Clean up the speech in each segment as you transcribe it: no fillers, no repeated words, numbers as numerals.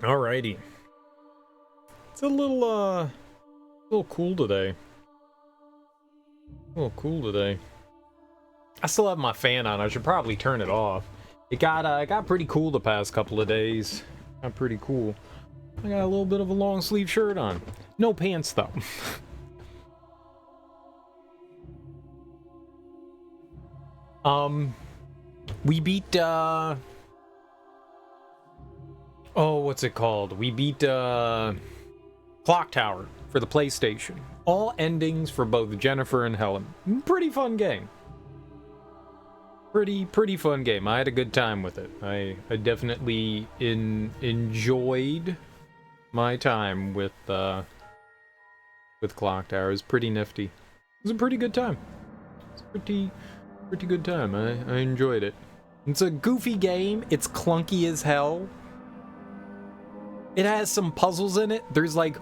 Alrighty. It's a little cool today. A little cool today. I still have my fan on. I should probably turn it off. It got pretty cool the past couple of days. Got pretty cool. I got a little bit of a long sleeve shirt on. No pants though. um, we beat oh, what's it called? We beat Clock Tower for the PlayStation. All endings for both Jennifer and Helen. Pretty fun game. Pretty fun game. I had a good time with it. I definitely enjoyed my time with Clock Tower. It was pretty nifty. It was a pretty good time. It's a pretty good time. I enjoyed it. It's a goofy game. It's clunky as hell. It has some puzzles in it. There's like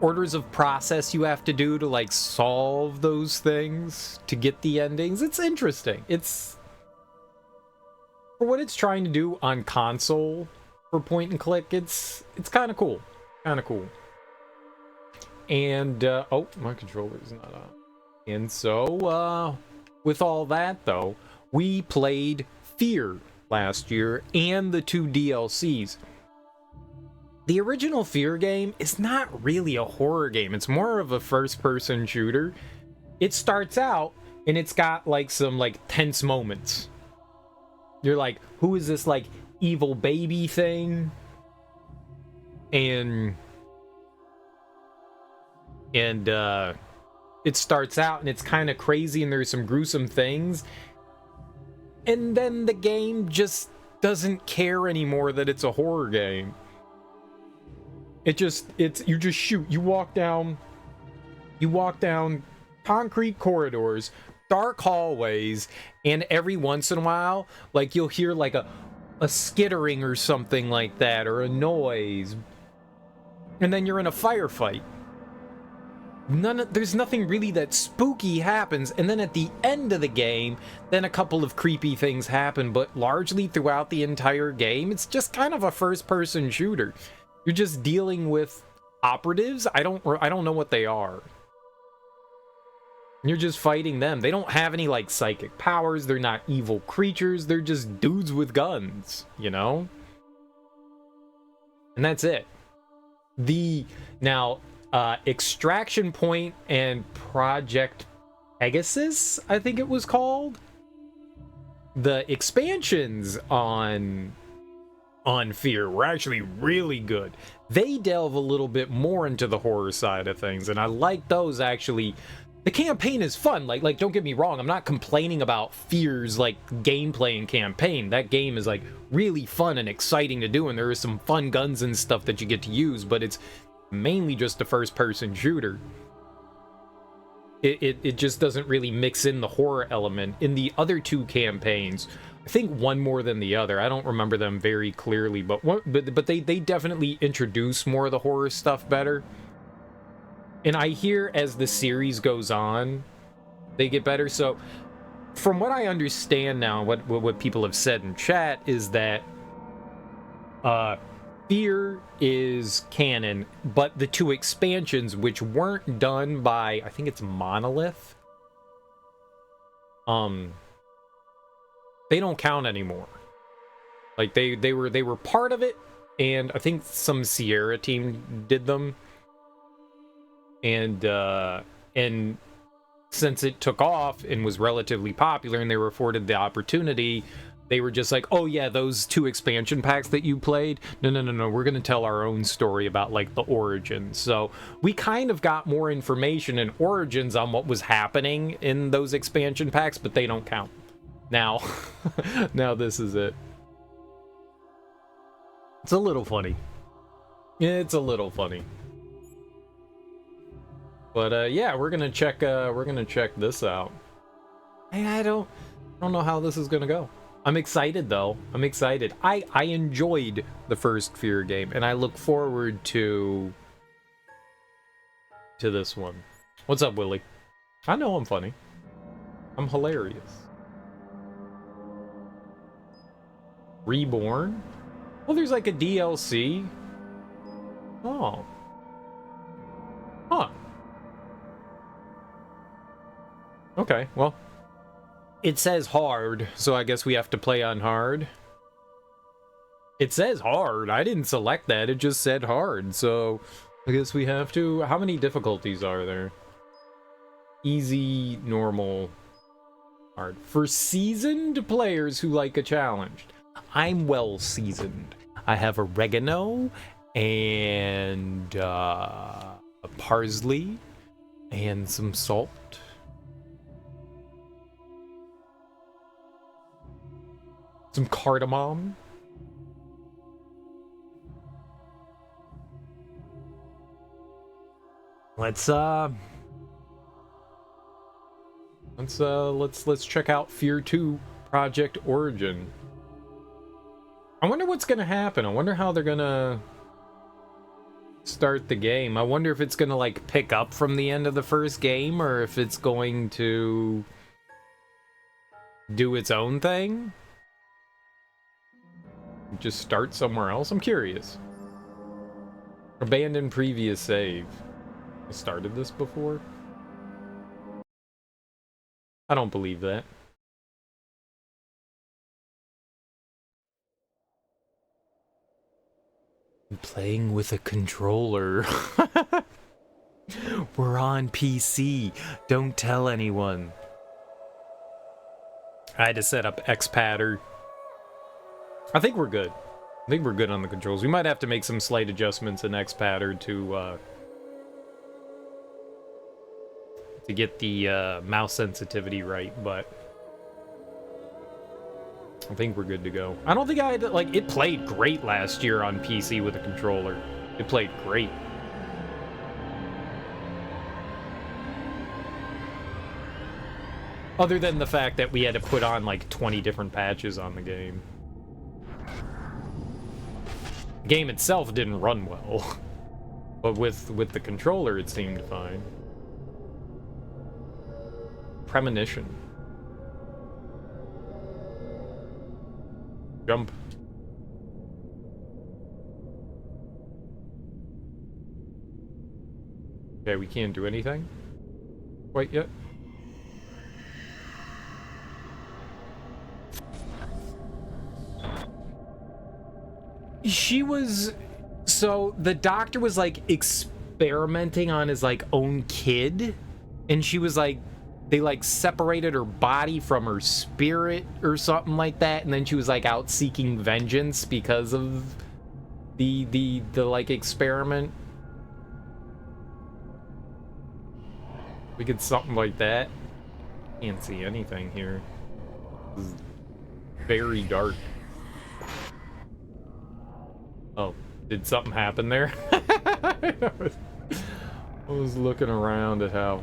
orders of process you have to do to like solve those things to get the endings. It's interesting. It's for what it's trying to do on console for point and click. It's kind of cool. Kind of cool. And oh, my controller is not on. And so with all that though, we played Fear last year and the 2 DLCs. The original Fear game is not really a horror game. It's more of a first-person shooter. It starts out, and it's got, like, some, like, tense moments. You're like, who is this, like, evil baby thing? And it starts out, and it's kind of crazy, and there's some gruesome things. And then the game just doesn't care anymore that it's a horror game. You just shoot. You walk down concrete corridors, dark hallways, and every once in a while, like you'll hear like a skittering or something like that, or a noise. And then you're in a firefight. There's nothing really that spooky happens, and then at the end of the game, then a couple of creepy things happen, but largely throughout the entire game, it's just kind of a first-person shooter. You're just dealing with operatives. I don't know what they are. You're just fighting them. They don't have any like psychic powers. They're not evil creatures. They're just dudes with guns, you know? And that's it. Extraction Point and Project Pegasus, I think it was called. The expansions on Fear were actually really good. They delve a little bit more into the horror side of things, and I like those actually. The campaign is fun. Like don't get me wrong, I'm not complaining about Fear's like gameplay and campaign. That game is like really fun and exciting to do, and there is some fun guns and stuff that you get to use, but it's mainly just a first-person shooter. It just doesn't really mix in the horror element. In the other 2 campaigns, I think one more than the other. I don't remember them very clearly, but they definitely introduce more of the horror stuff better. And I hear as the series goes on, they get better. So, from what I understand now, what people have said in chat is that Fear is canon, but the 2 expansions, which weren't done by, I think it's Monolith, they don't count anymore. Like they were part of it, and I think some Sierra team did them. And since it took off and was relatively popular and they were afforded the opportunity, they were just like, oh yeah, those 2 expansion packs that you played, no, we're gonna tell our own story about like the origins. So we kind of got more information and origins on what was happening in those expansion packs, but they don't count. Now, now this is it. It's a little funny. It's a little funny. But yeah, we're gonna check this out. Hey, I don't know how this is gonna go. I'm excited though. I'm excited. I enjoyed the first Fear game, and I look forward to this one. What's up, Willie? I know I'm funny. I'm hilarious. Reborn? Oh, there's like a DLC. Oh. Huh. Okay, well. It says hard, so I guess we have to play on hard. It says hard. I didn't select that. It just said hard, so I guess we have to. How many difficulties are there? Easy, normal, hard. For seasoned players who like a challenge. I'm well seasoned. I have oregano and parsley and some salt. Some cardamom. Let's check out Fear 2 Project Origin. I wonder what's gonna happen. I wonder how they're gonna start the game. I wonder if it's gonna like pick up from the end of the first game, or if it's going to do its own thing. Just start somewhere else. I'm curious. Abandon previous save. I started this before? I don't believe that. I'm playing with a controller. We're on PC. Don't tell anyone. I had to set up X-Patter. I think we're good. I think we're good on the controls. We might have to make some slight adjustments in X-Patter to get the mouse sensitivity right, but I think we're good to go. I don't think I had to, like, it played great last year on PC with a controller. It played great. Other than the fact that we had to put on like 20 different patches on the game. The game itself didn't run well, but with the controller it seemed fine. Premonition. Jump. Okay, we can't do anything quite yet. She was... So, the doctor was, like, experimenting on his, like, own kid. And she was, like... They, like, separated her body from her spirit or something like that. And then she was, like, out seeking vengeance because of the like, experiment. We get something like that. Can't see anything here. This is very dark. Oh, did something happen there? I was looking around at how...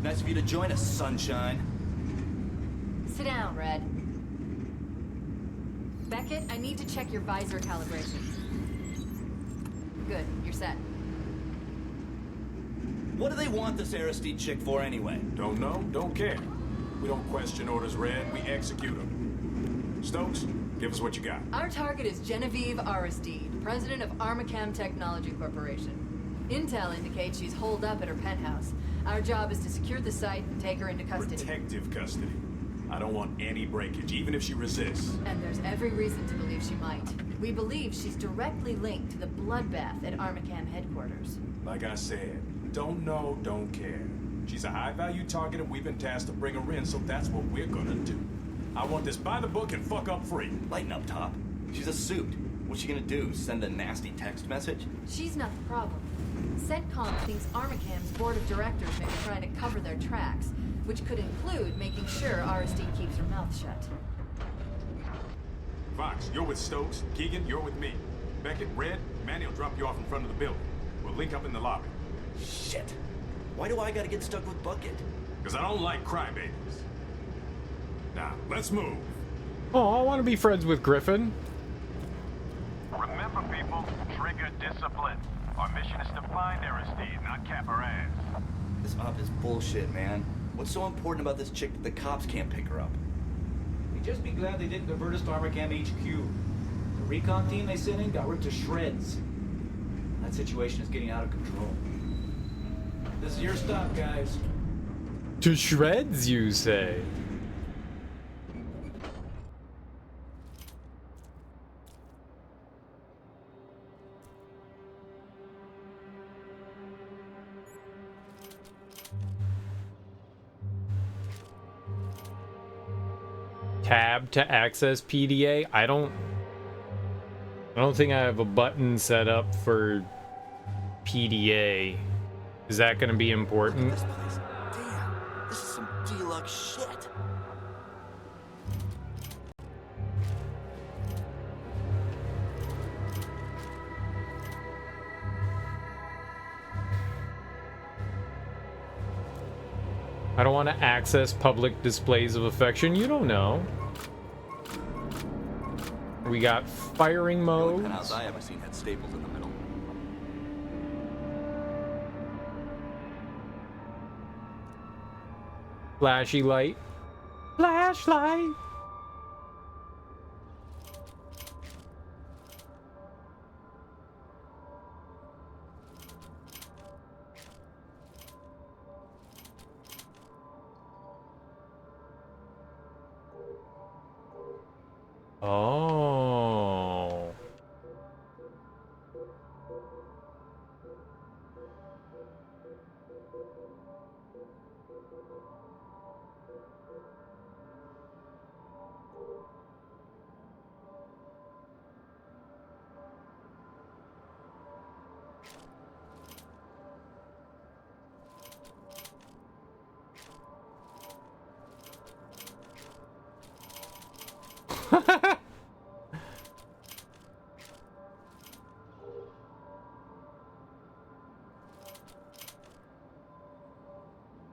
Nice of you to join us, sunshine. Sit down, Red. Beckett, I need to check your visor calibration. Good, you're set. What do they want this Aristide chick for anyway? Don't know, don't care. We don't question orders, Red. We execute them. Stokes, give us what you got. Our target is Genevieve Aristide, president of Armacam Technology Corporation. Intel indicates she's holed up at her penthouse. Our job is to secure the site and take her into custody. Protective custody. I don't want any breakage, even if she resists. And there's every reason to believe she might. We believe she's directly linked to the bloodbath at Armacam headquarters. Like I said, don't know, don't care. She's a high-value target and we've been tasked to bring her in, so that's what we're gonna do. I want this by the book and fuck up free. Lighten up, Top. She's a suit. What's she gonna do, send a nasty text message? She's not the problem. CENTCOM thinks Armacam's board of directors may be trying to cover their tracks, which could include making sure Aristide keeps her mouth shut. Fox, you're with Stokes. Keegan, you're with me. Beckett, Red, Manny will drop you off in front of the building. We'll link up in the lobby. Shit. Why do I gotta get stuck with Bucket? Because I don't like crybabies. Now, let's move. Oh, I want to be friends with Griffin. Remember, people, trigger discipline. Our mission is to find Aristide, not cap her ass. This op is bullshit, man. What's so important about this chick that the cops can't pick her up? You'd just be glad they didn't divert us to Armacam HQ. The recon team they sent in got ripped to shreds. That situation is getting out of control. This is your stop, guys. To shreds, you say? Tab to access PDA. I don't think I have a button set up for PDA. Is that going to be important? This place. Damn, this is some deluxe shit. I don't want to access public displays of affection. You don't know. We got firing The only mode. penthouse I ever seen had staples in the middle. Flashy light. Flashlight. Oh.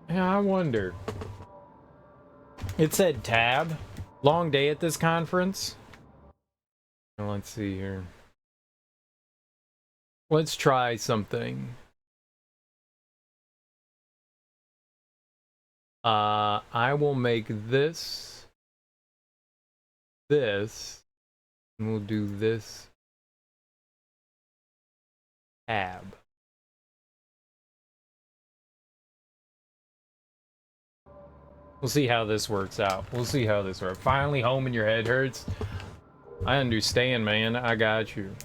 Yeah, I wonder. It said tab. Long day at this conference. Now, let's see here. Let's try something. I will make this, and we'll do this tab. We'll see how this works out. We'll see how this works. Finally home and your head hurts. I understand, man. I got you.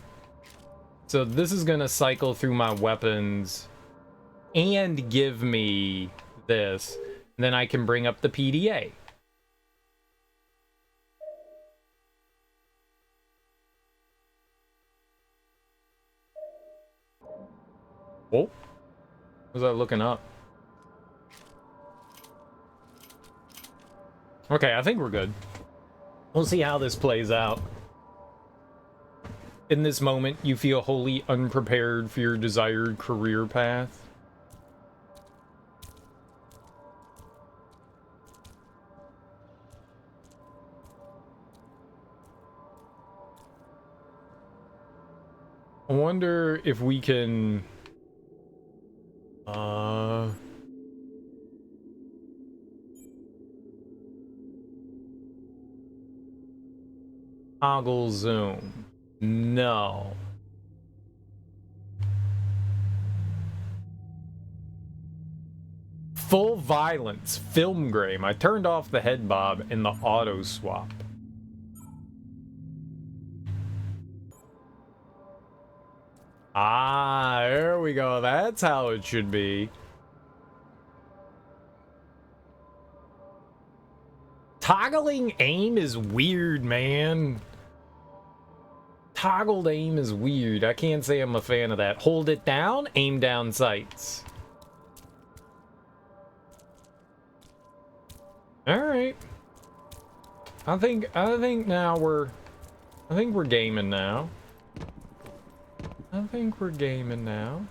So this is gonna cycle through my weapons and give me this. And then I can bring up the PDA. Oh. Was I looking up? Okay, I think we're good. We'll see how this plays out. In this moment, you feel wholly unprepared for your desired career path. I wonder if we can... Toggle zoom. No. Full violence. Film grain. I turned off the head bob and the auto swap. Ah, there we go. That's how it should be. Toggling aim is weird, man. Toggled aim is weird. I can't say I'm a fan of that. Hold it down, aim down sights. All right. I think now we're gaming now. I think we're gaming now.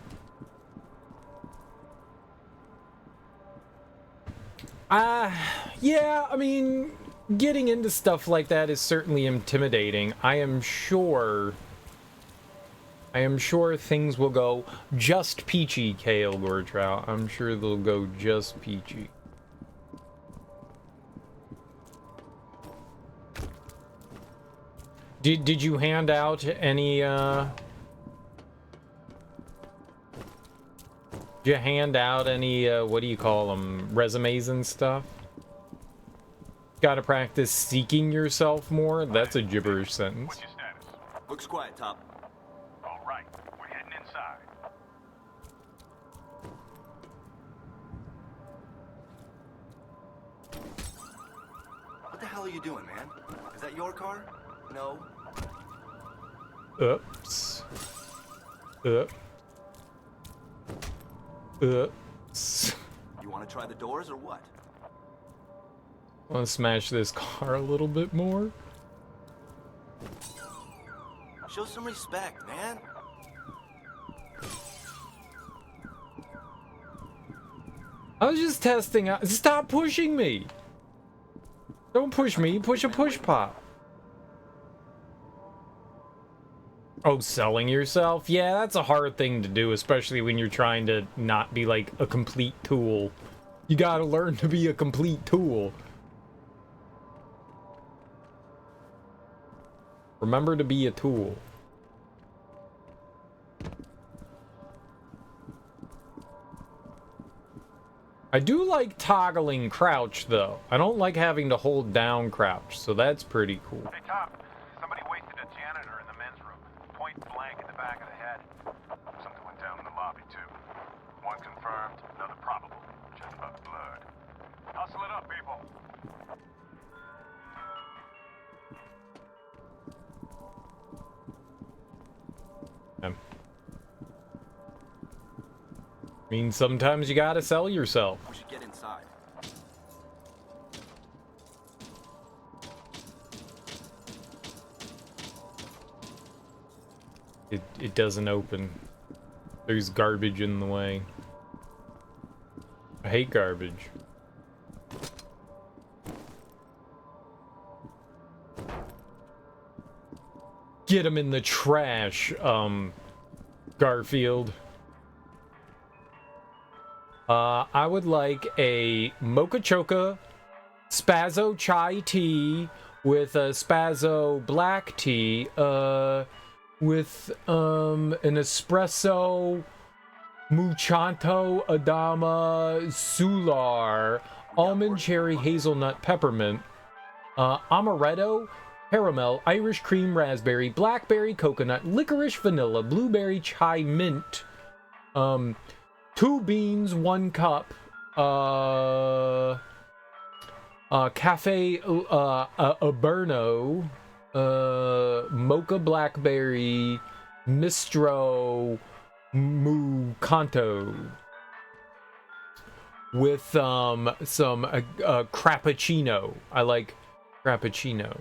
Yeah, I mean, getting into stuff like that is certainly intimidating. I am sure things will go just peachy, Kale Gortrout. I'm sure they'll go just peachy. Did you hand out any, Did you hand out any, what do you call them, resumes and stuff? Gotta practice seeking yourself more? That's a gibberish sentence. What's your status? Looks quiet, Top. All right, we're heading inside. What the hell are you doing, man? Is that your car? No. Oops. Oops. You want to try the doors or what? Want to smash this car a little bit more? Show some respect, man. I was just testing out. Stop pushing me! Don't push me, push a push pop. Oh, selling yourself? Yeah, that's a hard thing to do, especially when you're trying to not be like a complete tool. You gotta learn to be a complete tool. Remember to be a tool. I do like toggling crouch, though. I don't like having to hold down crouch, so that's pretty cool. Hey, Top. Somebody wasted a janitor in the men's room. Point blank in the back of the head. Something went down in the lobby, too. One confirmed, another probable. Just about blood. Hustle it up, people. I mean, sometimes you gotta sell yourself. We should get inside. It doesn't open. There's garbage in the way. I hate garbage. Get him in the trash, Garfield. I would like a Mocha Choca Spazzo chai tea with a Spazzo black tea, with an espresso Muchanto Adama Sular, almond cherry hazelnut peppermint, amaretto, caramel, Irish cream raspberry, blackberry coconut, licorice vanilla, blueberry chai mint, 2 beans, 1 cup, cafe Aberno, mocha blackberry, Mistro Mucanto, with some crappuccino. I like crappuccino.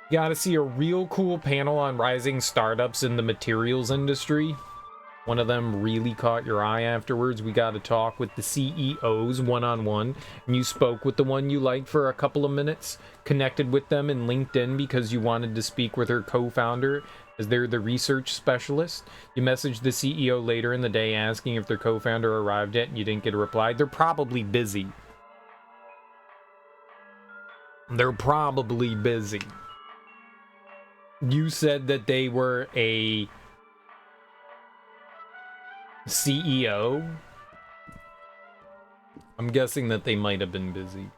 You gotta see a real cool panel on rising startups in the materials industry. One of them really caught your eye afterwards. We got to talk with the CEOs one-on-one. And you spoke with the one you liked for a couple of minutes, connected with them in LinkedIn because you wanted to speak with her co-founder as they're the research specialist. You messaged the CEO later in the day asking if their co-founder arrived yet and you didn't get a reply. They're probably busy. They're probably busy. You said that they were a CEO? I'm guessing that they might have been busy.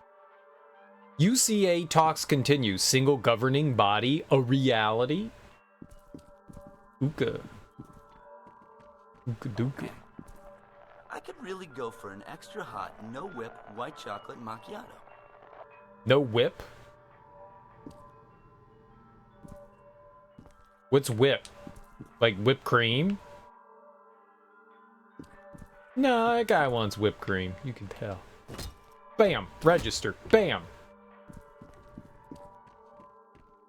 UCA talks continue. Single governing body, a reality? Ooka. Ooka dooka. I could really go for an extra hot, no whip, white chocolate macchiato. No whip? What's whip? Like whipped cream? No, that guy wants whipped cream. You can tell. Bam! Register. Bam!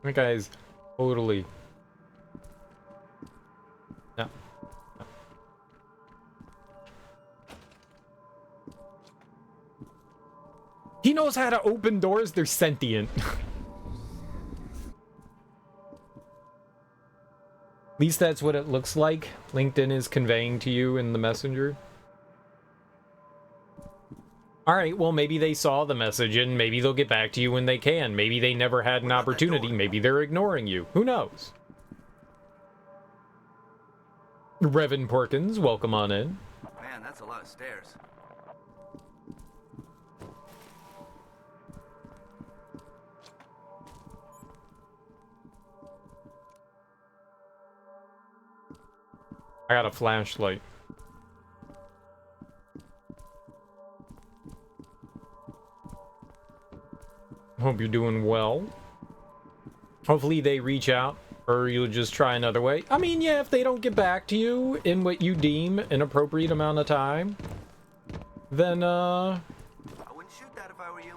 That guy's totally... No. knows how to open doors. They're sentient. At least that's what it looks like. LinkedIn is conveying to you in the messenger. Alright, well, maybe they saw the message and maybe they'll get back to you when they can. Maybe they never had an opportunity. Maybe they're ignoring you. Who knows? Revan Porkins, welcome on in. Man, that's a lot of stairs. I got a flashlight. Hope you're doing well. Hopefully they reach out, or you'll just try another way. I mean, yeah, if they don't get back to you in what you deem an appropriate amount of time, then, I wouldn't shoot that if I were you.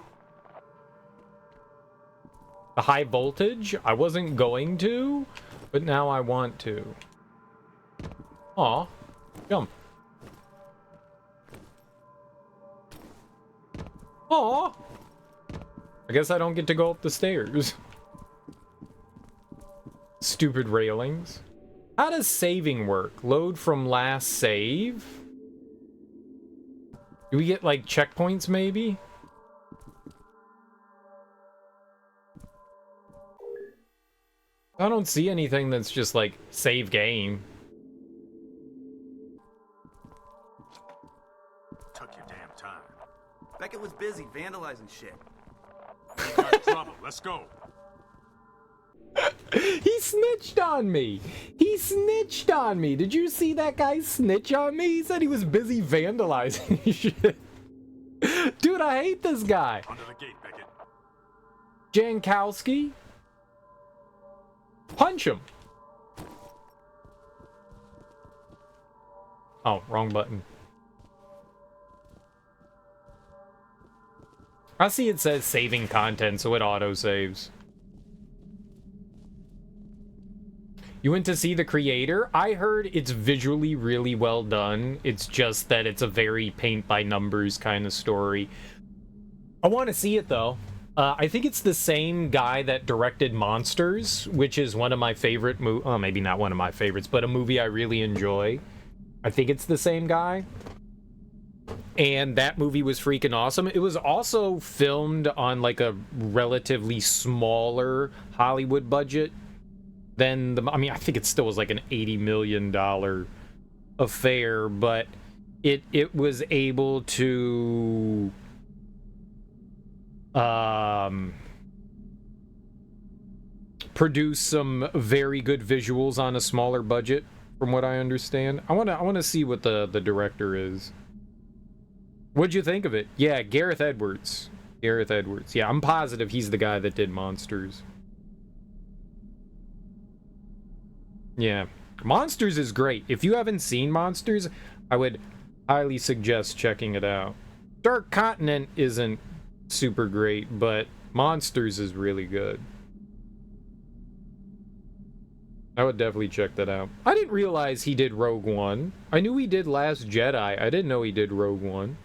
the high voltage, I wasn't going to, but now I want to. Aw, jump. Aw. I guess I don't get to go up the stairs. Stupid railings. How does saving work? Load from last save? Do we get, like, checkpoints, maybe? I don't see anything that's just, like, save game. Took your damn time. Beckett was busy vandalizing shit. We got trouble. Let's go. He snitched on me. He snitched on me. Did you see that guy snitch on me? He said he was busy vandalizing shit. Dude, I hate this guy. Under the gate, Beckett. Jankowski. Punch him. Oh, wrong button. I see it says saving content, so it auto-saves. You went to see the creator? I heard it's visually really well done. It's just that it's a very paint-by-numbers kind of story. I want to see it, though. I think it's the same guy that directed Monsters, which is one of my favorite oh, maybe not one of my favorites, but a movie I really enjoy. I think it's the same guy. And that movie was freaking awesome. It was also filmed on, like, a relatively smaller Hollywood budget than the... I mean, I think it still was, like, an $80 million affair, but it was able to... produce some very good visuals on a smaller budget, from what I understand. I want to see what the director is. What'd you think of it? Yeah, Gareth Edwards. Gareth Edwards. Yeah, I'm positive he's the guy that did Monsters. Yeah. Monsters is great. If you haven't seen Monsters, I would highly suggest checking it out. Dark Continent isn't super great, but Monsters is really good. I would definitely check that out. I didn't realize he did Rogue One. I knew he did Last Jedi. I didn't know he did Rogue One.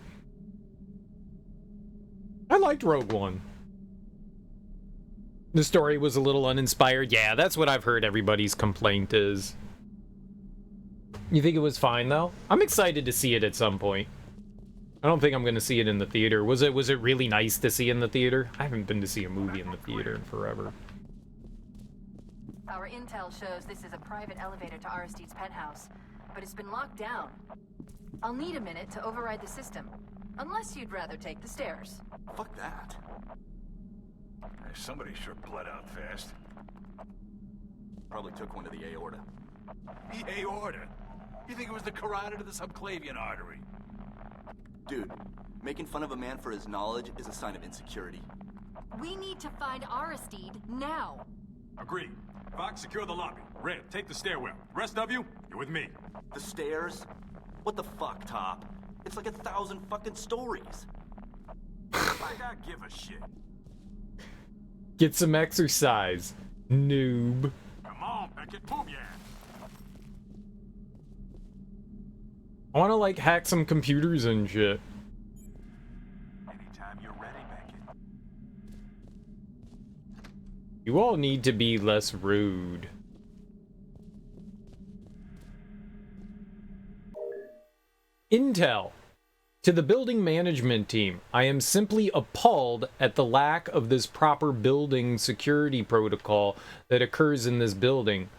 I liked Rogue One. The story was a little uninspired. Yeah, that's what I've heard everybody's complaint is. You think it was fine, though? I'm excited to see it at some point. I don't think I'm going to see it in the theater. Was it really nice to see in the theater? I haven't been to see a movie in the theater in forever. Our intel shows this is a private elevator to Aristide's penthouse, but it's been locked down. I'll need a minute to override the system, unless you'd rather take the stairs. Fuck that. Somebody sure bled out fast. Probably took one to the aorta. The aorta? You think it was the carotid to the subclavian artery? Dude, making fun of a man for his knowledge is a sign of insecurity. We need to find Aristide now. Agreed. Fox, secure the lobby. Red, take the stairwell. Rest of you, you're with me. The stairs? What the fuck, Top? It's like 1,000 fucking stories. Like I give a shit. Get some exercise, noob. Come on, Beckett, move your ass. I want to, like, hack some computers and shit. Anytime you're ready, Beckett. You all need to be less rude. Intel. To the building management team, I am simply appalled at the lack of this proper building security protocol that occurs in this building.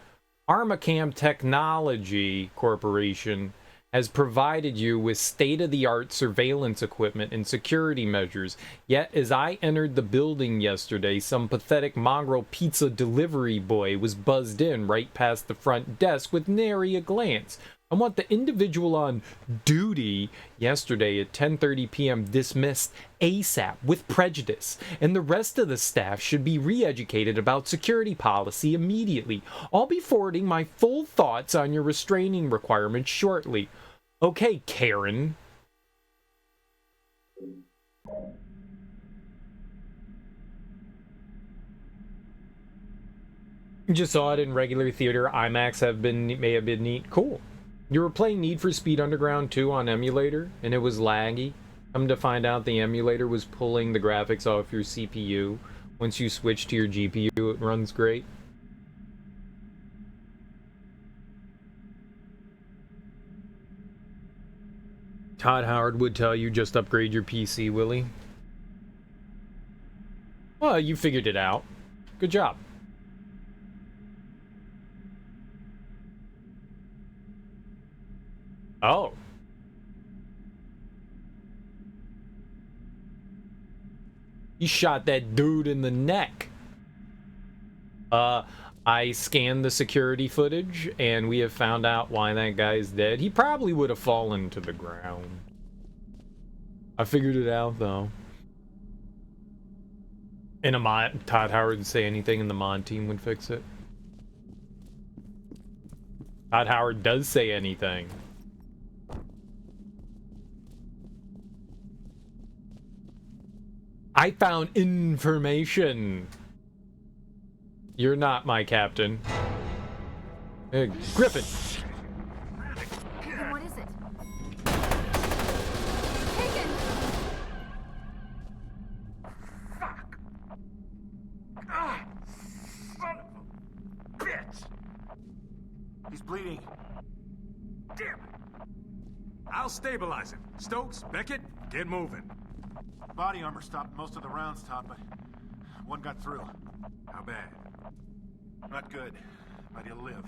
Armacam Technology Corporation has provided you with state-of-the-art surveillance equipment and security measures, yet as I entered the building yesterday, some pathetic mongrel pizza delivery boy was buzzed in right past the front desk with nary a glance. I want the individual on duty yesterday at 10:30 p.m. dismissed ASAP with prejudice, and the rest of the staff should be re-educated about security policy immediately. I'll be forwarding my full thoughts on your restraining requirements shortly. Okay, Karen. Just saw it in regular theater. IMAX may have been neat. Cool. You were playing Need for Speed Underground 2 on emulator, and it was laggy. Come to find out the emulator was pulling the graphics off your CPU. Once you switch to your GPU, it runs great. Todd Howard would tell you just upgrade your PC, Willie. Well, you figured it out. Good job. Oh. He shot that dude in the neck. I scanned the security footage, and we have found out why that guy's dead. He probably would have fallen to the ground. I figured it out, though. And Todd Howard would say anything, and the mod team would fix it. Todd Howard does say anything. I found information. You're not my captain. Griffin. What is it? Taken! Fuck! Ah! Son of a bitch! He's bleeding. Damn it! I'll stabilize him. Stokes, Beckett, get moving. Body armor stopped most of the rounds, Top, but one got through. How bad? Not good, but he'll live.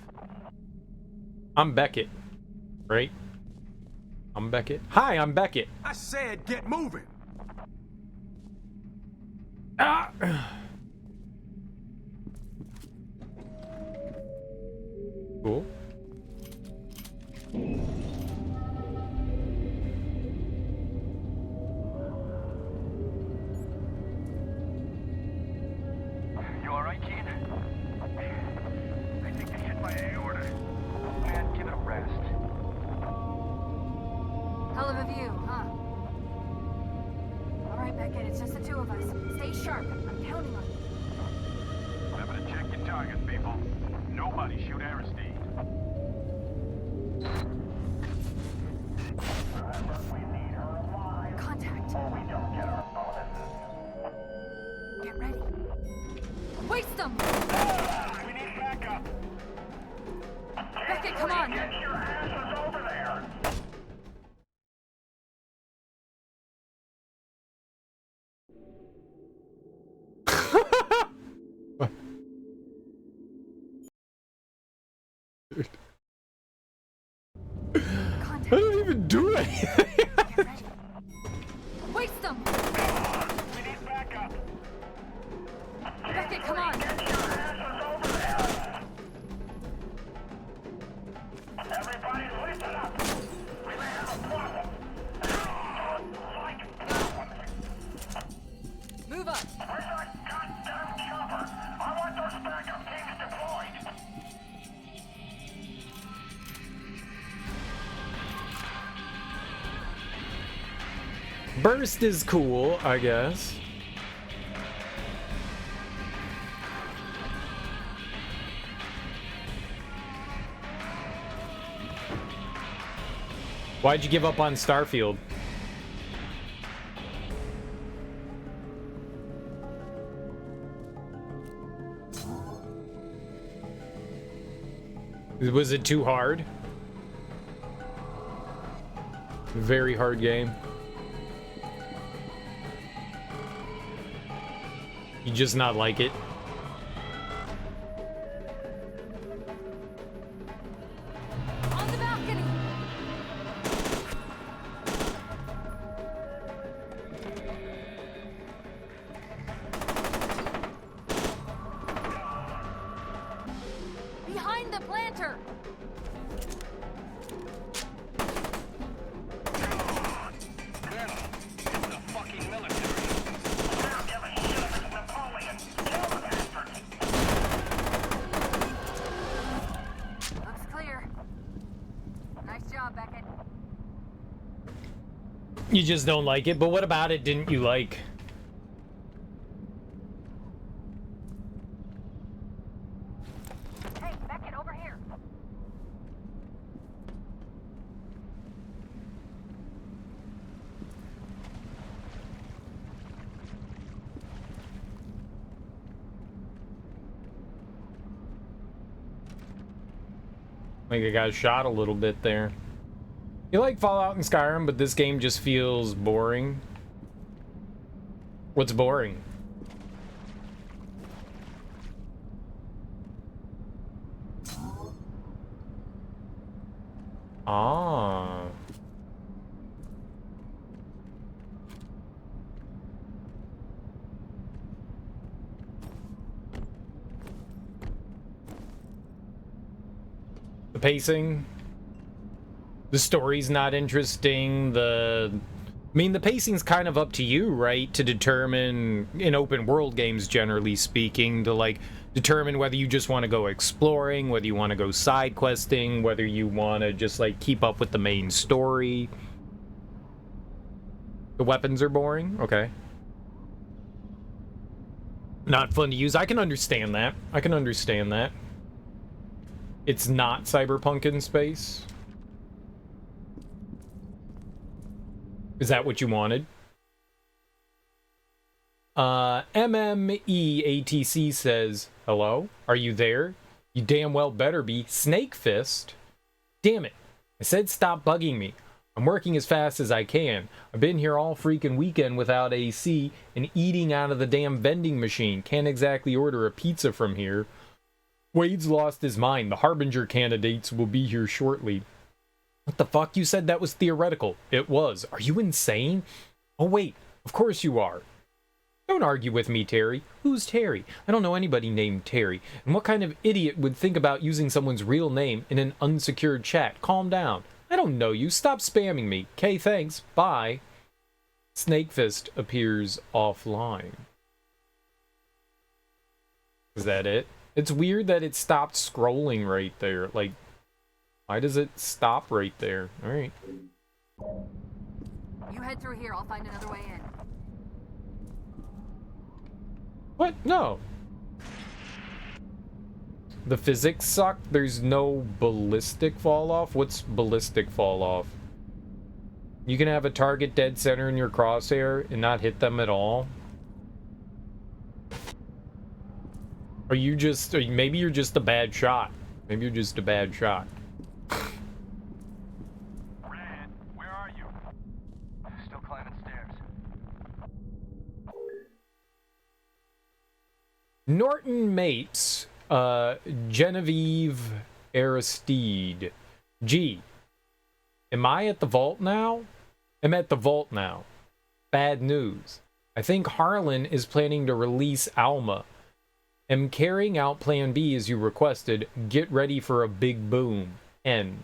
I'm Beckett, right? I'm Beckett. Hi, I'm Beckett. I said get moving! Ah! Cool. You alright, Keen? I think they hit my aorta. Man, give it a rest. Hell of a view, huh? All right, Beckett, it's just the two of us. Stay sharp. I'm counting on you. Remember to check your targets, people. Nobody shoot Aristide. Contact. Get ready. Waste them! We need backup. Beckett, come on! Get your asses over there. Contact. I didn't even do anything. Get ready. Waste them! We need backup. Beckett, come on! Get your asses over there. Everybody listen up. We may have a problem. Move up! Where's that goddamn chopper? I want those backup teams deployed. Burst is cool, I guess. Why'd you give up on Starfield? Was it too hard? Very hard game. You just not like it? On the balcony! Behind the planter! Looks clear. Nice job, Beckett. You just don't like it, but what about it didn't you like? Hey, Beckett, over here. I think I got shot a little bit there. You like Fallout and Skyrim, but this game just feels boring. What's boring? Ah. The pacing. The story's not interesting. I mean, the pacing's kind of up to you, right? To determine, in open world games, generally speaking, to like determine whether you just want to go exploring, whether you want to go side questing, whether you want to just like keep up with the main story. The weapons are boring? Okay. Not fun to use. I can understand that. I can understand that. It's not cyberpunk in space. Is that what you wanted? MMEATC says, hello? Are you there? You damn well better be. Snake Fist? Damn it. I said stop bugging me. I'm working as fast as I can. I've been here all freaking weekend without AC and eating out of the damn vending machine. Can't exactly order a pizza from here. Wade's lost his mind. The Harbinger candidates will be here shortly. What the fuck? You said that was theoretical. It was. Are you insane? Oh, wait. Of course you are. Don't argue with me, Terry. Who's Terry? I don't know anybody named Terry. And what kind of idiot would think about using someone's real name in an unsecured chat? Calm down. I don't know you. Stop spamming me. Okay, thanks. Bye. Snakefist appears offline. Is that it? It's weird that it stopped scrolling right there. Like, why does it stop right there? Alright. You head through here, I'll find another way in. What? No. The physics suck? There's no ballistic fall off? What's ballistic fall off? You can have a target dead center in your crosshair and not hit them at all? Are you just... maybe you're just a bad shot. Maybe you're just a bad shot. Red, where are you? Still climbing stairs. Norton Mapes, Genevieve Aristide. Gee, am I at the vault now? I'm at the vault now. Bad news. I think Harlan is planning to release Alma. Am carrying out Plan B as you requested. Get ready for a big boom. N.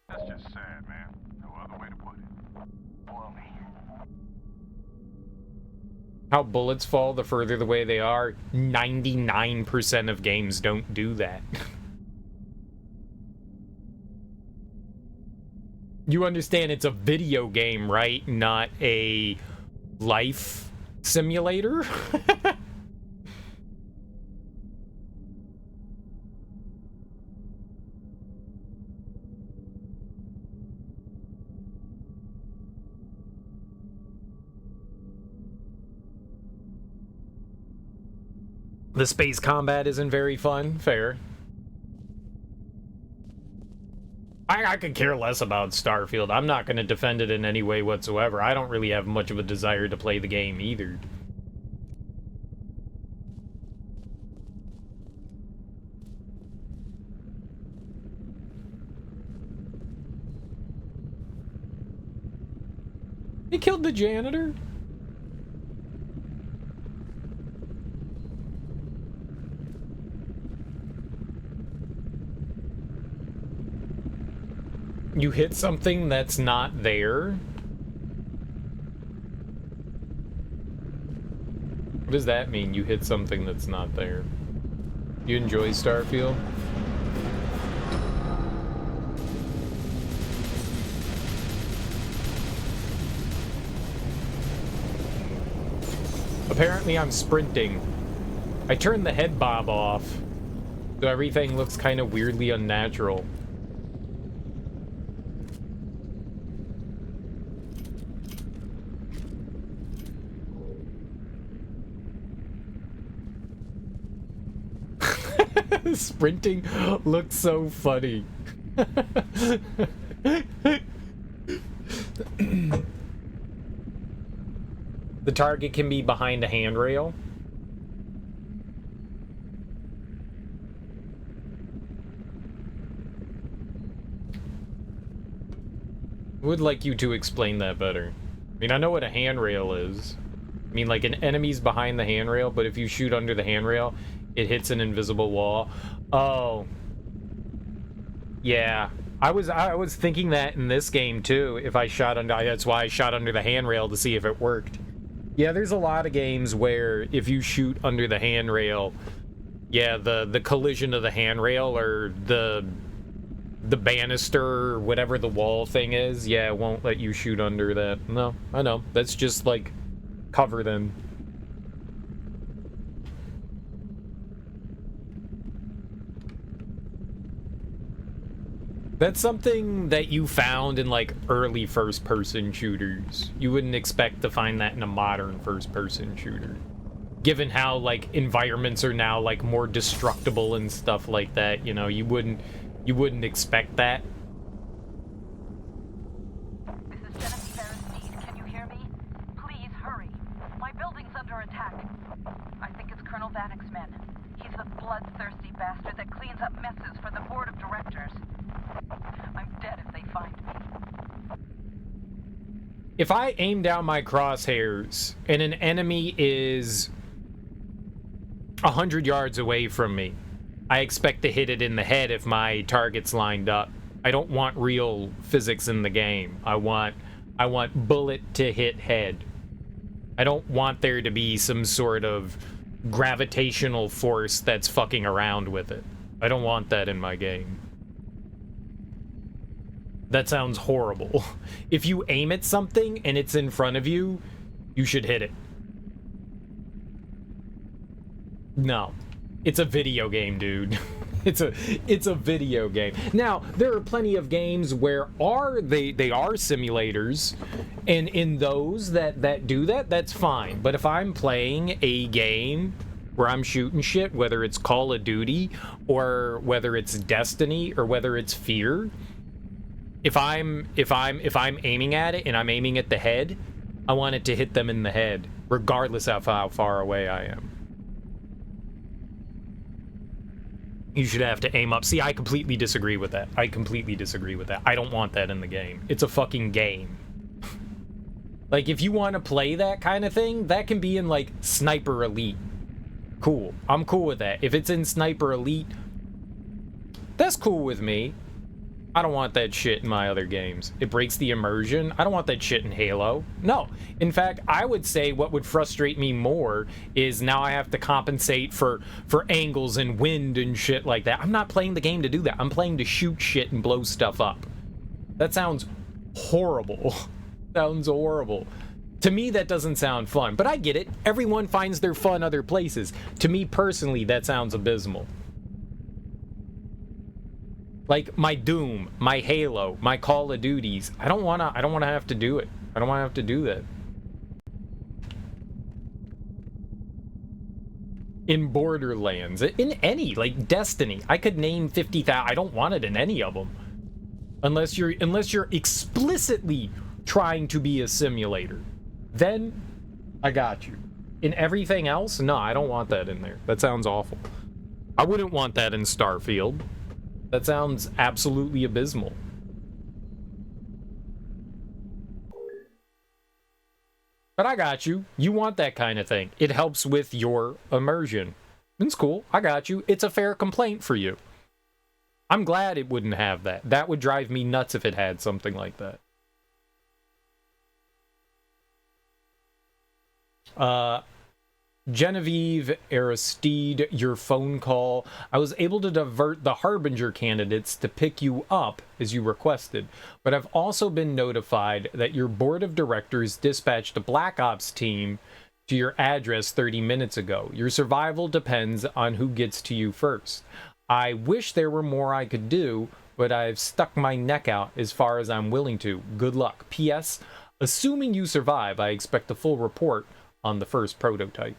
That's just sad, man. No other way to put it. Blow me. How bullets fall the further away they are. 99% of games don't do that. You understand it's a video game, right? Not a life simulator? The space combat isn't very fun. Fair. I could care less about Starfield. I'm not going to defend it in any way whatsoever. I don't really have much of a desire to play the game either. He killed the janitor? You hit something that's not there? What does that mean, you hit something that's not there? You enjoy Starfield? Apparently I'm sprinting. I turned the head bob off, so everything looks kind of weirdly unnatural. Sprinting looks so funny. The target can be behind a handrail. Would like you to explain that better. I mean, I know what a handrail is. I mean, like, an enemy's behind the handrail, but if you shoot under the handrail, it hits an invisible wall. Oh. Yeah. I was thinking that in this game, too, if I shot under... That's why I shot under the handrail to see if it worked. Yeah, there's a lot of games where if you shoot under the handrail, yeah, the collision of the handrail or the banister or whatever the wall thing is, yeah, it won't let you shoot under that. No, I know. That's just, like, cover then. That's something that you found in, like, early first-person shooters. You wouldn't expect to find that in a modern first-person shooter. Given how, like, environments are now, like, more destructible and stuff like that, you know, you wouldn't expect that. This is segments.There. Can you hear me? Please hurry. My building's under attack. I think it's Colonel Vanek's men. He's the bloodthirsty bastard that cleans up messes for the board of directors. I'm dead if they find me. If I aim down my crosshairs and an enemy is 100 yards away from me, I expect to hit it in the head if my target's lined up. I don't want real physics in the game. I want bullet to hit head. I don't want there to be some sort of gravitational force that's fucking around with it. I don't want that in my game. That sounds horrible. If you aim at something and it's in front of you, you should hit it. No. It's a video game, dude. It's a video game. Now, there are plenty of games where they are simulators, and in those that do that, that's fine. But if I'm playing a game where I'm shooting shit, whether it's Call of Duty or whether it's Destiny or whether it's Fear, if I'm aiming at it and I'm aiming at the head, I want it to hit them in the head, regardless of how far away I am. You should have to aim up. See, I completely disagree with that. I completely disagree with that. I don't want that in the game. It's a fucking game. Like, if you want to play that kind of thing, that can be in, like, Sniper Elite. Cool. I'm cool with that. If it's in Sniper Elite, that's cool with me. I don't want that shit in my other games. It breaks the immersion. I don't want that shit in Halo. No. In fact, I would say what would frustrate me more is now I have to compensate for angles and wind and shit like that. I'm not playing the game to do that. I'm playing to shoot shit and blow stuff up. That sounds horrible. Sounds horrible. To me, that doesn't sound fun, but I get it. Everyone finds their fun other places. To me personally, that sounds abysmal. Like my Doom, my Halo, my Call of Duties. I don't wanna have to do it. I don't wanna have to do that. In Borderlands, in any, like Destiny, I could name 50,000. I don't want it in any of them. Unless you're explicitly trying to be a simulator. Then I got you. In everything else, no, I don't want that in there. That sounds awful. I wouldn't want that in Starfield. That sounds absolutely abysmal. But I got you. You want that kind of thing. It helps with your immersion. It's cool. I got you. It's a fair complaint for you. I'm glad it wouldn't have that. That would drive me nuts if it had something like that. Genevieve Aristide, your phone call. I was able to divert the Harbinger candidates to pick you up as you requested, but I've also been notified that your board of directors dispatched a Black Ops team to your address 30 minutes ago. Your survival depends on who gets to you first. I wish there were more I could do, but I've stuck my neck out as far as I'm willing to. Good luck. P.S. Assuming you survive, I expect a full report on the first prototype.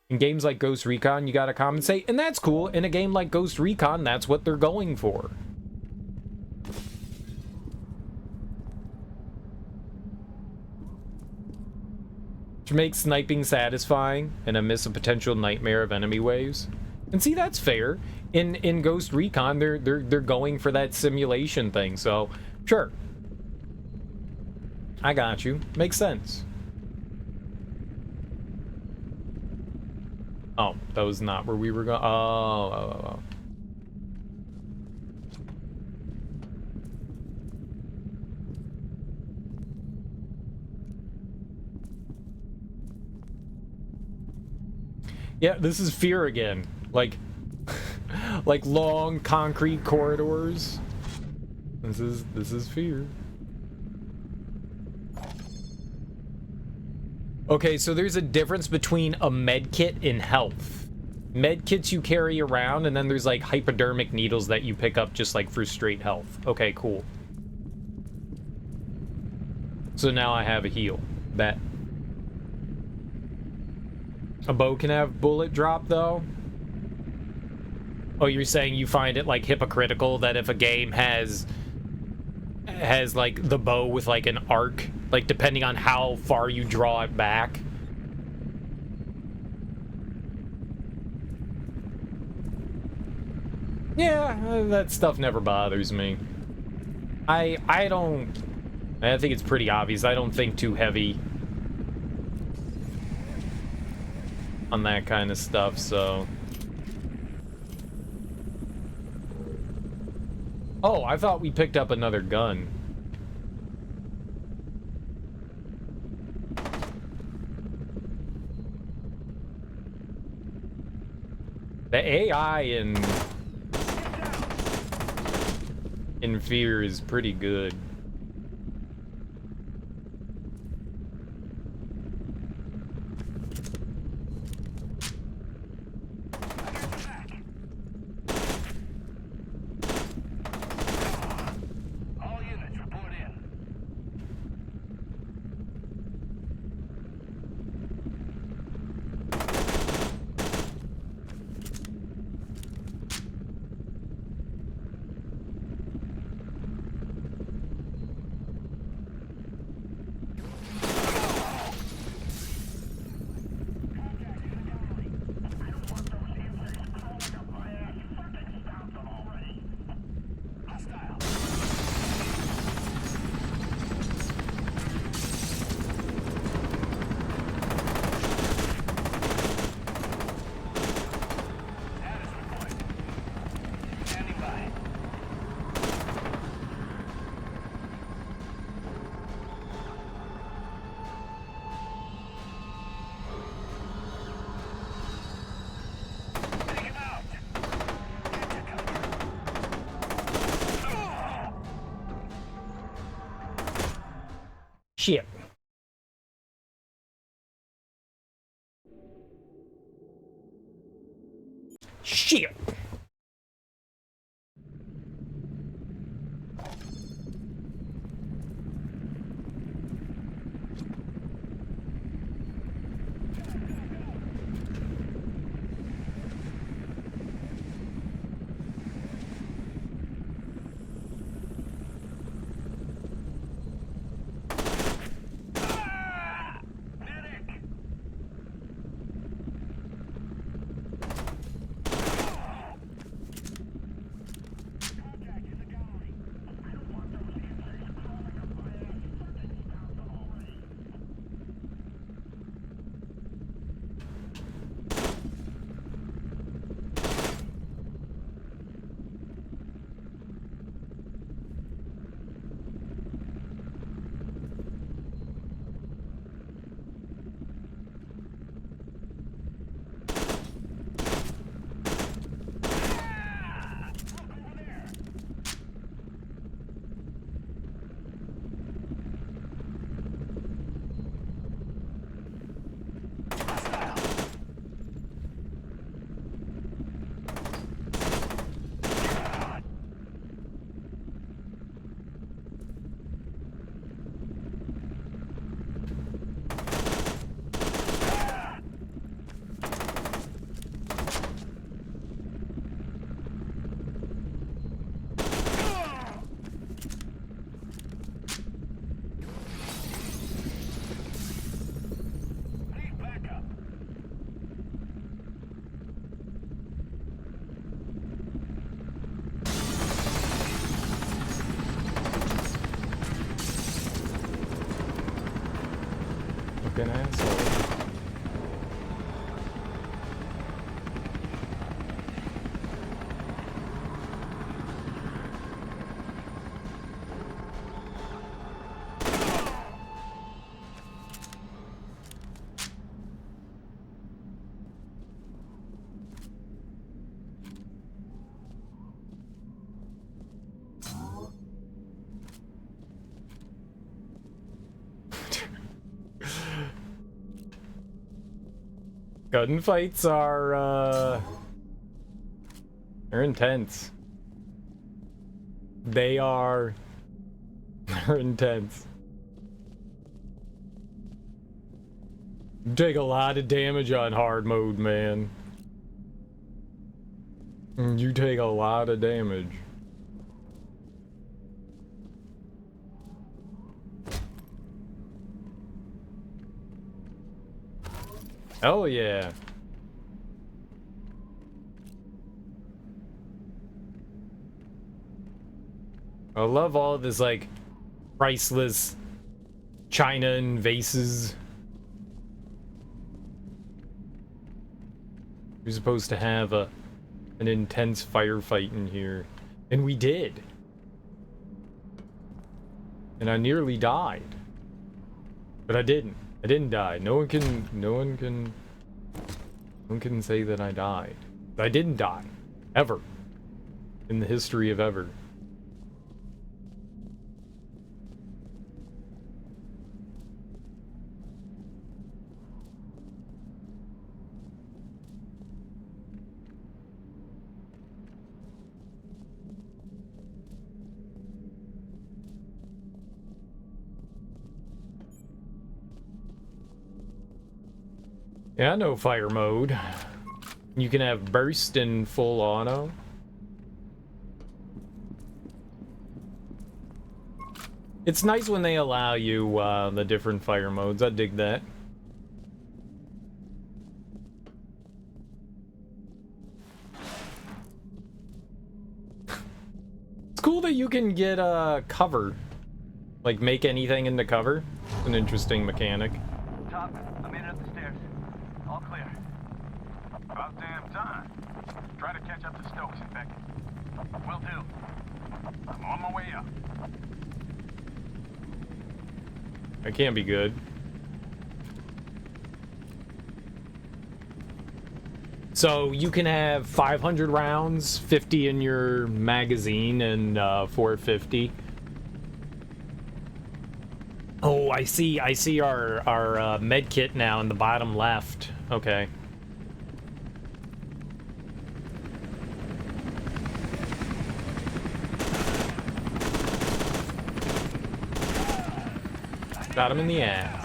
In games like Ghost Recon, you gotta compensate, and that's cool. In a game like Ghost Recon, that's what they're going for. Which makes sniping satisfying, and I miss a potential nightmare of enemy waves. And see, that's fair. In Ghost Recon, they're going for that simulation thing, so sure. I got you. Makes sense. Oh, that was not where we were going. Oh. Yeah, this is Fear again. Like long concrete corridors. This is Fear. Okay, so there's a difference between a med kit and health. Med kits you carry around, and then there's like hypodermic needles that you pick up just like for straight health. Okay, cool. So now I have a heal. Bet. A bow can have bullet drop though? Oh, you're saying you find it like hypocritical that if a game has like the bow with like an arc, like depending on how far you draw it back. Yeah, that stuff never bothers me. I think it's pretty obvious. I don't think too heavy on that kind of stuff, so. Oh, I thought we picked up another gun. The AI in Fear is pretty good. Shit. Shit. fucking asshole. Gunfights are, they're intense. They're intense. You take a lot of damage on hard mode, man. You take a lot of damage. Oh yeah. I love all of this like priceless china and vases. We're supposed to have an intense firefight in here, and we did. And I nearly died, but I didn't. I didn't die. No one can say that I died. I didn't die. Ever. In the history of ever. Yeah, I know fire mode. You can have burst and full auto. It's nice when they allow you the different fire modes. I dig that. It's cool that you can get cover. Like make anything into cover. It's an interesting mechanic. Top, I'm in at the stairs. All clear. About damn time. Try to catch up to Stokes and Beckett. Will do. I'm on my way up. That can't be good. So you can have 500 rounds, 50 in your magazine, and 450. Oh, I see our med kit now in the bottom left. Okay. Got him in the ass.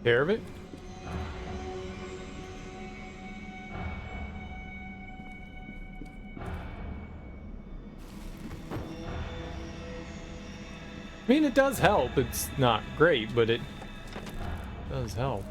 Care of it? I mean, it does help. It's not great, but it does help.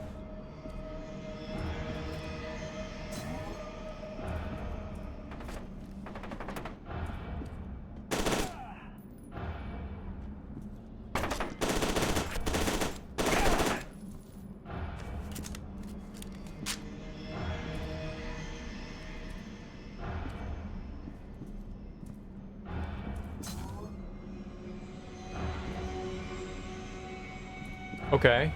Okay.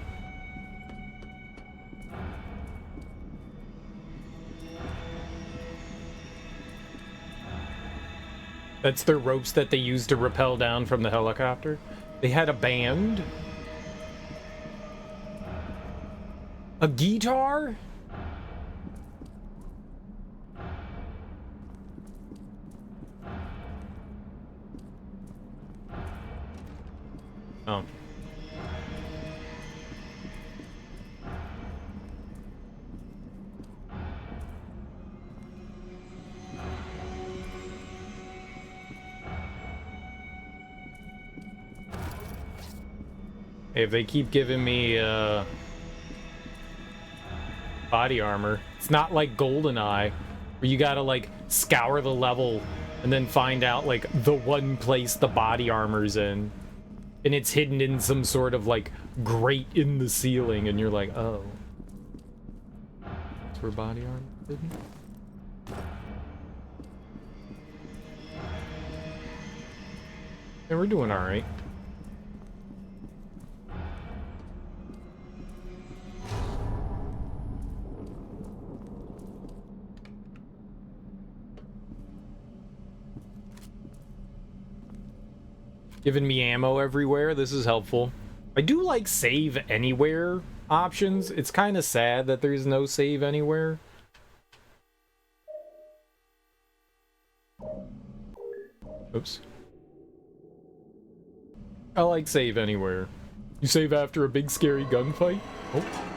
That's the ropes that they used to rappel down from the helicopter. They had a band. A guitar? Oh. If they keep giving me body armor, it's not like GoldenEye, where you gotta like scour the level and then find out like the one place the body armor's in, and it's hidden in some sort of like grate in the ceiling, and you're like, oh, that's where body armor is hidden. Yeah, we're doing all right. Giving me ammo everywhere. This is helpful. I do like save anywhere options. It's kind of sad that there's no save anywhere. Oops. I like save anywhere. You save after a big scary gunfight? Oh.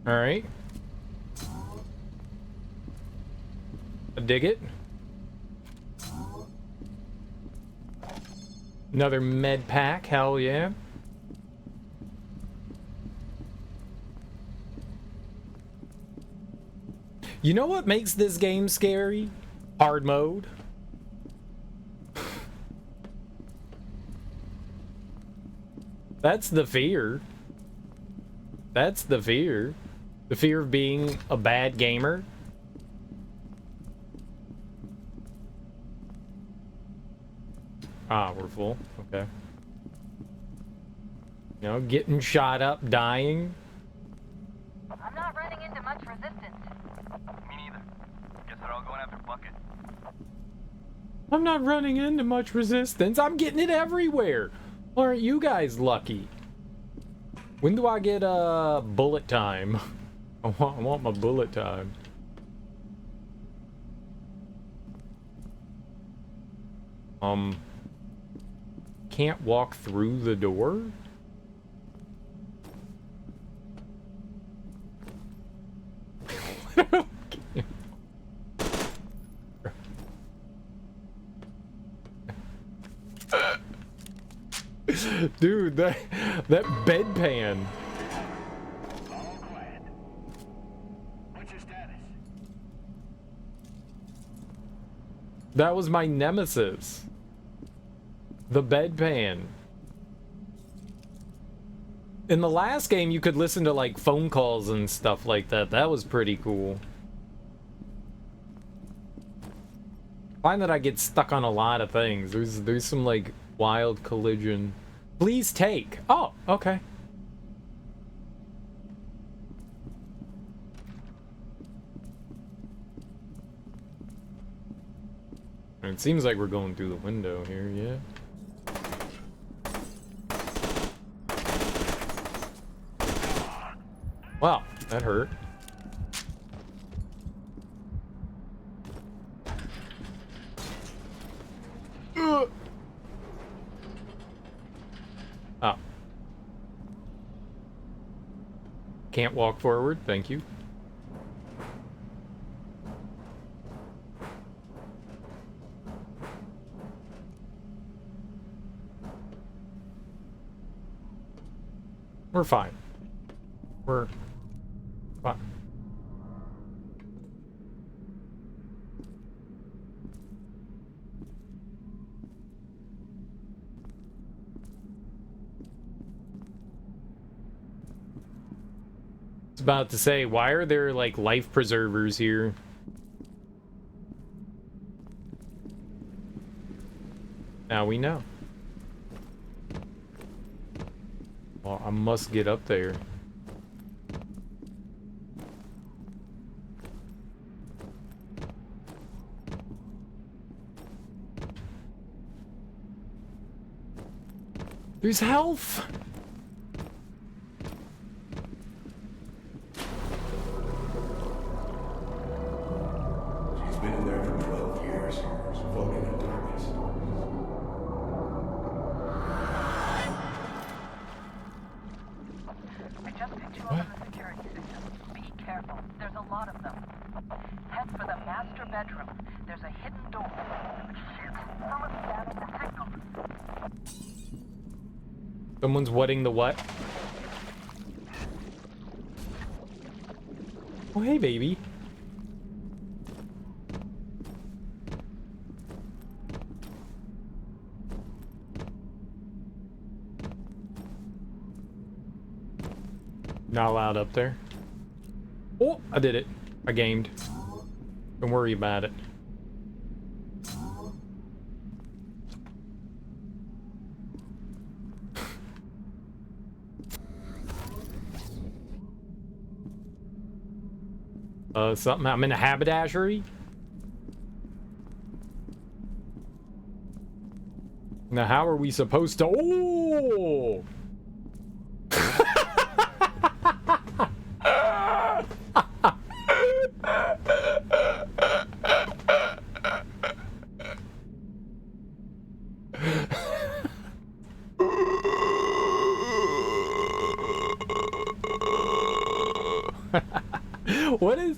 All right. I dig it. Another med pack, hell yeah. You know what makes this game scary? Hard mode. That's the fear. That's the fear. The fear of being a bad gamer. Ah, we're full. Okay. You know, getting shot up, dying. I'm not running into much resistance. Me neither. Guess they're all going after Bucket. I'm not running into much resistance. I'm getting it everywhere. Aren't you guys lucky? When do I get bullet time? I want my bullet time. Can't walk through the door? Dude, that bedpan. All quiet. What's your status? That was my nemesis. The bedpan. In the last game, you could listen to like phone calls and stuff like that. That was pretty cool. I find that I get stuck on a lot of things. There's some like wild collision. Please take. Oh, okay. It seems like we're going through the window here, yeah. Wow, that hurt. Oh. Can't walk forward, thank you. We're fine. We're fine. was about to say, why are there like life preservers here? Now we know. Well, I must get up there. There's health! She's been in there for 12 years, floating in darkness. I just picked you up on the security system. Be careful. There's a lot of them. Head for the master bedroom. There's a hidden door. Shit. Someone's jamming the signal. Someone's wetting the what? Oh, hey, baby. Not allowed up there. Oh, I did it. I gamed. Don't worry about it. Something. I'm in a haberdashery. Now, how are we supposed to? Oh! What is...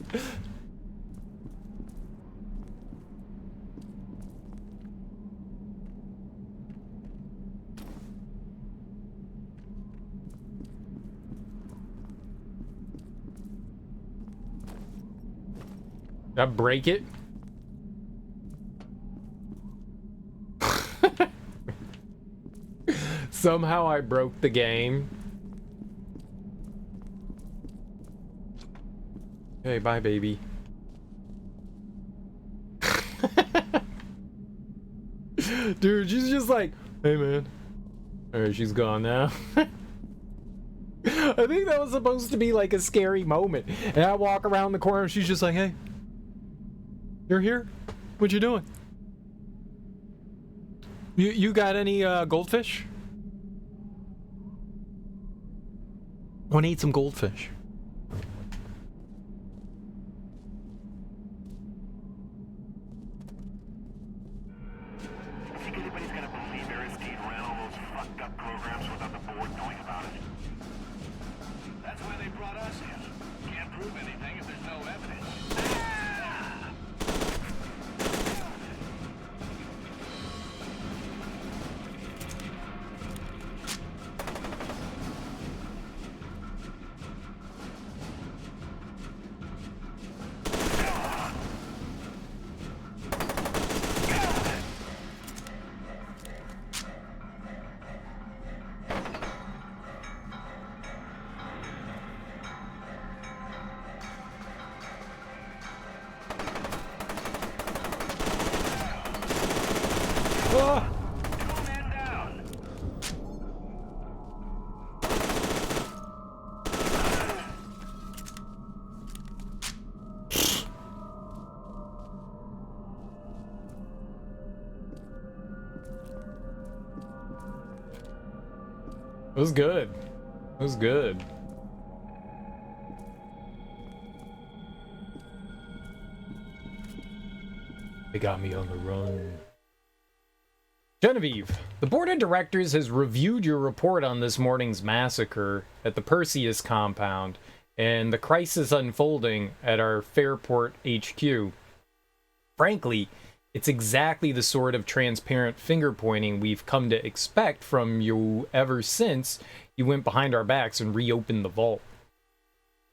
Did I break it? Somehow I broke the game. Hey, bye, baby. Dude, she's just like, hey, man. Alright, she's gone now. I think that was supposed to be like a scary moment. And I walk around the corner and she's just like, hey. You're here? What you doing? You got any goldfish? I want to eat some goldfish. Think anybody's gonna believe Aristide ran all those fucked up programs without the board knowing about it? That's why they brought us in. Can't prove anything if there's no evidence. It was good. It was good. They got me on the run. Genevieve, the board of directors has reviewed your report on this morning's massacre at the Perseus compound and the crisis unfolding at our Fairport HQ. Frankly, it's exactly the sort of transparent finger-pointing we've come to expect from you ever since you went behind our backs and reopened the vault.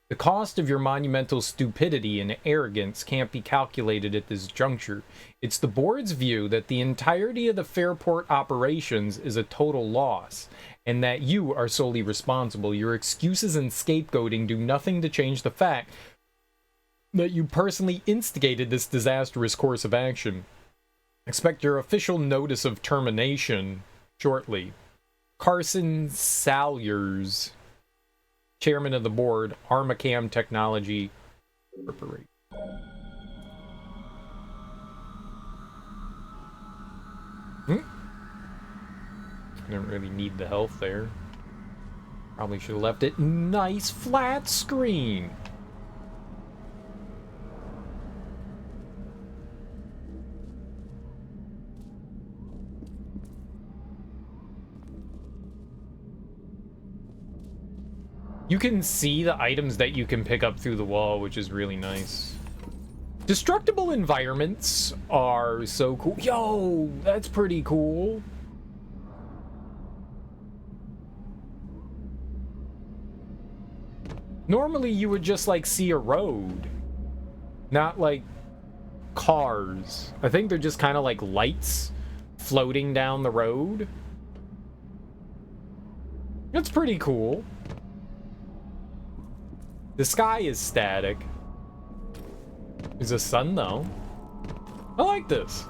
The cost of your monumental stupidity and arrogance can't be calculated at this juncture. It's the board's view that the entirety of the Fairport operations is a total loss, and that you are solely responsible. Your excuses and scapegoating do nothing to change the fact that you personally instigated this disastrous course of action. Expect your official notice of termination shortly. Carson Salyers, chairman of the board, Armacam Technology Corporation. Didn't really need the health there. Probably should have left it nice flat screen. You can see the items that you can pick up through the wall, which is really nice. Destructible environments are so cool. Yo, that's pretty cool. Normally you would just like see a road, not like cars. I think they're just kind of like lights floating down the road. That's pretty cool. The sky is static. There's a sun though. I like this.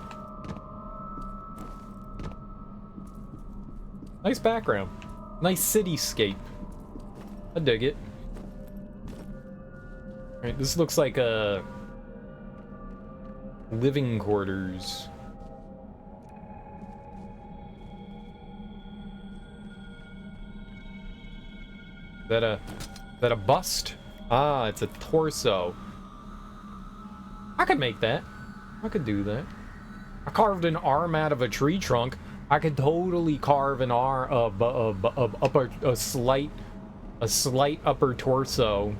Nice background. Nice cityscape. I dig it. Alright, this looks like a living quarters. Is that a bust? Ah, it's a torso. I could make that. I could do that. I carved an arm out of a tree trunk. I could totally carve an arm, a slight upper torso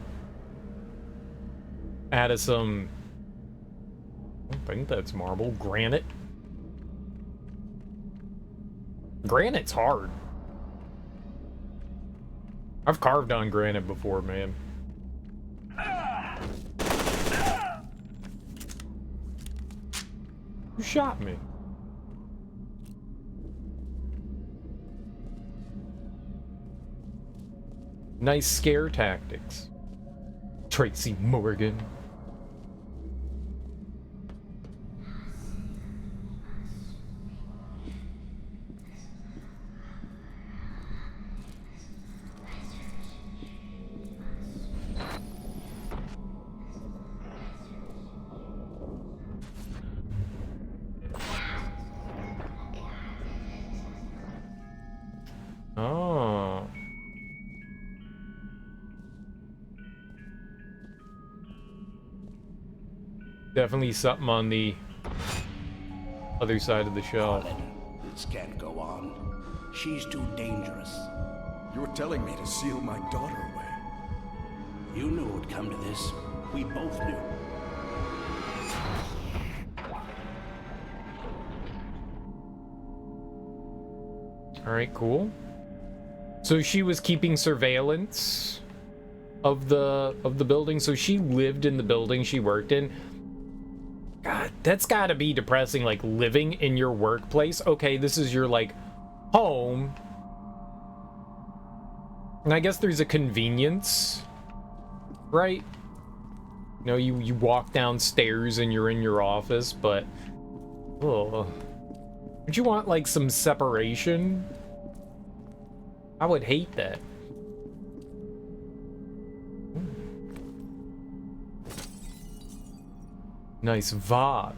out of some, I don't think that's marble, granite. Granite's hard. I've carved on granite before, man. Who shot me? Nice scare tactics. Tracy Morgan. Oh. Definitely something on the other side of the shelf. This can't go on. She's too dangerous. You were telling me to seal my daughter away. You knew it would come to this. We both knew. All right, cool. So she was keeping surveillance of the building. So she lived in the building she worked in. God, that's got to be depressing, like living in your workplace. Okay, this is your like home. And I guess there's a convenience, right? You know, you walk downstairs and you're in your office, but oh, would you want like some separation? I would hate that. Nice vase.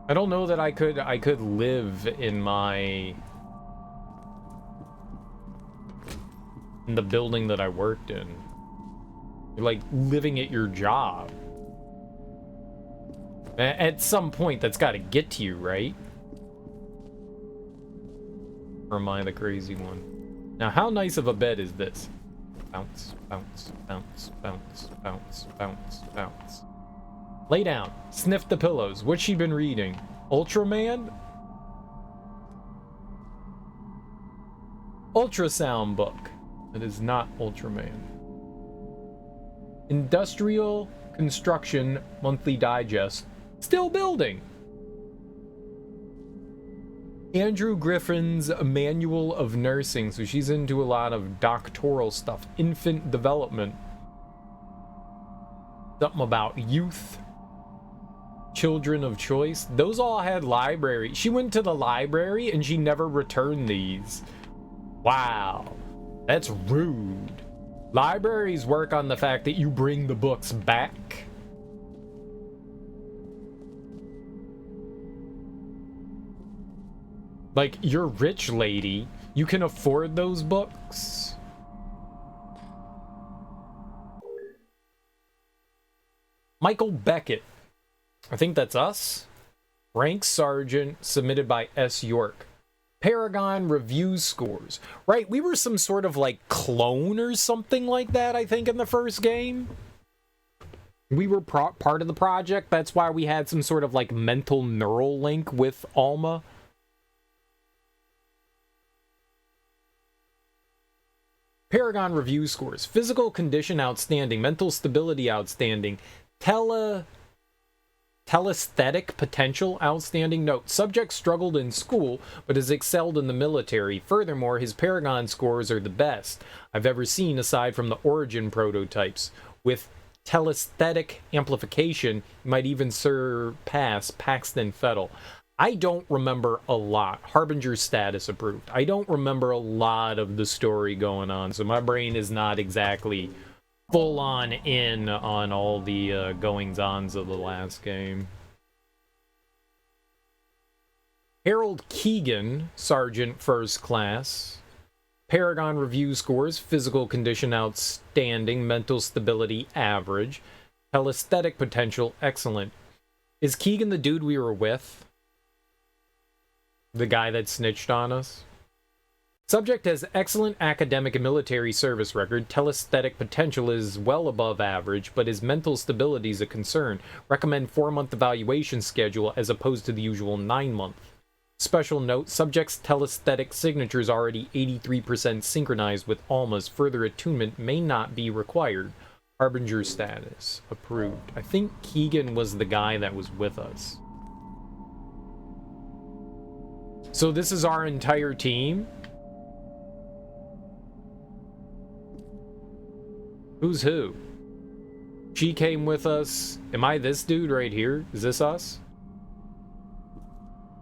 I don't know that I could live in the building that I worked in. You're like living at your job. At some point that's got to get to you, right? Or am I the crazy one? Now, how nice of a bed is this? Bounce, bounce, bounce, bounce, bounce, bounce, bounce. Lay down. Sniff the pillows. What's she been reading? Ultraman? Ultrasound book. It is not Ultraman. Industrial Construction Monthly Digest. Still building. Andrew Griffin's Manual of Nursing, so she's into a lot of doctoral stuff. Infant development. Something about youth. Children of choice. Those all had library. She went to the library and she never returned these. Wow. That's rude. Libraries work on the fact that you bring the books back. Like, you're rich, lady. You can afford those books. Michael Beckett. I think that's us. Rank Sergeant, submitted by S. York. Paragon review scores. Right, we were some sort of like clone or something like that, I think, in the first game. We were part of the project. That's why we had some sort of like mental neural link with Alma. Paragon review scores. Physical condition outstanding. Mental stability outstanding. Telesthetic potential outstanding. Note, subject struggled in school but has excelled in the military. Furthermore, his Paragon scores are the best I've ever seen aside from the Origin prototypes. With telesthetic amplification, he might even surpass Paxton Fettel. I don't remember a lot. Harbinger status approved. I don't remember a lot of the story going on, so my brain is not exactly full on in on all the goings-ons of the last game. Harold Keegan, Sergeant First Class. Paragon review scores. Physical condition outstanding. Mental stability average. Telesthetic potential excellent. Is Keegan the dude we were with? The guy that snitched on us? Subject has excellent academic and military service record. Telesthetic potential is well above average, but his mental stability is a concern. Recommend 4-month evaluation schedule as opposed to the usual 9-month. Special note, subject's telesthetic signature is already 83% synchronized with Alma's. Further attunement may not be required. Harbinger status approved. I think Keegan was the guy that was with us. So this is our entire team? Who's who? She came with us. Am I this dude right here? Is this us?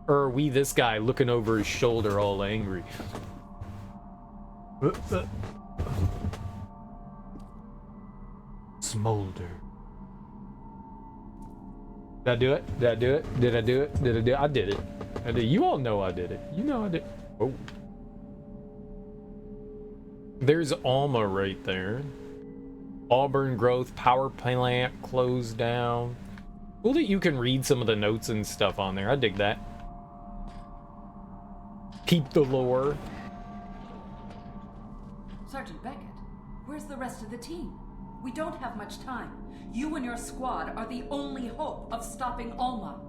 Or are we this guy looking over his shoulder all angry? Smolder. Did I do it? Did I do it? Did I do it? Did I do it? I did it. I did. You all know I did it. You know I did. Oh. There's Alma right there. Auburn Growth Power Plant closed down. Cool that you can read some of the notes and stuff on there. I dig that. Peep the lore. Sergeant Beckett, where's the rest of the team? We don't have much time. You and your squad are the only hope of stopping Alma.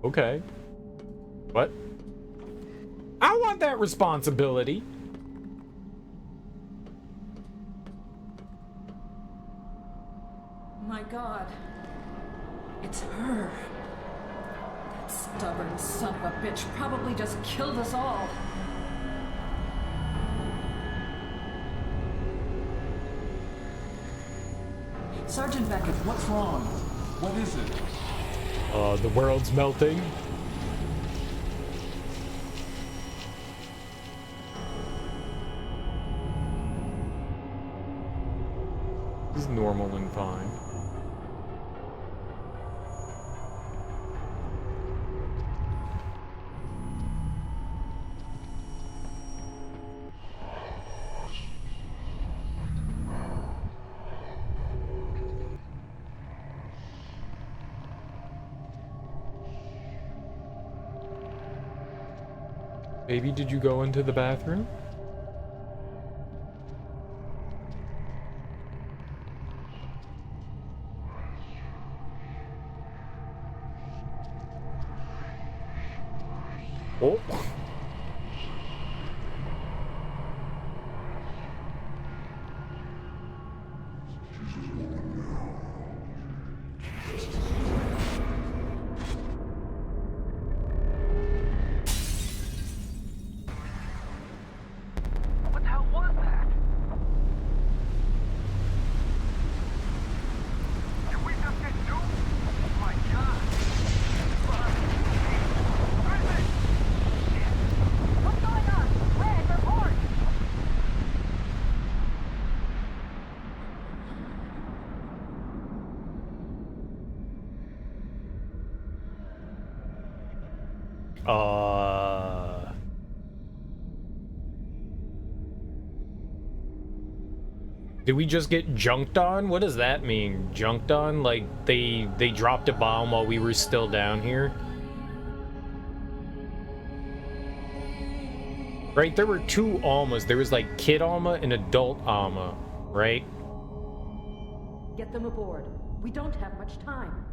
Okay. What? I want that responsibility. My God. It's her. That stubborn son of a bitch probably just killed us all. Sergeant Beckett, what's wrong? What is it? The world's melting. This is normal and fine. Baby, did you go into the bathroom? Oh. Did we just get junked on? What does that mean? Junked on? Like they dropped a bomb while we were still down here? Right, there were two Almas. There was like kid Alma and adult Alma, right? Get them aboard. We don't have much time.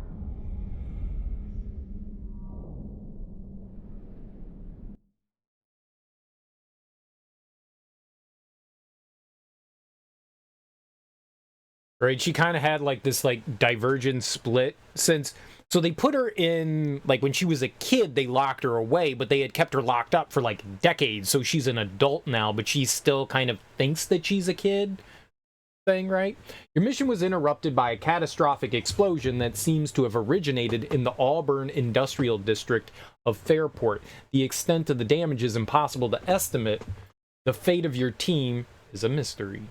Right, she kind of had like this like divergent split since, so they put her in, like when she was a kid they locked her away, but they had kept her locked up for like decades, so she's an adult now, but she still kind of thinks that she's a kid thing, right? Your mission was interrupted by a catastrophic explosion that seems to have originated in the Auburn Industrial District of Fairport. The extent of the damage is impossible to estimate. The fate of your team is a mystery.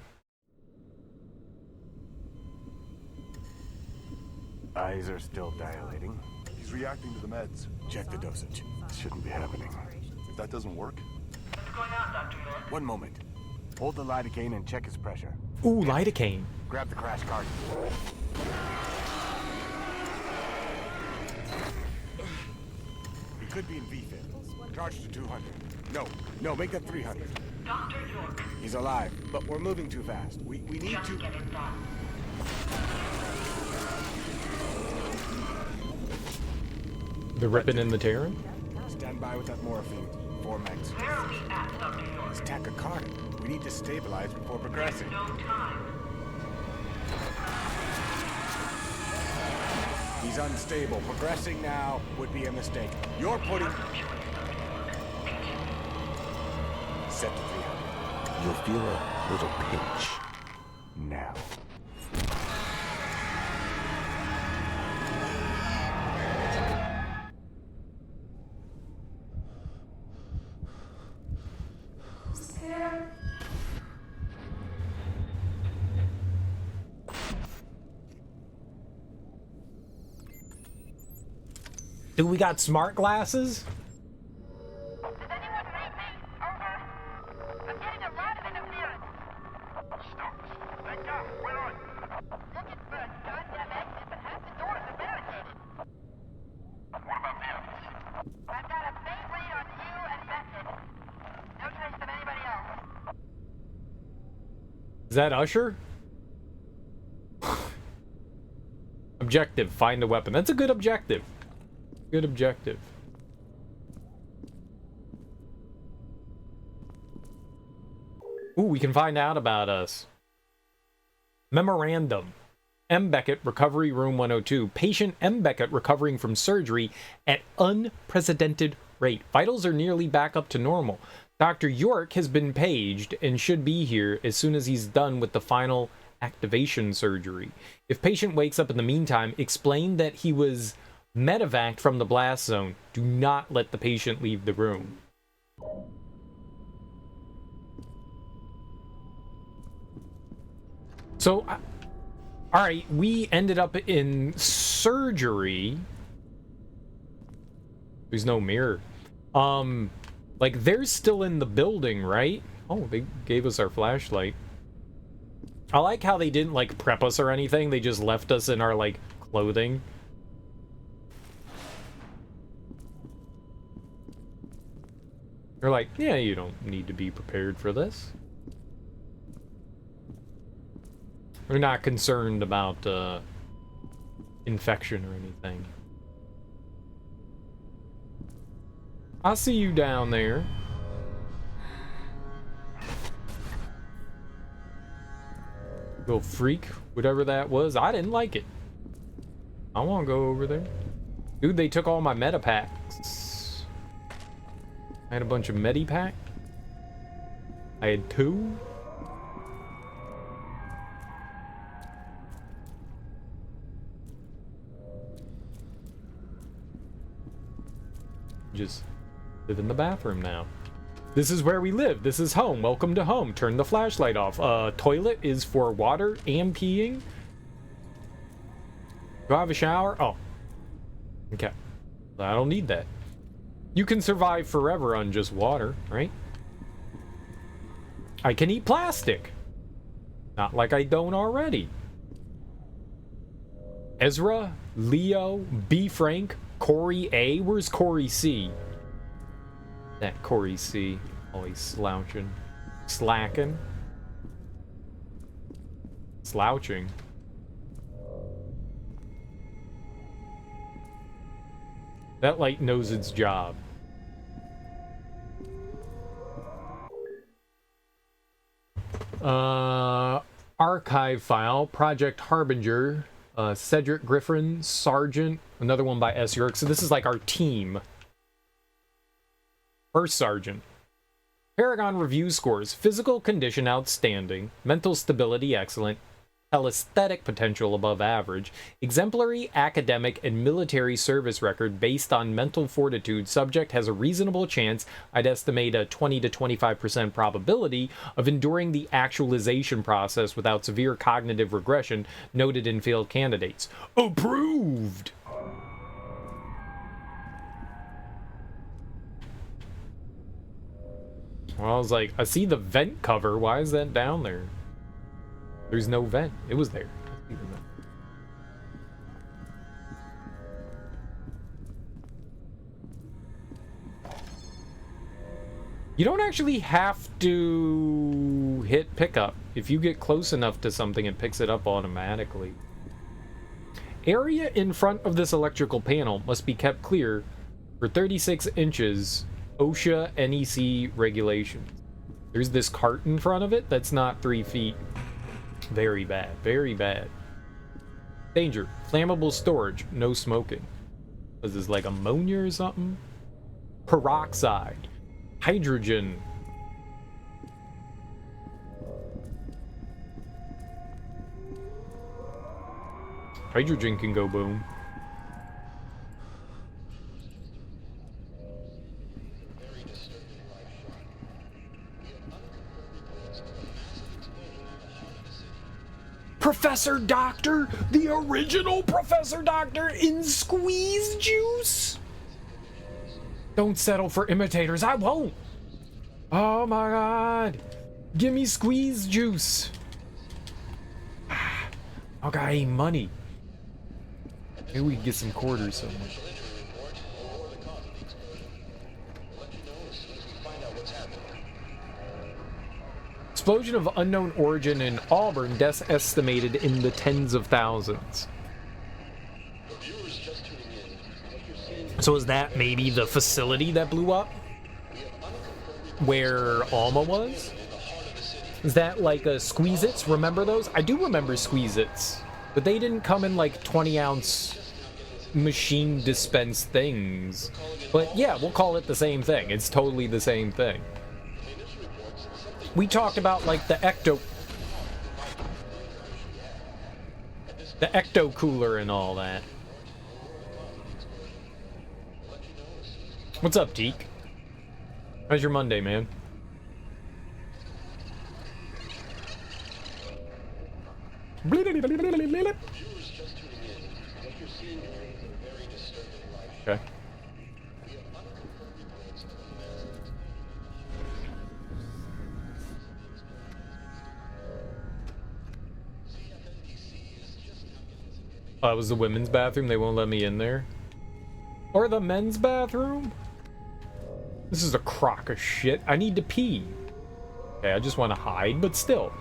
Eyes are still dilating. He's reacting to the meds. Check the dosage. Shouldn't be happening. If that doesn't work... What's going on, Dr. York? One moment. Hold the lidocaine and check his pressure. Ooh, lidocaine. Grab the crash cart. He could be in VFib. Charge to 200. No, make that 300. Dr. York. He's alive, but we're moving too fast. We need to... Get it done. The ripping and the tearing? Stand by with that morphine. 4 megs. Where are we at, Dr. York? He's tachycardic. We need to stabilize before progressing. No time. He's unstable. Progressing now would be a mistake. You're putting... Set to 300. You'll feel a little pinch. Now. Do we got smart glasses? Does anyone read me? Over. I'm getting a lot of interference. Stop. Thank God. We're on. Looking for a goddamn exit, but half the doors are barricaded. What about the others? I've got a faint lead on you and Method. No trace of anybody else. Is that Usher? Objective, find a weapon. That's a good objective. Good objective. Ooh, we can find out about us. Memorandum. M. Beckett, Recovery Room 102. Patient M. Beckett recovering from surgery at unprecedented rate. Vitals are nearly back up to normal. Dr. York has been paged and should be here as soon as he's done with the final activation surgery. If patient wakes up in the meantime, explain that he was medevaced from the blast zone. Do not let the patient leave the room. So, alright, we ended up in surgery. There's no mirror. Like, they're still in the building, right? Oh, they gave us our flashlight. I like how they didn't, like, prep us or anything. They just left us in our, like, clothing. They're like, yeah, you don't need to be prepared for this. We're not concerned about infection or anything. I see you down there. Little freak, whatever that was. I didn't like it. I want to go over there. Dude, they took all my meta packs. I had a bunch of Medipack. I had 2. Just live in the bathroom now. This is where we live. This is home. Welcome to home. Turn the flashlight off. Toilet is for water and peeing. Do I have a shower? Oh. Okay. I don't need that. You can survive forever on just water, right? I can eat plastic. Not like I don't already. Ezra, Leo, B. Frank, Corey A. Where's Corey C? That Corey C. Always slouching. Slacking. Slouching. That light knows its job. Archive file, Project Harbinger, Cedric Griffin, Sergeant, another one by S. York. So this is like our team. First Sergeant. Paragon review scores, physical condition outstanding, mental stability excellent, aesthetic potential above average, exemplary academic and military service record based on mental fortitude. Subject has a reasonable chance, I'd estimate a 20 to 25% probability, of enduring the actualization process without severe cognitive regression noted in failed candidates. Approved! Well, I was like, I see the vent cover. Why is that down there? There's no vent. It was there. You don't actually have to hit pickup. If you get close enough to something, it picks it up automatically. Area in front of this electrical panel must be kept clear for 36 inches OSHA NEC regulations. There's this cart in front of it that's not 3 feet. Very bad. Very bad. Danger. Flammable storage. No smoking. Was this like ammonia or something? Peroxide. Hydrogen. Hydrogen can go boom. Professor Doctor, the original Professor Doctor in squeeze juice? Don't settle for imitators, I won't. Oh my god. Give me squeeze juice. I got money. Maybe we can get some quarters somewhere. Explosion of unknown origin in Auburn, deaths estimated in the tens of thousands. So is that maybe the facility that blew up? Where Alma was? Is that like a Squeeze-Its? Remember those? I do remember Squeeze-Its. But they didn't come in like 20-ounce machine dispense things. But yeah, we'll call it the same thing. It's totally the same thing. We talked about like the ecto cooler and all that. What's up, Teak? How's your Monday, man? Okay. Oh, it was the women's bathroom. They won't let me in there. Or the men's bathroom? This is a crock of shit. I need to pee. Okay, I just want to hide, but still.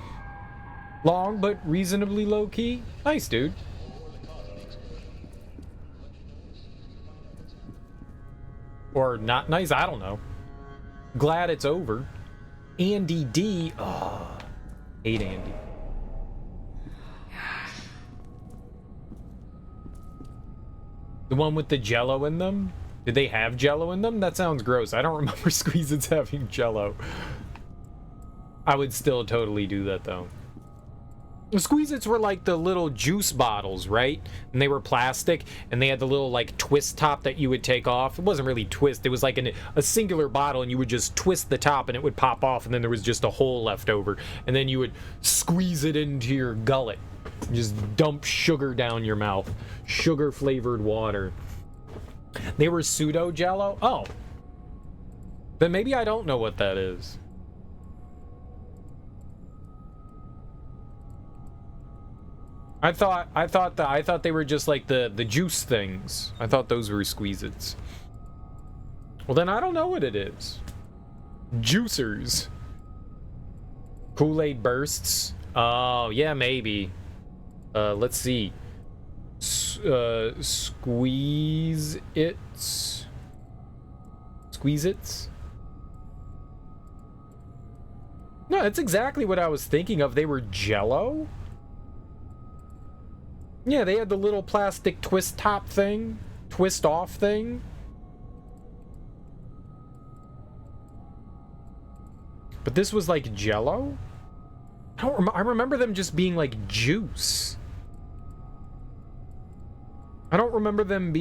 Long, but reasonably low-key. Nice, dude. Or not nice, I don't know. Glad it's over. Andy D. Oh, hate Andy. The one with the jello in them? Did they have jello in them? That sounds gross. I don't remember Squeeze-Its having jello. I would still totally do that, though. The Squeeze-Its were like the little juice bottles, right? And they were plastic, and they had the little, like, twist top that you would take off. It wasn't really twist. It was like a singular bottle, and you would just twist the top, and it would pop off, and then there was just a hole left over. And then you would squeeze it into your gullet. Just dump sugar down your mouth. Sugar-flavored water. They were pseudo jello? Oh. Then maybe I don't know what that is. I thought they were just like the juice things. I thought those were Squeeze-Its. Well, then I don't know what it is. Juicers. Kool-Aid bursts. Oh, yeah, maybe. Let's see. Squeeze-Its. Squeeze-Its? No, that's exactly what I was thinking of. They were Jell-O? Yeah, they had the little plastic twist top thing. Twist off thing. But this was like Jell-O? I remember them just being like juice. I don't remember them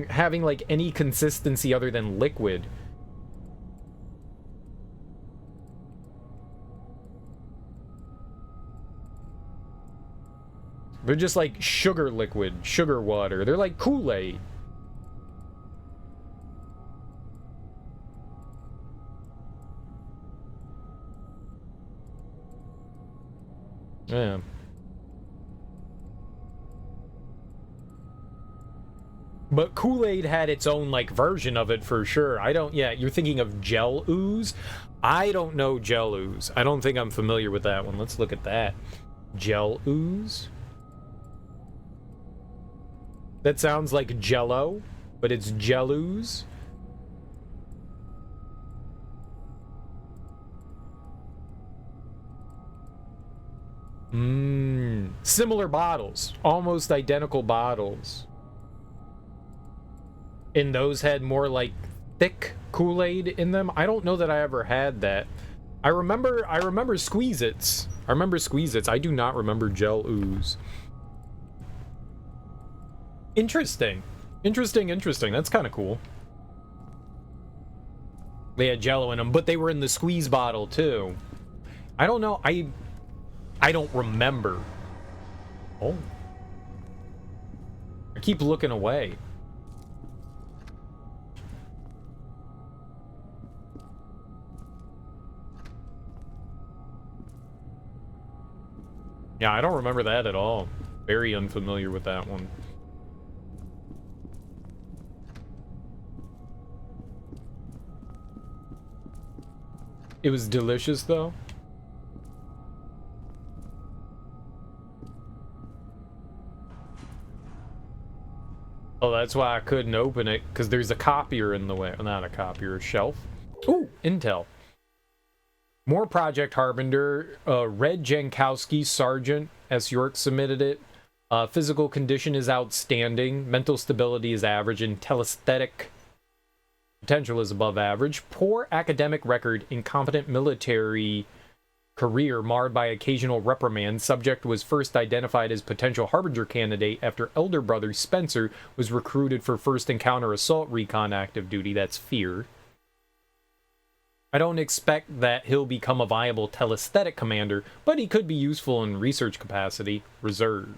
having like any consistency other than liquid. They're just like sugar liquid, sugar water. They're like Kool-Aid. Yeah. But Kool-Aid had its own, like, version of it for sure. Yeah, you're thinking of Gel Ooze? I don't know Gel Ooze. I don't think I'm familiar with that one. Let's look at that. Gel Ooze? That sounds like Jell-O, but it's Gel Ooze. Similar bottles. Almost identical bottles. And those had more like thick Kool-Aid in them. I don't know that I ever had that. I remember Squeeze-Its. I remember Squeeze-Its. I do not remember Gel Ooze. Interesting. Interesting. That's kind of cool. They had Jell-O in them, but they were in the squeeze bottle too. I don't know. I don't remember. Oh. I keep looking away. Yeah, I don't remember that at all. Very unfamiliar with that one. It was delicious, though. Oh, that's why I couldn't open it, because there's a copier in the way. Not a copier, a shelf. Ooh, Intel. More Project Harbinger. Red Jankowski, Sergeant S. York submitted it. Physical condition is outstanding. Mental stability is average. And telesthetic potential is above average. Poor academic record. Incompetent military career marred by occasional reprimands. Subject was first identified as potential Harbinger candidate after elder brother Spencer was recruited for first encounter assault recon active duty. That's fear. I don't expect that he'll become a viable telesthetic commander, but he could be useful in research capacity. Reserve.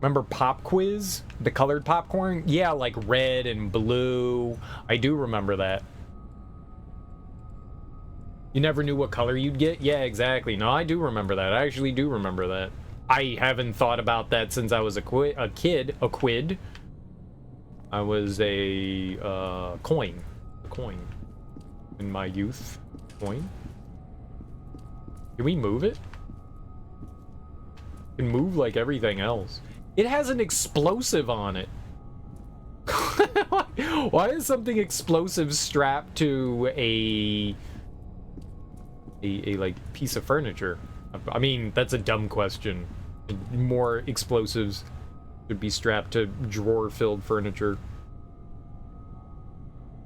Remember Pop Quiz? The colored popcorn? Yeah, like red and blue. I do remember that. You never knew what color you'd get? Yeah, exactly. No, I do remember that. I actually do remember that. I haven't thought about that since I was a kid. A quid. I was a coin. A coin. In my youth. Coin. Can we move it? It can move like everything else. It has an explosive on it. Why is something explosive strapped to a like piece of furniture? I mean, that's a dumb question. More explosives should be strapped to drawer-filled furniture.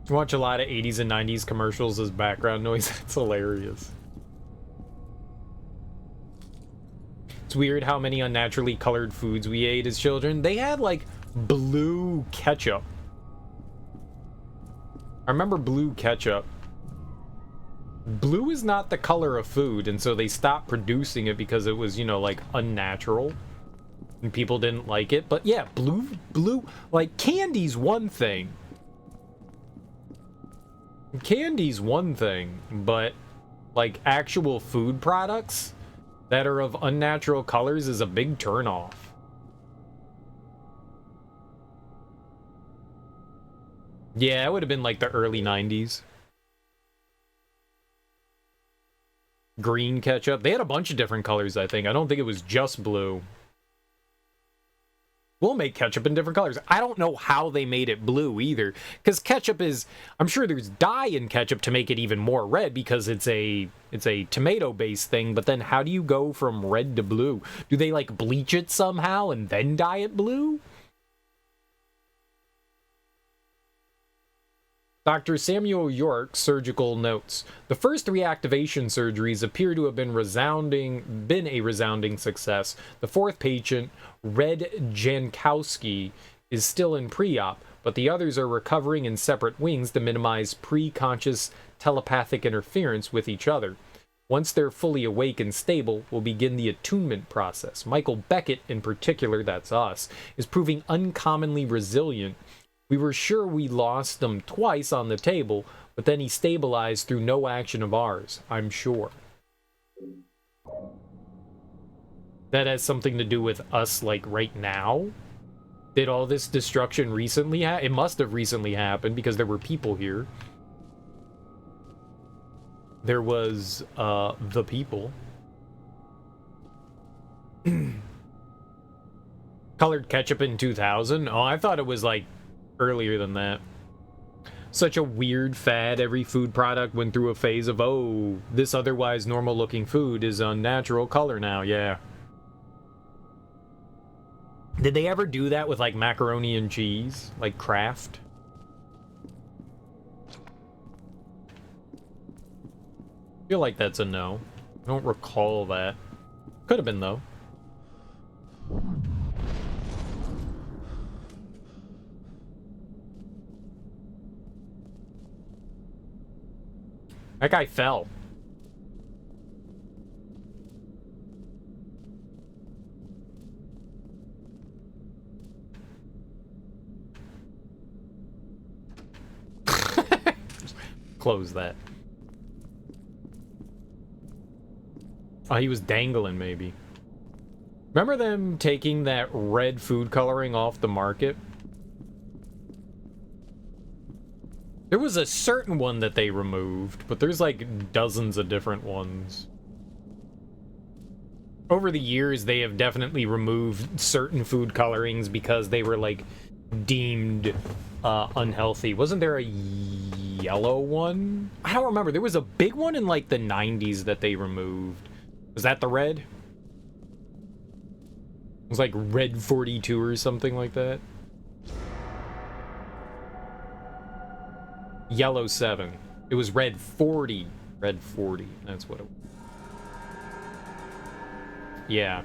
Watch a lot of 80s and 90s commercials as background noise. That's hilarious. It's weird how many unnaturally colored foods we ate as children. They had, like, blue ketchup. I remember blue ketchup. Blue is not the color of food, and so they stopped producing it because it was, you know, like, unnatural. and people didn't like it. But yeah, blue, like candy's one thing. Candy's one thing, but like actual food products that are of unnatural colors is a big turnoff. Yeah, it would have been like the early 90s. Green ketchup. They had a bunch of different colors, I think. I don't think it was just blue. We'll make ketchup in different colors. I don't know how they made it blue either, because ketchup is, I'm sure there's dye in ketchup to make it even more red because it's a tomato-based thing, but then how do you go from red to blue? Do they like bleach it somehow and then dye it blue? Dr. Samuel York, surgical notes. The first 3 activation surgeries appear to have been a resounding success. The 4th patient, Red Jankowski, is still in pre-op, but the others are recovering in separate wings to minimize pre-conscious telepathic interference with each other. Once they're fully awake and stable, we'll begin the attunement process. Michael Beckett, in particular, that's us, is proving uncommonly resilient. We were sure we lost them twice on the table, but then he stabilized through no action of ours, I'm sure. That has something to do with us, like, right now? Did all this destruction recently happen? It must have recently happened, because there were people here. There was, the people. Colored ketchup in 2000? Oh, I thought it was, like, earlier than that. Such a weird fad. Every food product went through a phase of, oh, this otherwise normal looking food is unnatural color now. Yeah. Did they ever do that with like macaroni and cheese? Like Kraft? I feel like that's a no. I don't recall that. Could have been though. That guy fell. Close that. Oh, he was dangling, maybe. Remember them taking that red food coloring off the market? There was a certain one that they removed, but there's like dozens of different ones. Over the years, they have definitely removed certain food colorings because they were like deemed unhealthy. Wasn't there a yellow one? I don't remember. There was a big one in like the 90s that they removed. Was that the red? It was like Red 42 or something like that. Yellow 7. It was Red 40. Red 40. That's what it was. Yeah.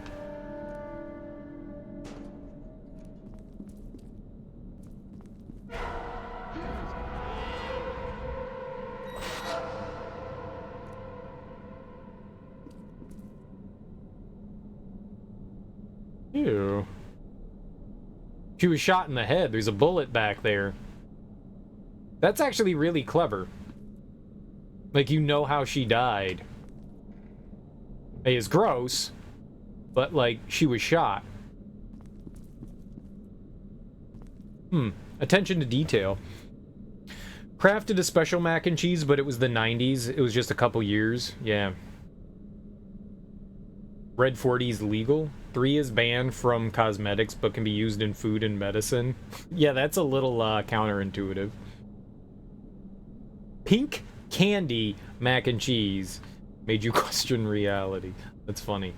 Ew. She was shot in the head. There's a bullet back there. That's actually really clever. Like, you know how she died. It is gross, but, like, she was shot. Attention to detail. Crafted a special mac and cheese, but it was the 90s. It was just a couple years. Yeah. Red 40 is legal. 3 is banned from cosmetics, but can be used in food and medicine. Yeah, that's a little counterintuitive. Pink candy mac and cheese made you question reality. That's funny.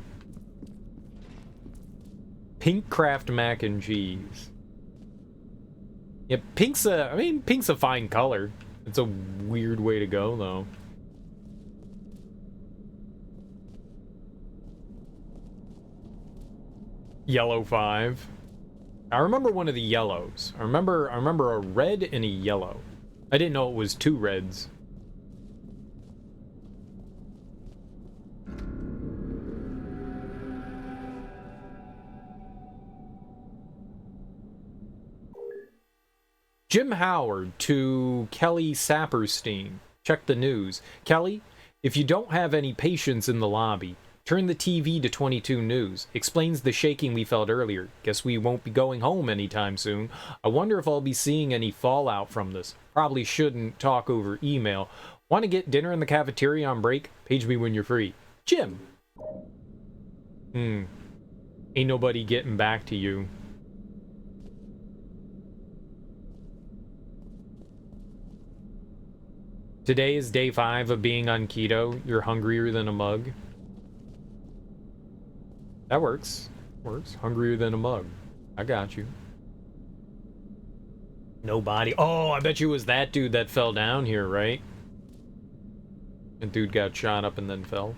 Pink Kraft mac and cheese. Yeah, pink's a fine color. It's a weird way to go, though. Yellow 5. I remember one of the yellows. I remember a red and a yellow. I didn't know it was 2 reds. Jim Howard to Kelly Saperstein. Check the news. Kelly, if you don't have any patience in the lobby, turn the TV to 22 News. Explains the shaking we felt earlier. Guess we won't be going home anytime soon. I wonder if I'll be seeing any fallout from this. Probably shouldn't talk over email. Want to get dinner in the cafeteria on break? Page me when you're free. Jim. Ain't nobody getting back to you. Today is day 5 of being on keto. You're hungrier than a mug. That works. Works. Hungrier than a mug. I got you. Nobody. Oh, I bet you it was that dude that fell down here, right? And dude got shot up and then fell.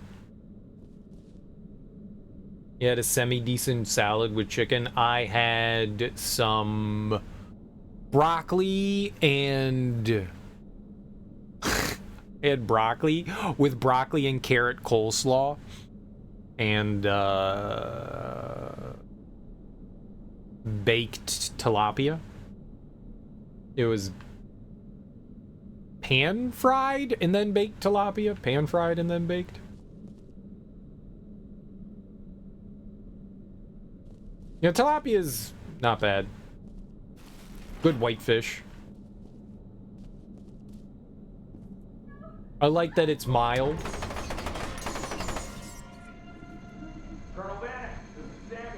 You had a semi-decent salad with chicken. I had some broccoli and... I had broccoli with broccoli and carrot coleslaw. And baked tilapia. It was pan-fried and then baked tilapia. Pan-fried and then baked. Yeah, tilapia is not bad. Good whitefish. I like that it's mild. Colonel Bannock, this is Samuel.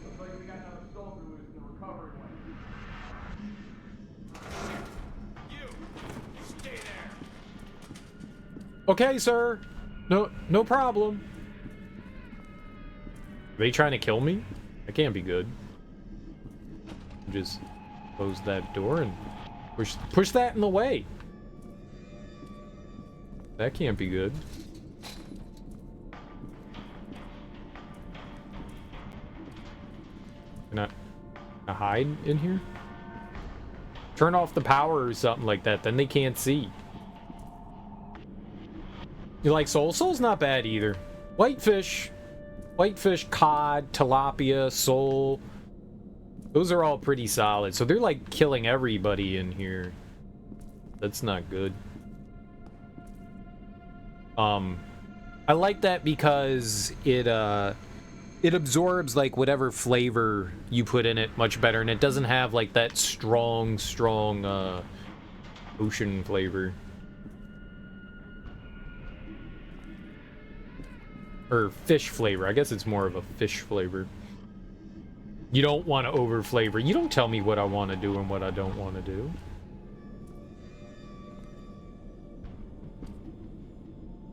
Looks like we got another soldier who's in the recovery wing. You stay there. Okay, sir. No problem. Are they trying to kill me? That can't be good. Just close that door and push that in the way. That can't be good. Can I hide in here? Turn off the power or something like that, then they can't see. You like sole? Sole's not bad either. Whitefish, cod, tilapia, sole. Those are all pretty solid. So they're like killing everybody in here. That's not good. I like that because it absorbs like whatever flavor you put in it much better, and it doesn't have like that strong ocean flavor. Or fish flavor. I guess it's more of a fish flavor. You don't want to over flavor. You don't tell me what I want to do and what I don't want to do.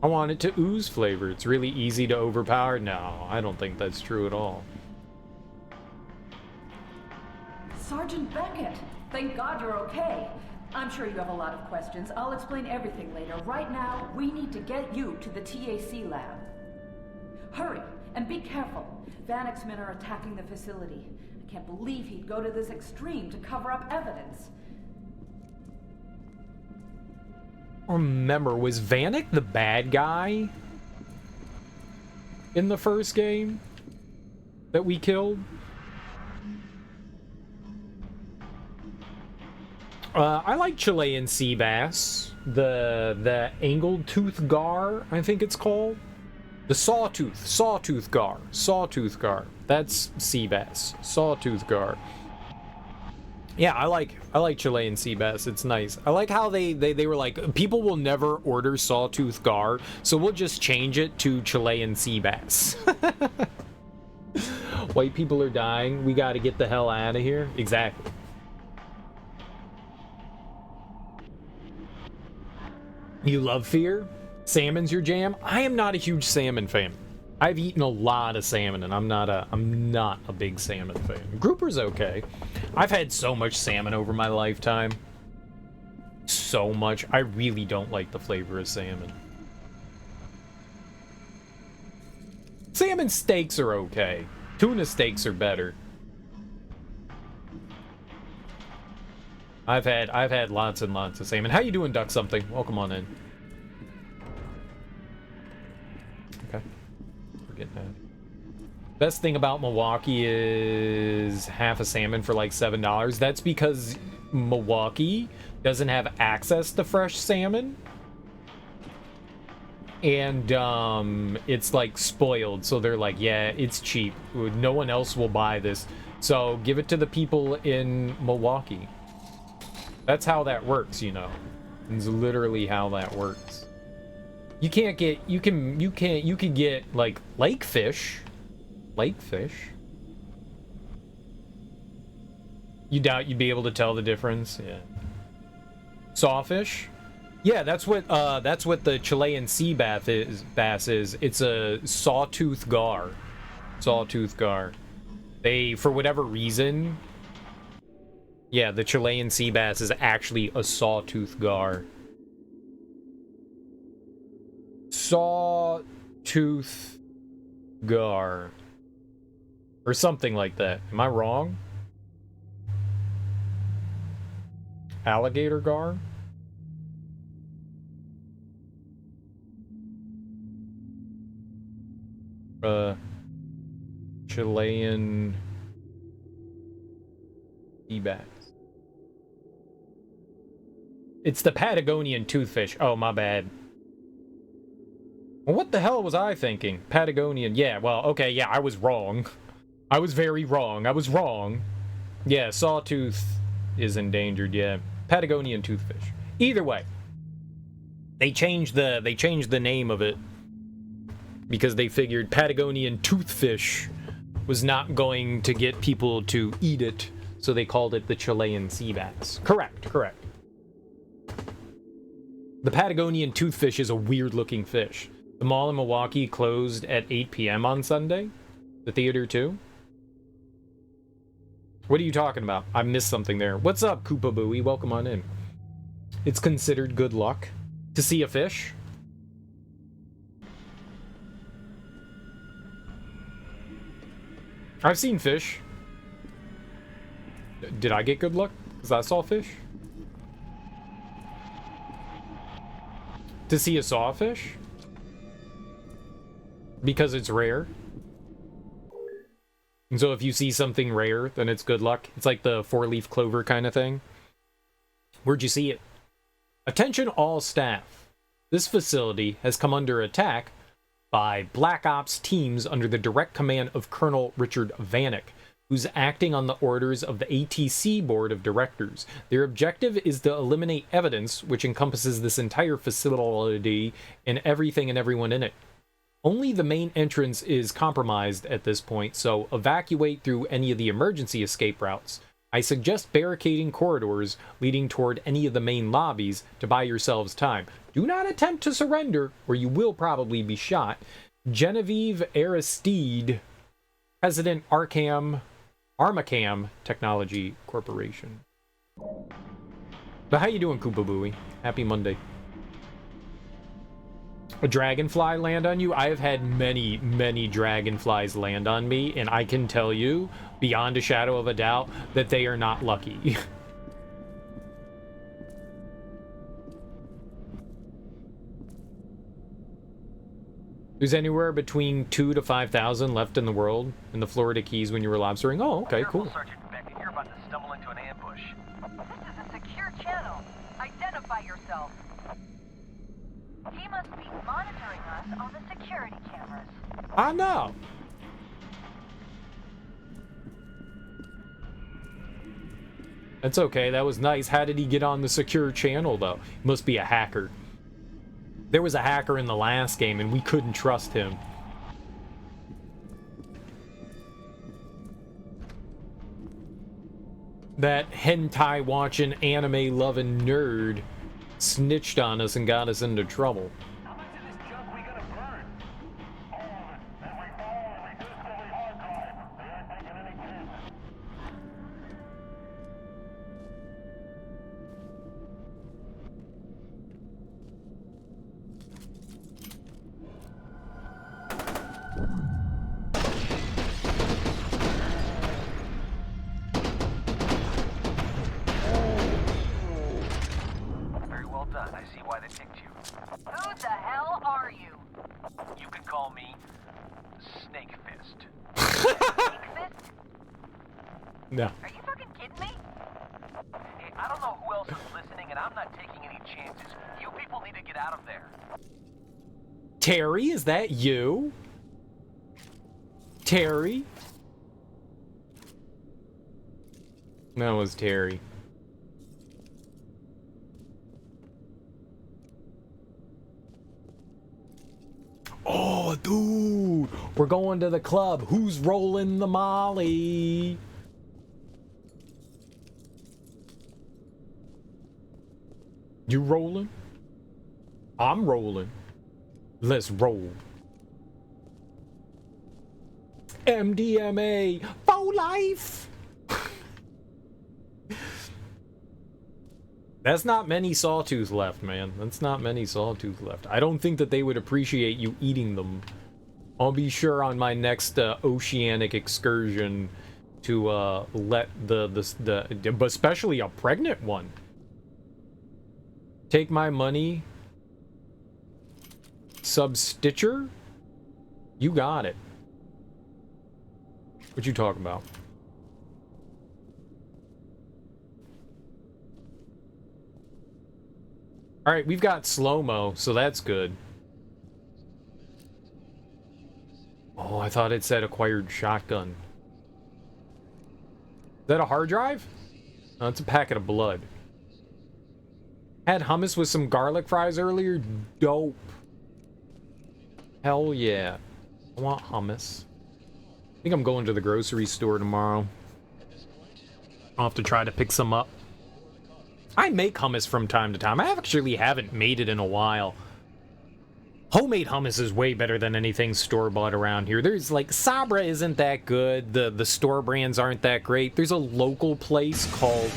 I want it to ooze flavor. It's really easy to overpower. No, I don't think that's true at all. Sergeant Beckett, thank God you're okay. I'm sure you have a lot of questions. I'll explain everything later. Right now, we need to get you to the TAC lab. Hurry, and be careful. Vanek's men are attacking the facility. I can't believe he'd go to this extreme to cover up evidence. Remember, was Vanek the bad guy in the first game that we killed? I like Chilean sea bass. The angled tooth gar, I think it's called. The sawtooth gar. That's sea bass. Sawtooth gar. Yeah, I like Chilean sea bass. It's nice. I like how they were like, people will never order sawtooth gar, so we'll just change it to Chilean sea bass. White people are dying. We got to get the hell out of here. Exactly. You love fear? Salmon's your jam? I am not a huge salmon fan. I've eaten a lot of salmon, and I'm not a big salmon fan. Grouper's okay. I've had so much salmon over my lifetime. So much. I really don't like the flavor of salmon. Salmon steaks are okay. Tuna steaks are better. I've had lots and lots of salmon. How you doing, Duck Something? Welcome on in. Okay. We're getting that. Best thing about Milwaukee is half a salmon for like $7. That's because Milwaukee doesn't have access to fresh salmon. And it's like spoiled, so they're like, yeah, it's cheap. No one else will buy this. So give it to the people in Milwaukee. That's how that works, you know. It's literally how that works. You can get like lake fish. You doubt you'd be able to tell the difference? Yeah. Sawfish? Yeah, that's what the Chilean sea bass is. It's a sawtooth gar. Sawtooth gar. They, for whatever reason, yeah, the Chilean sea bass is actually a sawtooth gar. Sawtooth gar. Or something like that. Am I wrong? Alligator gar? Chilean sea bass. It's the Patagonian toothfish. Oh, my bad. Well, what the hell was I thinking? Patagonian. Yeah, well, okay, yeah, I was wrong. I was very wrong. I was wrong. Yeah, sawtooth is endangered, yeah. Patagonian toothfish. Either way. They changed the name of it because they figured Patagonian toothfish was not going to get people to eat it, so they called it the Chilean sea bass. Correct. The Patagonian toothfish is a weird-looking fish. The mall in Milwaukee closed at 8 p.m. on Sunday. The theater, too. What are you talking about? I missed something there. What's up, Koopa Booey? Welcome on in. It's considered good luck to see a fish. I've seen fish. Did I get good luck? Because I saw fish? To see a sawfish? Because it's rare? And so if you see something rare, then it's good luck. It's like the four-leaf clover kind of thing. Where'd you see it? Attention all staff. This facility has come under attack by Black Ops teams under the direct command of Colonel Richard Vanek, who's acting on the orders of the ATC Board of Directors. Their objective is to eliminate evidence, which encompasses this entire facility and everything and everyone in it. Only the main entrance is compromised at this point, so evacuate through any of the emergency escape routes. I suggest barricading corridors leading toward any of the main lobbies to buy yourselves time. Do not attempt to surrender, or you will probably be shot. Genevieve Aristide, President Armacam Technology Corporation. But how you doing, Koopa Booey? Happy Monday. A dragonfly land on you? I have had many dragonflies land on me, and I can tell you, beyond a shadow of a doubt, that they are not lucky. There's anywhere between 2,000 to 5,000 left in the world, in the Florida Keys when you were lobstering. Oh, okay, cool. Sergeant Beckett, you're about to stumble into an ambush. This is a secure channel. Identify yourself. He must be monitoring us on the security cameras. I know. That's okay, that was nice. How did he get on the secure channel, though? He must be a hacker. There was a hacker in the last game, and we couldn't trust him. That hentai-watching, anime-loving nerd snitched on us and got us into trouble. How much of this junk we gonna burn? All of it. That way we do it till we archive. They aren't taking any chances. Very well done. I see why they picked you. Who the hell are you? You can call me Snake Fist. Snake Fist? No. Are you fucking kidding me? Hey, I don't know who else is listening, and I'm not taking any chances. You people need to get out of there. Terry, is that you? Terry? That was Terry. Oh, dude, we're going to the club. Who's rolling the molly? You rolling? I'm rolling. Let's roll. MDMA for life. That's not many sawtooth left, man. That's not many sawtooth left. I don't think that they would appreciate you eating them. I'll be sure on my next oceanic excursion to let but especially a pregnant one. Take my money. Substitcher? You got it. What you talking about? Alright, we've got slow-mo, so that's good. Oh, I thought it said acquired shotgun. Is that a hard drive? No, it's a packet of blood. Had hummus with some garlic fries earlier? Dope. Hell yeah. I want hummus. I think I'm going to the grocery store tomorrow. I'll have to try to pick some up. I make hummus from time to time. I actually haven't made it in a while. Homemade hummus is way better than anything store-bought around here. There's like, Sabra isn't that good. The store brands aren't that great. There's a local place called...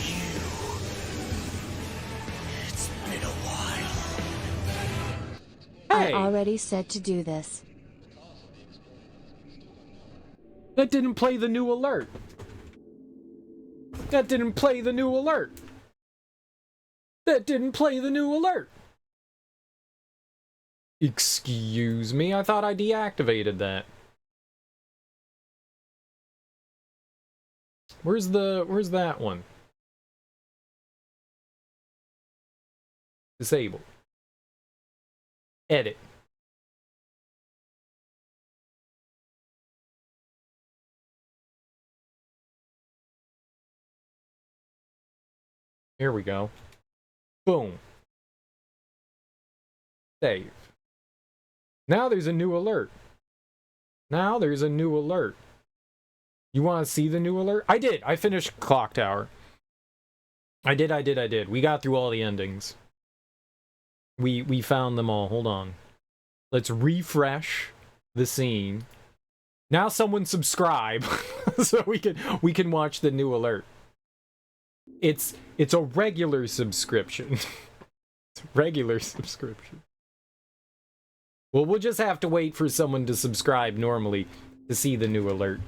It's been a while. Hey. I already said to do this. That didn't play the new alert. That didn't play the new alert. That didn't play the new alert. Excuse me, I thought I deactivated that. Where's that one? Disable. Edit. Here we go. Boom. Save. Now there's a new alert. Now there's a new alert. You want to see the new alert? I did. I finished Clock Tower. I did. We got through all the endings. We found them all. Hold on. Let's refresh the scene. Now someone subscribe so we can watch the new alert. It's a regular subscription. It's a regular subscription. Well, we'll just have to wait for someone to subscribe normally to see the new alert.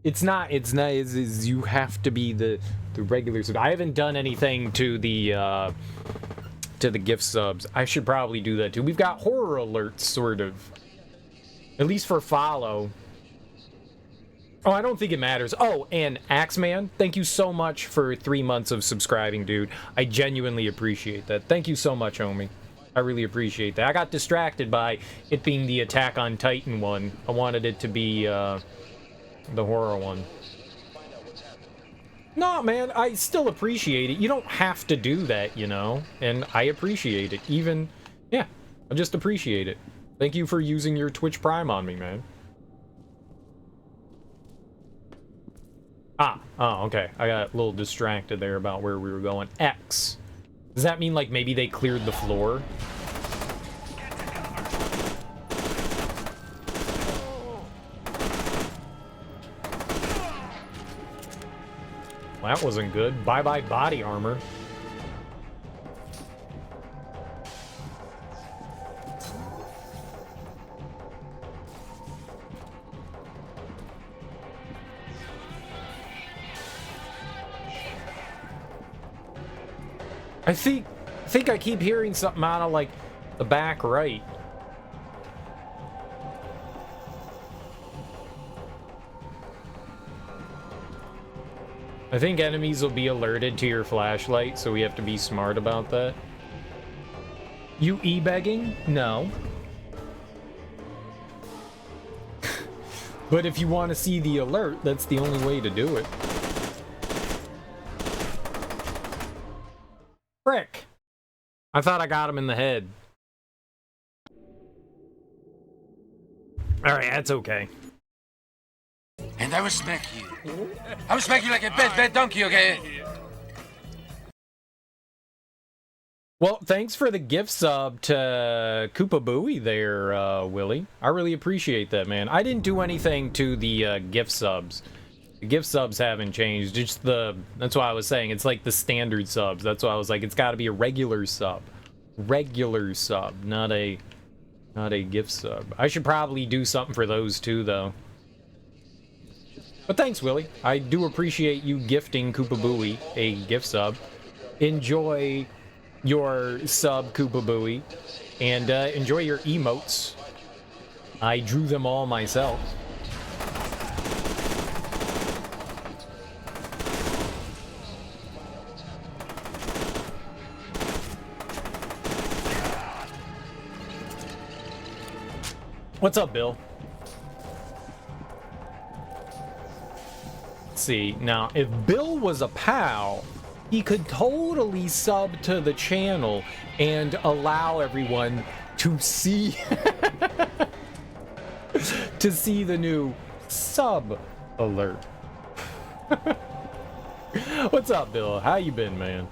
It's you have to be the regular sub. I haven't done anything to the gift subs. I should probably do that too. We've got horror alerts, sort of. At least for follow. Oh, I don't think it matters. Oh, and Axeman, thank you so much for 3 months of subscribing, dude. I genuinely appreciate that. Thank you so much, homie. I really appreciate that. I got distracted by it being the Attack on Titan one. I wanted it to be the horror one. No, man, I still appreciate it. You don't have to do that, you know? And I appreciate it. Even, yeah, I just appreciate it. Thank you for using your Twitch Prime on me, man. Oh, okay. I got a little distracted there about where we were going. X. Does that mean, like, maybe they cleared the floor? Well, that wasn't good. Bye-bye body armor. I think I keep hearing something out of, like, the back right. I think enemies will be alerted to your flashlight, so we have to be smart about that. You e-begging? No. But if you want to see the alert, that's the only way to do it. Frick! I thought I got him in the head. Alright, that's okay. And I will smack you. I will smack you like a bad donkey, okay? Well, thanks for the gift sub to Koopa Booey there, Willie. I really appreciate that, man. I didn't do anything to the gift subs. The gift subs haven't changed. Just that's why I was saying it's like the standard subs. That's why I was like, it's got to be a regular sub. Regular sub, not a gift sub. I should probably do something for those too, though. But thanks, Willie. I do appreciate you gifting Koopa Booey a gift sub. Enjoy your sub, Koopa Booey, and enjoy your emotes. I drew them all myself. What's up, Bill? Let's see. Now, if Bill was a pal, he could totally sub to the channel and allow everyone to see to see the new sub alert. What's up, Bill? How you been, man?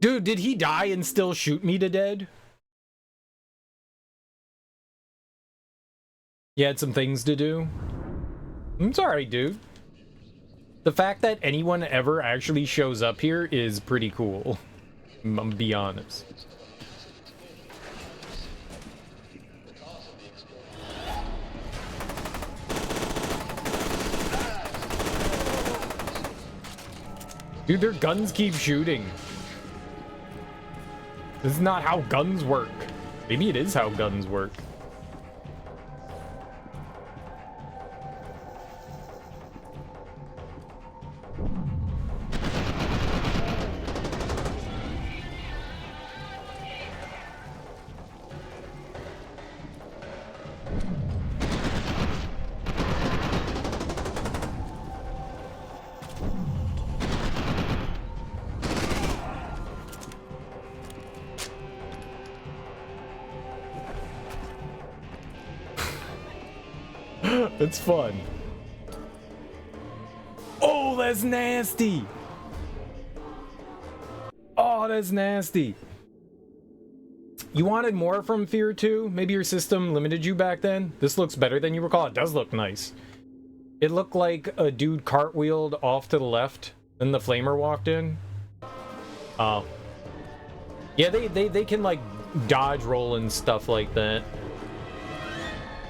Dude, did he die and still shoot me to dead? You had some things to do? I'm sorry, dude. The fact that anyone ever actually shows up here is pretty cool. I'm gonna be honest. Dude, their guns keep shooting. This is not how guns work. Maybe it is how guns work. It's fun. Oh, that's nasty. Oh, that's nasty. You wanted more from Fear 2? Maybe your system limited you back then? This looks better than you recall. It does look nice. It looked like a dude cartwheeled off to the left, then the flamer walked in. Oh. Yeah, they can like dodge roll and stuff like that.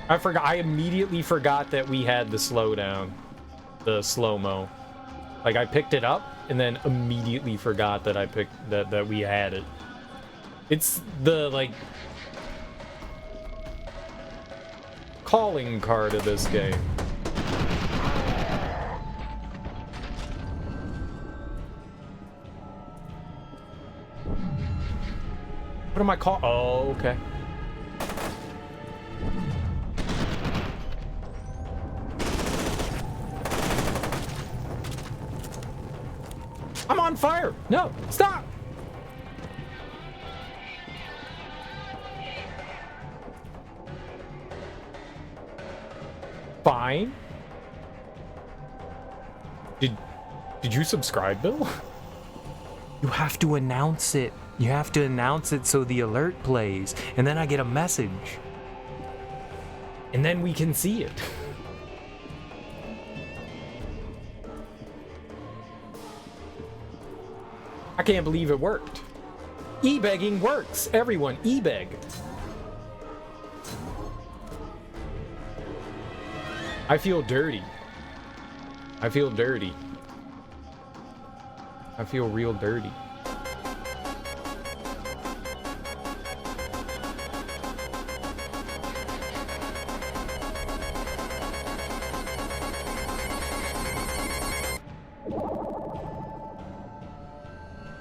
I immediately forgot that we had the slowdown. The slow-mo. Like, I picked it up, and then immediately forgot that that we had it. It's the, like, calling card of this game. What am I call? Oh, okay. I'm on fire! No! Stop! Fine. Did you subscribe, Bill? You have to announce it. You have to announce it so the alert plays, and then I get a message. And then we can see it. I can't believe it worked. E-begging works. Everyone, e-beg. I feel dirty. I feel dirty. I feel real dirty.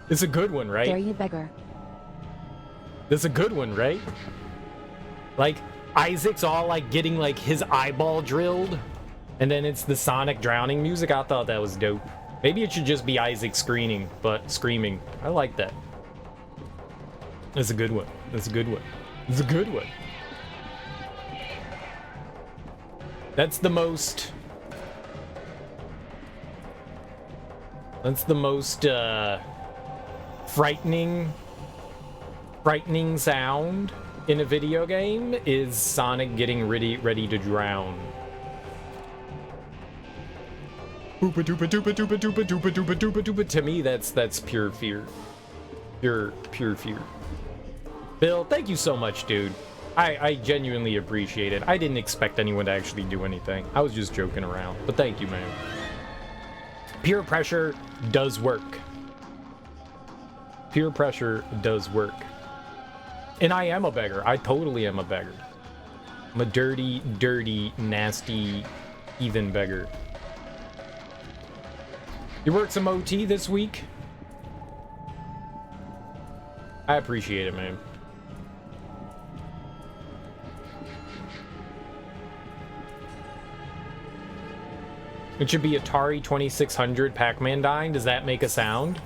It's a good one, right? There you beggar. That's a good one, right? Like, Isaac's all like getting like his eyeball drilled, and then it's the Sonic drowning music. I thought that was dope. Maybe it should just be Isaac screaming. I like that. That's a good one. That's a good one. That's a good one. That's the most frightening sound in a video game is Sonic getting ready to drown. Oopa doopa doopa doopa doopa doopa doopa doopa doopa. To me, that's pure fear. Pure fear. Bill, thank you so much, dude. I genuinely appreciate it. I didn't expect anyone to actually do anything. I was just joking around, but thank you, man. Peer pressure does work. Peer pressure does work. And I am a beggar. I totally am a beggar. I'm a dirty, dirty, nasty, even beggar. You worked some OT this week? I appreciate it, man. It should be Atari 2600 Pac-Man dying. Does that make a sound?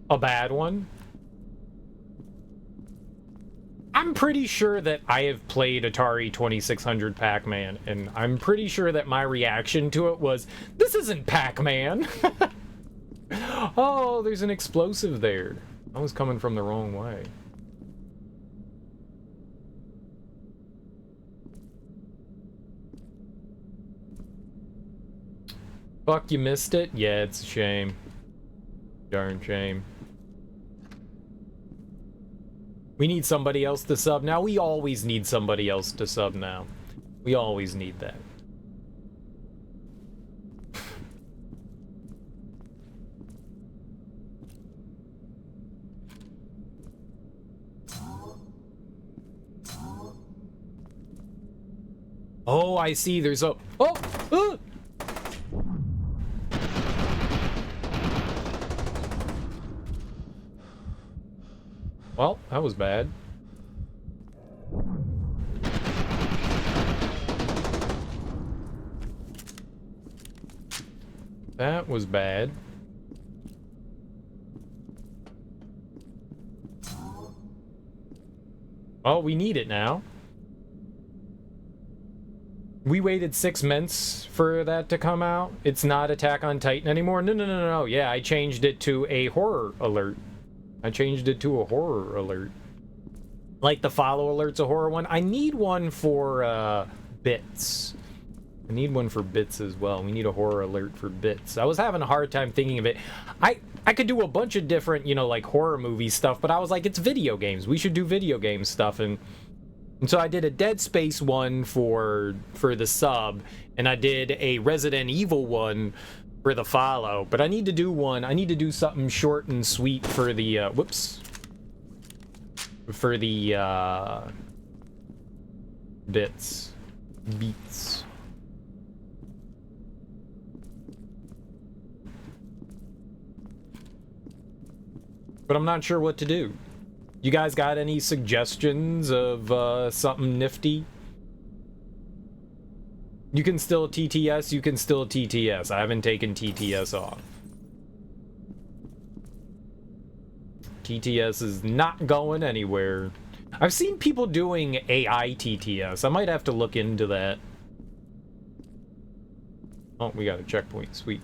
A bad one? I'm pretty sure that I have played Atari 2600 Pac-Man, and I'm pretty sure that my reaction to it was, this isn't Pac-Man! Oh, there's an explosive there. I was coming from the wrong way. Fuck, you missed it? Yeah, it's a shame. Darn shame. We need somebody else to sub now. We always need somebody else to sub now. We always need that. Oh, I see. There's a... Oh! Well, that was bad. That was bad. Oh, we need it now. We waited 6 months for that to come out. It's not Attack on Titan anymore. No. Yeah, I changed it to a horror alert. I changed it to a horror alert. Like the follow alert's a horror one. I need one for bits. I need one for bits as well. We need a horror alert for bits. I was having a hard time thinking of it. I could do a bunch of different, you know, like horror movie stuff, but I was like, it's video games. We should do video game stuff. And so I did a Dead Space one for the sub, and I did a Resident Evil one for the follow, but I need to do one. I need to do something short and sweet for the for the beats. But I'm not sure what to do. You guys got any suggestions of something nifty? You can still TTS, you can still TTS. I haven't taken TTS off. TTS is not going anywhere. I've seen people doing AI TTS. I might have to look into that. Oh, we got a checkpoint. Sweet.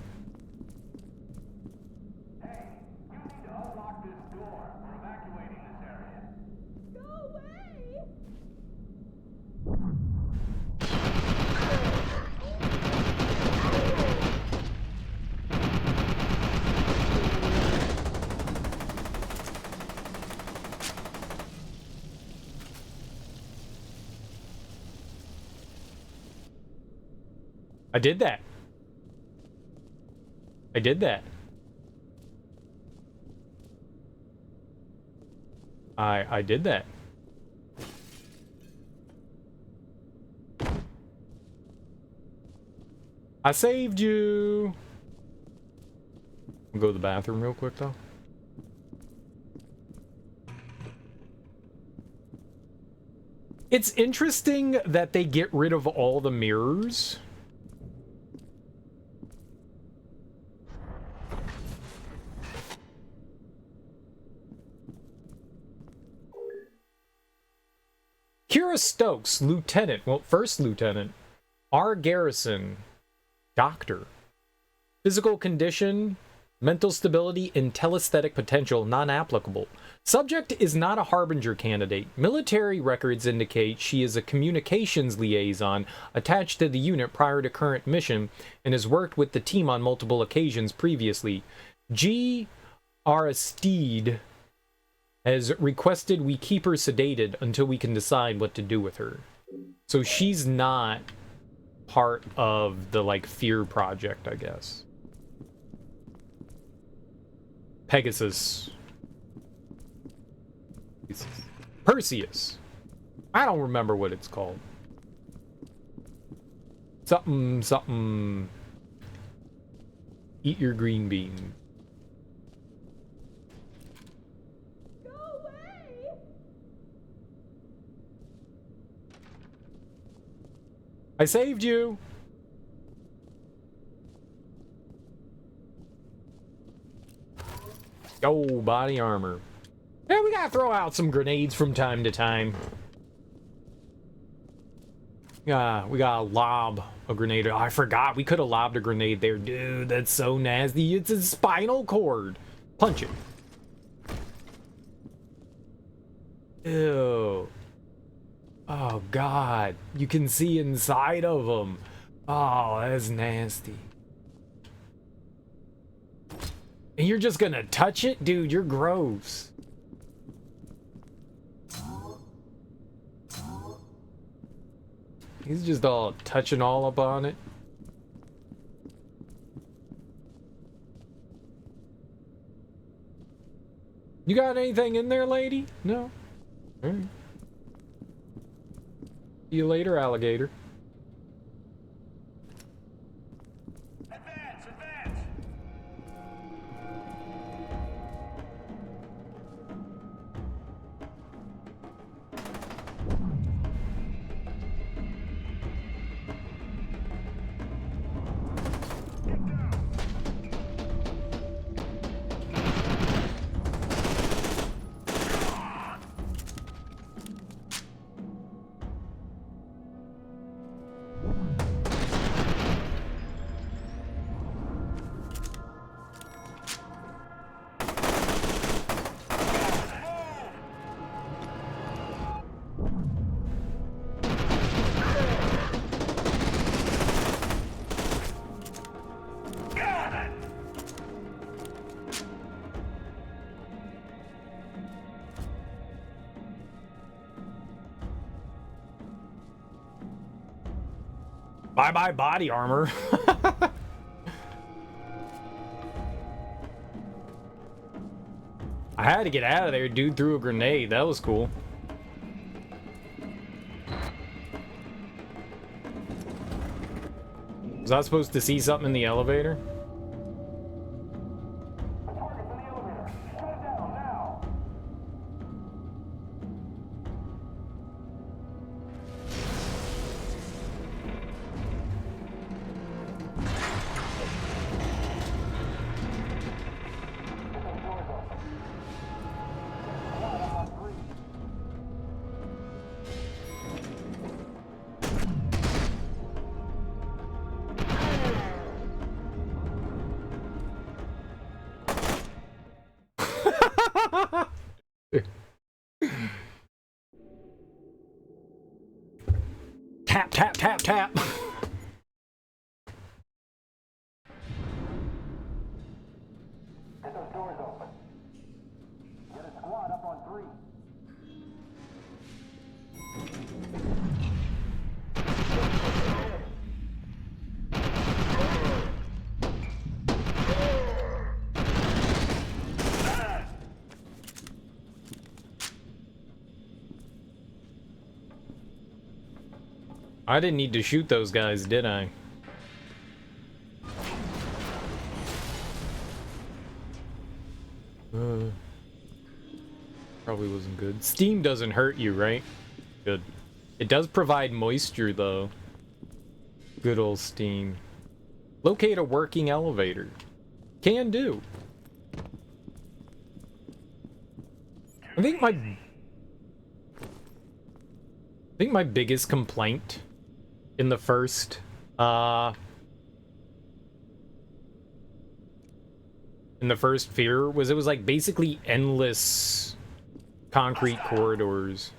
I did that. I did that. I did that. I saved you. I'll go to the bathroom real quick though. It's interesting that they get rid of all the mirrors. Kira Stokes, Lieutenant. Well, First Lieutenant. R. Garrison, Doctor. Physical condition, mental stability, and telesthetic potential non-applicable. Subject is not a harbinger candidate. Military records indicate she is a communications liaison attached to the unit prior to current mission and has worked with the team on multiple occasions previously. G. Aristide has requested we keep her sedated until we can decide what to do with her. So she's not part of the, like, fear project, I guess. Pegasus. Perseus. I don't remember what it's called. Something. Eat your green bean. Go away! I saved you. Yo, body armor. Yeah, we gotta throw out some grenades from time to time. Yeah, we gotta lob a grenade. Oh, I forgot, we could have lobbed a grenade there. Dude, that's so nasty. It's a spinal cord. Punch it. Ew. Oh, God. You can see inside of them. Oh, that's nasty. And you're just gonna touch it? Dude, you're gross. He's just all touching all up on it. You got anything in there, lady? No? All right. See you later, alligator. Bye-bye body armor. I had to get out of there. Dude threw a grenade. That was cool. Was I supposed to see something in the elevator? Tap, tap, tap, tap. Get those doors open. Get a squad up on 3. I didn't need to shoot those guys, did I? Probably wasn't good. Steam doesn't hurt you, right? Good. It does provide moisture, though. Good old steam. Locate a working elevator. Can do. I think my biggest complaint in the first Fear was it was like basically endless concrete corridors.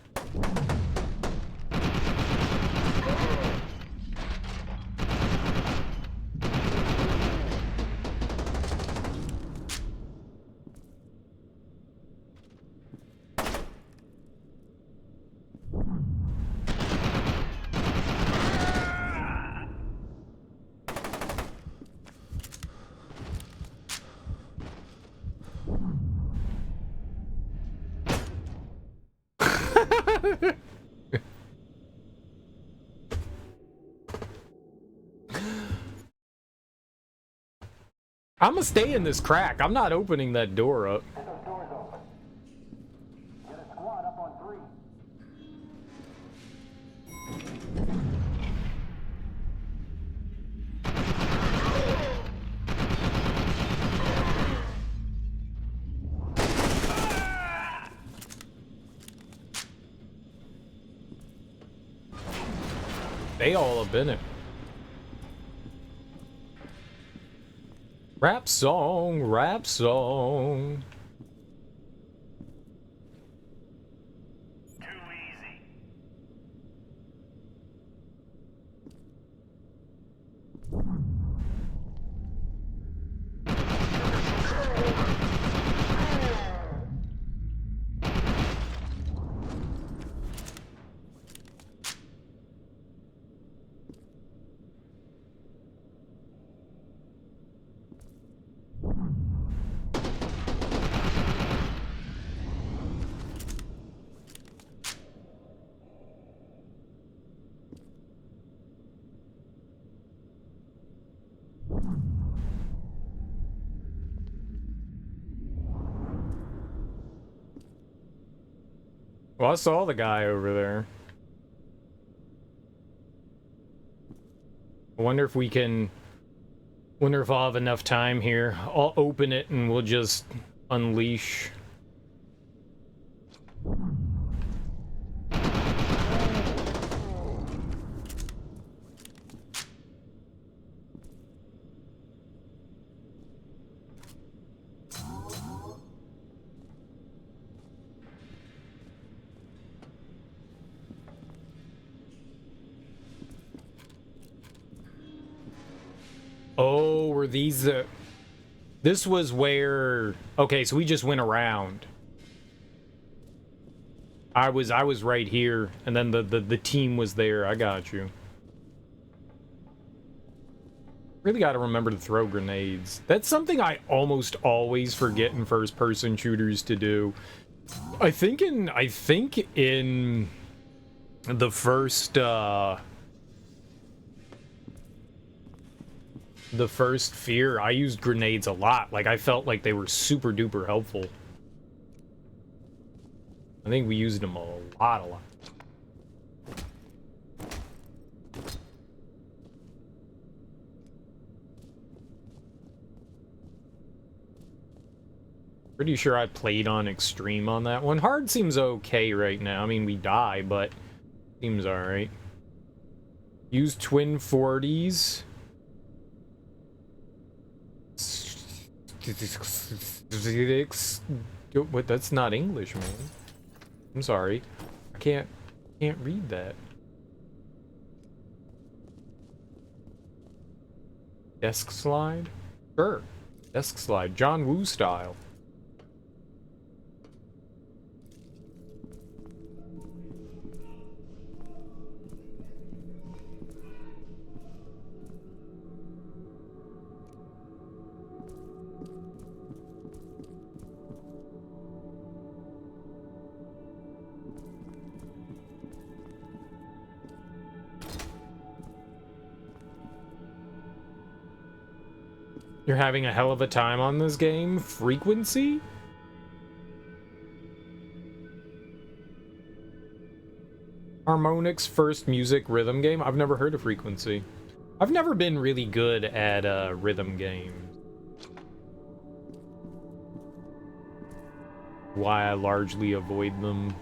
I'm gonna stay in this crack. I'm not opening that door up. Get those doors open. Get a squad up on 3. They all have been it. Rap song, rap song. Too easy. Well, I saw the guy over there. I wonder if we can... Wonder if I'll have enough time here. I'll open it and we'll just unleash. Oh, were these the... This was where... Okay, so we just went around. I was right here, and then the team was there. I got you. Really got to remember to throw grenades. That's something I almost always forget in first-person shooters to do. I think in the first Fear, I used grenades a lot. Like, I felt like they were super duper helpful. I think we used them a lot. Pretty sure I played on extreme on that one. Hard seems okay right now. I mean, we die, but seems alright. Use twin 40s. What? That's not English, man. I'm sorry. I can't read that. Desk slide? Sure. Desk slide. John Woo style. You're having a hell of a time on this game. Frequency? Harmonix's first music rhythm game? I've never heard of Frequency. I've never been really good at rhythm games. Why I largely avoid them.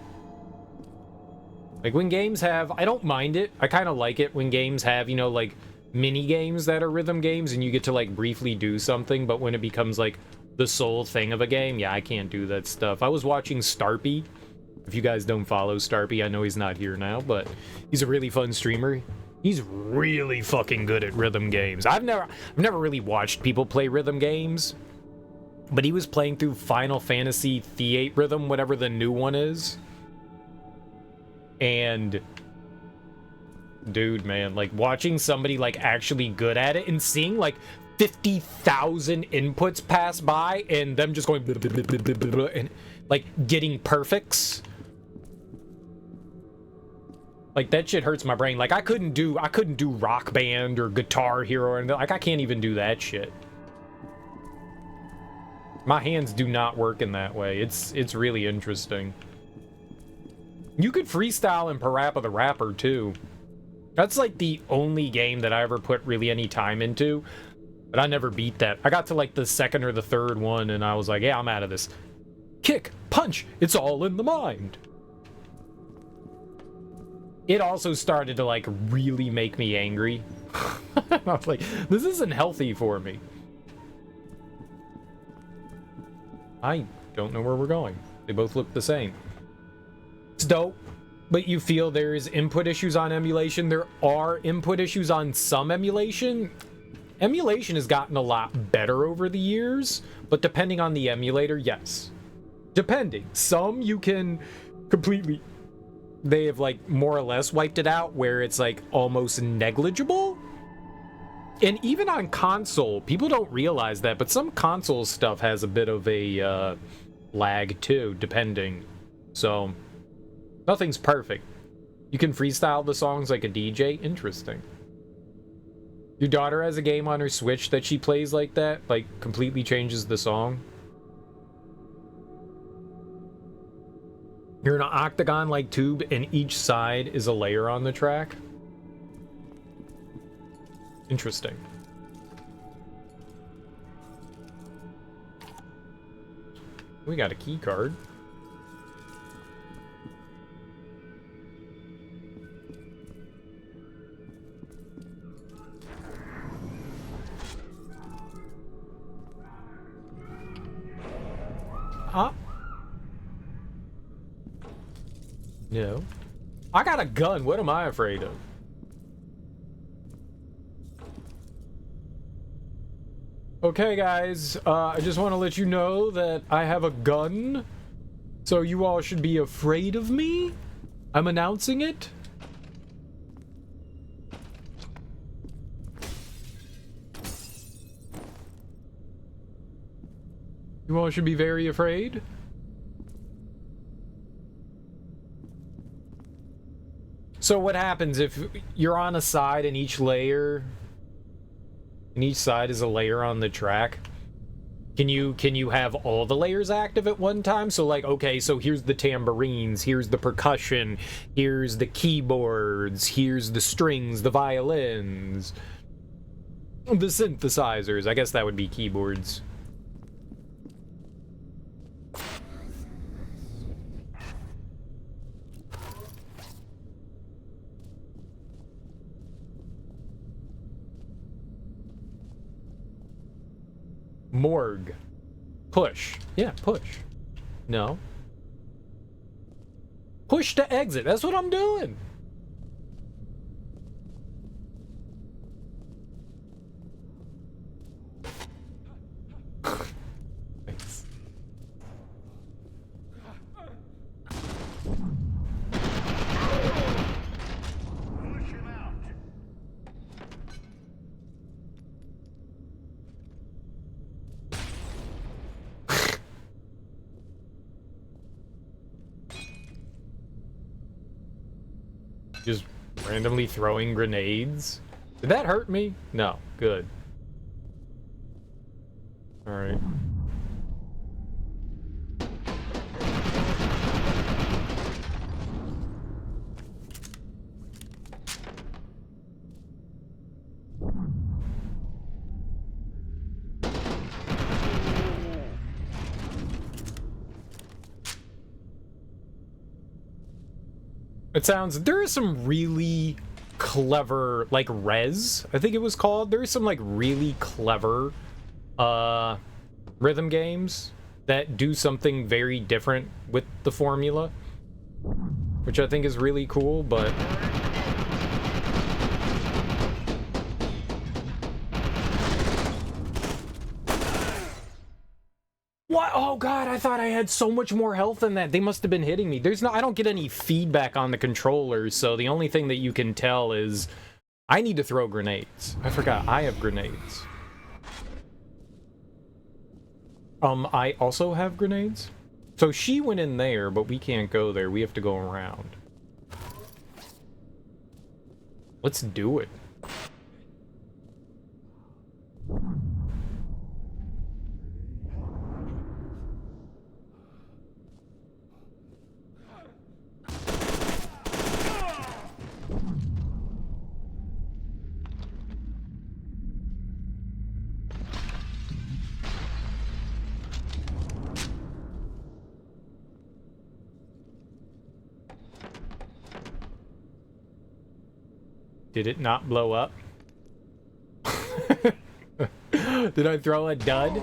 Like, when games have... I don't mind it. I kind of like it when games have, you know, like, mini games that are rhythm games and you get to, like, briefly do something, but when it becomes, like, the sole thing of a game, yeah, I can't do that stuff. I was watching Starpy. If you guys don't follow Starpy, I know he's not here now, but he's a really fun streamer. He's really fucking good at rhythm games. I've never really watched people play rhythm games, but he was playing through Final Fantasy VIII Rhythm, whatever the new one is. And dude, man, like watching somebody like actually good at it and seeing like 50,000 inputs pass by and them just going blah, blah, blah, blah, blah, blah, and like getting perfects. Like that shit hurts my brain. Like I couldn't do Rock Band or Guitar Hero and like I can't even do that shit. My hands do not work in that way. It's really interesting. You could freestyle in Parappa the Rapper too. That's like the only game that I ever put really any time into, but I never beat that. I got to like the second or the third one and I was like, yeah, I'm out of this. Kick, punch, it's all in the mind. It also started to like really make me angry. I was like, this isn't healthy for me. I don't know where we're going. They both look the same. It's dope, but you feel there's input issues on emulation. There are input issues on some emulation. Emulation has gotten a lot better over the years, but depending on the emulator, yes. Depending. Some you can completely... They have like more or less wiped it out where it's like almost negligible. And even on console, people don't realize that, but some console stuff has a bit of a lag too, depending. So, nothing's perfect. You can freestyle the songs like a DJ. Interesting. Your daughter has a game on her Switch that she plays like that, like completely changes the song. You're in an octagon-like tube, and each side is a layer on the track. Interesting. We got a key card. No. I got a gun. What am I afraid of? Okay, guys. I just want to let you know that I have a gun. So you all should be afraid of me. I'm announcing it. You all should be very afraid. So what happens if you're on a side and each layer, and each side is a layer on the track? Can you have all the layers active at one time? So like, okay, so here's the tambourines, here's the percussion, here's the keyboards, here's the strings, the violins, the synthesizers. I guess that would be keyboards. Morgue. Push. Yeah, push. No. Push to exit. That's what I'm doing. Thanks. Just randomly throwing grenades. Did that hurt me? No. Good. Alright. It sounds, there is some really clever, like Rez, I think it was called. There is some like really clever rhythm games that do something very different with the formula, which I think is really cool, but what? Oh god, I thought I had so much more health than that. They must have been hitting me. There's no, I don't get any feedback on the controller, so the only thing that you can tell is I need to throw grenades. I forgot, I have grenades. I also have grenades. So she went in there, but we can't go there. We have to go around. Let's do it. Did it not blow up? Did I throw a dud?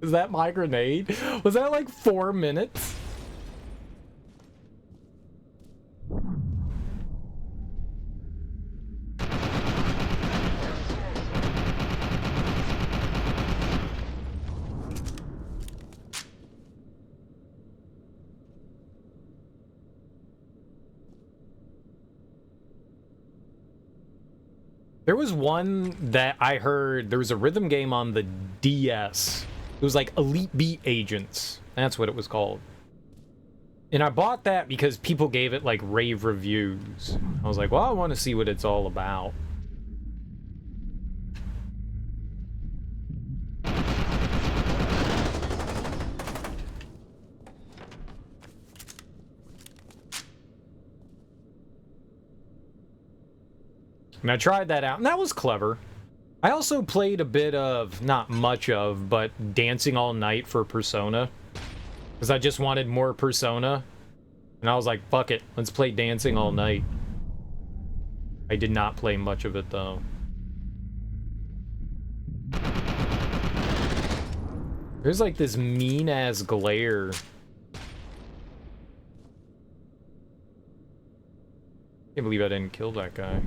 Is that my grenade? Was that like 4 minutes? There was one that I heard, there was a rhythm game on the DS. It was like Elite Beat Agents. That's what it was called. And I bought that because people gave it like rave reviews. I was like, well, I want to see what it's all about. And I tried that out, and that was clever. I also played a bit of, not much of, but Dancing All Night for Persona. Because I just wanted more Persona. And I was like, fuck it, let's play Dancing All Night. I did not play much of it, though. There's like this mean-ass glare. Can't believe I didn't kill that guy.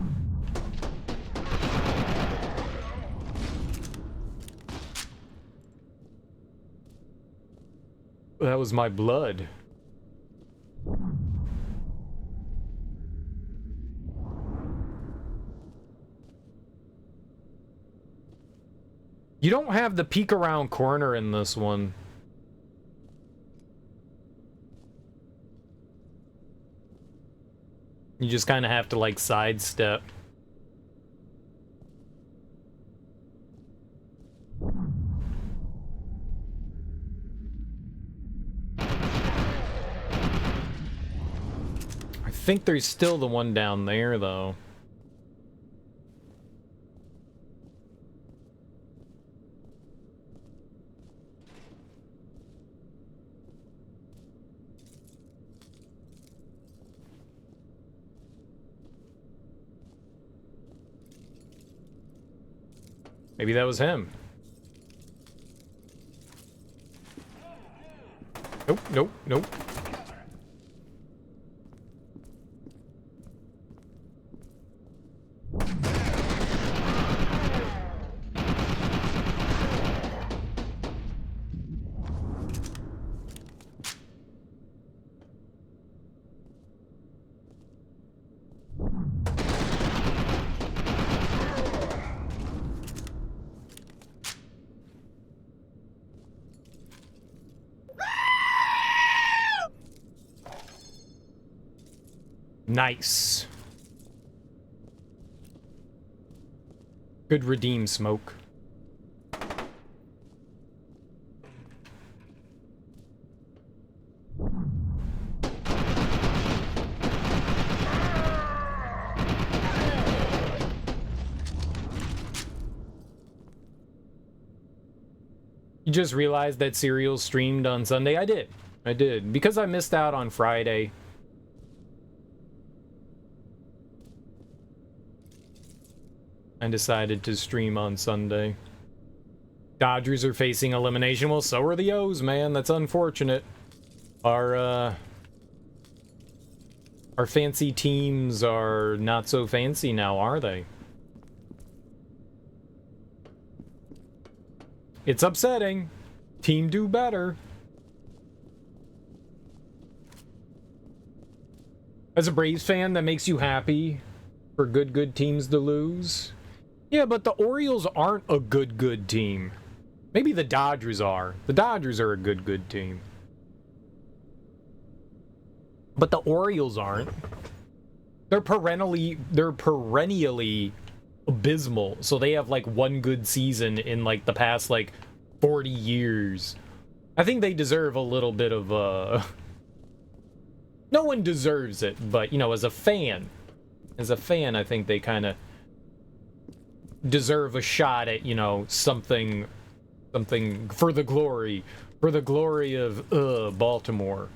That was my blood. You don't have the peek around corner in this one. You just kind of have to like sidestep. I think there's still the one down there, though. Maybe that was him. Nope, nope, nope. Nice. Could redeem smoke. You just realized that Serial streamed on Sunday? I did. I did. Because I missed out on Friday. I decided to stream on Sunday. Dodgers are facing elimination. Well, so are the O's, man. That's unfortunate. Our fancy teams are not so fancy now, are they? It's upsetting. Team do better. As a Braves fan, that makes you happy for good teams to lose? Yeah, but the Orioles aren't a good team. Maybe the Dodgers are. The Dodgers are a good team. But the Orioles aren't. They're perennially abysmal. So they have like one good season in like the past like 40 years. I think they deserve a little bit of no one deserves it, but you know, as a fan, I think they kind of deserve a shot at, you know, something for the glory of Baltimore.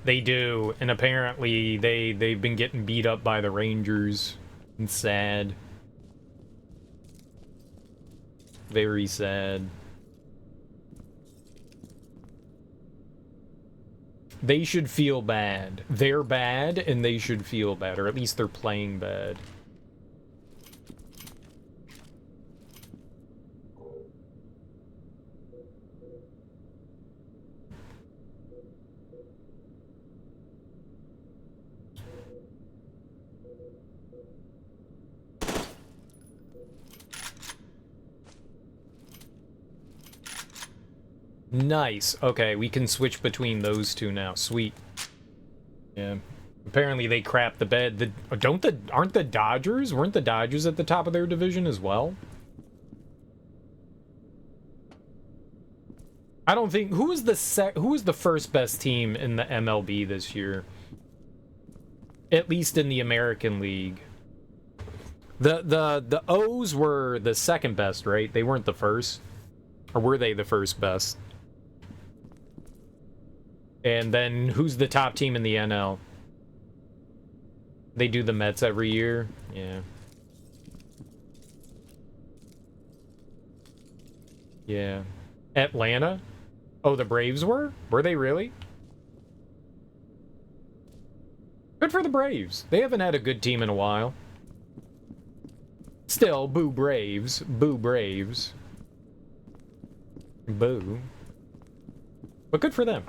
They do, and apparently they've been getting beat up by the Rangers. It's sad. Very sad. They should feel bad. They're bad, and they should feel bad, or at least they're playing bad. Nice. Okay, we can switch between those two now. Sweet. Yeah. Apparently they crapped the bed. Weren't the Dodgers at the top of their division as well? I don't think who was the first best team in the MLB this year? At least in the American League. The O's were the second best, right? They weren't the first. Or were they the first best? And then who's the top team in the NL? They do the Mets every year? Yeah. Yeah. Atlanta? Oh, the Braves were? Were they really? Good for the Braves. They haven't had a good team in a while. Still, boo Braves. Boo Braves. Boo. But good for them.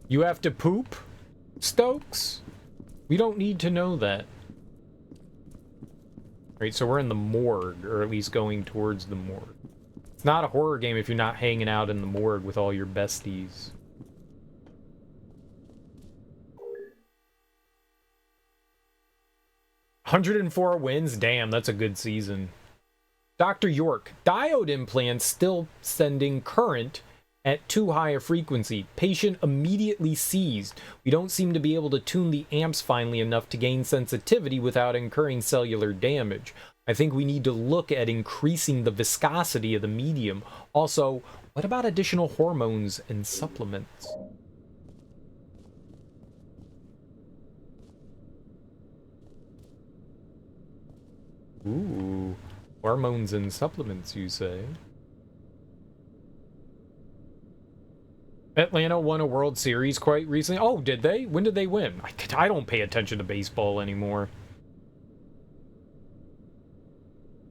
You have to poop, Stokes? We don't need to know that. Right, so we're in the morgue, or at least going towards the morgue. It's not a horror game if you're not hanging out in the morgue with all your besties. $104 wins? Damn, that's a good season. Dr. York, diode implants still sending current at too high a frequency. Patient immediately seized. We don't seem to be able to tune the amps finely enough to gain sensitivity without incurring cellular damage. I think we need to look at increasing the viscosity of the medium. Also, what about additional hormones and supplements? Ooh, hormones and supplements, you say? Atlanta won a World Series quite recently. Oh, did they? When did they win? I don't pay attention to baseball anymore.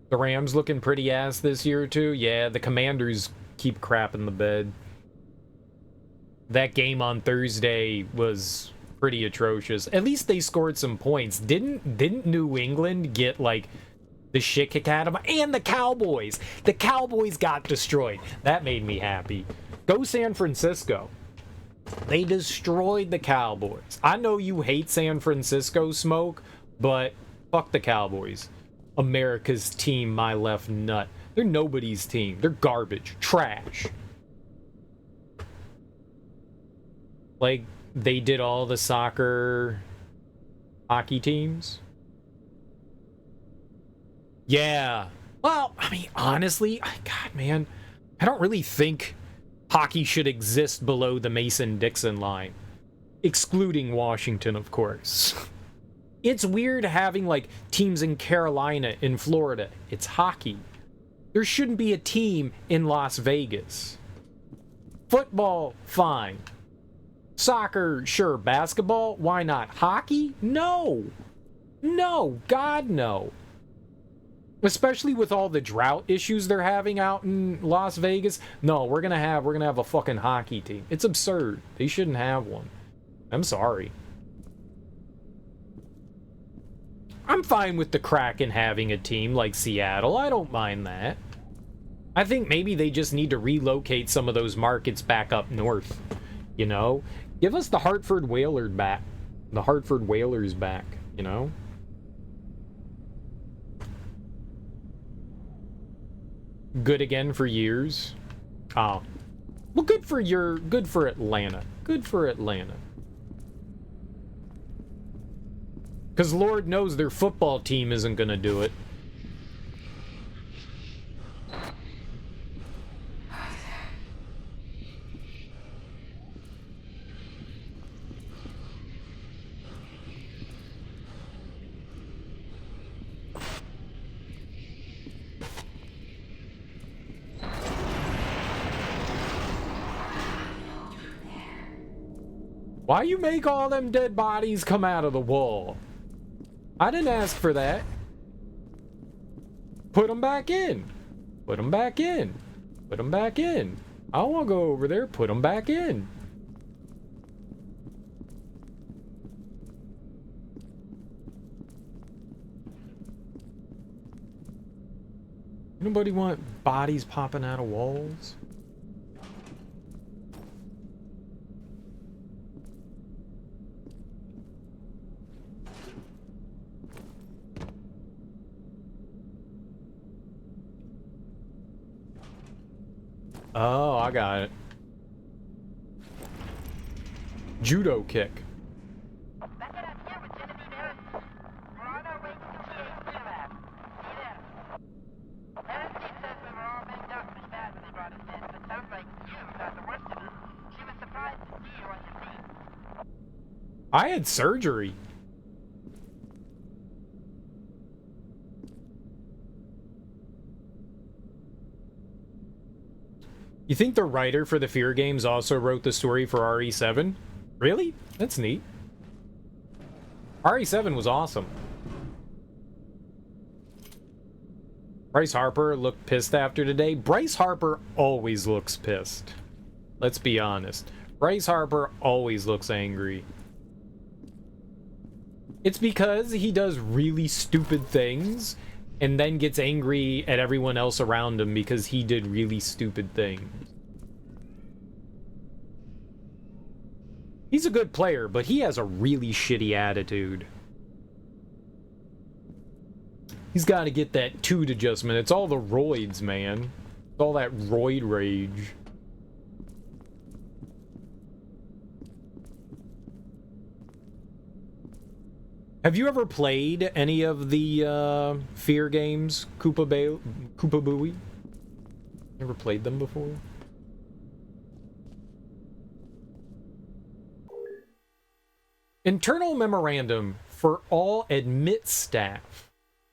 The Rams looking pretty ass this year, too? Yeah, the Commanders keep crapping the bed. That game on Thursday was pretty atrocious. At least they scored some points. Didn't New England get, like, the shit kicked out of them, and the Cowboys. The Cowboys got destroyed. That made me happy. Go San Francisco. They destroyed the Cowboys. I know you hate San Francisco, Smoke, but fuck the Cowboys. America's team, my left nut. They're nobody's team. They're garbage. Trash. Like, they did all the soccer, hockey teams. Yeah. Well, I mean, honestly, God, man, I don't really think hockey should exist below the Mason-Dixon line. Excluding Washington, of course. It's weird having, like, teams in Carolina, in Florida. It's hockey. There shouldn't be a team in Las Vegas. Football, fine. Soccer, sure. Basketball, why not? Hockey? No. No. God, no. Especially with all the drought issues they're having out in Las Vegas. No, we're gonna have a fucking hockey team. It's absurd. They shouldn't have one. I'm sorry. I'm fine with the Kraken having a team like Seattle. I don't mind that. I think maybe they just need to relocate some of those markets back up north. You know? Give us the Hartford Whalers back. The Hartford Whalers back, you know? Good again for years. Oh. Well, good for Atlanta. Good for Atlanta. Because Lord knows their football team isn't going to do it. Why you make all them dead bodies come out of the wall? I didn't ask for that. Put them back in. Put them back in. Put them back in. I don't want to go over there. Put them back in. Anybody want bodies popping out of walls? Oh, I got it. Judo kick. I had surgery. You think the writer for the Fear games also wrote the story for RE7? Really? That's neat. RE7 was awesome. Bryce Harper looked pissed after today. Bryce Harper always looks pissed. Let's be honest. Bryce Harper always looks angry. It's because he does really stupid things and then gets angry at everyone else around him because he did really stupid things. He's a good player, but he has a really shitty attitude. He's got to get that toot adjustment. It's all the roids, man. It's all that roid rage. Have you ever played any of the Fear games, Koopa Booey? Ever played them before? Internal memorandum for all admit staff.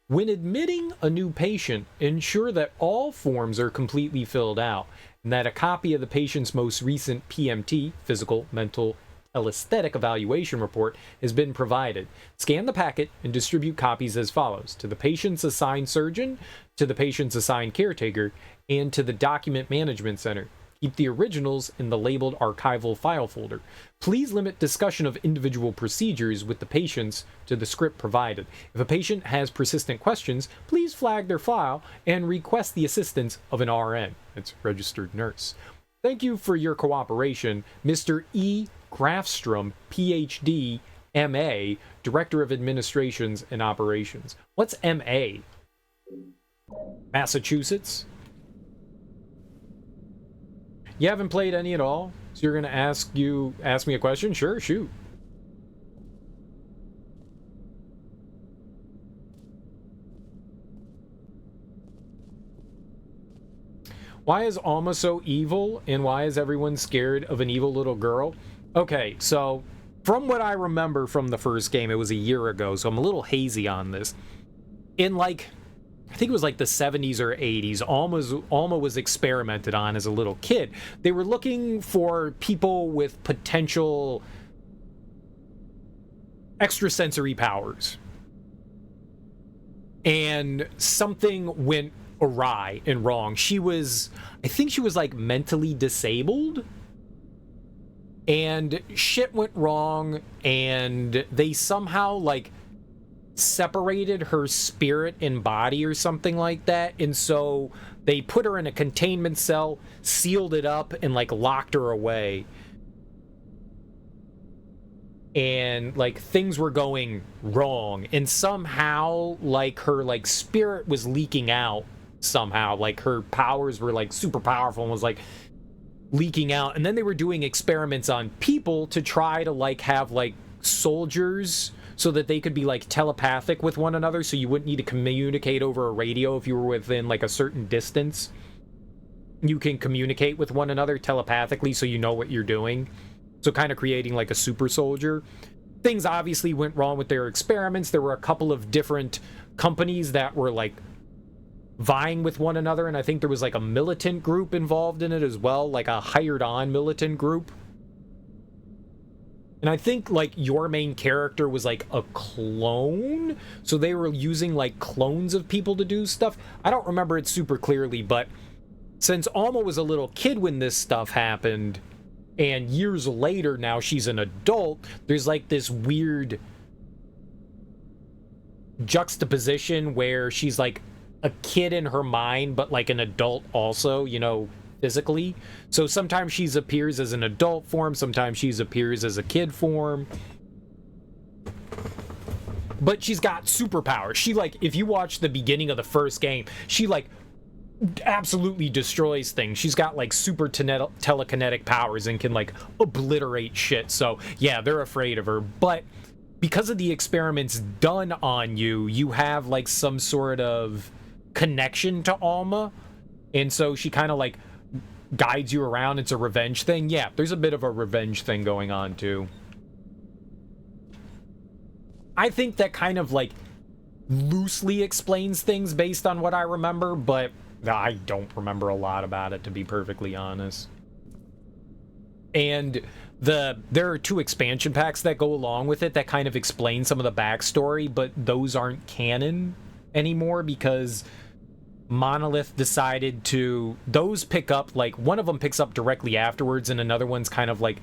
When admitting a new patient, ensure that all forms are completely filled out and that a copy of the patient's most recent PMT, physical, mental, aesthetic evaluation report has been provided. Scan the packet and distribute copies as follows: to the patient's assigned surgeon, to the patient's assigned caretaker, and to the document management center. Keep the originals in the labeled archival file folder. Please limit discussion of individual procedures with the patients to the script provided. If a patient has persistent questions, please flag their file and request the assistance of an RN. It's registered nurse. Thank you for your cooperation, Mr. E. Grafstrom, PhD, MA, Director of Administrations and Operations. What's MA? Massachusetts? You haven't played any at all? So you're gonna ask me a question? Sure, shoot. Why is Alma so evil, and why is everyone scared of an evil little girl? Okay, so from what I remember from the first game, it was a year ago, so I'm a little hazy on this. In like, I think it was like the 70s or 80s, Alma was experimented on as a little kid. They were looking for people with potential extrasensory powers. And something went awry and wrong. I think she was like mentally disabled. And shit went wrong, and they somehow like separated her spirit and body or something like that, and so they put her in a containment cell, sealed it up, and like locked her away. And like things were going wrong, and somehow like her like spirit was leaking out somehow, like her powers were like super powerful and was like leaking out. And then they were doing experiments on people to try to like have like soldiers so that they could be like telepathic with one another, so you wouldn't need to communicate over a radio if you were within like a certain distance. You can communicate with one another telepathically so you know what you're doing. So kind of creating like a super soldier. Things obviously went wrong with their experiments. There were a couple of different companies that were like vying with one another, and I think there was like a militant group involved in it as well, like a hired on militant group. And I think like your main character was like a clone, so they were using like clones of people to do stuff. I don't remember it super clearly, but since Alma was a little kid when this stuff happened, and years later now she's an adult, there's like this weird juxtaposition where she's like a kid in her mind, but like an adult also, you know, physically. So sometimes she appears as an adult form, sometimes she appears as a kid form. But she's got superpowers. She like, if you watch the beginning of the first game, she like absolutely destroys things. She's got like super telekinetic powers and can like obliterate shit. So yeah, they're afraid of her. But because of the experiments done on you, you have like some sort of connection to Alma, and so she kind of like guides you around. It's a revenge thing. Yeah, there's a bit of a revenge thing going on too. I think that kind of like loosely explains things based on what I remember, but I don't remember a lot about it, to be perfectly honest. And there are 2 expansion packs that go along with it that kind of explain some of the backstory, but those aren't canon anymore because Monolith decided to, those pick up, like one of them picks up directly afterwards and another one's kind of like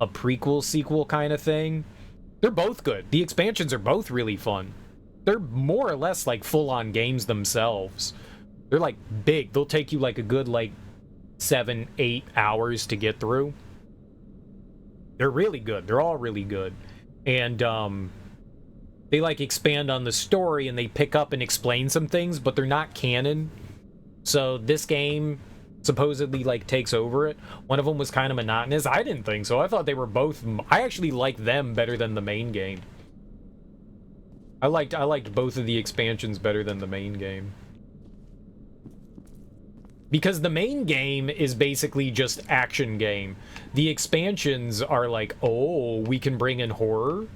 a prequel sequel kind of thing. They're both good. The expansions are both really fun. They're more or less like full-on games themselves. They're like big. They'll take you like a good like 7-8 hours to get through. They're really good. They're all really good. And they like expand on the story and they pick up and explain some things, but they're not canon. So this game supposedly like takes over it. One of them was kind of monotonous. I didn't think so. I thought they were both, I actually liked them better than the main game. I liked both of the expansions better than the main game. Because the main game is basically just action game. The expansions are like, oh, we can bring in horror.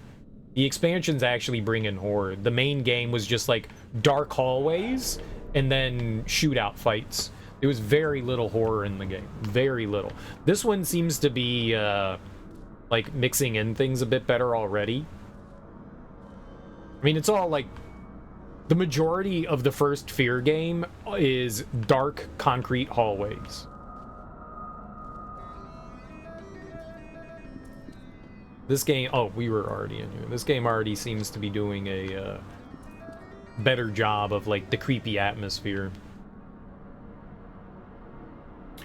The expansions actually bring in horror. The main game was just like dark hallways and then shootout fights. There was very little horror in the game. Very little. This one seems to be like mixing in things a bit better already. I mean, it's all like, the majority of the first Fear game is dark concrete hallways. This game... Oh, we were already in here. This game already seems to be doing a better job of, like, the creepy atmosphere.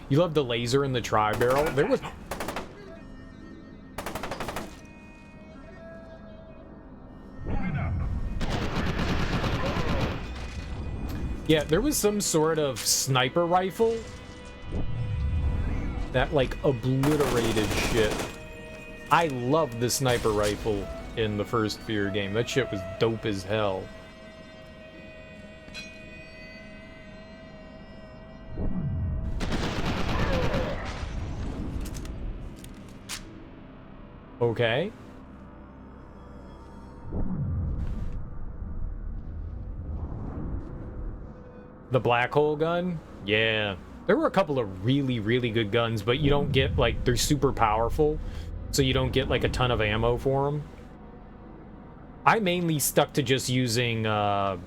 You love the laser in the tri-barrel? There was... Yeah, there was some sort of sniper rifle that, like, obliterated shit. I loved the sniper rifle in the first Fear game. That shit was dope as hell. Okay. The black hole gun? Yeah. There were a couple of really, really good guns, but you don't get, like, they're super powerful, so you don't get, like, a ton of ammo for them. I mainly stuck to just using, the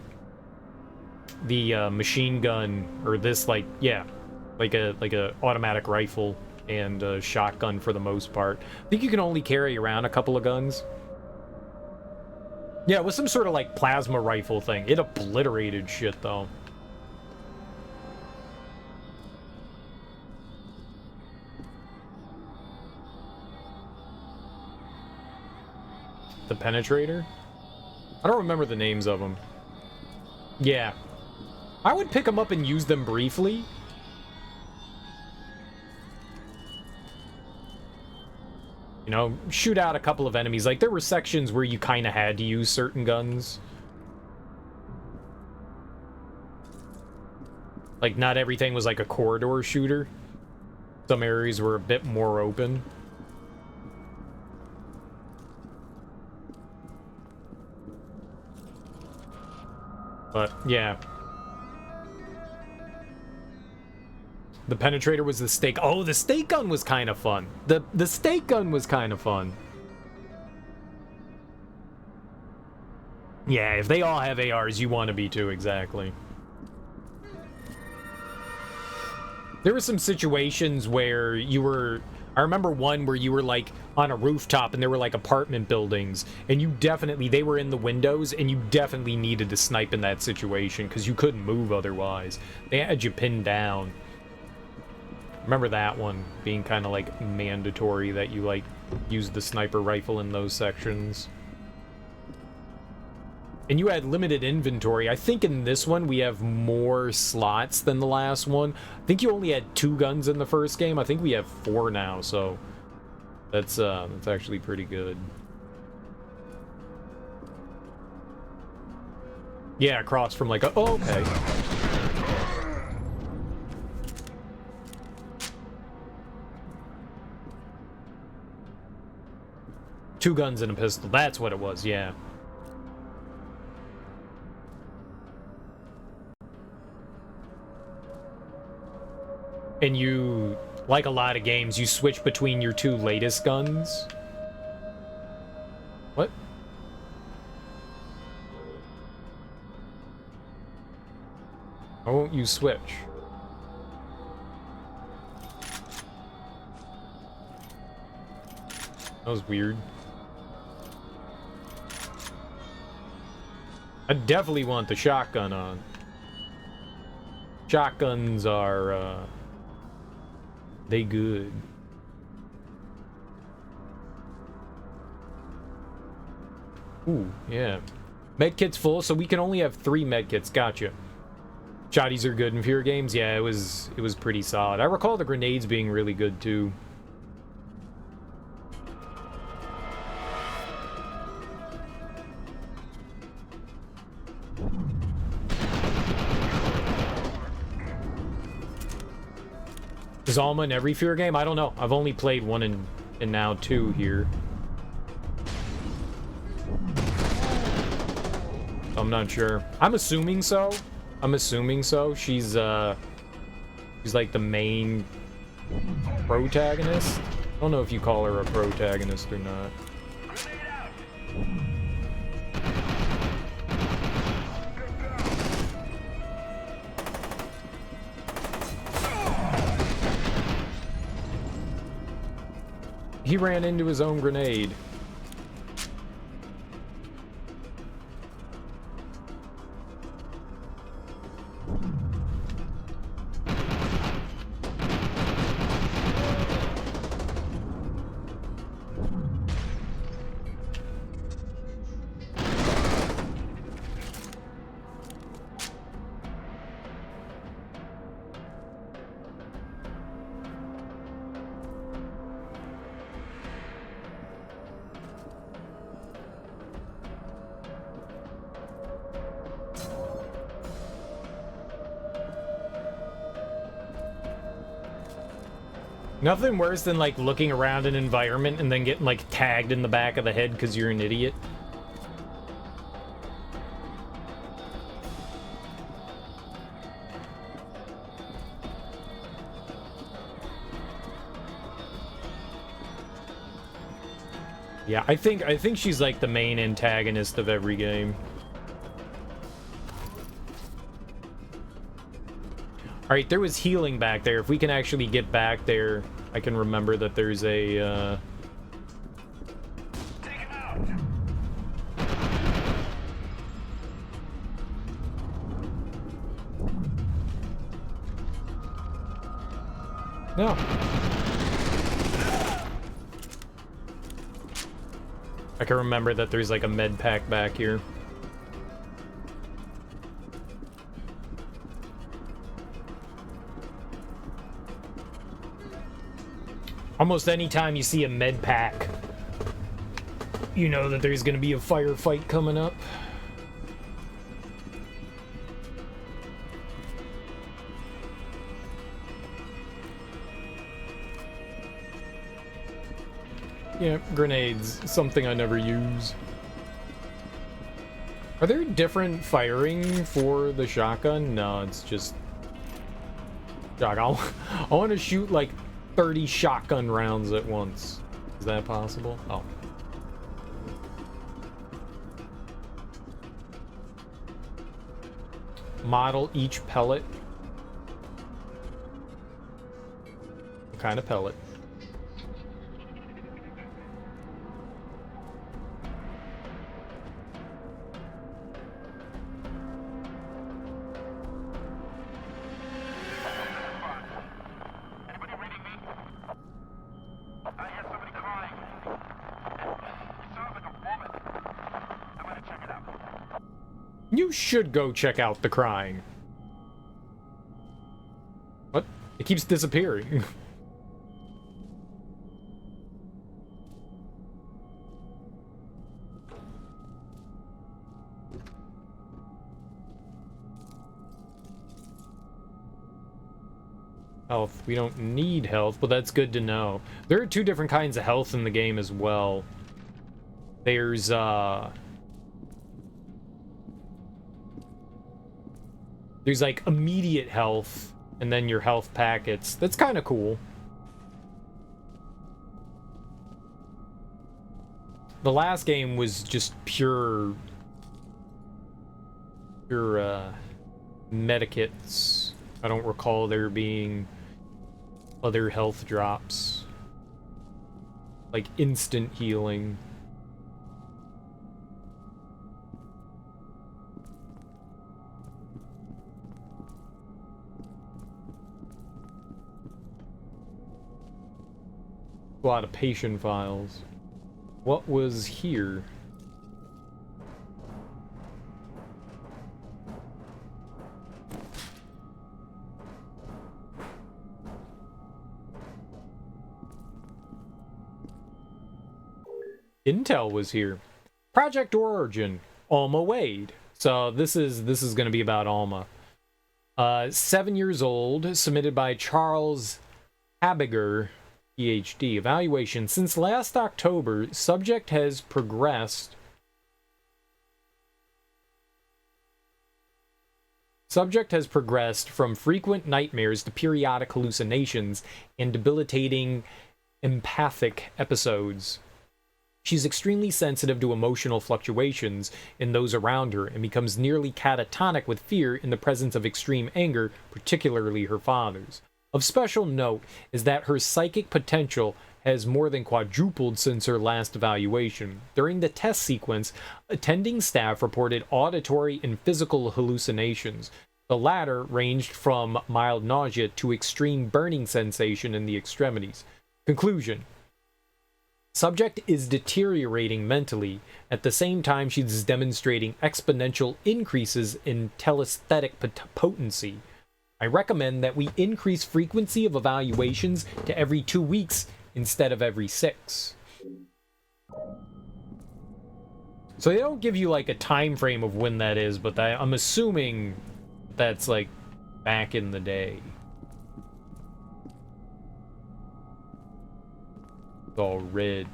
machine gun, or this, like, yeah, like a automatic rifle and a shotgun for the most part. I think you can only carry around a couple of guns. Yeah, it was some sort of, like, plasma rifle thing. It obliterated shit, though. The penetrator? I don't remember the names of them. Yeah. I would pick them up and use them briefly. You know, shoot out a couple of enemies. Like, there were sections where you kind of had to use certain guns. Like, not everything was like a corridor shooter. Some areas were a bit more open. But, yeah. The penetrator was the stake. Oh, the stake gun was kind of fun. The stake gun was kind of fun. Yeah, if they all have ARs, you want to be too, exactly. There were some situations where you were... I remember one where you were, like, on a rooftop and there were, like, apartment buildings, and you definitely... They were in the windows, and you definitely needed to snipe in that situation, because you couldn't move otherwise. They had you pinned down. Remember that one being kind of, like, mandatory, that you, like, use the sniper rifle in those sections. And you had limited inventory. I think in this one we have more slots than the last one. I think you only had 2 guns in the first game. I think we have 4 now, so that's actually pretty good. Yeah, across from like a... Oh, okay. Two guns and a pistol. That's what it was, yeah. And you, like a lot of games, you switch between your 2 latest guns. What? Why won't you switch? That was weird. I definitely want the shotgun on. Shotguns are, they good. Ooh, yeah. Medkit's full, so we can only have 3 medkits. Gotcha. Shotties are good in Fear games. Yeah, it was pretty solid. I recall the grenades being really good too. Is Alma in every Fear game? I don't know. I've only played 1 and now 2 here. I'm not sure. I'm assuming so. She's like the main protagonist. I don't know if you call her a protagonist or not. He ran into his own grenade. Nothing worse than, like, looking around an environment and then getting, like, tagged in the back of the head because you're an idiot. Yeah, I think she's, like, the main antagonist of every game. Alright, there was healing back there. If we can actually get back there, I can remember that there's a, Take him out! No. I can remember that there's, like, a med pack back here. Almost any time you see a med pack, you know that there's gonna be a firefight coming up. Yeah, grenades, something I never use. Are there different firing for the shotgun? No, it's just shotgun. I want to shoot like 30 shotgun rounds at once. Is that possible? Oh. Model each pellet. What kind of pellet? You should go check out the crying. What? It keeps disappearing. Health. We don't need health, but that's good to know. There are two different kinds of health in the game as well. There's like immediate health, and then your health packets. That's kind of cool. The last game was just pure medikits. I don't recall there being other health drops. Like instant healing. A lot of patient files. What was here? Intel was here. Project Origin. Alma Wade. So this is going to be about Alma. 7 years old. Submitted by Charles Habiger, PhD. Evaluation. Since last October, subject has progressed. Subject has progressed from frequent nightmares to periodic hallucinations and debilitating empathic episodes. She's extremely sensitive to emotional fluctuations in those around her and becomes nearly catatonic with fear in the presence of extreme anger, particularly her father's. Of special note is that her psychic potential has more than quadrupled since her last evaluation. During the test sequence, attending staff reported auditory and physical hallucinations. The latter ranged from mild nausea to extreme burning sensation in the extremities. Conclusion. Subject is deteriorating mentally. At the same time, she's demonstrating exponential increases in telesthetic potency. I recommend that we increase frequency of evaluations to every 2 weeks instead of every 6. So they don't give you like a time frame of when that is, but I'm assuming that's like back in the day. It's all red.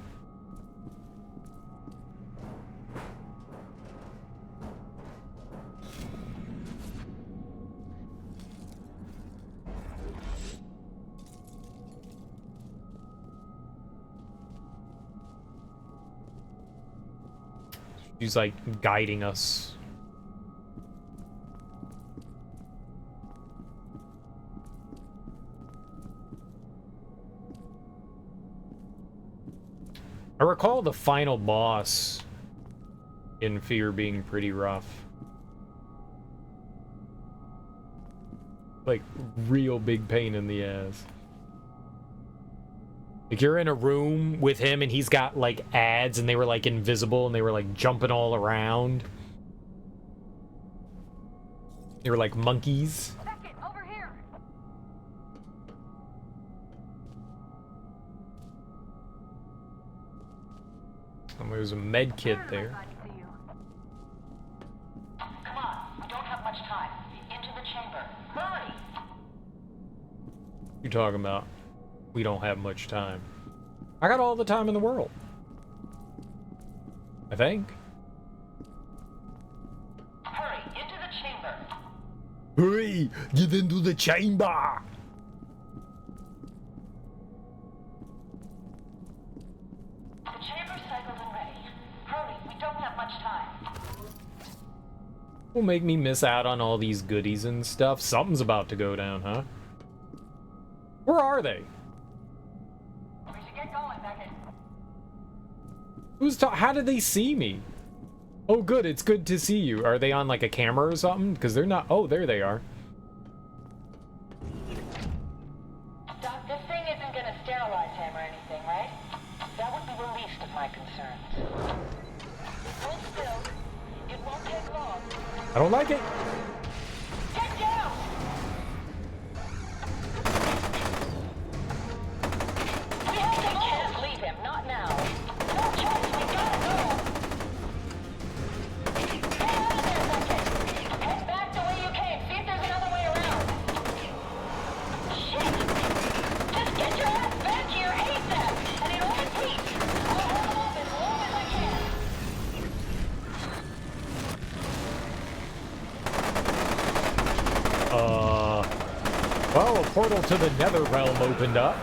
She's like guiding us. I recall the final boss in Fear being pretty rough. Like, real big pain in the ass. Like, you're in a room with him and he's got, like, ads and they were, like, invisible and they were, like, jumping all around. They were, like, monkeys. Beckett, over here. And there's a med kit there. Come on, we don't have much time. Into the chamber. Hurry! You talking about? We don't have much time. I got all the time in the world. I think. Hurry, into the chamber. Hurry! Get into the chamber! The chamber's cycled and ready. Hurry, we don't have much time. Will make me miss out on all these goodies and stuff. Something's about to go down, huh? Where are they? We should get going, Beckett. How did they see me? Oh, good. It's good to see you. Are they on like a camera or something? Because they're not. Oh, there they are. Doc, this thing isn't gonna sterilize him or anything, right? That would be the least of my concerns. Hold still. It won't take long. I don't like it. Get down! We can't leave him, not now. No choice, we gotta go! Get out of there, Beckett! Head back the way you came, see if there's another way around. Shit! Just get your ass back here ASAP, and in one piece! I'll hold off as long as I can. Well, a portal to the Nether Realm opened up.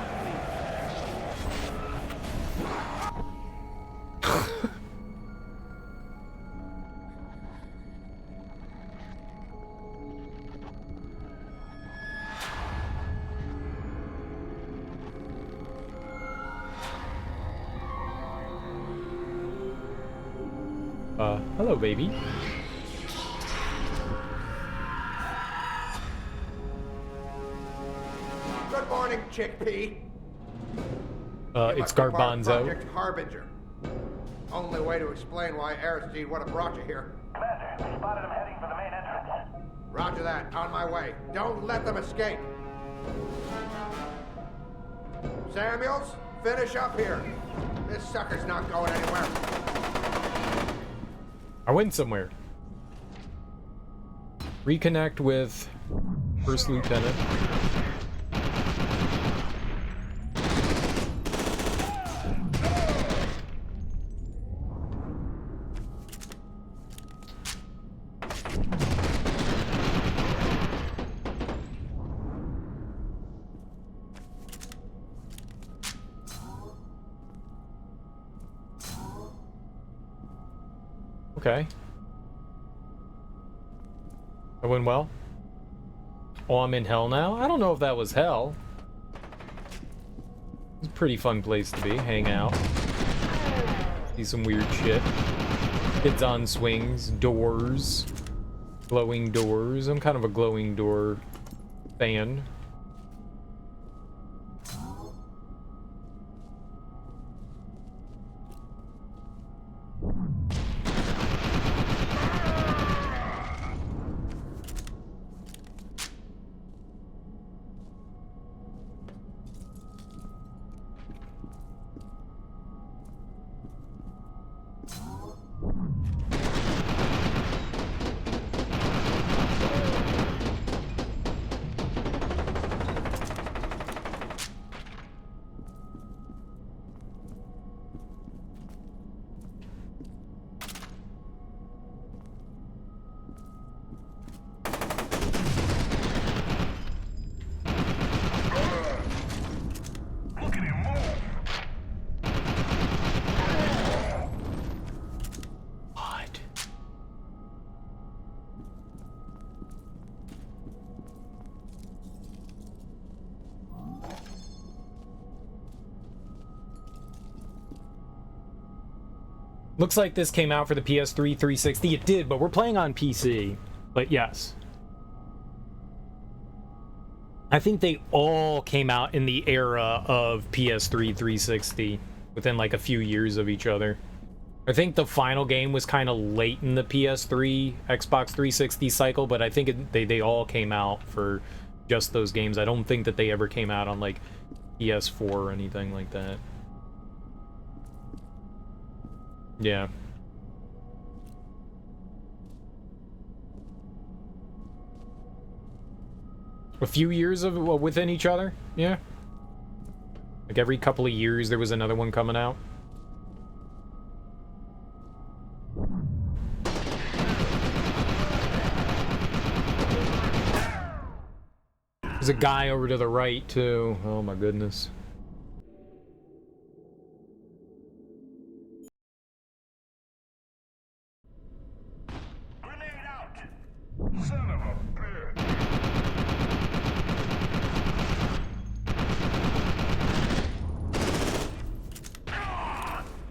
Hello, baby. Good morning, chickpea. It's Garbanzo. Project Harbinger. Only way to explain why Aristide would have brought you here. Commander, we spotted him heading for the main entrance. Roger that. On my way. Don't let them escape. Samuels, finish up here. This sucker's not going anywhere. I went somewhere. Reconnect with First Lieutenant. Okay. That went well. Oh, I'm in hell now? I don't know if that was hell. It's a pretty fun place to be. Hang out. See some weird shit. Kids on swings. Doors. Glowing doors. I'm kind of a glowing door fan. Looks like this came out for the PS3 360. It did, but we're playing on PC. But yes. I think they all came out in the era of PS3 360, within like a few years of each other. I think the final game was kind of late in the PS3, Xbox 360 cycle, but I think they all came out for just those games. I don't think that they ever came out on like PS4 or anything like that. Yeah. A few years of within each other, yeah. Like every couple of years there was another one coming out. There's a guy over to the right too. Oh my goodness. Son of a bitch.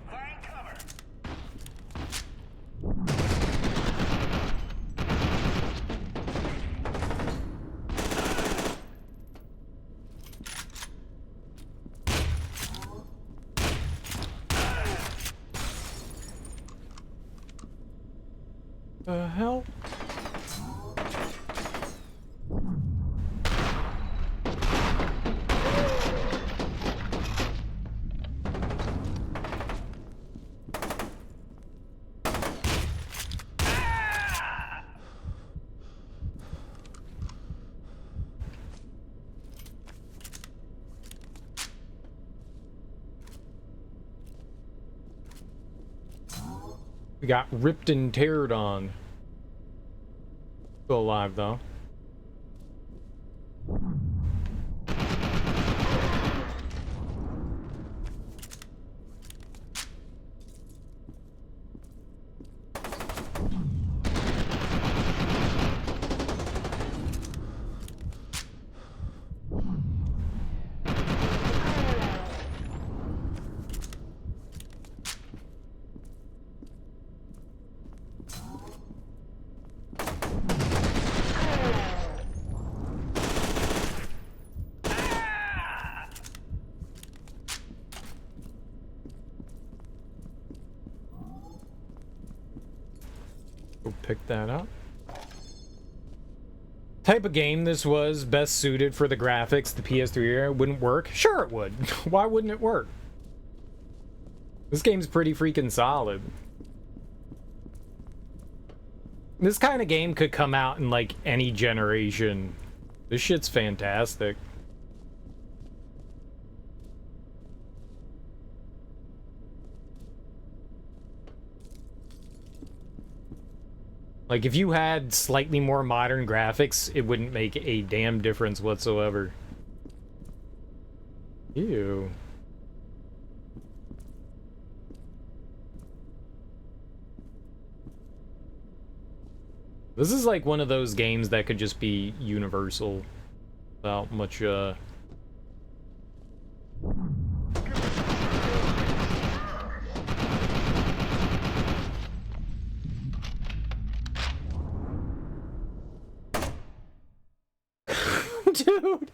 Find cover. The hell? We got ripped and teared on. Still alive though. Pick that up. Type of game this was best suited for the graphics, the PS3 era, wouldn't work? Sure it would. Why wouldn't it work? This game's pretty freaking solid. This kind of game could come out in like any generation. This shit's fantastic. Like, if you had slightly more modern graphics, it wouldn't make a damn difference whatsoever. Ew. This is like one of those games that could just be universal without much, Dude!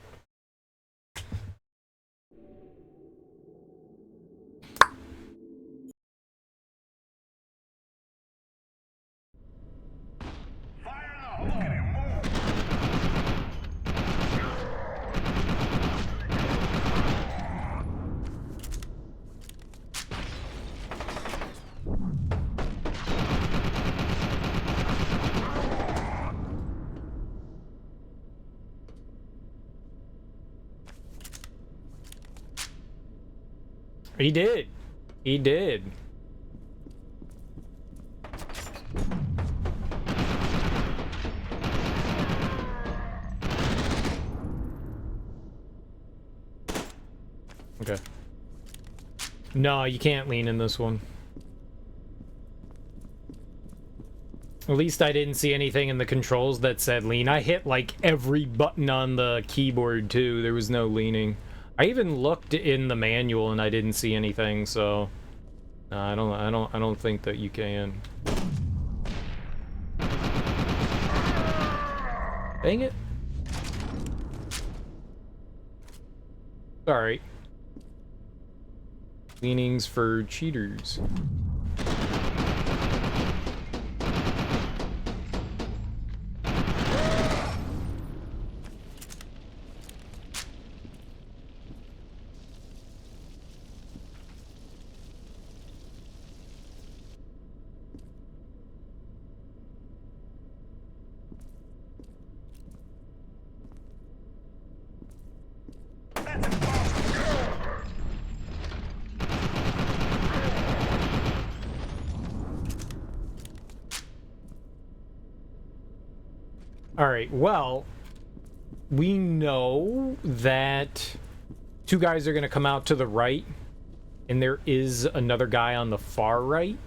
He did. He did. Okay. No, you can't lean in this one. At least I didn't see anything in the controls that said lean. I hit like every button on the keyboard too. There was no leaning. I even looked in the manual and I didn't see anything, so No, I don't think that you can. Dang it. Sorry. Leanings for cheaters. Alright, well, we know that two guys are going to come out to the right, and there is another guy on the far right.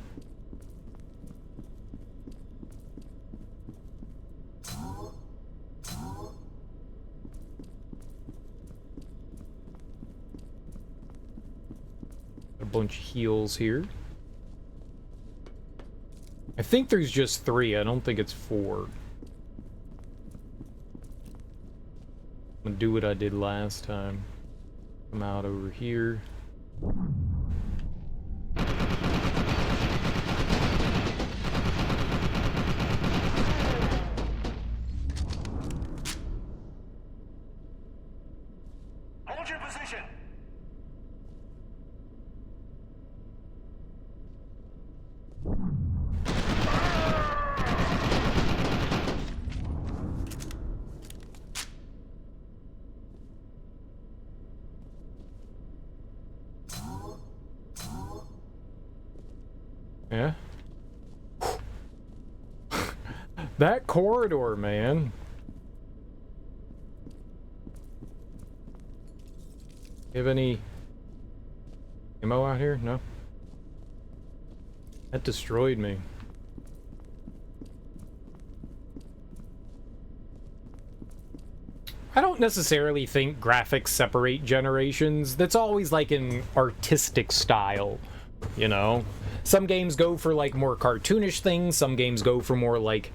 A bunch of heals here. I think there's just 3. I don't think it's 4. I'm gonna do what I did last time. Come out over here. Hold your position. Yeah. That corridor, man. You have any ammo out here? No. That destroyed me. I don't necessarily think graphics separate generations. That's always like an artistic style, you know? Some games go for like more cartoonish things, some games go for more like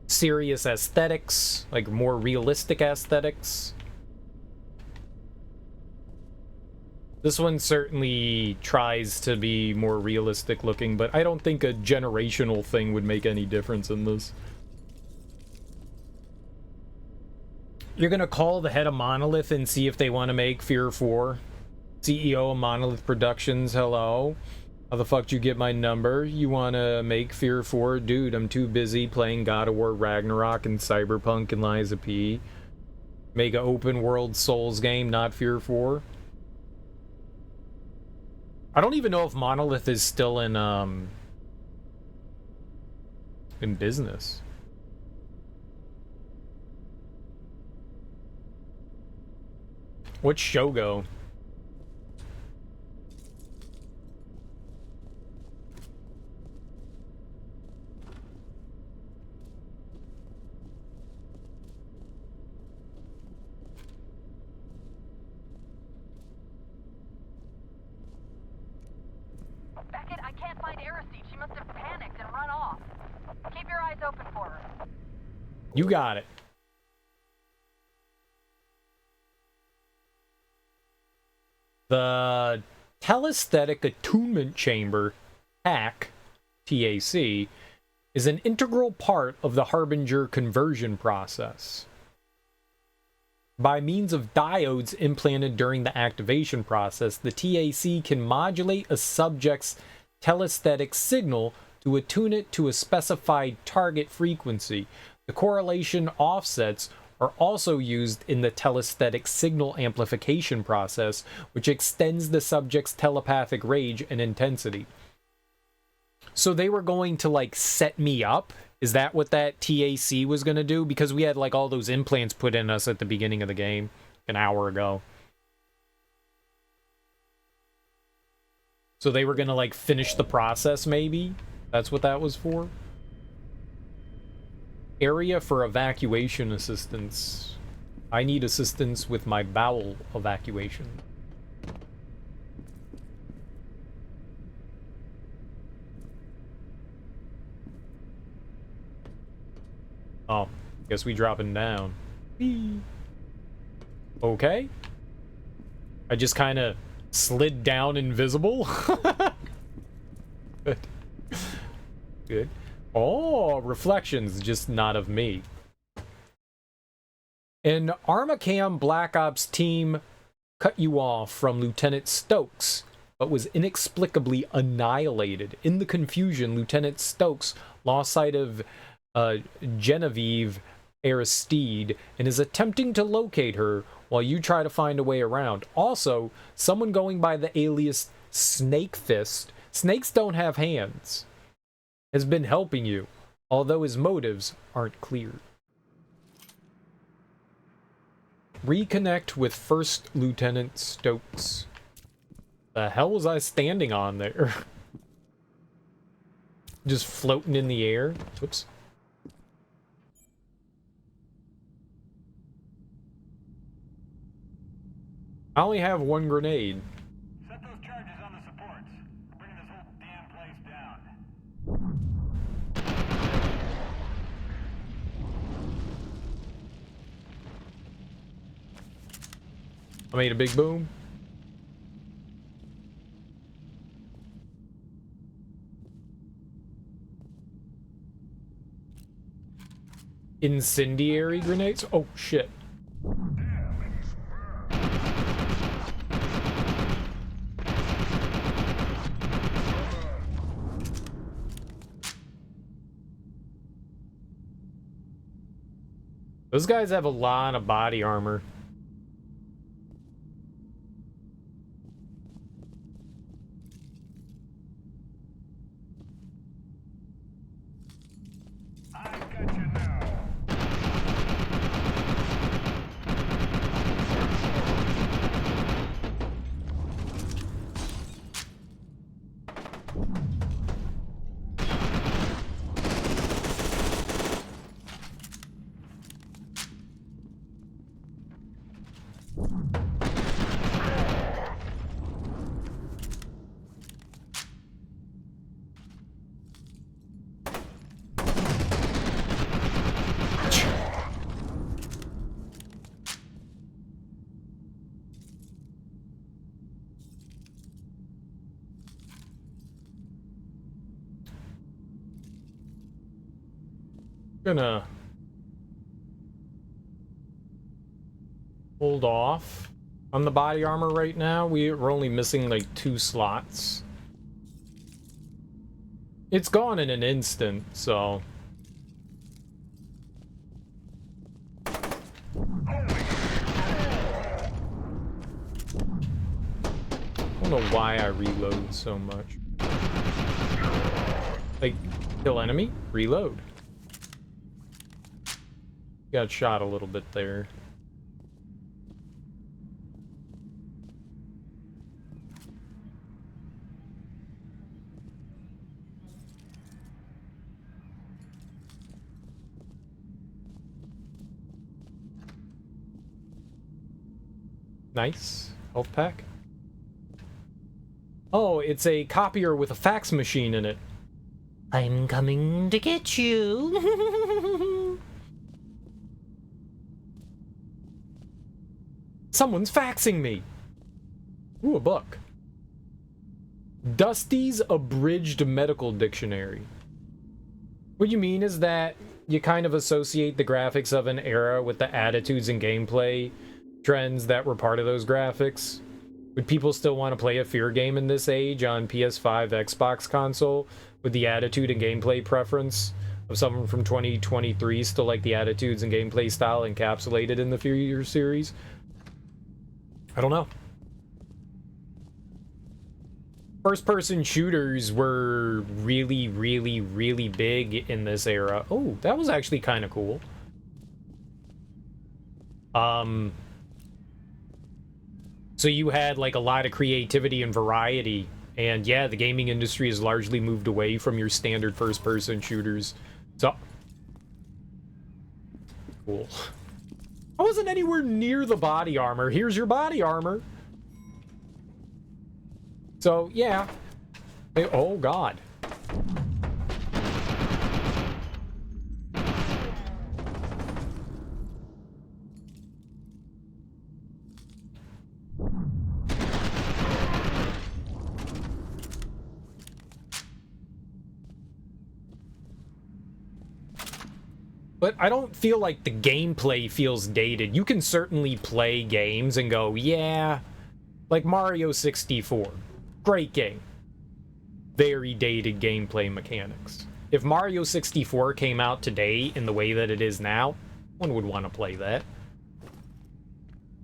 serious aesthetics, like more realistic aesthetics. This one certainly tries to be more realistic looking, but I don't think a generational thing would make any difference in this. You're gonna call the head of Monolith and see if they want to make Fear 4? CEO of Monolith Productions, hello? How the fuck did you get my number? You wanna make Fear 4? Dude, I'm too busy playing God of War Ragnarok and Cyberpunk and Lies of P. Make an open world Souls game, not Fear 4. I don't even know if Monolith is still in business. What's Shogo? Beckett, I can't find Aristide. She must have panicked and run off. Keep your eyes open for her. You got it. The Telesthetic Attunement Chamber, TAC, TAC, is an integral part of the Harbinger conversion process. By means of diodes implanted during the activation process, the TAC can modulate a subject's telesthetic signal to attune it to a specified target frequency. The correlation offsets are also used in the telesthetic signal amplification process, which extends the subject's telepathic range and intensity. So they were going to like set me up? Is that what that TAC was going to do? Because we had like all those implants put in us at the beginning of the game an hour ago. So they were going to like finish the process maybe? That's what that was for? Area for evacuation assistance. I need assistance with my bowel evacuation. Oh, guess we dropping down. Whee. Okay. I just kind of slid down invisible. Good. Good. Oh, reflections, just not of me. An Armacam Black Ops team cut you off from Lieutenant Stokes, but was inexplicably annihilated. In the confusion, Lieutenant Stokes lost sight of Genevieve Aristide and is attempting to locate her while you try to find a way around. Also, someone going by the alias Snake Fist, snakes don't have hands, has been helping you, although his motives aren't clear. Reconnect with First Lieutenant Stokes. The hell was I standing on there? Just floating in the air. Whoops. I only have one grenade. Set those charges on the supports. We're bringing this whole damn place down. I made a big boom. Incendiary grenades? Oh, shit. Those guys have a lot of body armor. Gonna hold off on the body armor right now. We're only missing like 2 slots. It's gone in an instant, so I don't know why I reload so much. Like, kill enemy, reload. Got shot a little bit there. Nice. Health pack. Oh, it's a copier with a fax machine in it. I'm coming to get you. Someone's faxing me. Ooh, a book. Dusty's Abridged Medical Dictionary. What you mean is that you kind of associate the graphics of an era with the attitudes and gameplay trends that were part of those graphics. Would people still want to play a fear game in this age on PS5, Xbox console with the attitude and gameplay preference of someone from 2023 still like the attitudes and gameplay style encapsulated in the Fear series? I don't know. First-person shooters were really, really, really big in this era. Oh, that was actually kind of cool. So you had like a lot of creativity and variety, and yeah, the gaming industry has largely moved away from your standard first-person shooters. So cool. I wasn't anywhere near the body armor. Here's your body armor. So, yeah. Oh, God. But I don't feel like the gameplay feels dated. You can certainly play games and go, yeah, like Mario 64. Great game. Very dated gameplay mechanics. If Mario 64 came out today in the way that it is now, one would want to play that.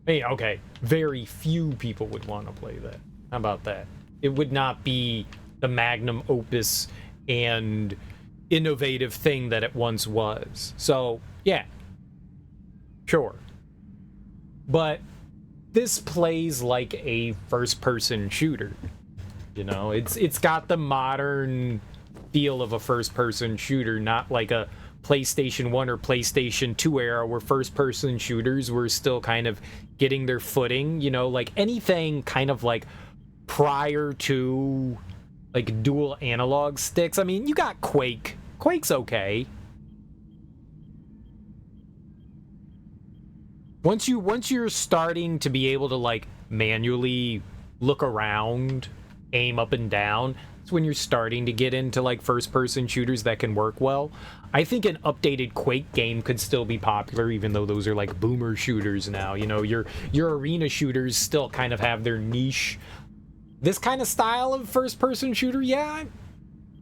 Hey, okay, very few people would want to play that. How about that? It would not be the magnum opus and innovative thing that it once was. So, yeah. Sure. But this plays like a first-person shooter. You know, it's got the modern feel of a first-person shooter, not like a PlayStation 1 or PlayStation 2 era where first-person shooters were still kind of getting their footing, you know, like anything kind of like prior to like dual analog sticks. I mean, you got Quake. Quake's okay. Once you're starting to be able to like manually look around, aim up and down, it's when you're starting to get into like first-person shooters that can work well. I think an updated Quake game could still be popular, even though those are like boomer shooters now. You know, your arena shooters still kind of have their niche. This kind of style of first-person shooter, yeah,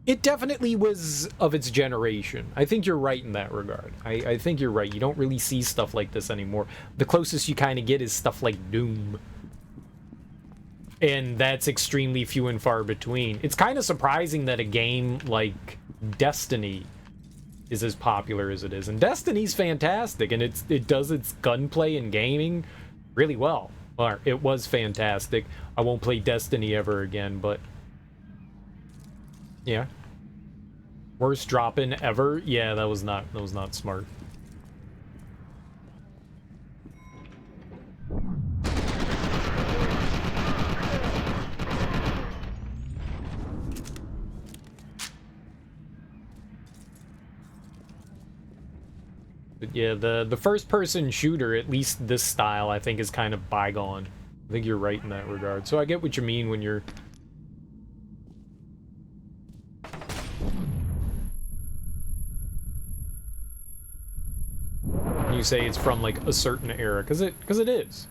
it definitely was of its generation. I think you're right in that regard. I think you're right. You don't really see stuff like this anymore. The closest you kind of get is stuff like Doom. And that's extremely few and far between. It's kind of surprising that a game like Destiny is as popular as it is. And Destiny's fantastic, and it does its gunplay and gaming really well. Or it was fantastic. I won't play Destiny ever again, but yeah. Worst drop-in ever? Yeah, that was not smart. But yeah, the first-person shooter, at least this style, I think is kind of bygone. I think you're right in that regard. So I get what you mean when you're... you say it's from like a certain era, because it is.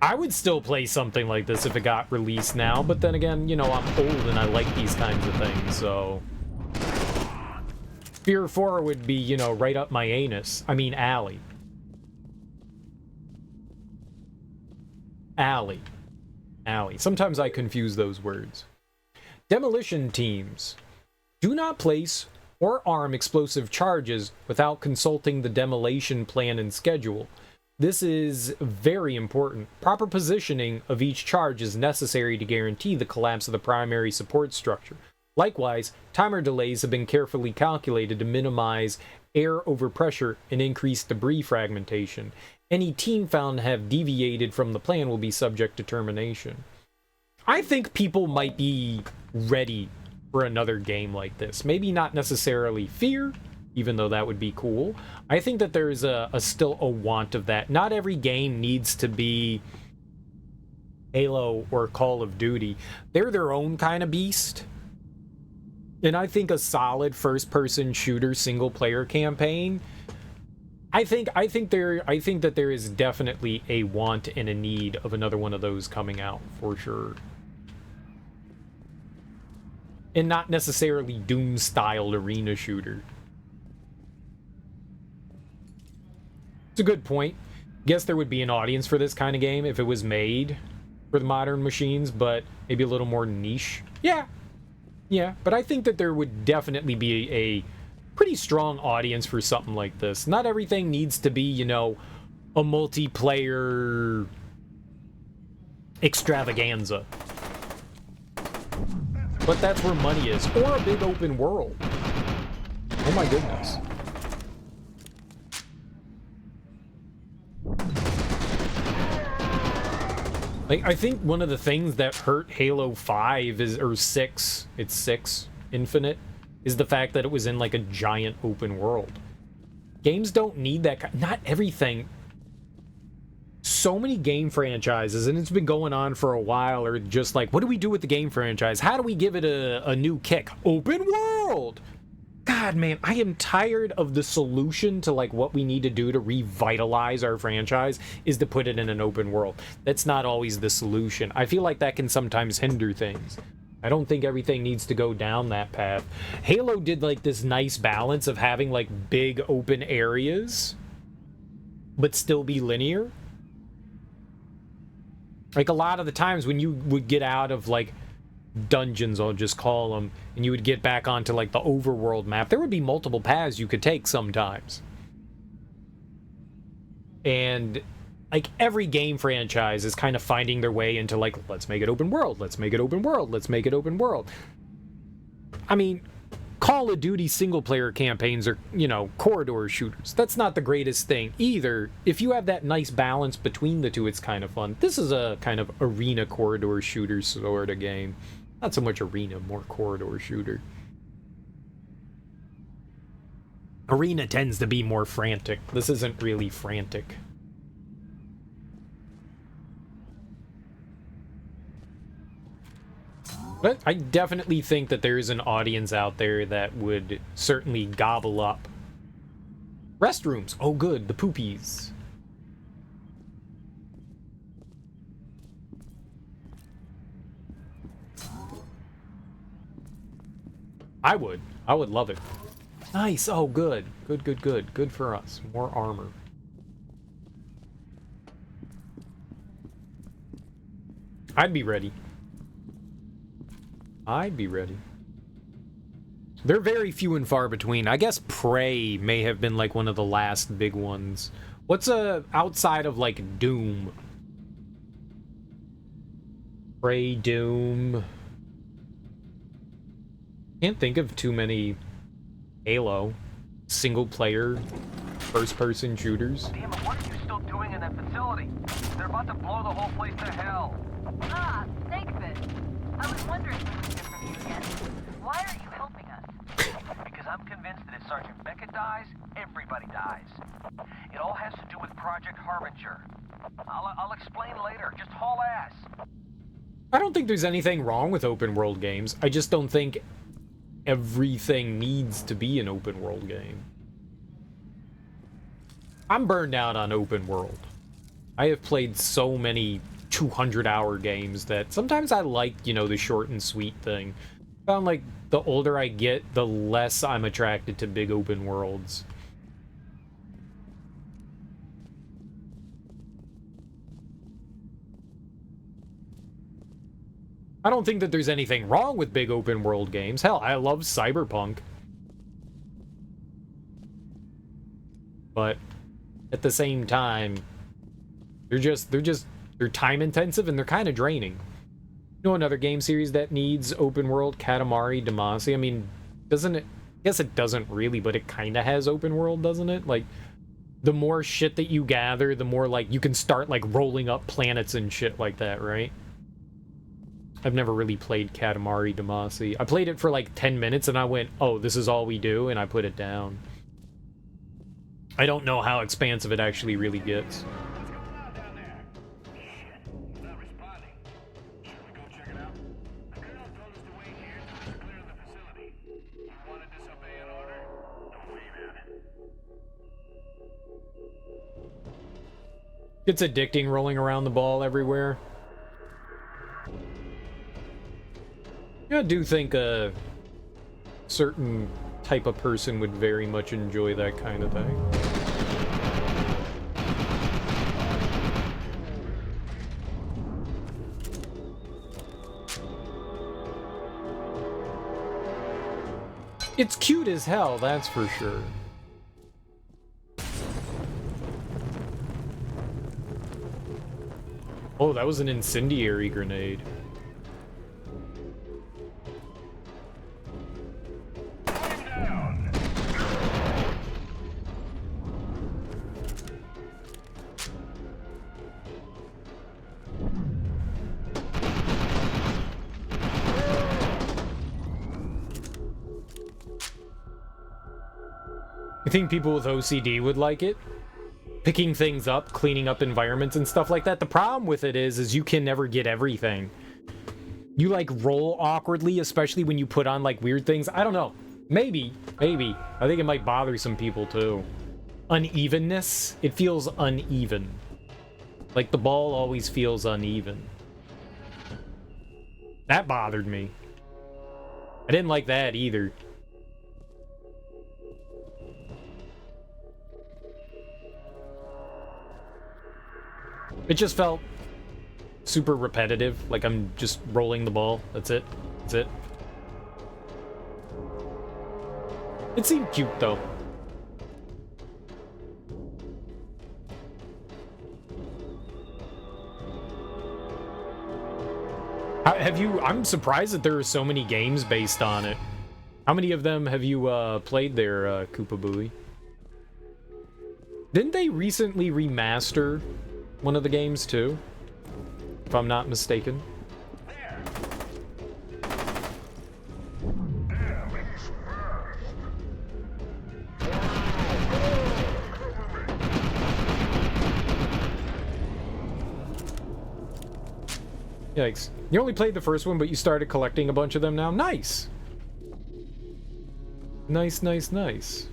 I would still play something like this if it got released now, but then again, you know, I'm old and I like these kinds of things, so... Fear 4 would be, you know, right up my anus. I mean, alley. Alley. Alley. Sometimes I confuse those words. Demolition teams. Do not place or arm explosive charges without consulting the demolition plan and schedule. This is very important. Proper positioning of each charge is necessary to guarantee the collapse of the primary support structure. Likewise, timer delays have been carefully calculated to minimize air overpressure and increase debris fragmentation. Any team found to have deviated from the plan will be subject to termination. I think people might be ready for another game like this. Maybe not necessarily Fear, even though that would be cool. I think that there's still a want of that. Not every game needs to be Halo or Call of Duty. They're their own kind of beast. And I think a solid first-person shooter single-player campaign, I think that there is definitely a want and a need of another one of those coming out for sure. And not necessarily Doom-styled arena shooter. It's a good point. Guess there would be an audience for this kind of game if it was made for the modern machines, but maybe a little more niche. Yeah, but I think that there would definitely be a pretty strong audience for something like this. Not everything needs to be, you know, a multiplayer extravaganza. But that's where money is. Or a big open world. Oh my goodness. Like, I think one of the things that hurt Halo 5 is, or 6, it's 6, Infinite, is the fact that it was in like a giant open world. Games don't need that not everything. So many game franchises, and it's been going on for a while, are just like, what do we do with the game franchise? How do we give it a new kick? Open world! God, man, I am tired of the solution to like what we need to do to revitalize our franchise is to put it in an open world. That's not always the solution. I feel like that can sometimes hinder things. I don't think everything needs to go down that path. Halo did like this nice balance of having like big open areas, but still be linear. Like a lot of the times when you would get out of like dungeons, I'll just call them, and you would get back onto like the overworld map, there would be multiple paths you could take sometimes. And like every game franchise is kind of finding their way into like, let's make it open world, let's make it open world, let's make it open world. I mean, Call of Duty single player campaigns are, you know, corridor shooters. That's not the greatest thing either. If you have that nice balance between the two, it's kind of fun. This is a kind of arena corridor shooter sort of game. Not so much arena, more corridor shooter. Arena tends to be more frantic. This isn't really frantic. But I definitely think that there is an audience out there that would certainly gobble up restrooms. Oh good, the poopies. I would love it. Nice. Oh good. Good for us. More armor. I'd be ready. They're very few and far between. I guess Prey may have been like one of the last big ones. What's outside of like Doom? Prey, Doom. Can't think of too many Halo single player first person shooters. Damn it, what are you still doing in that facility? They're about to blow the whole place to hell. Ah, Snakebit. I was wondering when we'd hear from you again. Why are you helping us? Because I'm convinced that if Sergeant Beckett dies, everybody dies. It all has to do with Project Harbinger. I'll explain later. Just haul ass. I don't think there's anything wrong with open world games. I just don't think everything needs to be an open world game. I'm burned out on open world. I have played so many 200-hour games that sometimes I like, you know, the short and sweet thing. I found like the older I get, the less I'm attracted to big open worlds. I don't think that there's anything wrong with big open world games. Hell, I love Cyberpunk. But at the same time, they're time intensive and they're kind of draining. You know, another game series that needs open world, Katamari Damacy. I mean, doesn't it? I guess it doesn't really, but it kind of has open world, doesn't it? Like, the more shit that you gather, the more like you can start like rolling up planets and shit like that, right? I've never really played Katamari Damacy. I played it for like 10 minutes and I went, oh, this is all we do, and I put it down. I don't know how expansive it actually really gets. It's addicting rolling around the ball everywhere. Yeah, I do think a certain type of person would very much enjoy that kind of thing. It's cute as hell, that's for sure. Oh, that was an incendiary grenade. I think people with OCD would like it. Picking things up, cleaning up environments and stuff like that. The problem with it is you can never get everything. You like roll awkwardly, especially when you put on like weird things. I don't know. Maybe. I think it might bother some people too. Unevenness. It feels uneven. Like the ball always feels uneven. That bothered me. I didn't like that either. It just felt super repetitive, like I'm just rolling the ball. That's it. That's it. It seemed cute, though. Have you... I'm surprised that there are so many games based on it. How many of them have you played there, Koopa Booey? Didn't they recently remaster one of the games, too? If I'm not mistaken. Yikes. You only played the first one, but you started collecting a bunch of them now? Nice! Nice, nice, nice.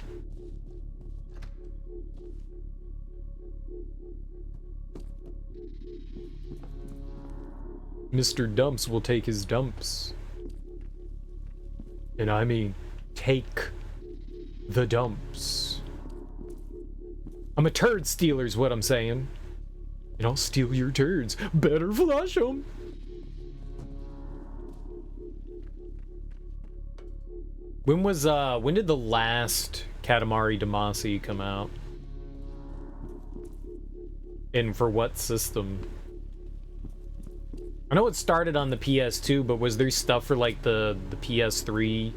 Mr. Dumps will take his dumps. And I mean, take the dumps. I'm a turd stealer is what I'm saying. And I'll steal your turds. Better flush them. When did the last Katamari Damacy come out? And for what system? I know it started on the PS2, but was there stuff for like the PS3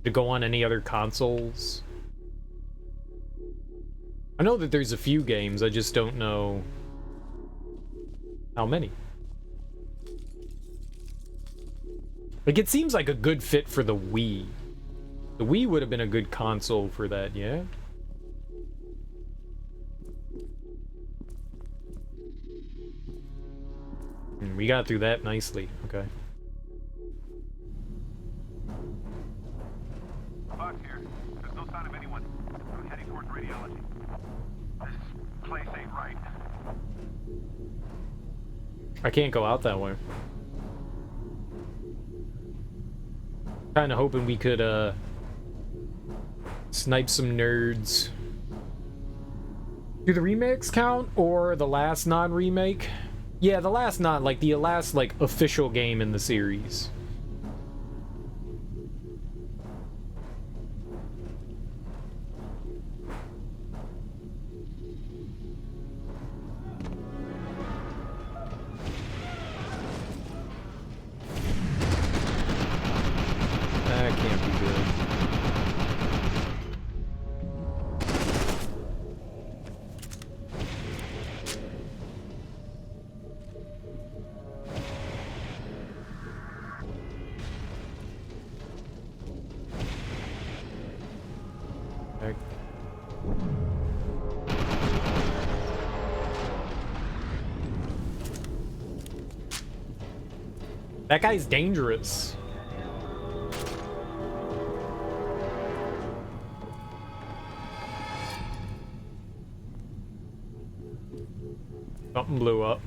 to go on any other consoles? I know that there's a few games, I just don't know how many. Like, it seems like a good fit for the Wii. The Wii would have been a good console for that, yeah? We got through that nicely, okay. Fox here. There's no sign of anyone. I'm heading towards radiology. This place ain't right. I can't go out that way. Kinda hoping we could, snipe some nerds. Do the remakes count, or the last non-remake? Yeah, the last like, official game in the series. That can't be good. That guy's dangerous. Something blew up.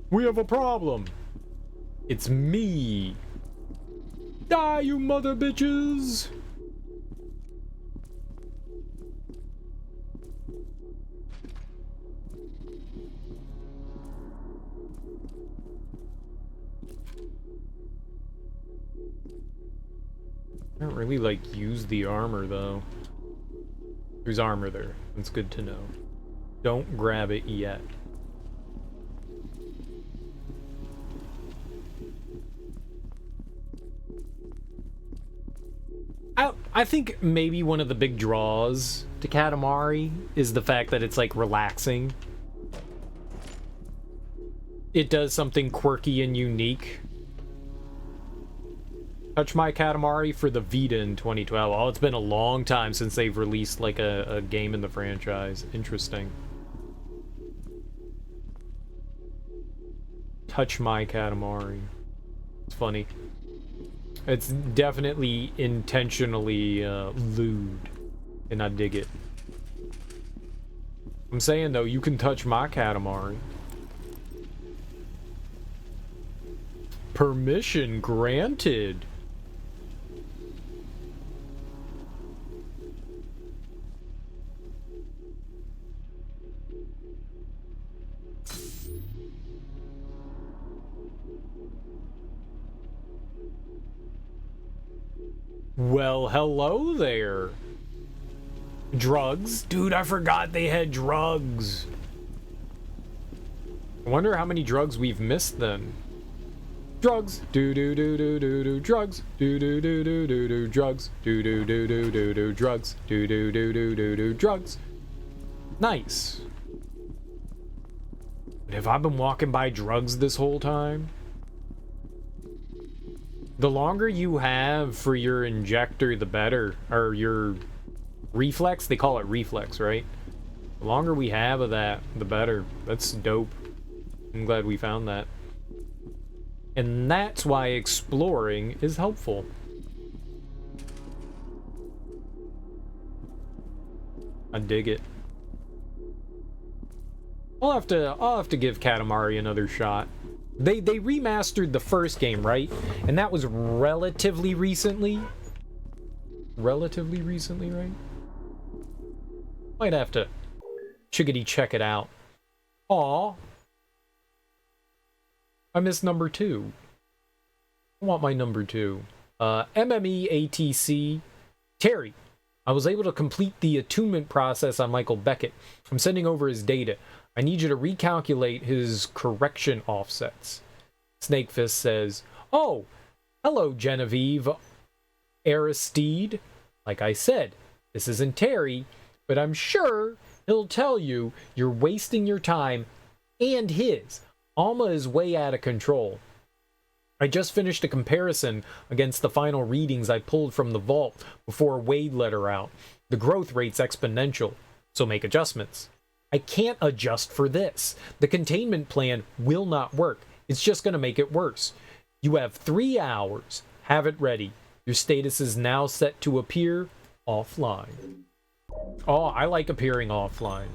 We have a problem. It's me. Die, you mother bitches! I don't really, like, use the armor, though. There's armor there. That's good to know. Don't grab it yet. I think maybe one of the big draws to Katamari is the fact that it's, like, relaxing. It does something quirky and unique. Touch My Katamari for the Vita in 2012. Oh, it's been a long time since they've released like a game in the franchise. Interesting. Touch My Katamari. It's funny. It's definitely intentionally lewd, and I dig it. I'm saying though, you can touch my Katamari. Permission granted. Well, hello there. Drugs? Dude, I forgot they had drugs. I wonder how many drugs we've missed then. Drugs. Do do do do do do drugs. Do do do do do do drugs. Do do do do do do drugs. Do do do do do do drugs. Nice. But have I been walking by drugs this whole time? The longer you have for your injector, the better. Or your reflex? They call it reflex, right? The longer we have of that, the better. That's dope. I'm glad we found that. And that's why exploring is helpful. I dig it. I'll have to give Katamari another shot. They remastered the first game, right? And that was relatively recently. Relatively recently, right? Might have to chickadee check it out. Aw. I missed number 2. I want my number 2. MMEATC. Terry. I was able to complete the attunement process on Michael Beckett. I'm sending over his data. I need you to recalculate his correction offsets. Snakefist says, oh, hello, Genevieve Aristide. Like I said, this isn't Terry, but I'm sure he'll tell you you're wasting your time and his. Alma is way out of control. I just finished a comparison against the final readings I pulled from the vault before Wade let her out. The growth rate's exponential, so make adjustments. I can't adjust for this. The containment plan will not work. It's just going to make it worse. You have 3 hours. Have it ready. Your status is now set to appear offline. Oh, I like appearing offline.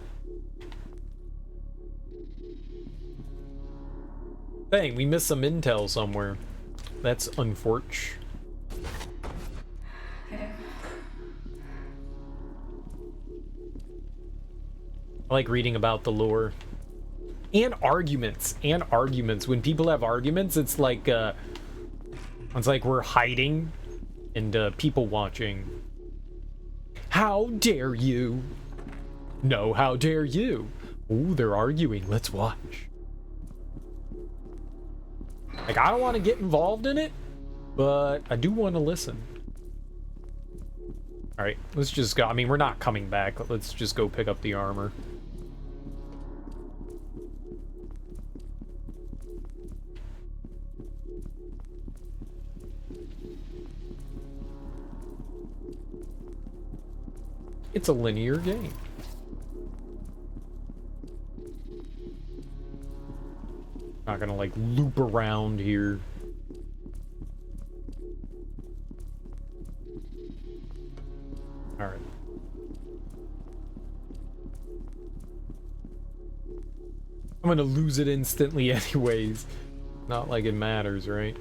Dang, we missed some intel somewhere. That's unfortunate. I like reading about the lore. And arguments. And arguments. When people have arguments, it's like we're hiding and people watching. How dare you? No, how dare you? Ooh, they're arguing. Let's watch. Like, I don't want to get involved in it, but I do want to listen. Alright, let's just go. I mean, we're not coming back. Let's just go pick up the armor. It's a linear game. Not gonna like loop around here. All right. I'm gonna lose it instantly anyways. Not like it matters, right?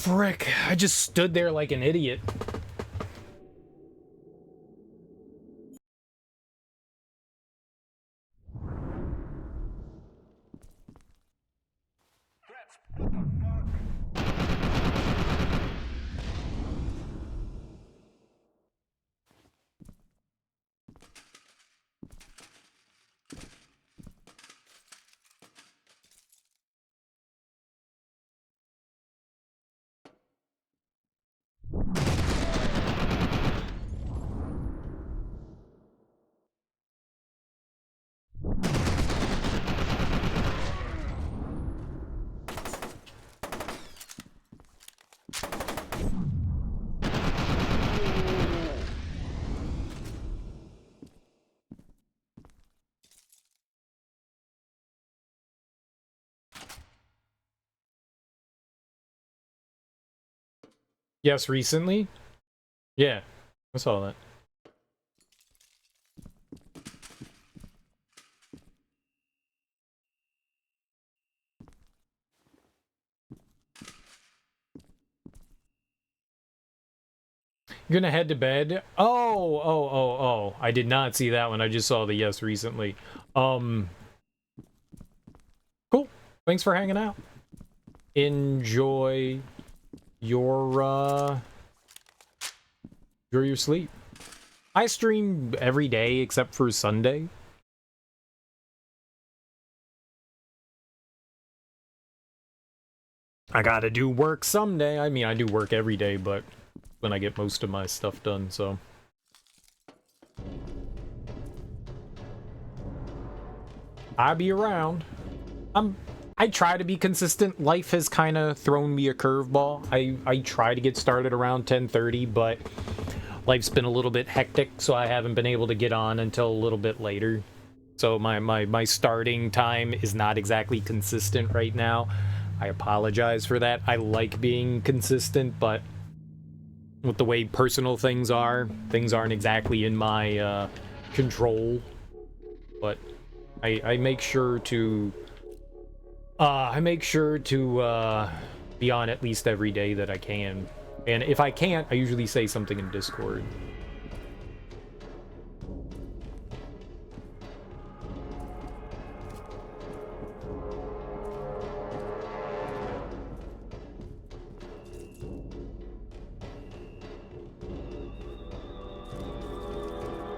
frick. I just stood there like an idiot. Yes, recently? Yeah, I saw that. You're gonna head to bed? Oh. I did not see that one. I just saw the yes recently. Cool. Thanks for hanging out. Enjoy your sleep. I stream every day except for Sunday. I gotta do work someday. I mean, I do work every day, but when I get most of my stuff done, so. I'll be around. I try to be consistent. Life has kind of thrown me a curveball. I try to get started around 10:30, but life's been a little bit hectic, so I haven't been able to get on until a little bit later. So my starting time is not exactly consistent right now. I apologize for that. I like being consistent, but with the way personal things aren't exactly in my control. But I make sure to be on at least every day that I can. And if I can't, I usually say something in Discord.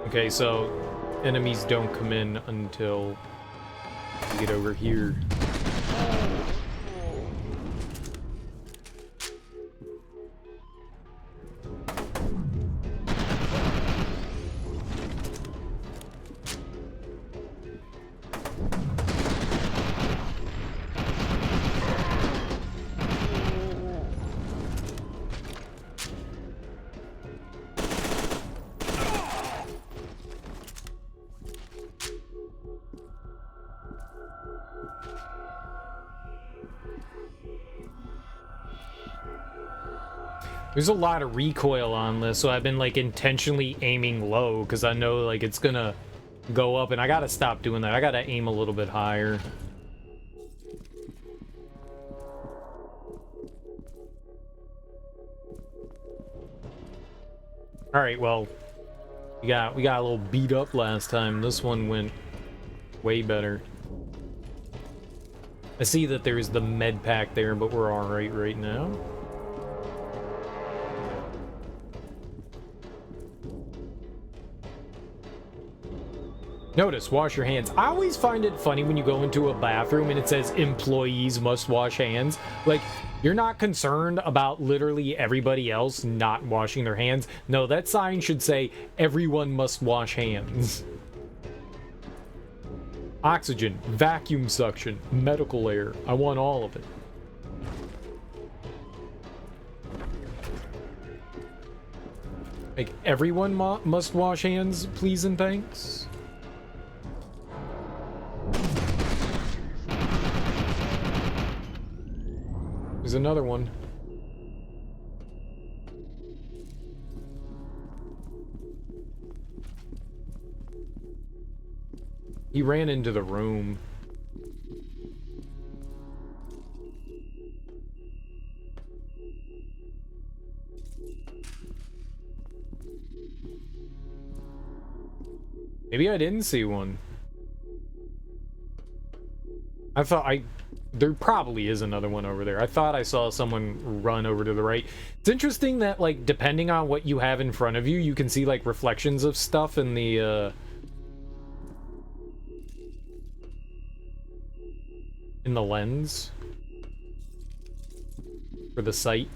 Okay, so enemies don't come in until we get over here. There's a lot of recoil on this, so I've been like intentionally aiming low because I know like it's gonna go up, and I gotta stop doing that. I gotta aim a little bit higher. All right, well, we got a little beat up last time. This one went way better. I see that there's the med pack there, but we're all right now. Notice, wash your hands. I always find it funny when you go into a bathroom and it says employees must wash hands. Like, you're not concerned about literally everybody else not washing their hands. No, that sign should say everyone must wash hands. Oxygen, vacuum suction, medical air. I want all of it. Like, everyone must wash hands, please and thanks. There's another one. He ran into the room. Maybe I didn't see one. There probably is another one over there. I thought I saw someone run over to the right. It's interesting that, like, depending on what you have in front of you, you can see, like, reflections of stuff in the, in the lens. For the sight.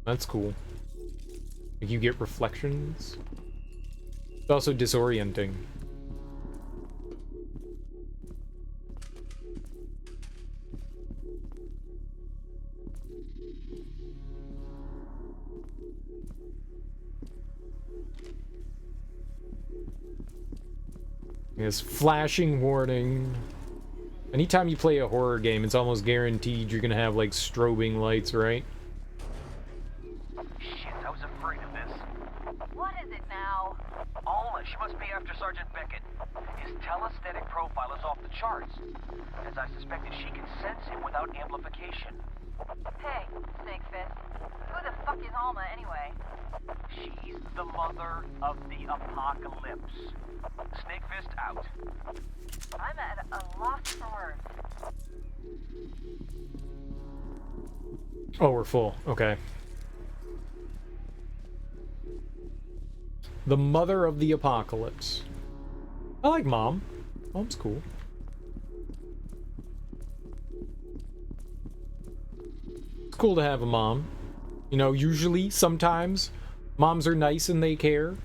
That's cool. Like, you get reflections. It's also disorienting. Yes, flashing warning. Anytime you play a horror game, it's almost guaranteed you're gonna have, like, strobing lights, right? Shit, I was afraid of this. What is it now? Alma, she must be after Sergeant Beckett. His telesthetic profile is off the charts. As I suspected, she can sense him without amplification. Hey, Snake Fist. Who the fuck is Alma, anyway? She's the mother of the apocalypse. Snake Fist out. I'm at a loss for words. Oh, we're full. Okay. The mother of the apocalypse. I like Mom. Mom's cool. It's cool to have a mom. You know, usually, sometimes, moms are nice and they care.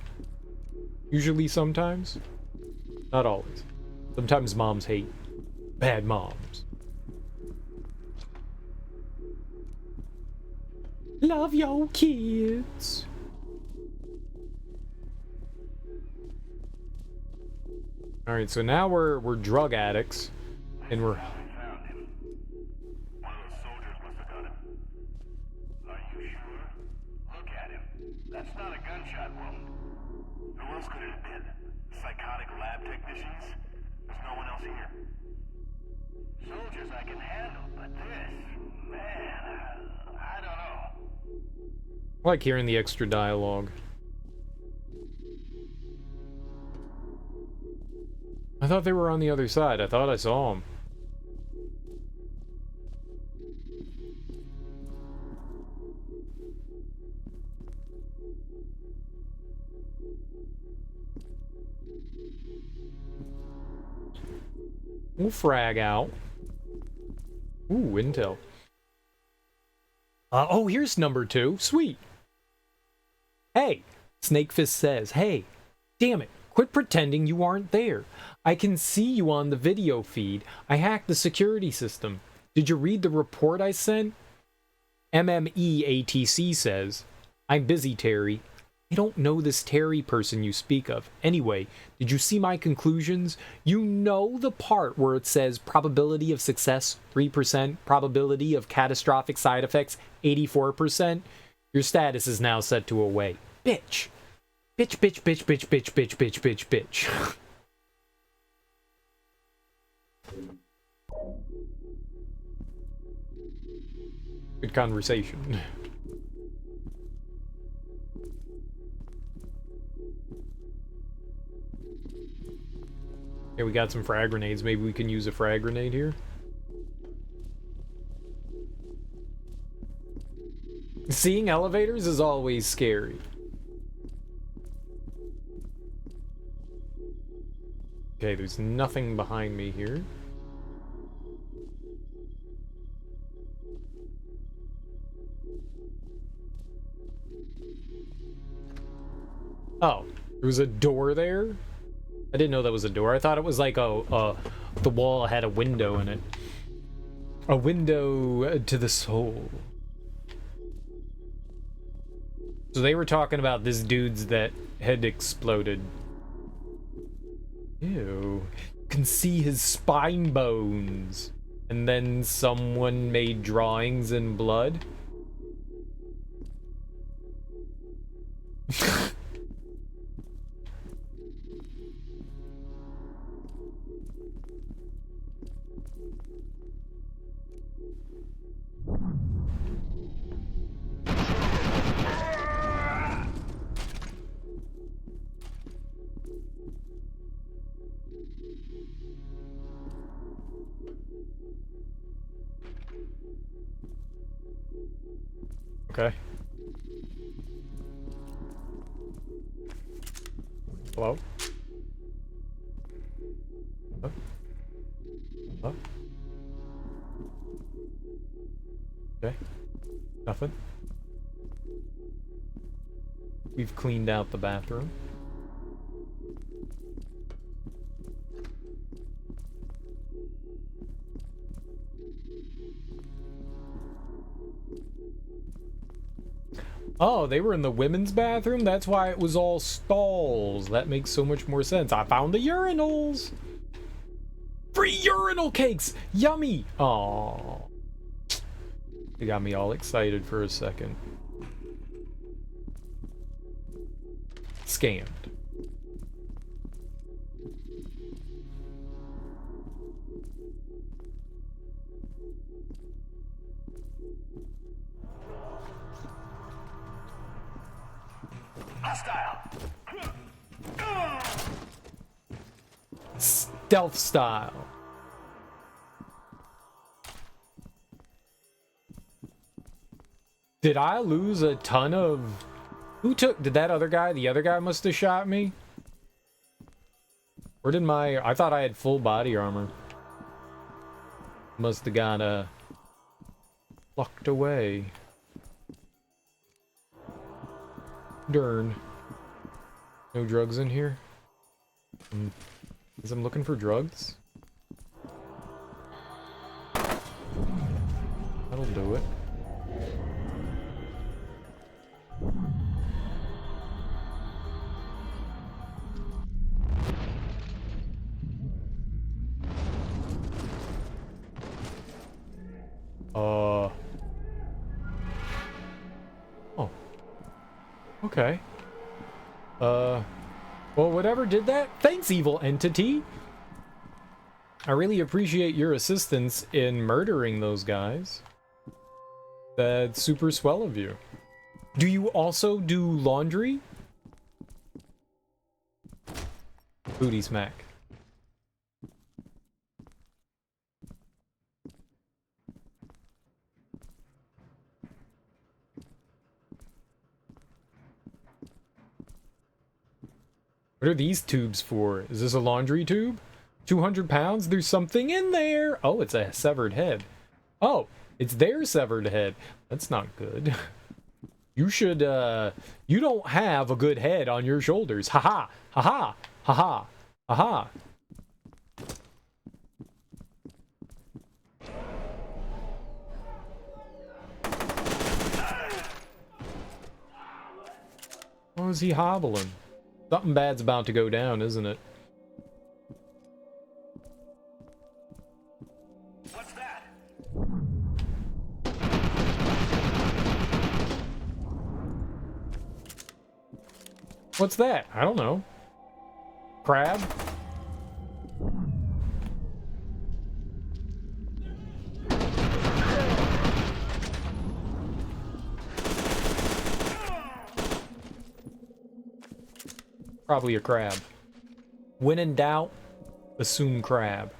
Usually, sometimes. Not always. Sometimes moms hate. Bad moms. Love your kids. Alright, so now we're drug addicts. And we're... That's not a gunshot wound. Who else could it have been? Psychotic lab technicians? There's no one else here. Soldiers I can handle, but this... Man, I don't know. I like hearing the extra dialogue. I thought they were on the other side. I thought I saw them. We'll frag out. Ooh, intel. Oh, here's number 2. Sweet. Hey, Snakefist says, hey, damn it, quit pretending you aren't there. I can see you on the video feed. I hacked the security system. Did you read the report I sent? MMEATC says, I'm busy, Terry. I don't know this Terry person you speak of. Anyway, did you see my conclusions? You know the part where it says probability of success 3%, probability of catastrophic side effects 84%? Your status is now set to away. Bitch. Bitch, bitch, bitch, bitch, bitch, bitch, bitch, bitch, bitch. Good conversation. Okay, we got some frag grenades. Maybe we can use a frag grenade here. Seeing elevators is always scary. Okay, there's nothing behind me here. Oh, there was a door there? I didn't know that was a door. I thought it was like the wall had a window in it. A window to the soul. So they were talking about this dude's that had exploded. Ew. You can see his spine bones. And then someone made drawings in blood. Okay. Hello? Huh? Huh? Okay. Nothing. We've cleaned out the bathroom. Oh, they were in the women's bathroom? That's why it was all stalls. That makes so much more sense. I found the urinals! Free urinal cakes! Yummy! Oh, they got me all excited for a second. Scammed. Hostile. Stealth style. Did I lose a ton of... Who took... Did that other guy? The other guy must have shot me? Where did my... I thought I had full body armor. Must have got, locked away. Darn. No drugs in here? Because I'm looking for drugs? That'll do it. Oh. Okay. Well, whatever did that, thanks, evil entity. I really appreciate your assistance in murdering those guys. That's super swell of you. Do you also do laundry? Booty smack. What are these tubes for? Is this a laundry tube? 200 pounds? There's something in there! Oh, it's a severed head. Oh, it's their severed head. That's not good. You should, you don't have a good head on your shoulders. Haha! Haha! Haha! Haha! Why is he hobbling? Something bad's about to go down, isn't it? What's that? What's that? I don't know. Crab? Probably a crab. When in doubt, assume crab.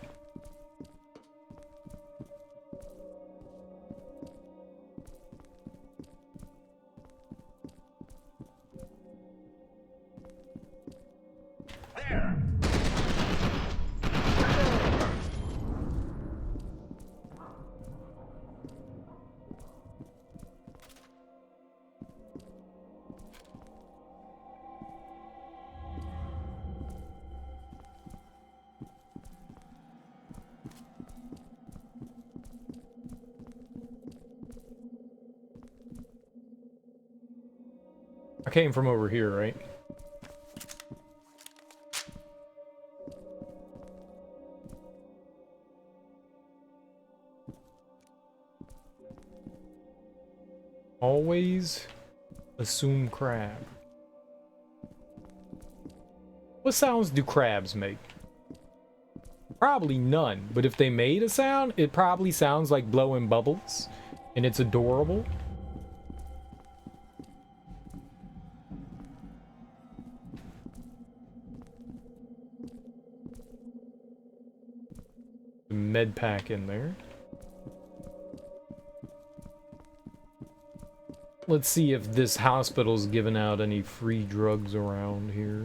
There. I came from over here, right? Always assume crab. What sounds do crabs make? Probably none, but if they made a sound, it probably sounds like blowing bubbles, and it's adorable. Med pack in there. Let's see if this hospital's giving out any free drugs around here.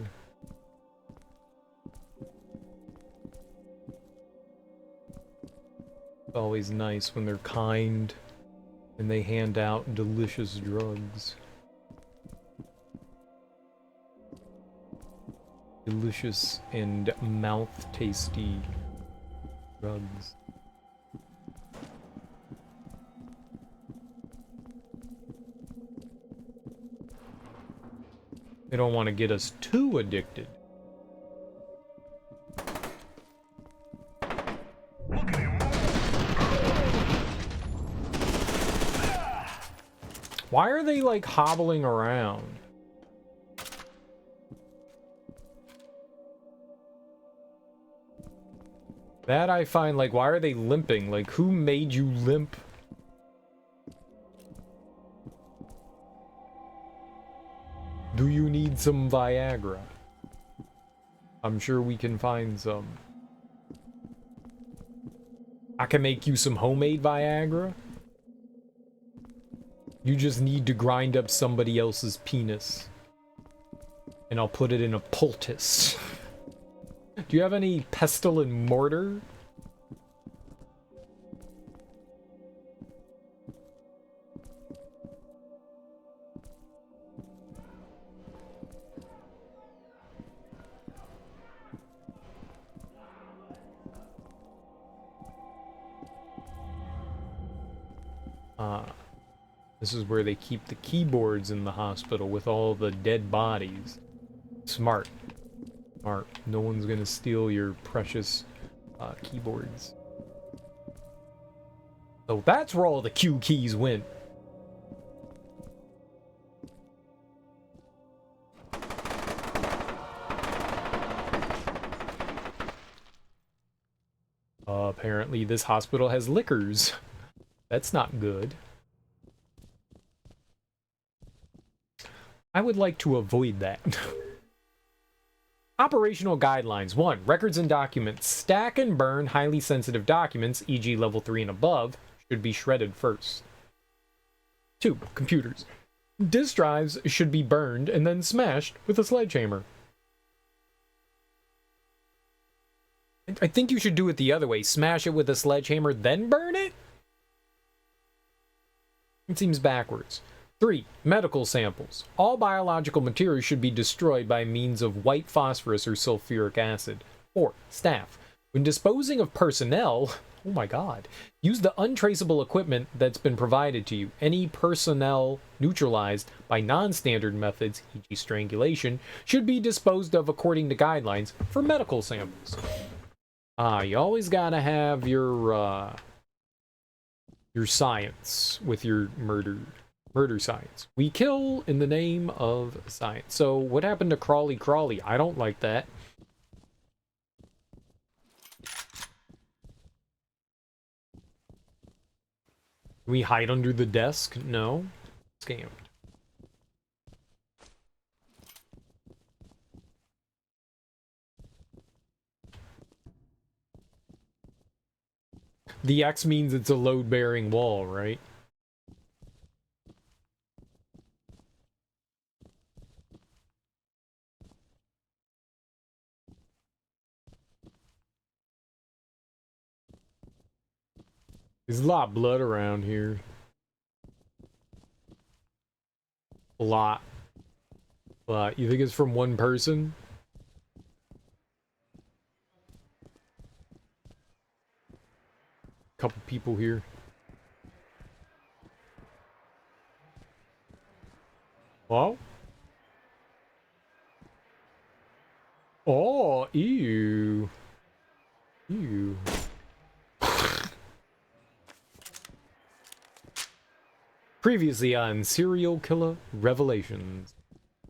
It's always nice when they're kind and they hand out delicious drugs. Delicious and mouth-tasty drugs. They don't want to get us too addicted. Why are they like hobbling around? That I find, like, why are they limping? Like, who made you limp? Do you need some Viagra? I'm sure we can find some. I can make you some homemade Viagra. You just need to grind up somebody else's penis. And I'll put it in a poultice. Do you have any pestle and mortar? This is where they keep the keyboards in the hospital with all the dead bodies. Smart. Smart. No one's gonna steal your precious keyboards. So that's where all the Q keys went. Apparently this hospital has liquors. That's not good. I would like to avoid that. Operational guidelines. 1. Records and documents. Stack and burn highly sensitive documents, e.g. level 3 and above, should be shredded first. 2. Computers. Disk drives should be burned and then smashed with a sledgehammer. I think you should do it the other way. Smash it with a sledgehammer, then burn it? It seems backwards. 3. Medical samples. All biological materials should be destroyed by means of white phosphorus or sulfuric acid. 4. Staff. When disposing of personnel, oh my god, use the untraceable equipment that's been provided to you. Any personnel neutralized by non-standard methods, e.g. strangulation, should be disposed of according to guidelines for medical samples. You always gotta have your science with your murder science. We kill in the name of science. So what happened to Crawly Crawly? I don't like that. Can we hide under the desk? No. Scammed. The X means it's a load-bearing wall, right? There's a lot of blood around here. A lot. But you think it's from one person? Couple people here. Well. Oh, ew. Ew. Previously on Serial Killer Revelations.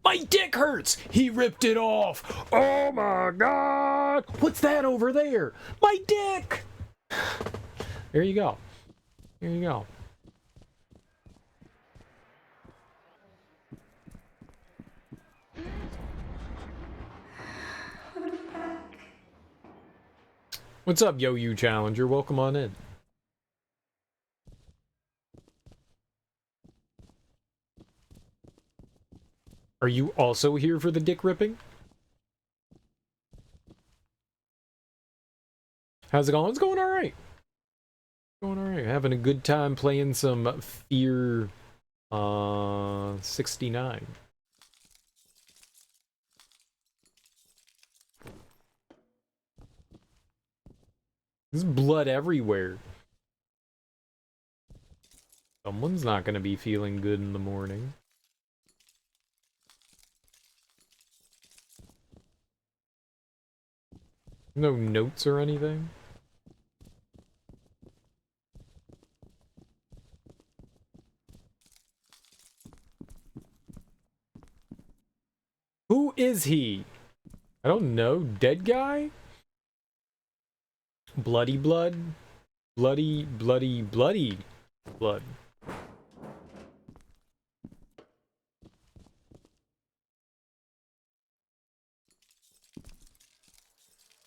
My dick hurts! He ripped it off! Oh my god! What's that over there? My dick! There you go. There you go. What's up, Yo You Challenger? Welcome on in. Are you also here for the dick ripping? How's it going? It's going alright. Going alright. Having a good time playing some Fear 69. There's blood everywhere. Someone's not gonna be feeling good in the morning. No notes or anything? Who is he? I don't know. Dead guy? Bloody blood? Bloody blood.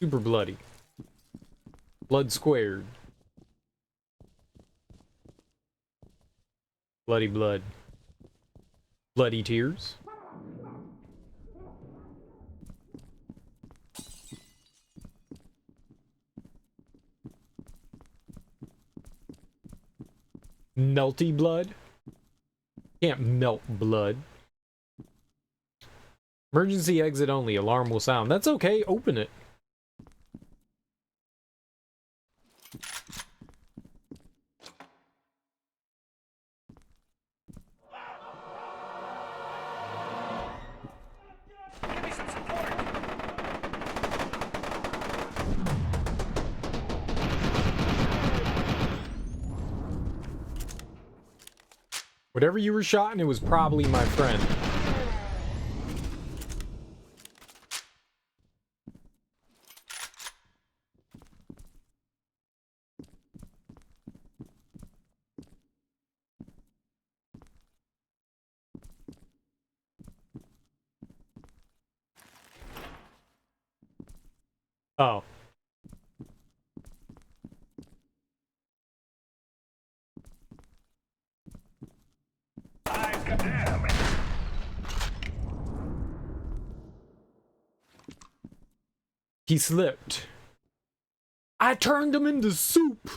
Super bloody. Blood squared. Bloody blood. Bloody tears. Melty blood. Can't melt blood. Emergency exit only. Alarm will sound. That's okay. Open it. Whatever you were shotting, it was probably my friend. Oh. He slipped. I turned him into soup.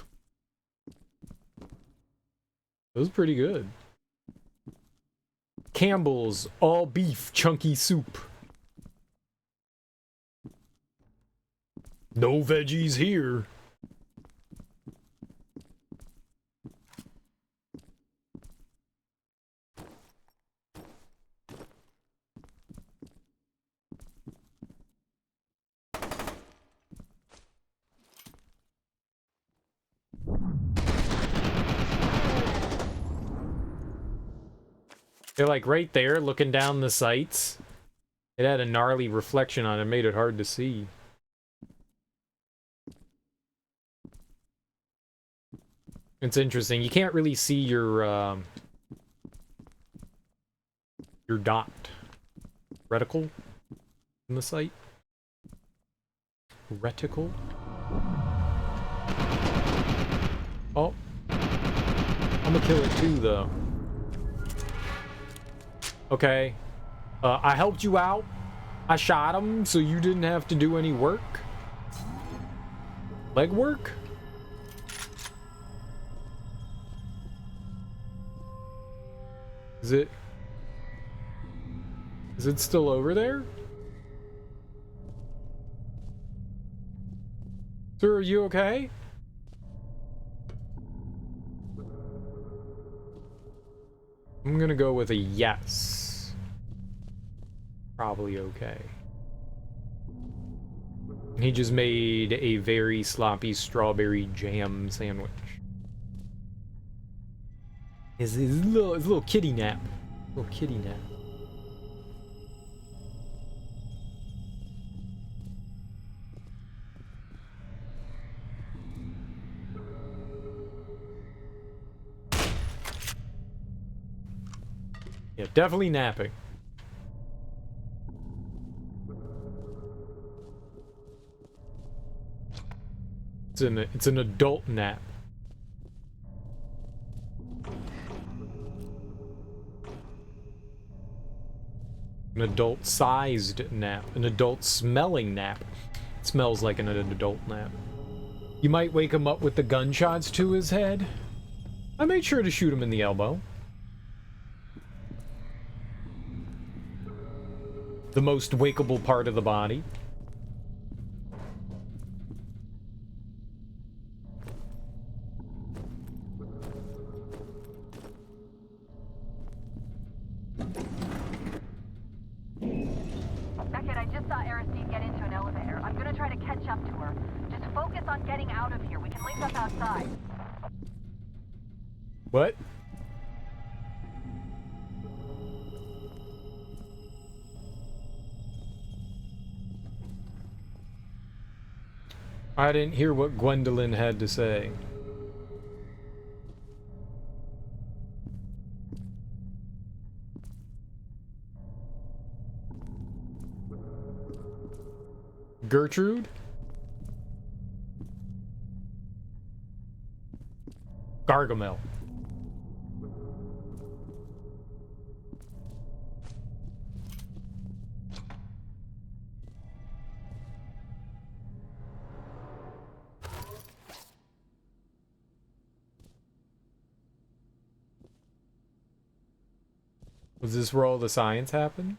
That was pretty good. Campbell's all beef chunky soup. No veggies here. They're like right there looking down the sights. It had a gnarly reflection on it, made it hard to see. It's interesting. You can't really see your dot reticle in the sight. Reticle. Oh, I'm gonna kill it too, though. Okay. I helped you out. I shot him, so you didn't have to do any work. Leg work? Is it still over there? Sir, are you okay? I'm gonna go with a yes. Probably okay. He just made a very sloppy strawberry jam sandwich. His little kitty nap. Little kitty nap. Yeah, definitely napping. It's an adult nap. An adult-sized nap. An adult-smelling nap. It smells like an adult nap. You might wake him up with the gunshots to his head. I made sure to shoot him in the elbow. The most wakeable part of the body. Beckett, I just saw Aristide get into an elevator. I'm gonna try to catch up to her. Just focus on getting out of here. We can link up outside. What? I didn't hear what Gwendolyn had to say. Gertrude? Gargamel. Was this where all the science happened?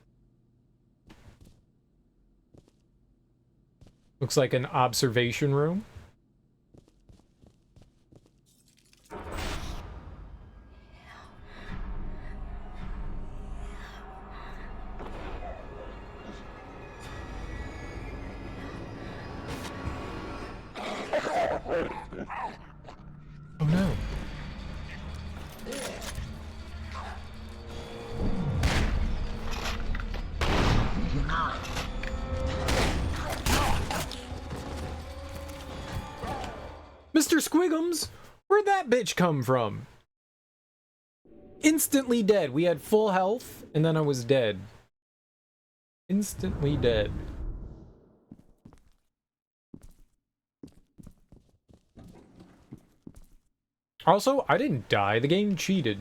Looks like an observation room. Oh no. Mr. Squiggums, where'd that bitch come from? Instantly dead. We had full health, and then I was dead. Instantly dead. Also, I didn't die. The game cheated.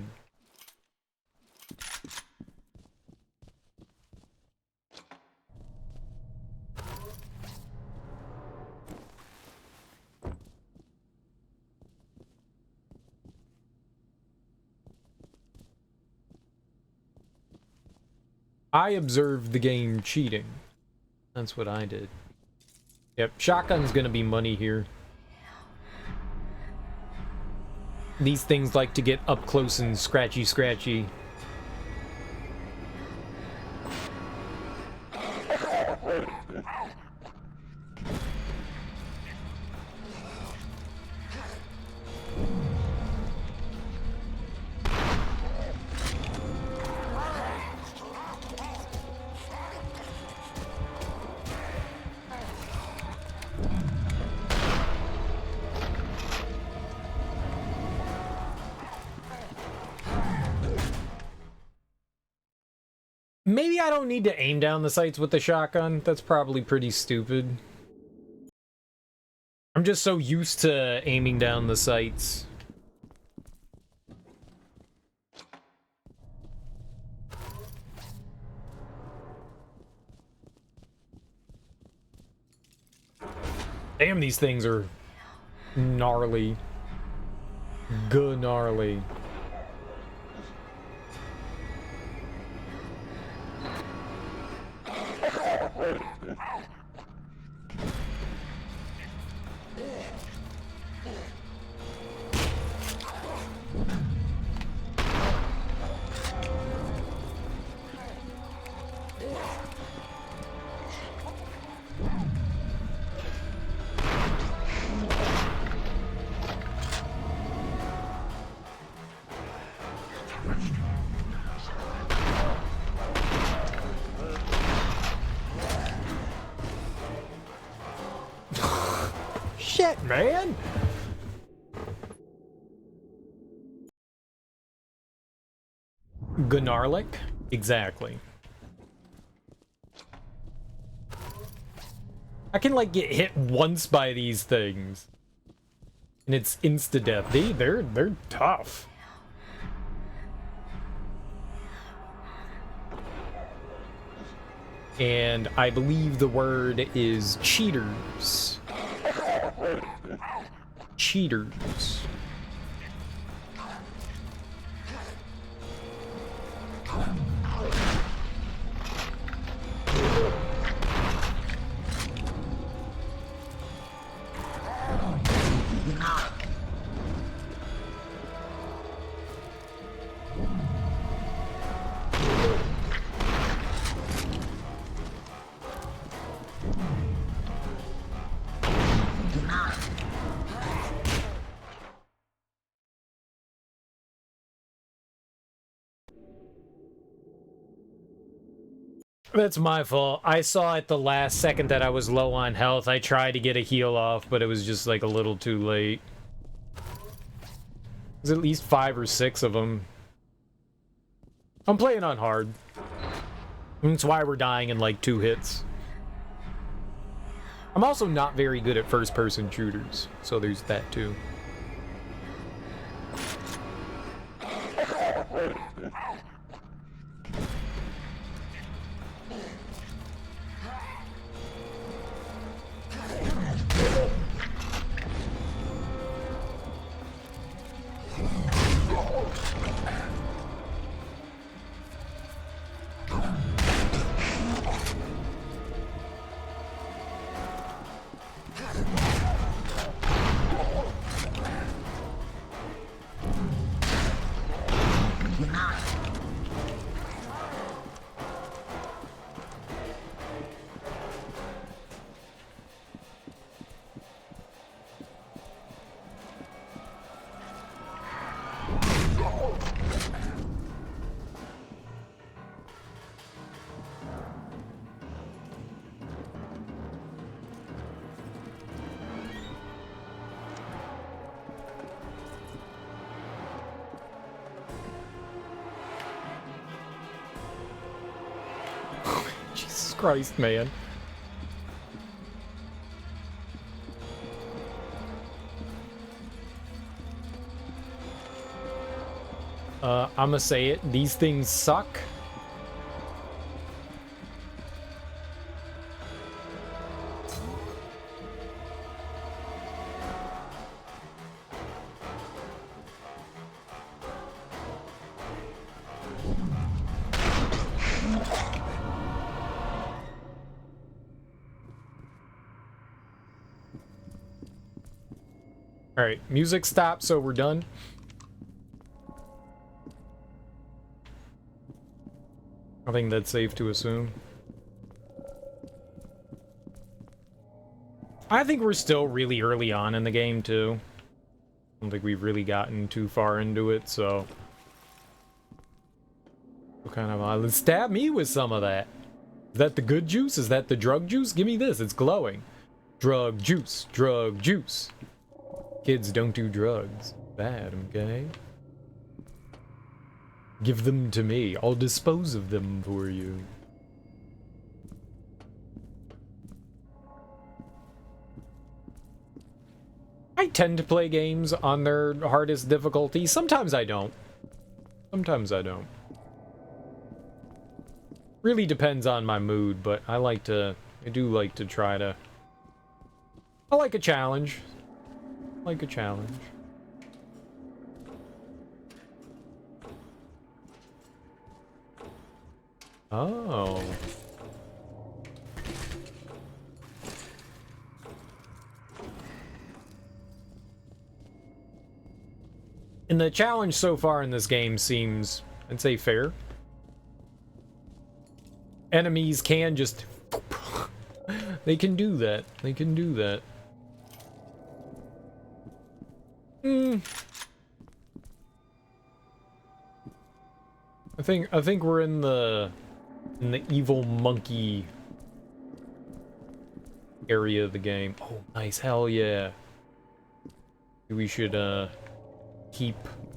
I observed the game cheating. That's what I did. Yep, shotgun's gonna be money here. These things like to get up close and scratchy. Maybe I don't need to aim down the sights with the shotgun. That's probably pretty stupid. I'm just so used to aiming down the sights. Damn, these things are gnarly. Gnarly. Shit, man! Gnarlic? Exactly. I can like get hit once by these things. And it's insta-death. They're tough. And I believe the word is cheaters. Cheaters. That's my fault. I saw at the last second that I was low on health. I tried to get a heal off, but it was just like a little too late. There's at least 5 or 6 of them. I'm playing on hard. That's why we're dying in like 2 hits. I'm also not very good at first-person shooters, so there's that too. Jesus Christ, man. I'ma say it. These things suck. Alright, music stopped, so we're done. I think that's safe to assume. I think we're still really early on in the game, too. I don't think we've really gotten too far into it, so... What kind of... stab me with some of that. Is that the good juice? Is that the drug juice? Give me this, it's glowing. Drug juice, drug juice. Kids don't do drugs. Bad, okay? Give them to me. I'll dispose of them for you. I tend to play games on their hardest difficulty. Sometimes I don't. Sometimes I don't. Really depends on my mood, but I do like to try to... I like a challenge. Like a challenge. Oh. And the challenge so far in this game seems, I'd say, fair. Enemies can just... They can do that. They can do that. I think we're in the evil monkey area of the game. Oh, nice. Hell yeah. We should keep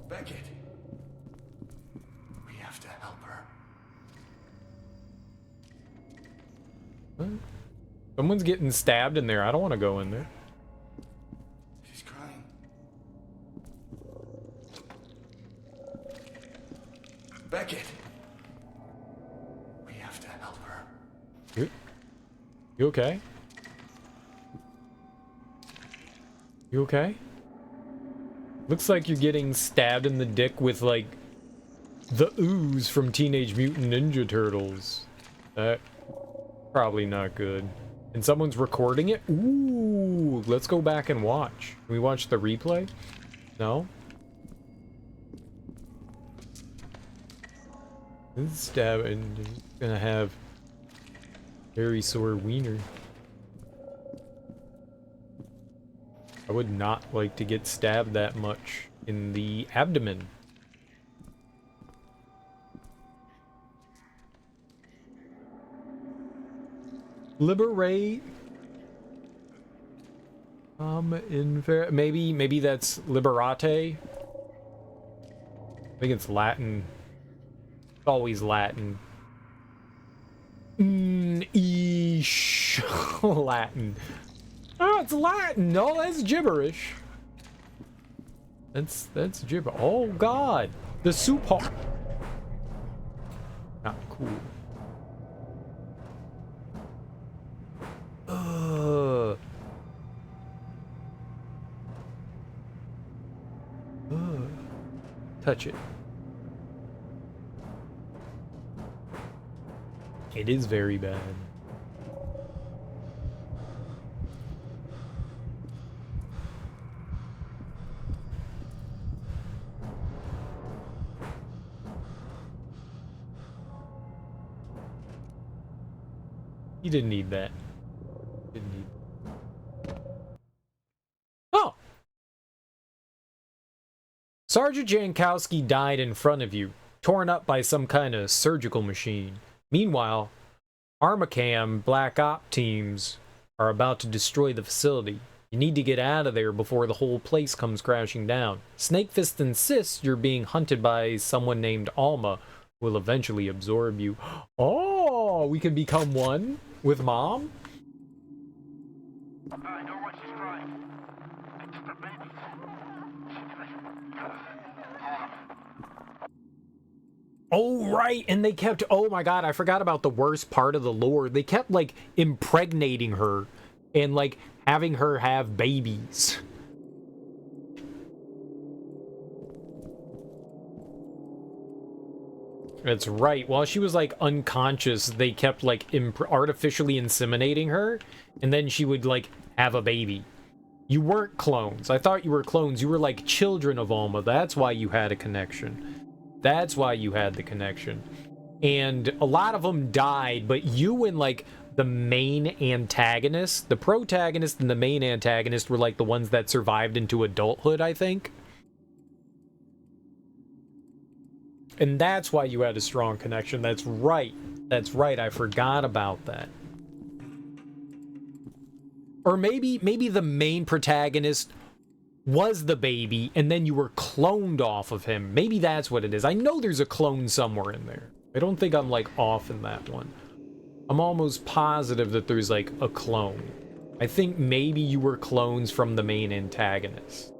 Beckett. We have to help her. What? Someone's getting stabbed in there. I don't want to go in there. She's crying. Beckett. We have to help her. You okay? You okay? Looks like you're getting stabbed in the dick with, like, the ooze from Teenage Mutant Ninja Turtles. Probably not good. And someone's recording it? Ooh, let's go back and watch. Can we watch the replay? No? This stabbing is gonna have very sore wiener. I would not like to get stabbed that much in the abdomen. Liberate. Maybe that's liberate. I think it's Latin. It's always Latin. Eesh. Latin. Oh, it's Latin. No, that's gibberish. That's gibber. Oh God, the soup hall. Not cool. Touch it. It is very bad. You didn't need that. Didn't need. Oh! Sergeant Jankowski died in front of you, torn up by some kind of surgical machine. Meanwhile, Armacam Black Op teams are about to destroy the facility. You need to get out of there before the whole place comes crashing down. Snakefist insists you're being hunted by someone named Alma, who will eventually absorb you. Oh, we can become one with Mom? I know what she's crying. It's the baby. Oh, right, and they kept, oh my God, I forgot about the worst part of the lore. They kept, like, impregnating her and, like, having her have babies. That's right. While she was, like, unconscious, they kept, like, artificially inseminating her, and then she would, like, have a baby. You weren't clones. I thought you were clones. You were, like, children of Alma. That's why you had a connection. That's why you had the connection. And a lot of them died, but you and, like, the main antagonist, the protagonist and the main antagonist were, like, the ones that survived into adulthood, I think. And that's why you had a strong connection. That's right. That's right. I forgot about that. Or maybe the main protagonist was the baby, and then you were cloned off of him. Maybe that's what it is. I know there's a clone somewhere in there. I don't think I'm, like, off in that one. I'm almost positive that there's, like, a clone. I think maybe you were clones from the main antagonist.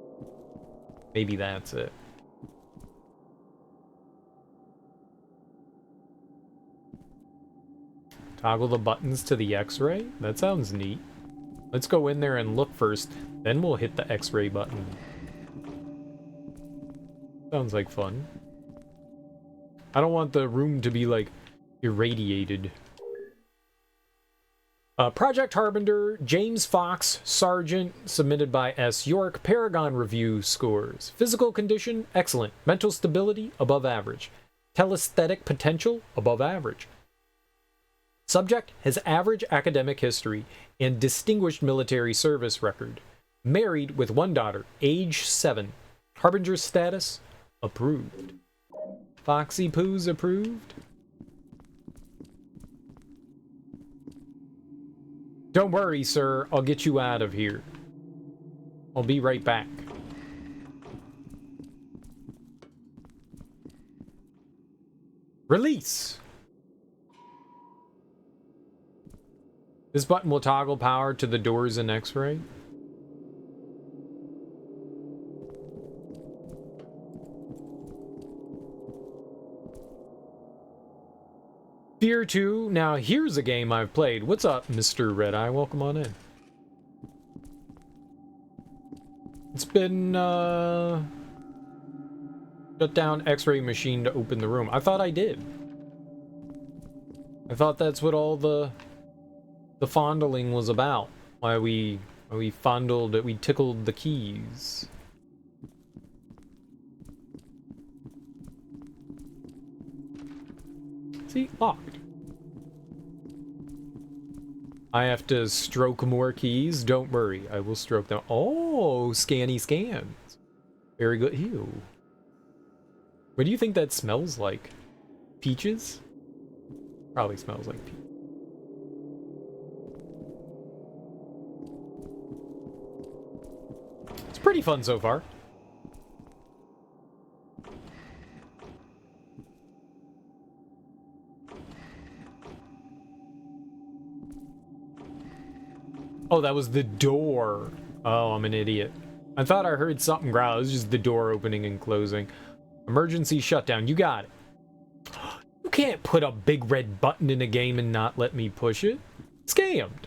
Maybe that's it. Toggle the buttons to the X-ray? That sounds neat. Let's go in there and look first, then we'll hit the X-ray button. Sounds like fun. I don't want the room to be, like, irradiated. Project Harbinger, James Fox, Sergeant, submitted by S. York. Paragon review scores. Physical condition, excellent. Mental stability, above average. Telesthetic potential, above average. Subject has average academic history and distinguished military service record. Married with one daughter, age 7. Harbinger status, approved. Foxy Poo's approved. Don't worry, sir. I'll get you out of here. I'll be right back. Release. This button will toggle power to the doors in X-ray. Fear 2. Now, here's a game I've played. What's up, Mr. Red Eye? Welcome on in. It's been, shut down X-ray machine to open the room. I thought I did. I thought that's what all the fondling was about. Why we fondled it, we tickled the keys. See, locked. I have to stroke more keys. Don't worry, I will stroke them. Oh, scanny scans. Very good. Ew. What do you think that smells like? Peaches? Probably smells like peach. It's pretty fun so far. Oh, that was the door. Oh, I'm an idiot. I thought I heard something growl. It was just the door opening and closing. Emergency shutdown. You got it. You can't put a big red button in a game and not let me push it. Scammed.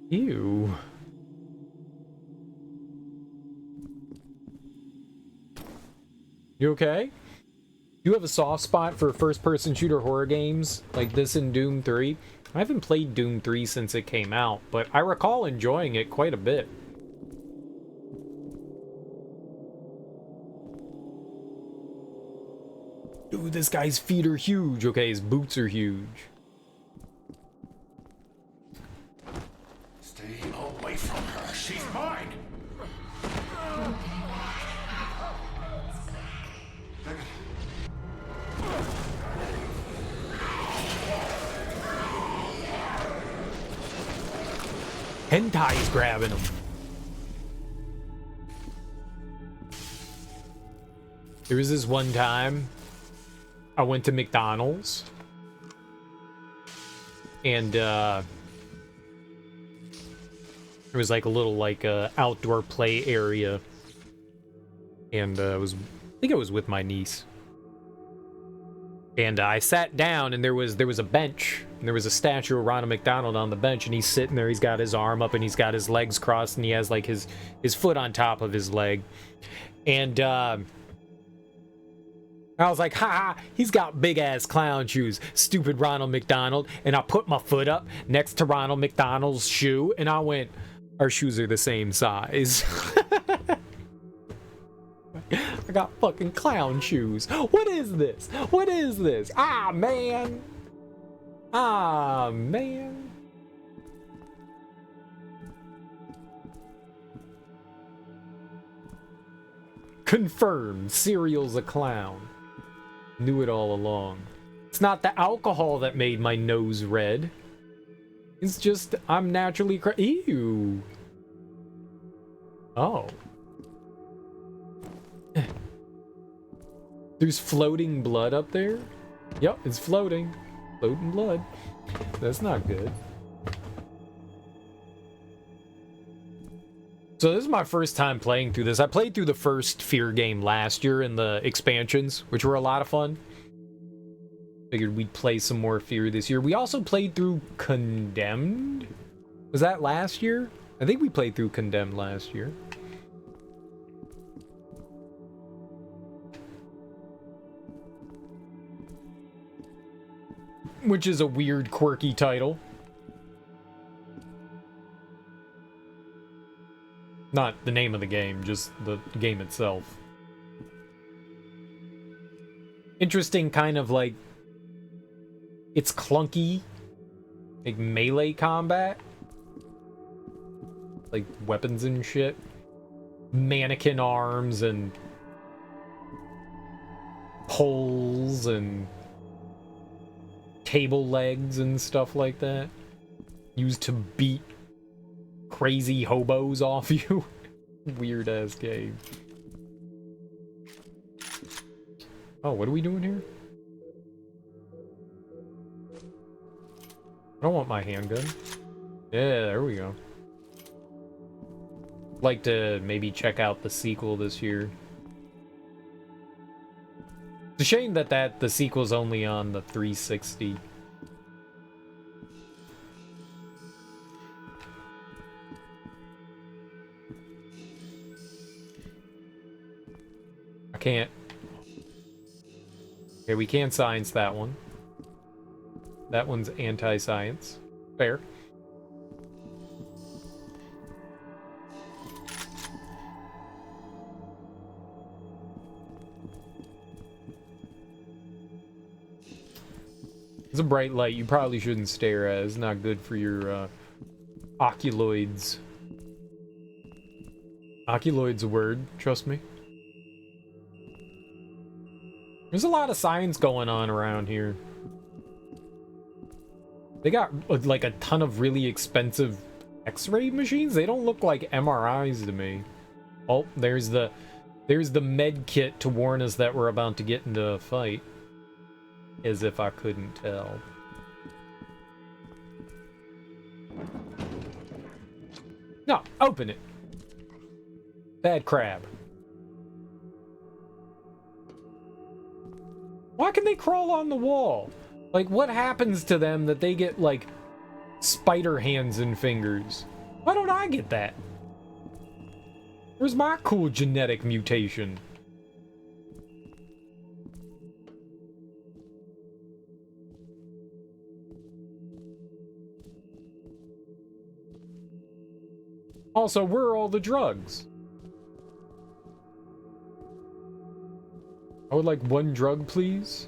Ew. You okay? You have a soft spot for first-person shooter horror games like this in Doom 3? I haven't played Doom 3 since it came out, but I recall enjoying it quite a bit. Dude, this guy's feet are huge. Okay, his boots are huge. Stay away from her. She's mine. Hentai's grabbing him. There was this one time I went to McDonald's and there was like a little outdoor play area, and I think I was with my niece, and I sat down, and there was a bench, and there was a statue of Ronald McDonald on the bench, and he's sitting there. He's got his arm up, and he's got his legs crossed, and he has like his foot on top of his leg, and I was like, ha, he's got big ass clown shoes, stupid Ronald McDonald. And I put my foot up next to Ronald McDonald's shoe, and I went, our shoes are the same size. I got fucking clown shoes. What is this? What is this? Ah, man. Ah, man. Confirmed. Cereal's a clown. Knew it all along. It's not the alcohol that made my nose red. It's just I'm naturally ew. Oh. There's floating blood up there? Yep, it's floating. Floating blood. That's not good. So this is my first time playing through this. I played through the first Fear game last year in the expansions, which were a lot of fun. Figured we'd play some more Fear this year. We also played through Condemned? Was that last year? I think we played through Condemned last year. Which is a weird, quirky title. Not the name of the game, just the game itself. Interesting kind of like... It's clunky. Like melee combat. Like weapons and shit. Mannequin arms and... poles and... table legs and stuff like that. Used to beat crazy hobos off you. Weird ass game. Oh, what are we doing here? I don't want my handgun. Yeah, there we go. Like to maybe check out the sequel this year. It's a shame that the sequel's only on the 360. I can't. Okay, we can't science that one. That one's anti-science. Fair. It's a bright light. You probably shouldn't stare at it. It's not good for your oculoids. Oculoid's a word, trust me. There's a lot of science going on around here. They got like a ton of really expensive X-ray machines. They don't look like MRIs to me. Oh, there's the med kit to warn us that we're about to get into a fight. As if I couldn't tell. No, open it. Bad crab. Why can they crawl on the wall? Like, what happens to them that they get, like, spider hands and fingers? Why don't I get that? Where's my cool genetic mutation? Also, where are all the drugs? I would like one drug, please.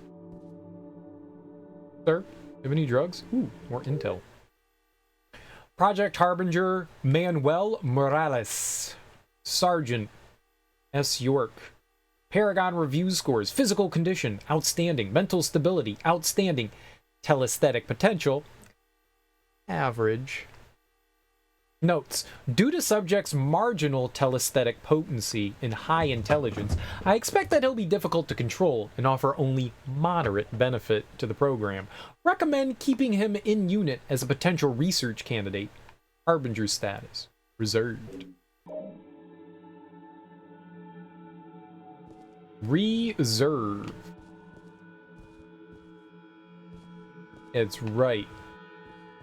Sir, have any drugs? Ooh, more intel. Project Harbinger, Manuel Morales. Sergeant S. York. Paragon review scores. Physical condition, outstanding. Mental stability, outstanding. Telesthetic potential, average. Notes. Due to subject's marginal telesthetic potency and high intelligence, I expect that he'll be difficult to control and offer only moderate benefit to the program. Recommend keeping him in unit as a potential research candidate. Harbinger status. Reserved. Reserve. It's right.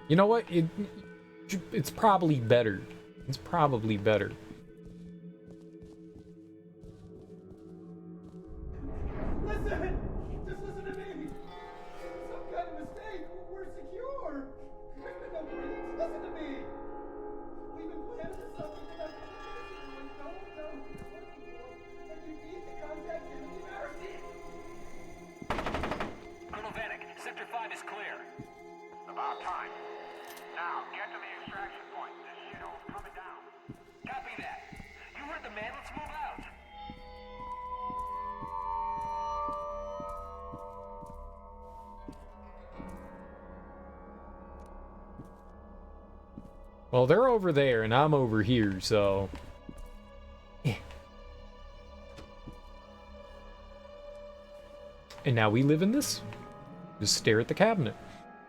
You know what? It's probably better. It's probably better. Listen! Just listen to me! Some kind of mistake. We're secure. There's been no breach. Listen to me. We've been planning this up. We've been up to the don't know who you're looking for. And you need to contact Timothy Marcy. Colonel Vanek, Sector 5 is clear. About time. Now, get to the extraction point. This shithole's coming down. Copy that. You heard the man. Let's move out. Well, they're over there, and I'm over here, so... And now we live in this? Just stare at the cabinet.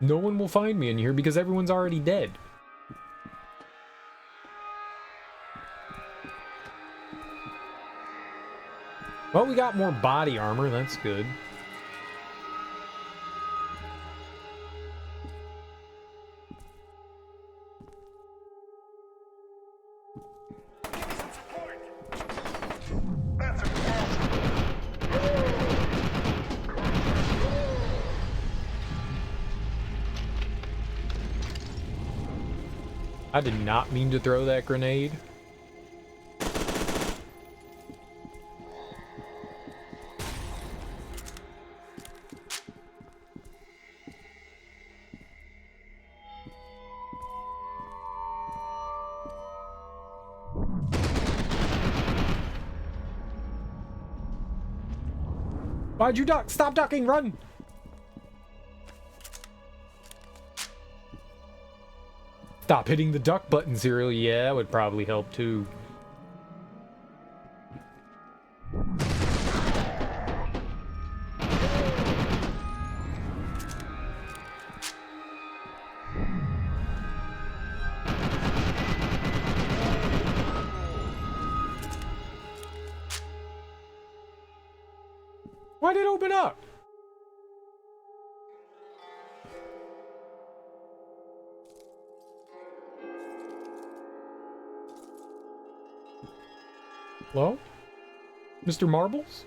No one will find me in here because everyone's already dead. Well, we got more body armor, that's good. I did not mean to throw that grenade. Why'd you duck? Stop ducking, run! Stop hitting the duck button, Zero. Yeah, that would probably help too. Why'd it open up? Hello? Mr. Marbles?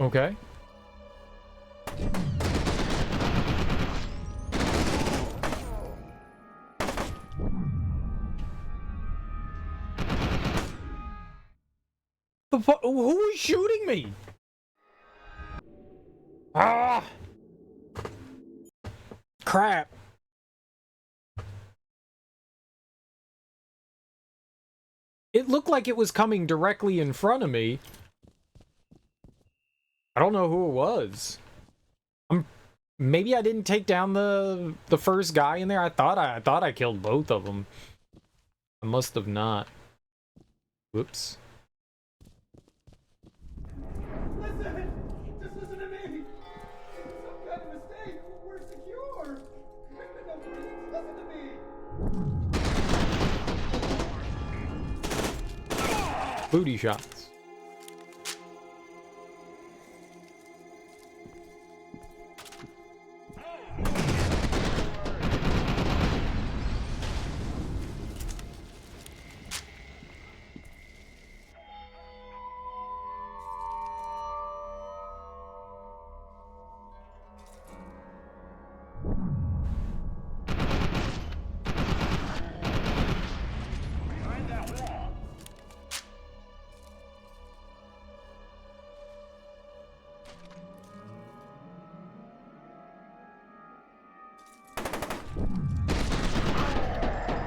Okay. Who is shooting me? Ah! Crap. It looked like it was coming directly in front of me. I don't know who it was. Maybe I didn't take down the first guy in there. I thought I killed both of them. I must have not. Whoops. Listen! Just listen to me! Some kind of mistake. We're secure. No, please, listen to me. Booty shots.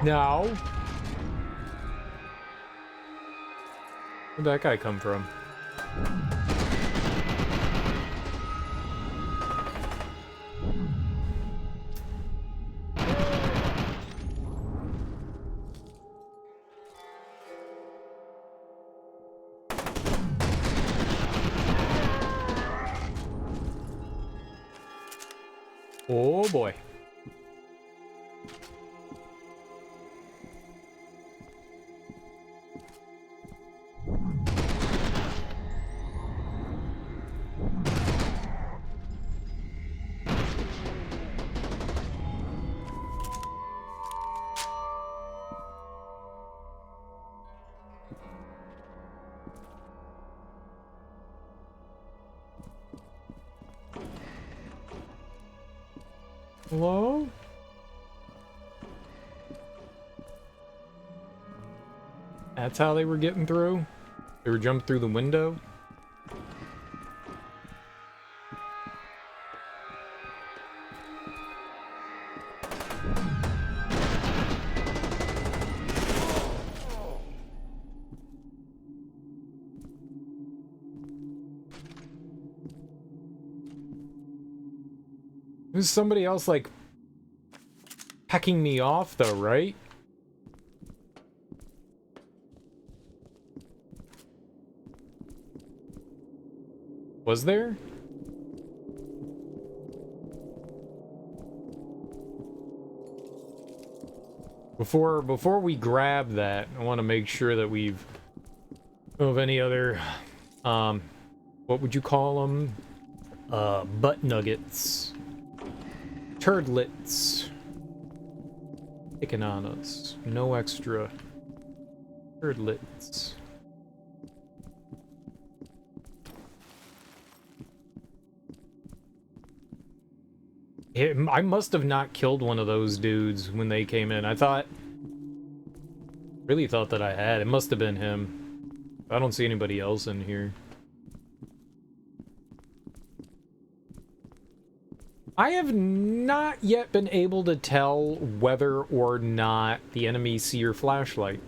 No. Where'd that guy come from? Oh boy. Hello? That's how they were getting through? They were jumping through the window? There's somebody else, like, pecking me off, though, right? Was there? Before we grab that, I want to make sure that we've of any other what would you call them? Butt nuggets. Turdlets. Picking on us. No extra turdlets. I must have not killed one of those dudes when they came in. Really thought that I had. It must have been him. I don't see anybody else in here. I have not yet been able to tell whether or not the enemies see your flashlight.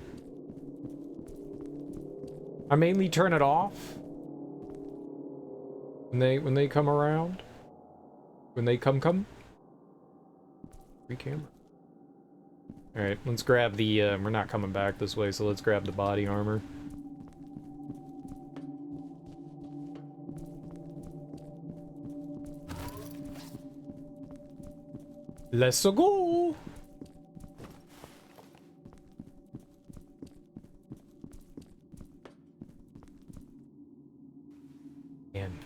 I mainly turn it off. When they come around. When they come. Free camera. Alright, let's grab the, we're not coming back this way, so let's grab the body armor. Let's go! Man.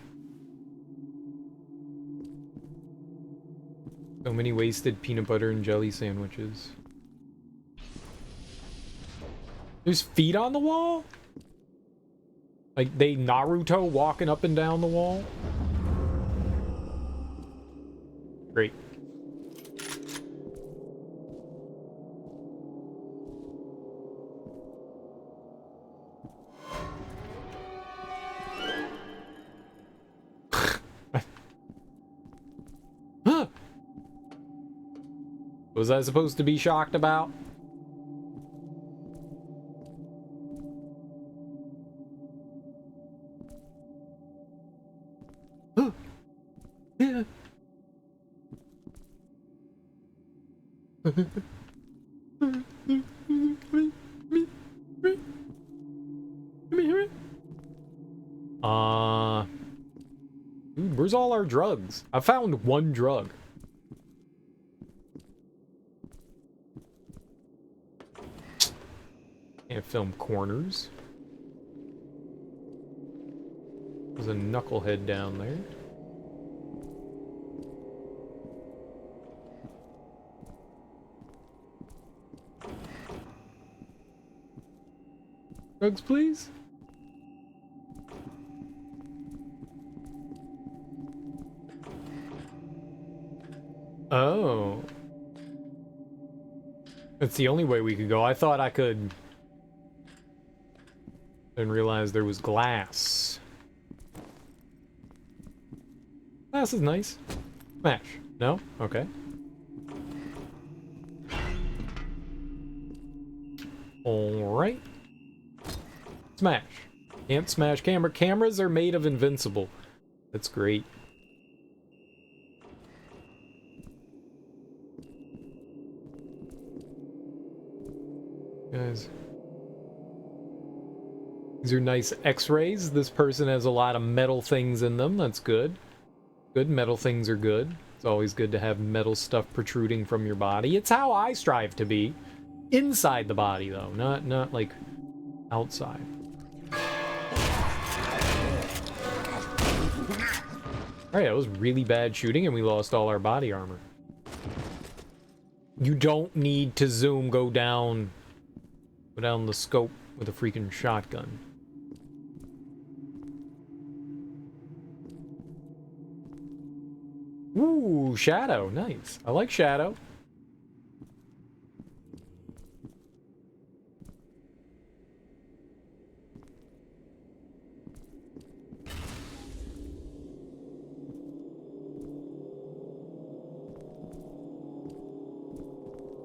So many wasted peanut butter and jelly sandwiches. There's feet on the wall? Like they Naruto walking up and down the wall? Great. Was I supposed to be shocked about? Yeah. Dude, where's all our drugs? I found one drug. Can't film corners. There's a knucklehead down there. Drugs, please. Oh. That's the only way we could go. I thought I could... Didn't realize there was glass. Glass is nice. Smash. No? Okay. Alright. Smash. Can't smash camera. Cameras are made of invincible. That's great. Guys. These are nice x-rays. This person has a lot of metal things in them. That's good. Good metal things are good. It's always good to have metal stuff protruding from your body. It's how I strive to be. Inside the body, though. Not like outside. Alright, that was really bad shooting and we lost all our body armor. You don't need to zoom, go down the scope with a freaking shotgun. Ooh, shadow. Nice. I like shadow.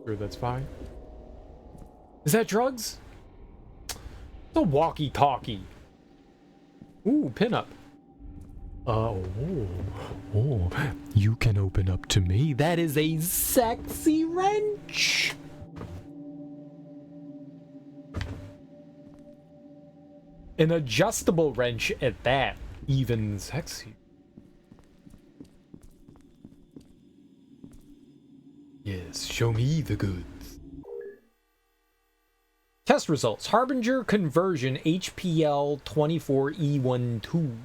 Sure, that's fine. Is that drugs? It's a walkie-talkie. Ooh, pinup. Oh, you can open up to me. That is a sexy wrench. An adjustable wrench at that. Even sexy. Yes, show me the goods. Test results. Harbinger conversion HPL 24E12.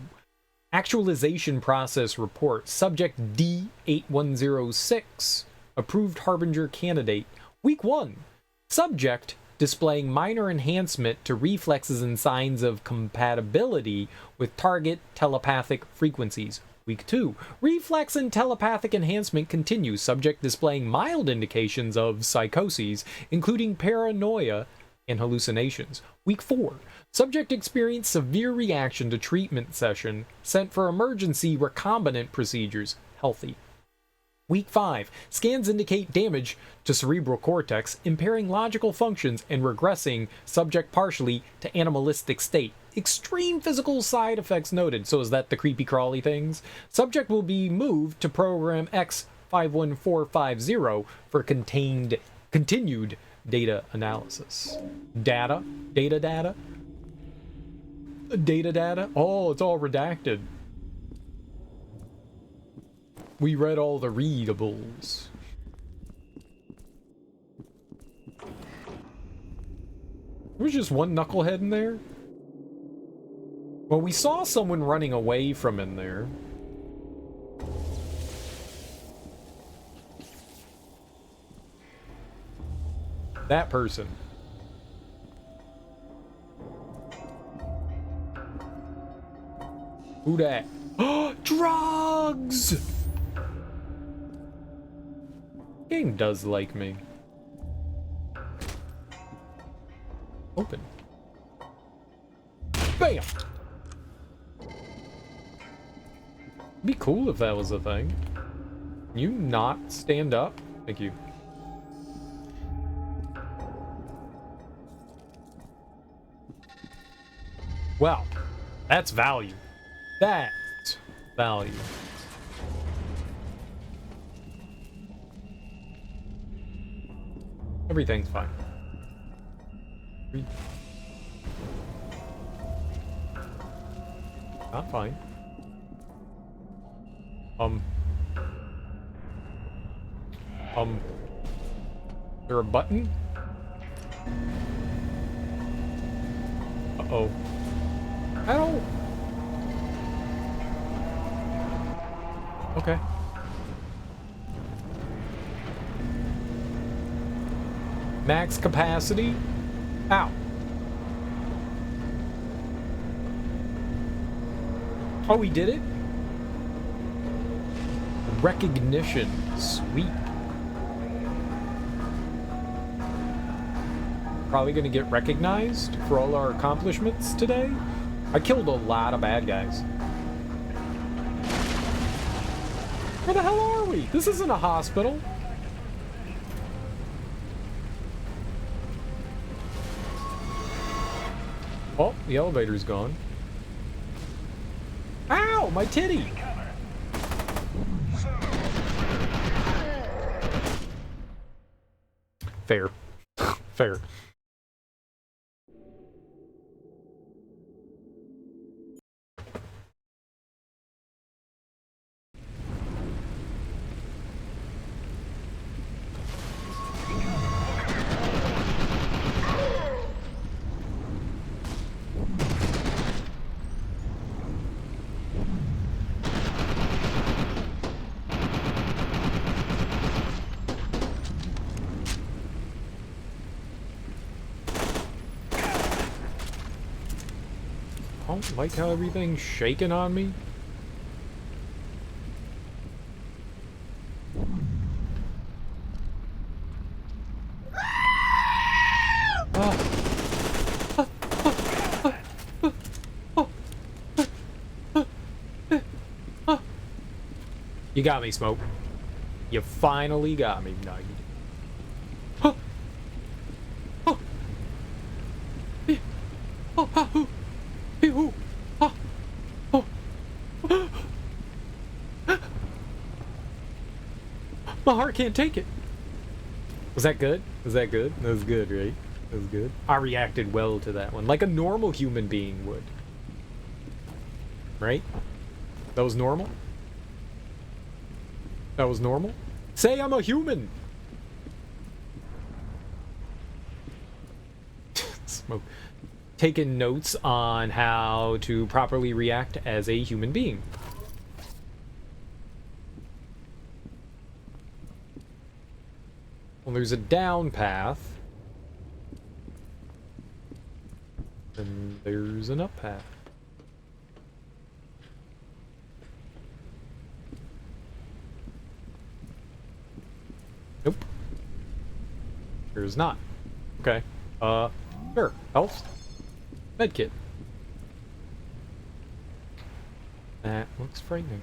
Actualization process report. Subject D8106. Approved Harbinger candidate. Week 1. Subject displaying minor enhancement to reflexes and signs of compatibility with target telepathic frequencies. Week 2. Reflex and telepathic enhancement continues. Subject displaying mild indications of psychoses, including paranoia and hallucinations. Week 4. Subject experienced severe reaction to treatment session, sent for emergency recombinant procedures. Healthy. Week 5. Scans indicate damage to cerebral cortex, impairing logical functions and regressing subject partially to animalistic state. extreme physical side effects noted. So is that the creepy crawly things? Subject will be moved to program X51450 for continued data analysis. Data? Oh, it's all redacted. We read all the readables. There was just one knucklehead in there? Well, we saw someone running away from in there. That person. Who dat? Drugs! Game does like me. Open. Bam! Be cool if that was a thing. Can you not stand up? Thank you. Well, that's value. That's value. Everything's fine. Not fine. Is there a button? Uh-oh. I don't... Okay. Max capacity? Ow. Oh, we did it? Recognition. Sweet. Probably gonna get recognized for all our accomplishments today. I killed a lot of bad guys. Where the hell are we? This isn't a hospital. Oh, the elevator's gone. Ow, my titty! Fair. Fair. I don't like how everything's shaking on me. You got me, Smoke. You finally got me. No, you didn't. My heart can't take it. Was that good? Was that good? That was good, right? That was good. I reacted well to that one, like a normal human being would. Right? That was normal? That was normal? Say I'm a human! Smoke. Taking notes on how to properly react as a human being. Well, there's a down path. And there's an up path. Nope. There's not. Okay. Sure. Health. Medkit. That looks frightening.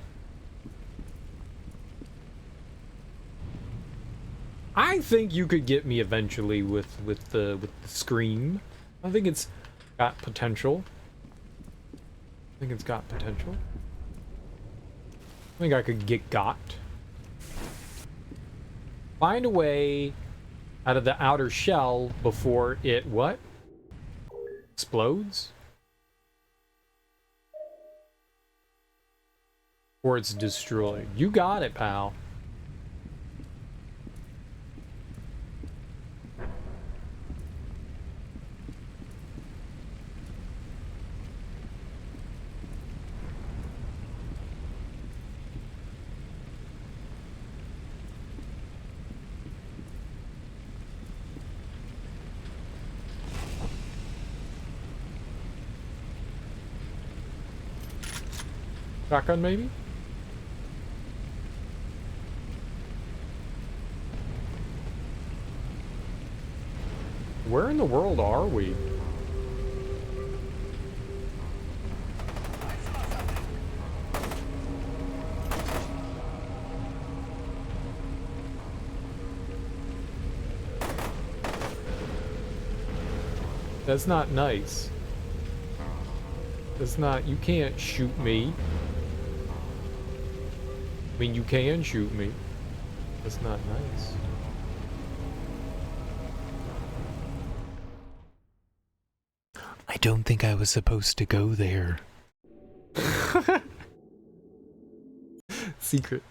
I think you could get me eventually with the scream. I think it's got potential. I think it's got potential. I think I could get got. Find a way out of the outer shell before it, what? Explodes? Or it's destroyed. You got it, pal. Shotgun, maybe? Where in the world are we? That's not nice. That's not... You can't shoot me. I mean, you can shoot me. That's not nice. I don't think I was supposed to go there. Secret.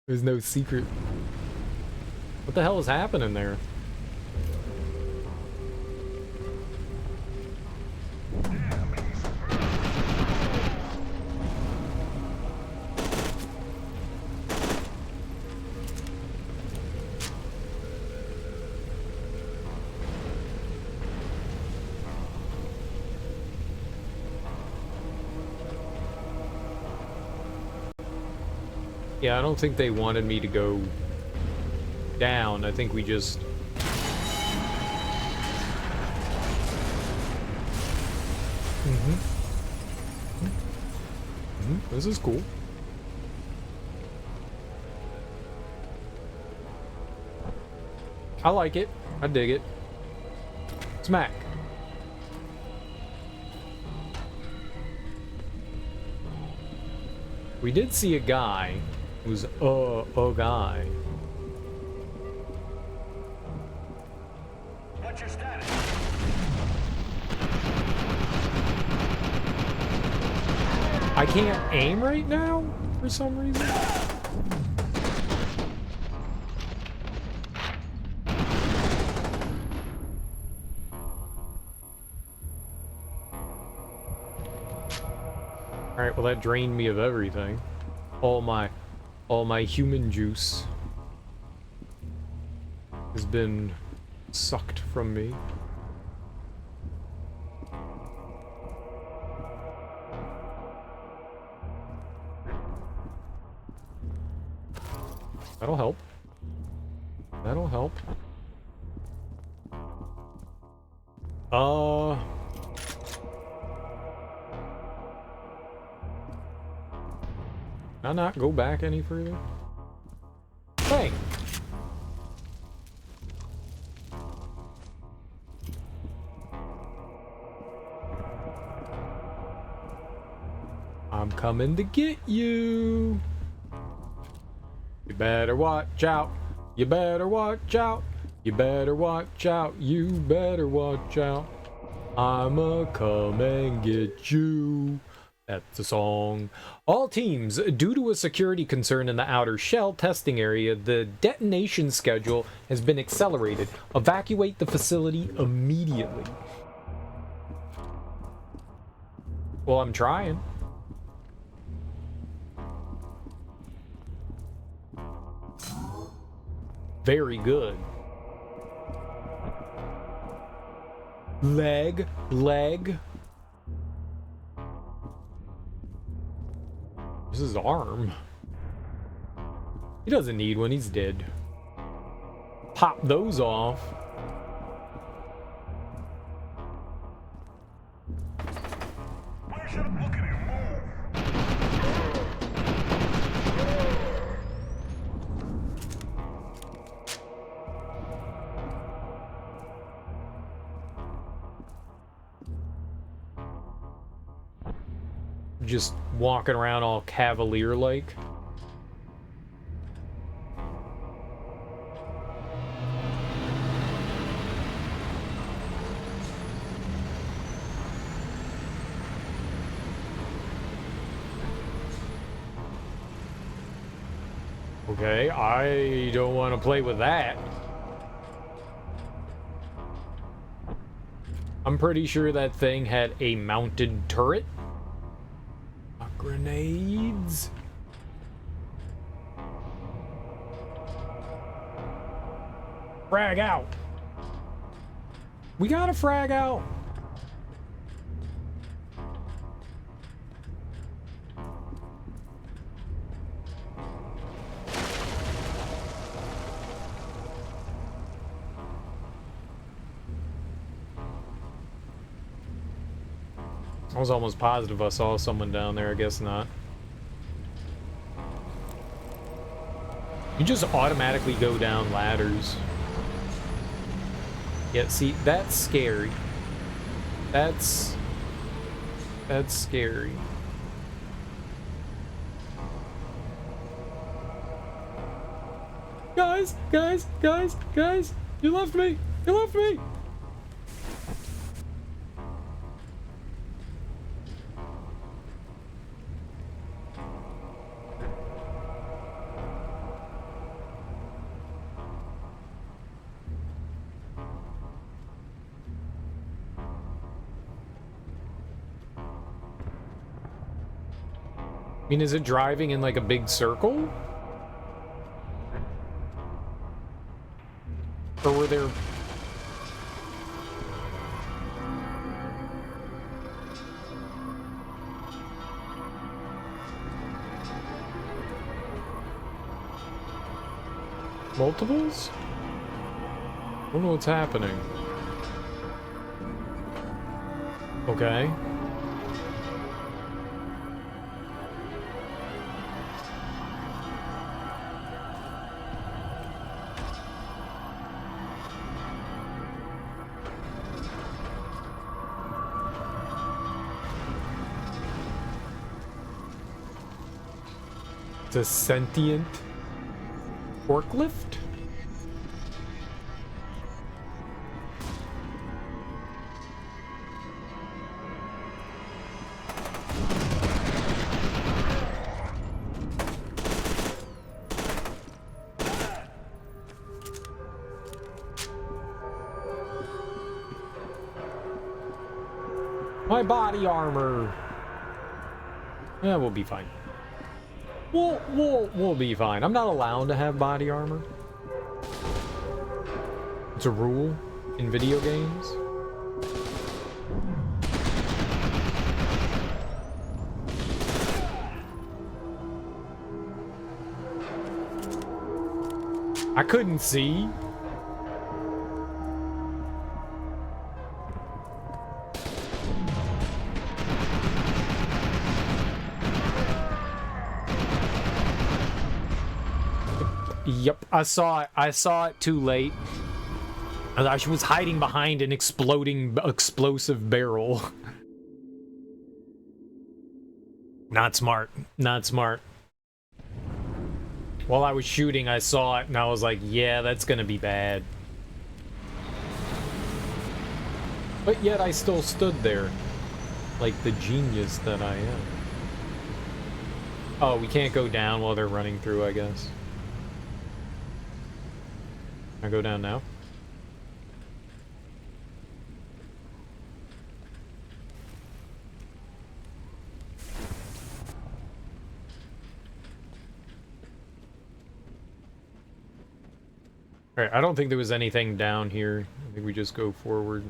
There's no secret. What the hell is happening there? Yeah, I don't think they wanted me to go down. I think we just... This is cool. I like it. I dig it. Smack. We did see a guy who's a guy. What's your status? I can't aim right now for some reason. Alright, well that drained me of everything. All my human juice has been sucked from me. That'll help. That'll help. Can I not go back any further? Hey! I'm coming to get you! You better watch out! You better watch out! You better watch out! You better watch out! I'ma come and get you! That's the song. All teams, due to a security concern in the outer shell testing area, the detonation schedule has been accelerated. Evacuate the facility immediately. Well, I'm trying. Very good. Leg. This is his arm. He doesn't need one, he's dead. Pop those off. just walking around all cavalier-like. Okay, I don't want to play with that. I'm pretty sure that thing had a mounted turret. Grenades. Frag out. We gotta frag out. I was almost positive I saw someone down there. I guess not. You just automatically go down ladders. Yeah, see, that's scary. That's scary. Guys, guys, guys, guys, you left me. You left me. I mean, is it driving in like a big circle? Or were there... multiples? I don't know what's happening. Okay. It's a sentient forklift? My body armor. Yeah, we'll be fine. We'll be fine. I'm not allowed to have body armor. It's a rule in video games. I couldn't see. Yep, I saw it too late. I was hiding behind an exploding explosive barrel. Not smart. Not smart. While I was shooting, I saw it and I was like, yeah, that's gonna be bad. But yet I still stood there. Like the genius that I am. Oh, we can't go down while they're running through, I guess. Can I go down now? Alright, I don't think there was anything down here. I think we just go forward.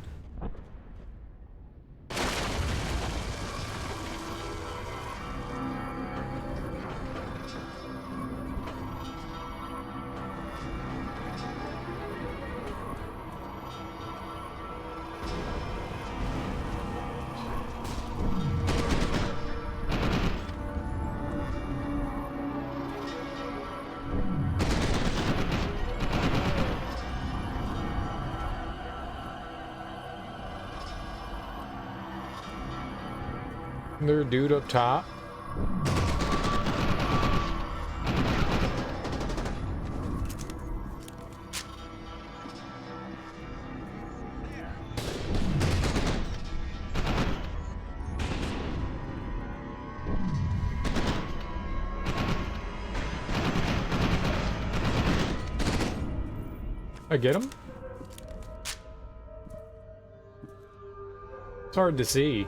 There, dude up top. I get him? It's hard to see.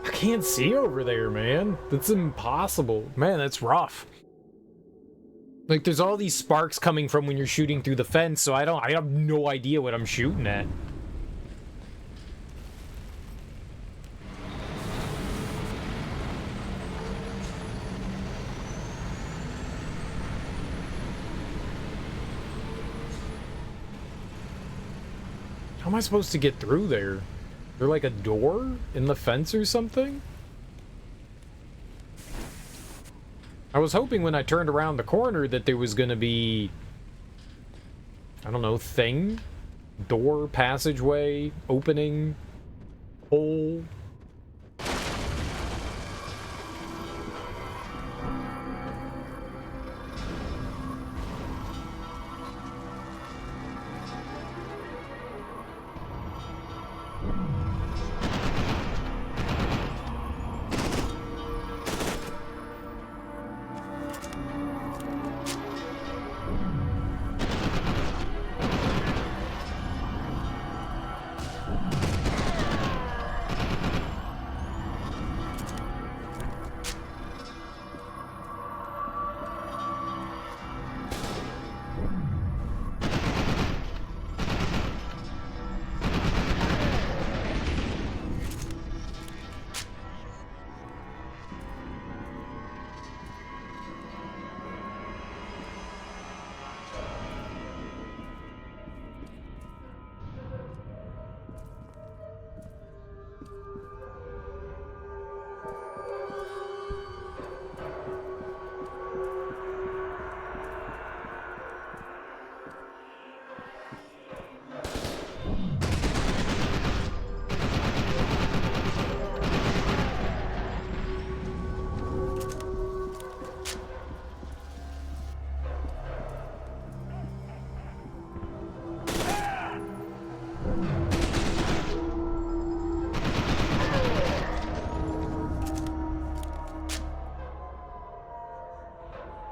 I can't see over there, man. That's impossible. Man, that's rough. Like, there's all these sparks coming from when you're shooting through the fence, so I have no idea what I'm shooting at. How am I supposed to get through there? Is there like a door in the fence or something? I was hoping when I turned around the corner that there was gonna be, I don't know, thing? Door, passageway, opening, hole.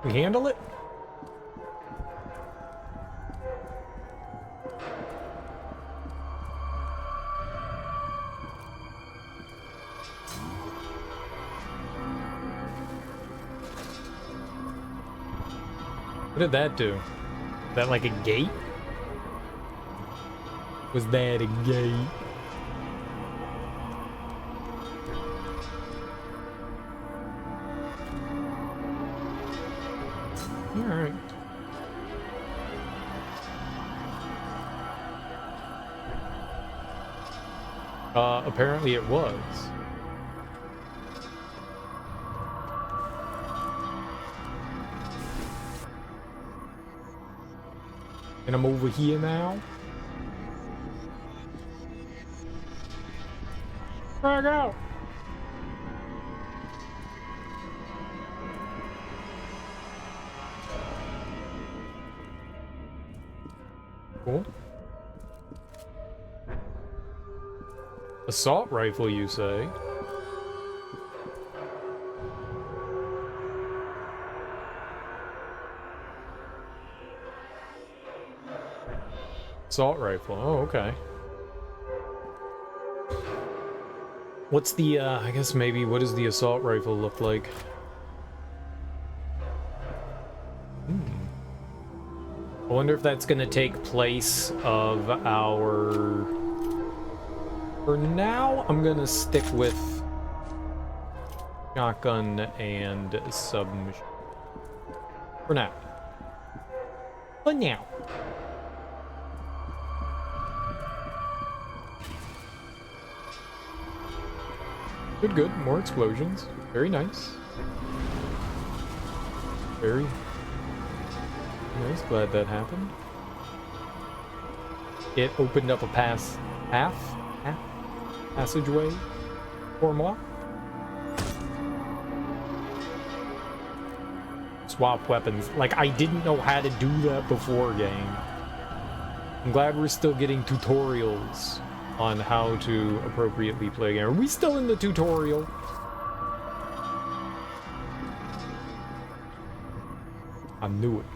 We handle it? What did that do? Is that like a gate? Was that a gate? Alright. Apparently it was. And I'm over here now. Frag out! Cool. Assault rifle, you say? Assault rifle. Oh, okay. What's the, I guess maybe, what does the assault rifle look like? I wonder if that's gonna take place of our... For now, I'm gonna stick with shotgun and submachine. For now. For now. Good, good. More explosions. Very nice. Very nice. Glad that happened. It opened up a passageway for moi. Swap weapons. Like, I didn't know how to do that before, game. I'm glad we're still getting tutorials on how to appropriately play a game. Are we still in the tutorial? I knew it.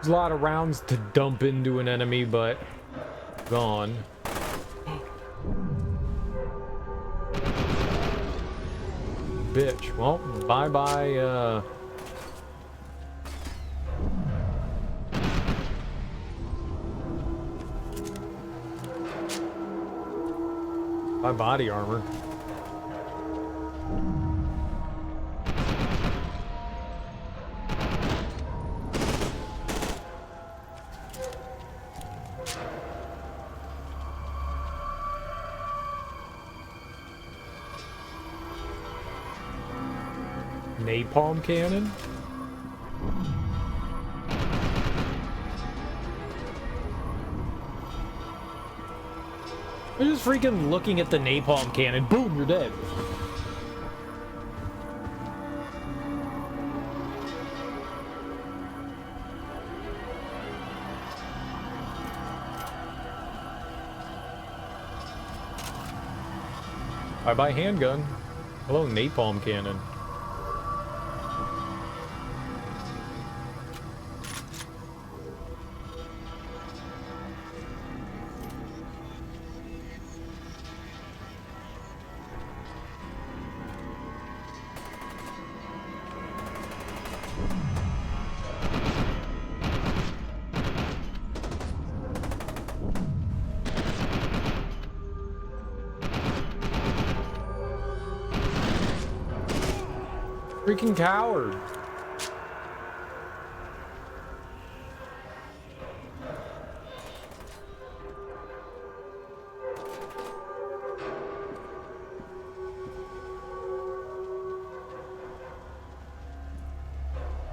There's a lot of rounds to dump into an enemy, but gone. Bitch. Well, bye-bye, bye body armor. Napalm cannon? I'm just freaking looking at the napalm cannon. Boom, you're dead. Bye-bye handgun. Hello, napalm cannon. Freaking coward.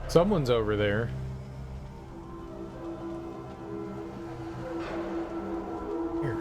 Someone's over there. Here.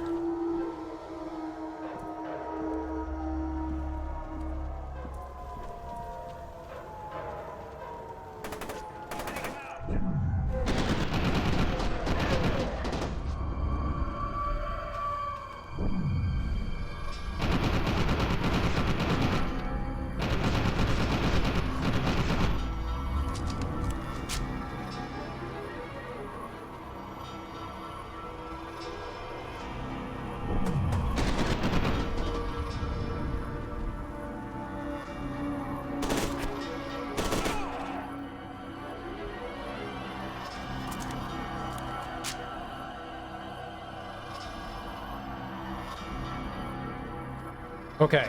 Okay.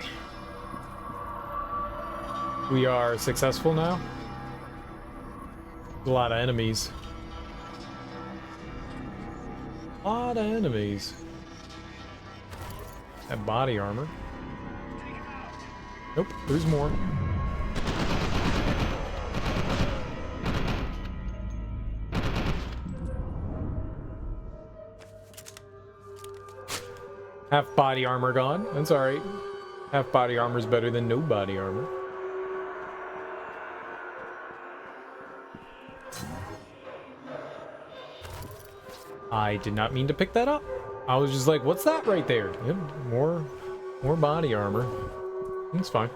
We are successful now. A lot of enemies. A lot of enemies. That body armor. Nope, there's more. Half body armor gone. That's alright. Half body armor is better than no body armor. I did not mean to pick that up. I was just like, what's that right there? Yep, more body armor. It's fine.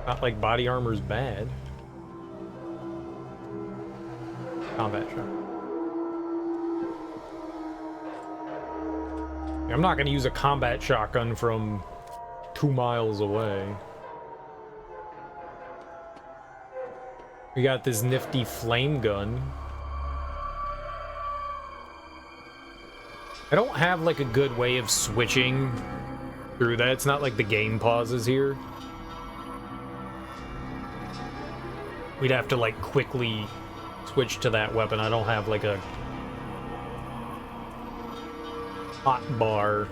Not like body armor's bad. Combat shot. I'm not gonna use a combat shotgun from 2 miles away. We got this nifty flame gun. I don't have like a good way of switching through that. It's not like the game pauses here. We'd have to like quickly switch to that weapon. I don't have like a hot bar.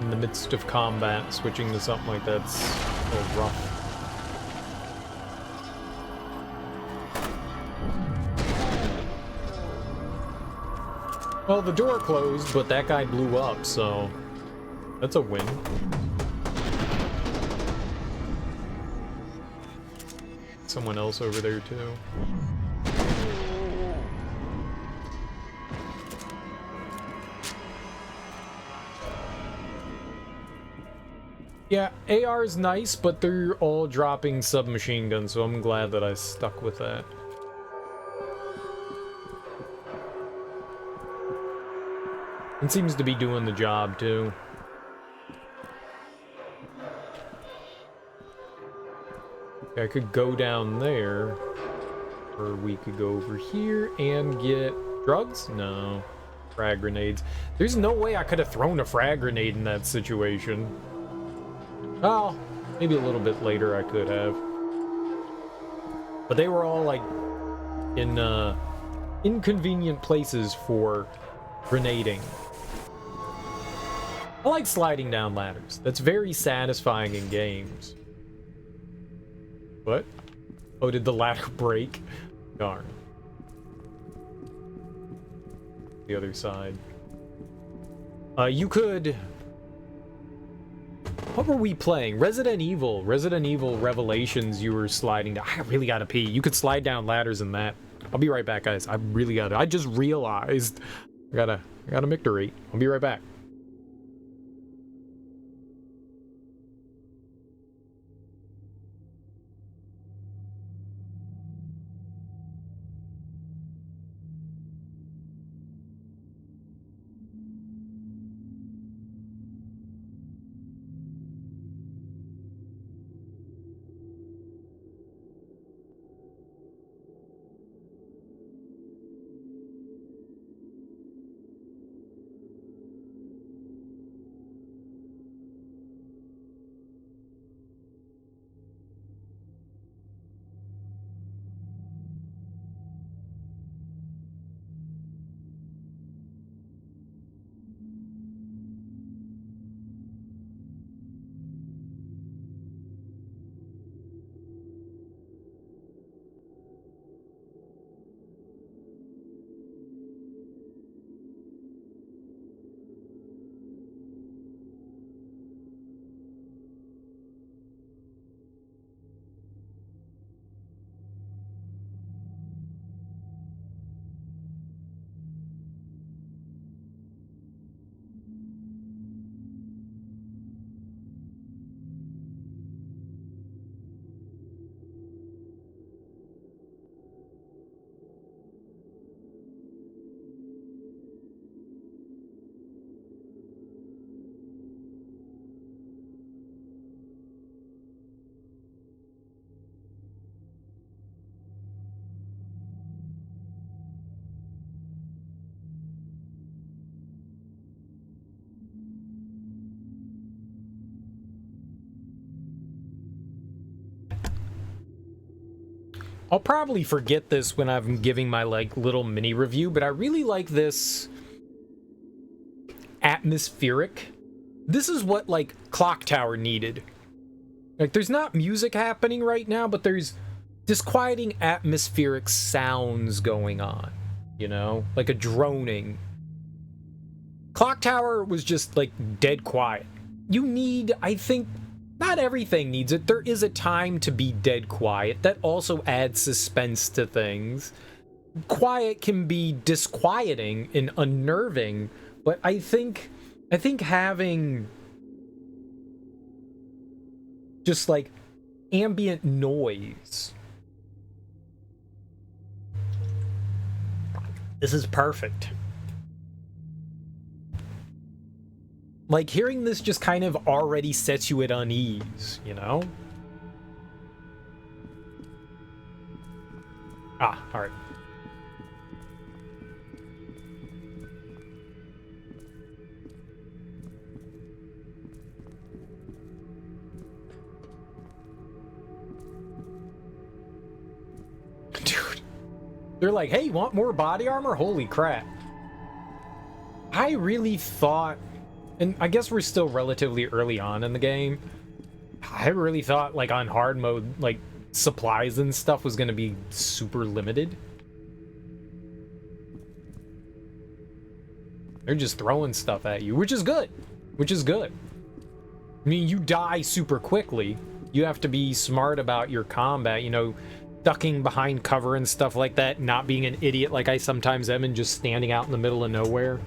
In the midst of combat, switching to something like that's a little rough. Well, the door closed, but that guy blew up, so that's a win. Someone else over there, too. Yeah, AR is nice, but they're all dropping submachine guns, so I'm glad that I stuck with that. It seems to be doing the job, too. I could go down there, or we could go over here and get drugs? No. Frag grenades. There's no way I could have thrown a frag grenade in that situation. Well, maybe a little bit later I could have. But they were all, like, in, inconvenient places for grenading. I like sliding down ladders. That's very satisfying in games. What? Oh, did the ladder break? Darn. The other side. You could... What were we playing? Resident Evil. Resident Evil Revelations, you were sliding down. I really gotta pee. You could slide down ladders in that. I'll be right back, guys. I really gotta... I just realized I gotta micturate. I'll be right back. I'll probably forget this when I'm giving my, like, little mini review, but I really like this atmospheric. This is what, like, Clock Tower needed. Like, there's not music happening right now, but there's disquieting atmospheric sounds going on, you know? Like a droning. Clock Tower was just, like, dead quiet. You need, I think... Not everything needs it. There is a time to be dead quiet. That also adds suspense to things. Quiet can be disquieting and unnerving, but I think having just like ambient noise. This is perfect. Like, hearing this just kind of already sets you at unease, you know? Ah, alright. Dude. They're like, hey, want more body armor? Holy crap. I really thought, and I guess we're still relatively early on in the game, I really thought, like, on hard mode, like, supplies and stuff was gonna be super limited. They're just throwing stuff at you, which is good. Which is good. I mean, you die super quickly. You have to be smart about your combat, you know, ducking behind cover and stuff like that, not being an idiot like I sometimes am and just standing out in the middle of nowhere.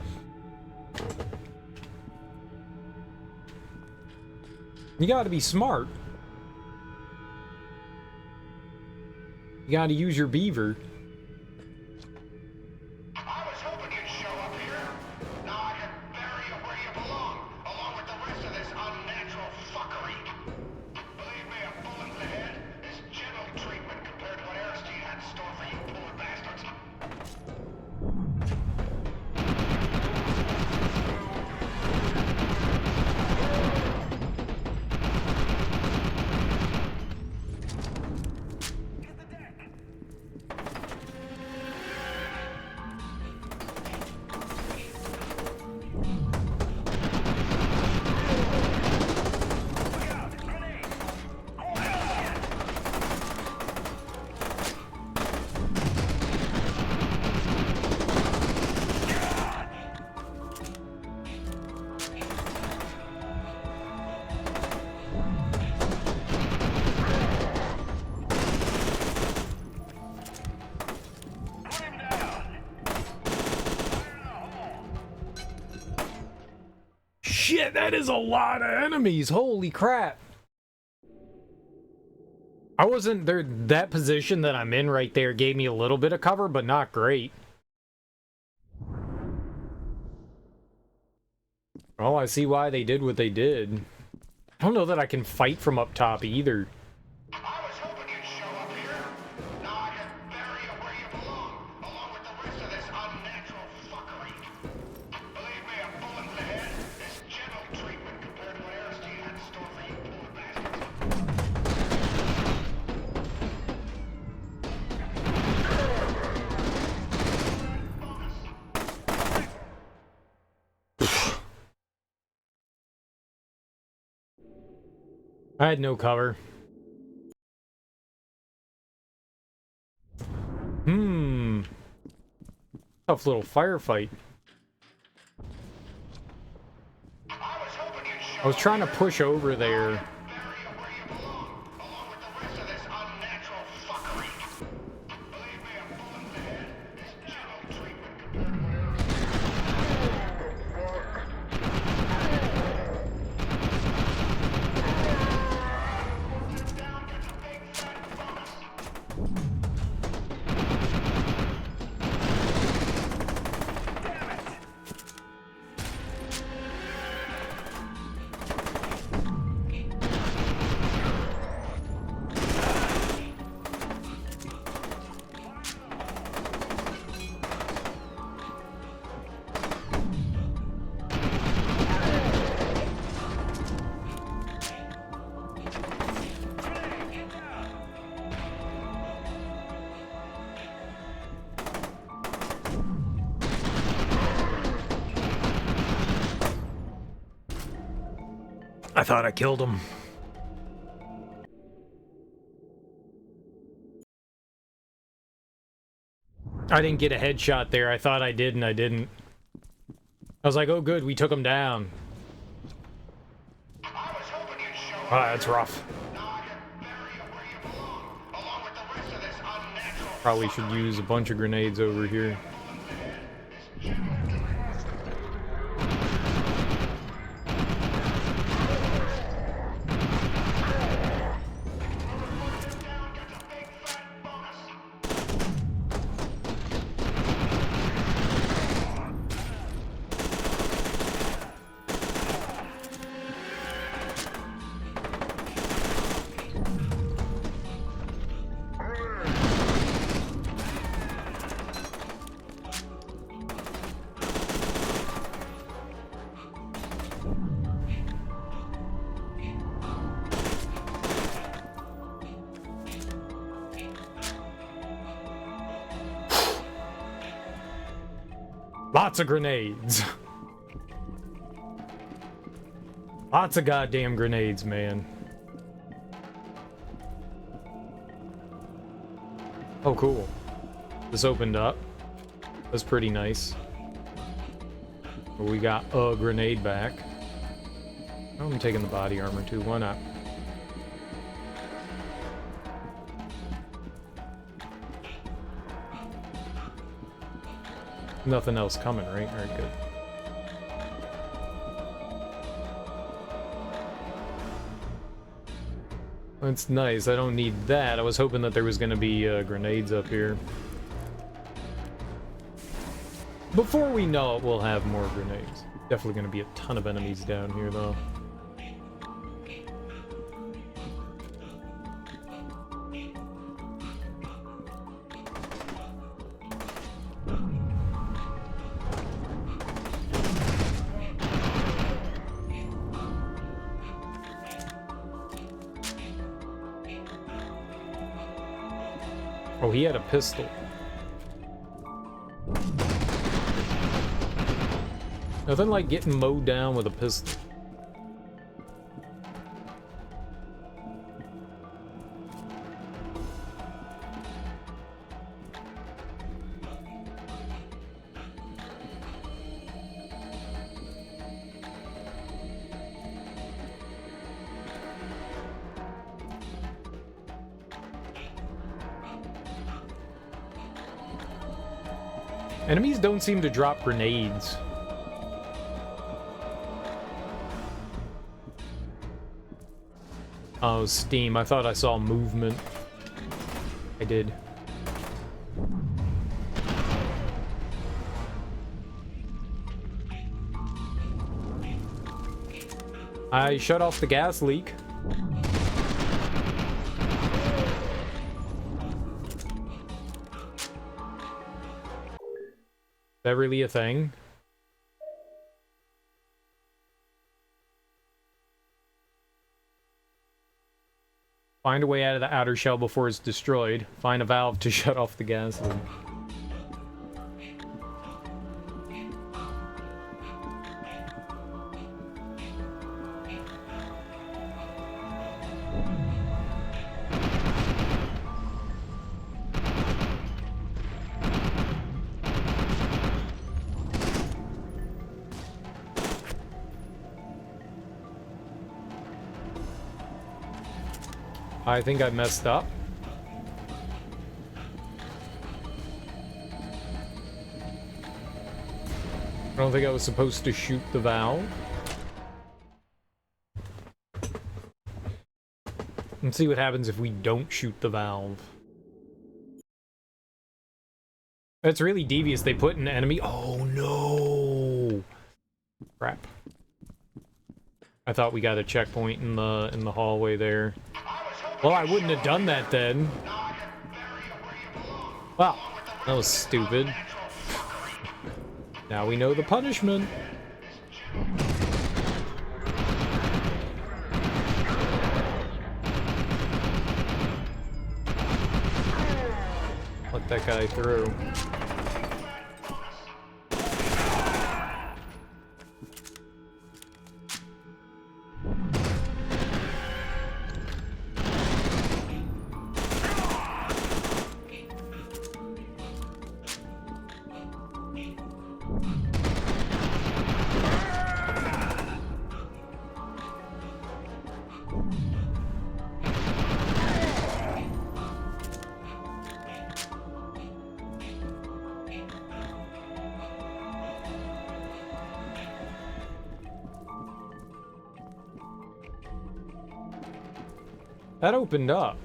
You gotta be smart. You gotta use your beaver. I was hoping you'd show up here. Now I can bury you where you belong, along with the rest of this unnatural fuckery. Believe me, a bullet in the head is gentle treatment compared to what Aristide had in store for you poor bastards. Shit, that is a lot of enemies. Holy crap. I wasn't there. That position that I'm in right there gave me a little bit of cover, but not great. Oh, I see why they did what they did. I don't know that I can fight from up top either. I was hoping you'd show up here. Now I can bury you where you belong, along with the rest of this unnatural fuckery. Believe me, a bullet in the head is gentle treatment compared to what Aristide had in store for you poor bastards. I had no cover. Tough little firefight. I was trying to push over there. I thought I killed him. I didn't get a headshot there. I thought I did, and I didn't. I was like, oh good, we took him down. Ah, that's rough. Probably should use a bunch of grenades over here. Lots of grenades. Lots of goddamn grenades, man. Oh, cool. This opened up. That's pretty nice. We got a grenade back. Oh, I'm taking the body armor too. Why not? Nothing else coming, right? Alright, good. That's nice. I don't need that. I was hoping that there was going to be grenades up here. Before we know it, we'll have more grenades. Definitely going to be a ton of enemies down here, though. Oh, he had a pistol. Nothing like getting mowed down with a pistol. Enemies don't seem to drop grenades. Oh, Steam. I thought I saw movement. I did. I shut off the gas leak. Is that really a thing? Find a way out of the outer shell before it's destroyed. Find a valve to shut off the gas leak. I think I messed up. I don't think I was supposed to shoot the valve. Let's see what happens if we don't shoot the valve. That's really devious. They put an enemy. Oh no! Crap. I thought we got a checkpoint in the hallway there. Well, I wouldn't have done that then. Well, that was stupid. Now we know the punishment. Let that guy through. That opened up.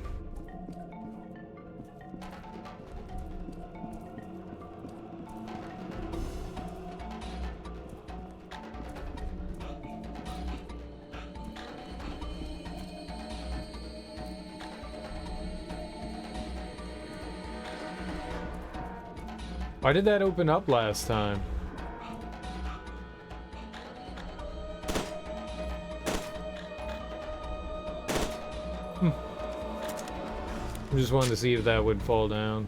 Why did that open up last time? I just wanted to see if that would fall down.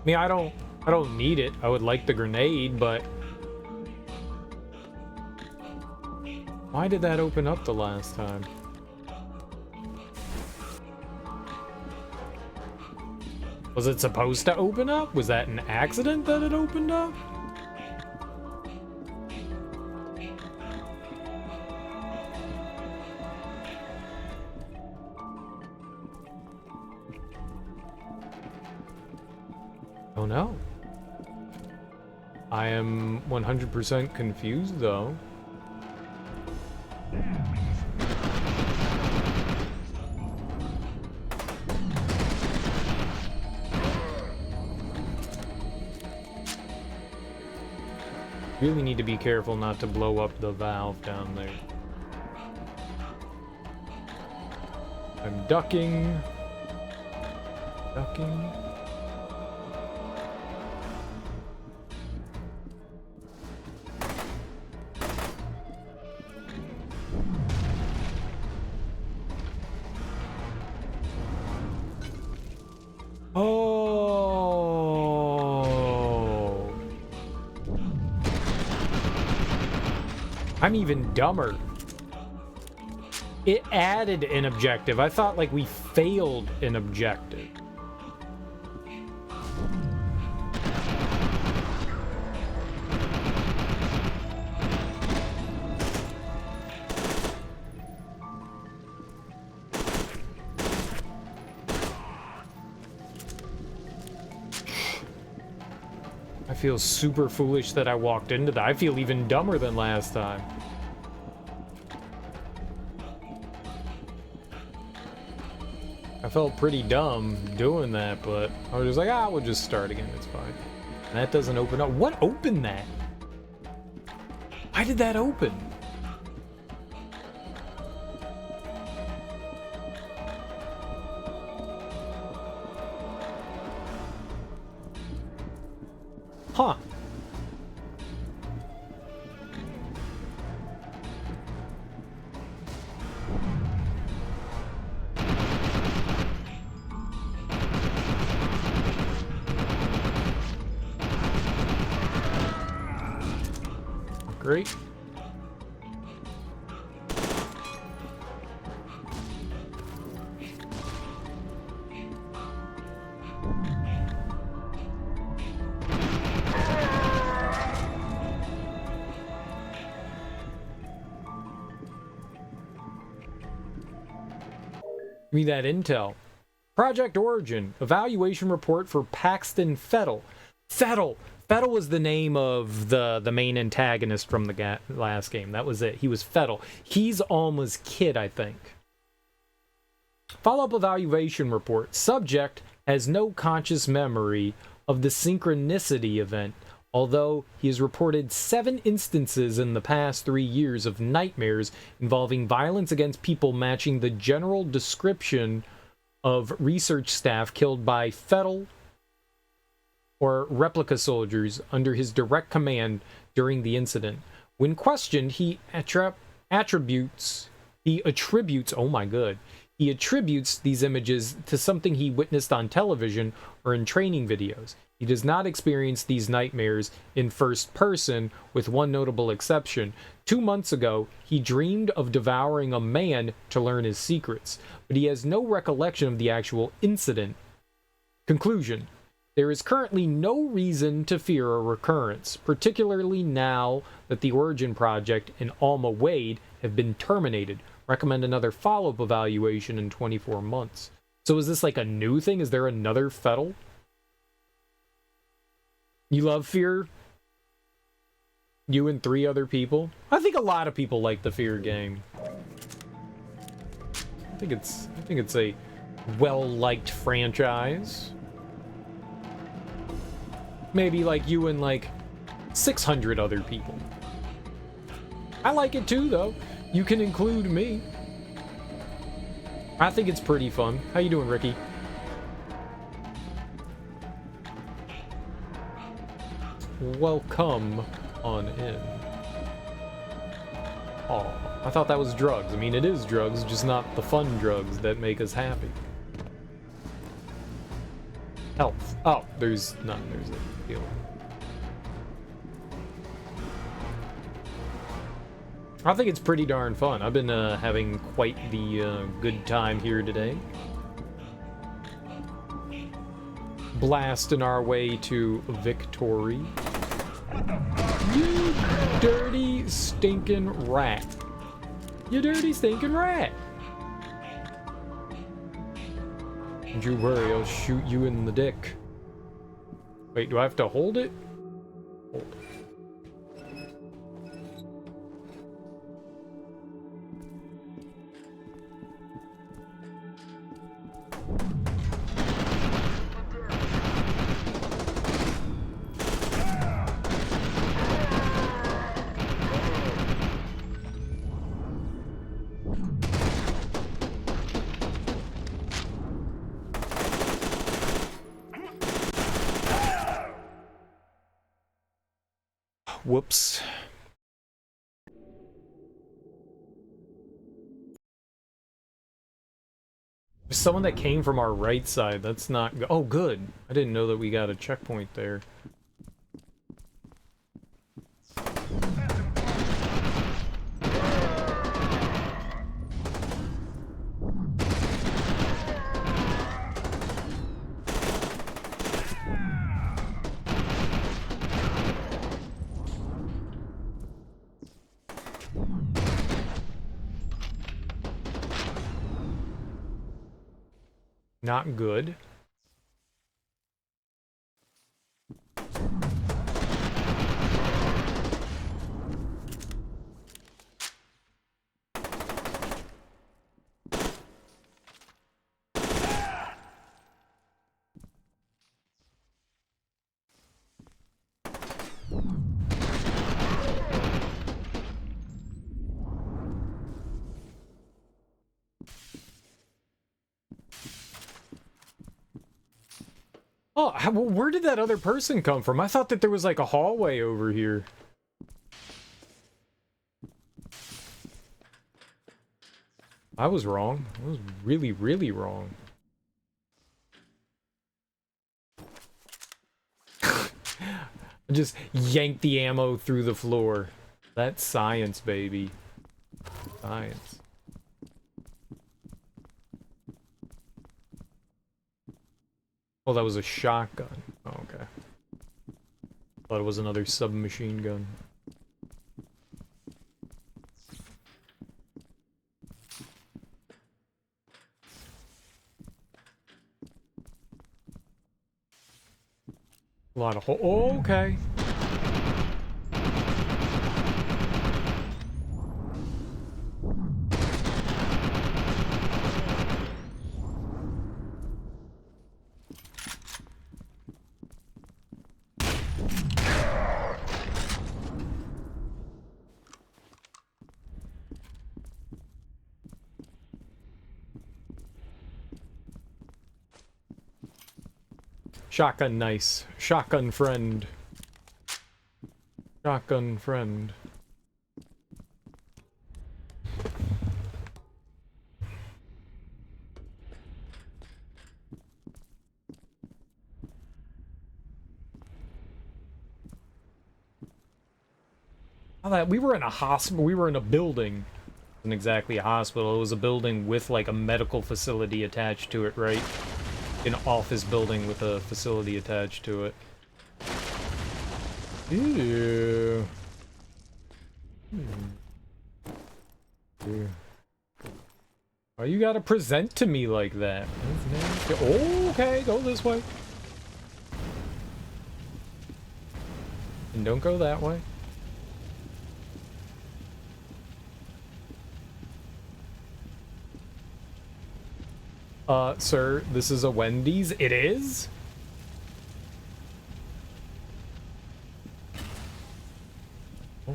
mean, I don't need it. I would like the grenade, but why did that open up the last time? Was it supposed to open up? Was that an accident that it opened up? Oh no. I am 100% confused though. Really need to be careful not to blow up the valve down there. I'm ducking. Ducking. Oh. I'm even dumber. It added an objective. I thought like we failed an objective. I feel super foolish that I walked into that. I feel even dumber than last time. I felt pretty dumb doing that, but I was just like, ah, we'll just start again, it's fine. And that doesn't open up. What opened that? Why did that open? Huh. Great. Give me that intel. Project Origin. Evaluation report for Paxton Fettel. Fettel was the name of the main antagonist from the last game. That was it. He was Fettel. He's Alma's kid, I think. Follow-up evaluation report. Subject has no conscious memory of the synchronicity event, although he has reported 7 instances in the past 3 years of nightmares involving violence against people matching the general description of research staff killed by Fettel or replica soldiers under his direct command during the incident. When questioned, he attributes these images to something he witnessed on television or in training videos. He does not experience these nightmares in first person, with one notable exception. 2 months ago, he dreamed of devouring a man to learn his secrets, but he has no recollection of the actual incident. Conclusion. There is currently no reason to fear a recurrence, particularly now that the Origin Project and Alma Wade have been terminated. Recommend another follow-up evaluation in 24 months. So is this like a new thing? Is there another Fettel? You love Fear? You and 3 other people? I think a lot of people like the Fear game. I think it's a well-liked franchise. Maybe like you and like 600 other people. I like it too, though. You can include me. I think it's pretty fun. How you doing, Ricky? Welcome on in. Oh, I thought that was drugs. I mean, it is drugs, just not the fun drugs that make us happy. Health. Oh, there's none. There's a deal. I think it's pretty darn fun. I've been having quite the good time here today. Blasting our way to victory. You dirty, stinking rat. You dirty, stinking rat. Don't you worry, I'll shoot you in the dick. Wait, do I have to hold it? Hold it. Whoops. There's someone that came from our right side. That's not... Oh, good. I didn't know that we got a checkpoint there. Not good. Oh, where did that other person come from? I thought that there was like a hallway over here. I was wrong. I was really, really wrong. I just yanked the ammo through the floor. That's science, baby. Science. Oh, that was a shotgun. Oh, okay. Thought it was another submachine gun. A lot of oh, okay. Shotgun nice. Shotgun friend. Shotgun friend. We were in a hospital. We were in a building. It wasn't exactly a hospital. It was a building with like a medical facility attached to it, right? An office building with a facility attached to it. Ew. Ew. Why you gotta present to me like that? Oh, okay, go this way. And don't go that way. Sir, this is a Wendy's. It is? Oh.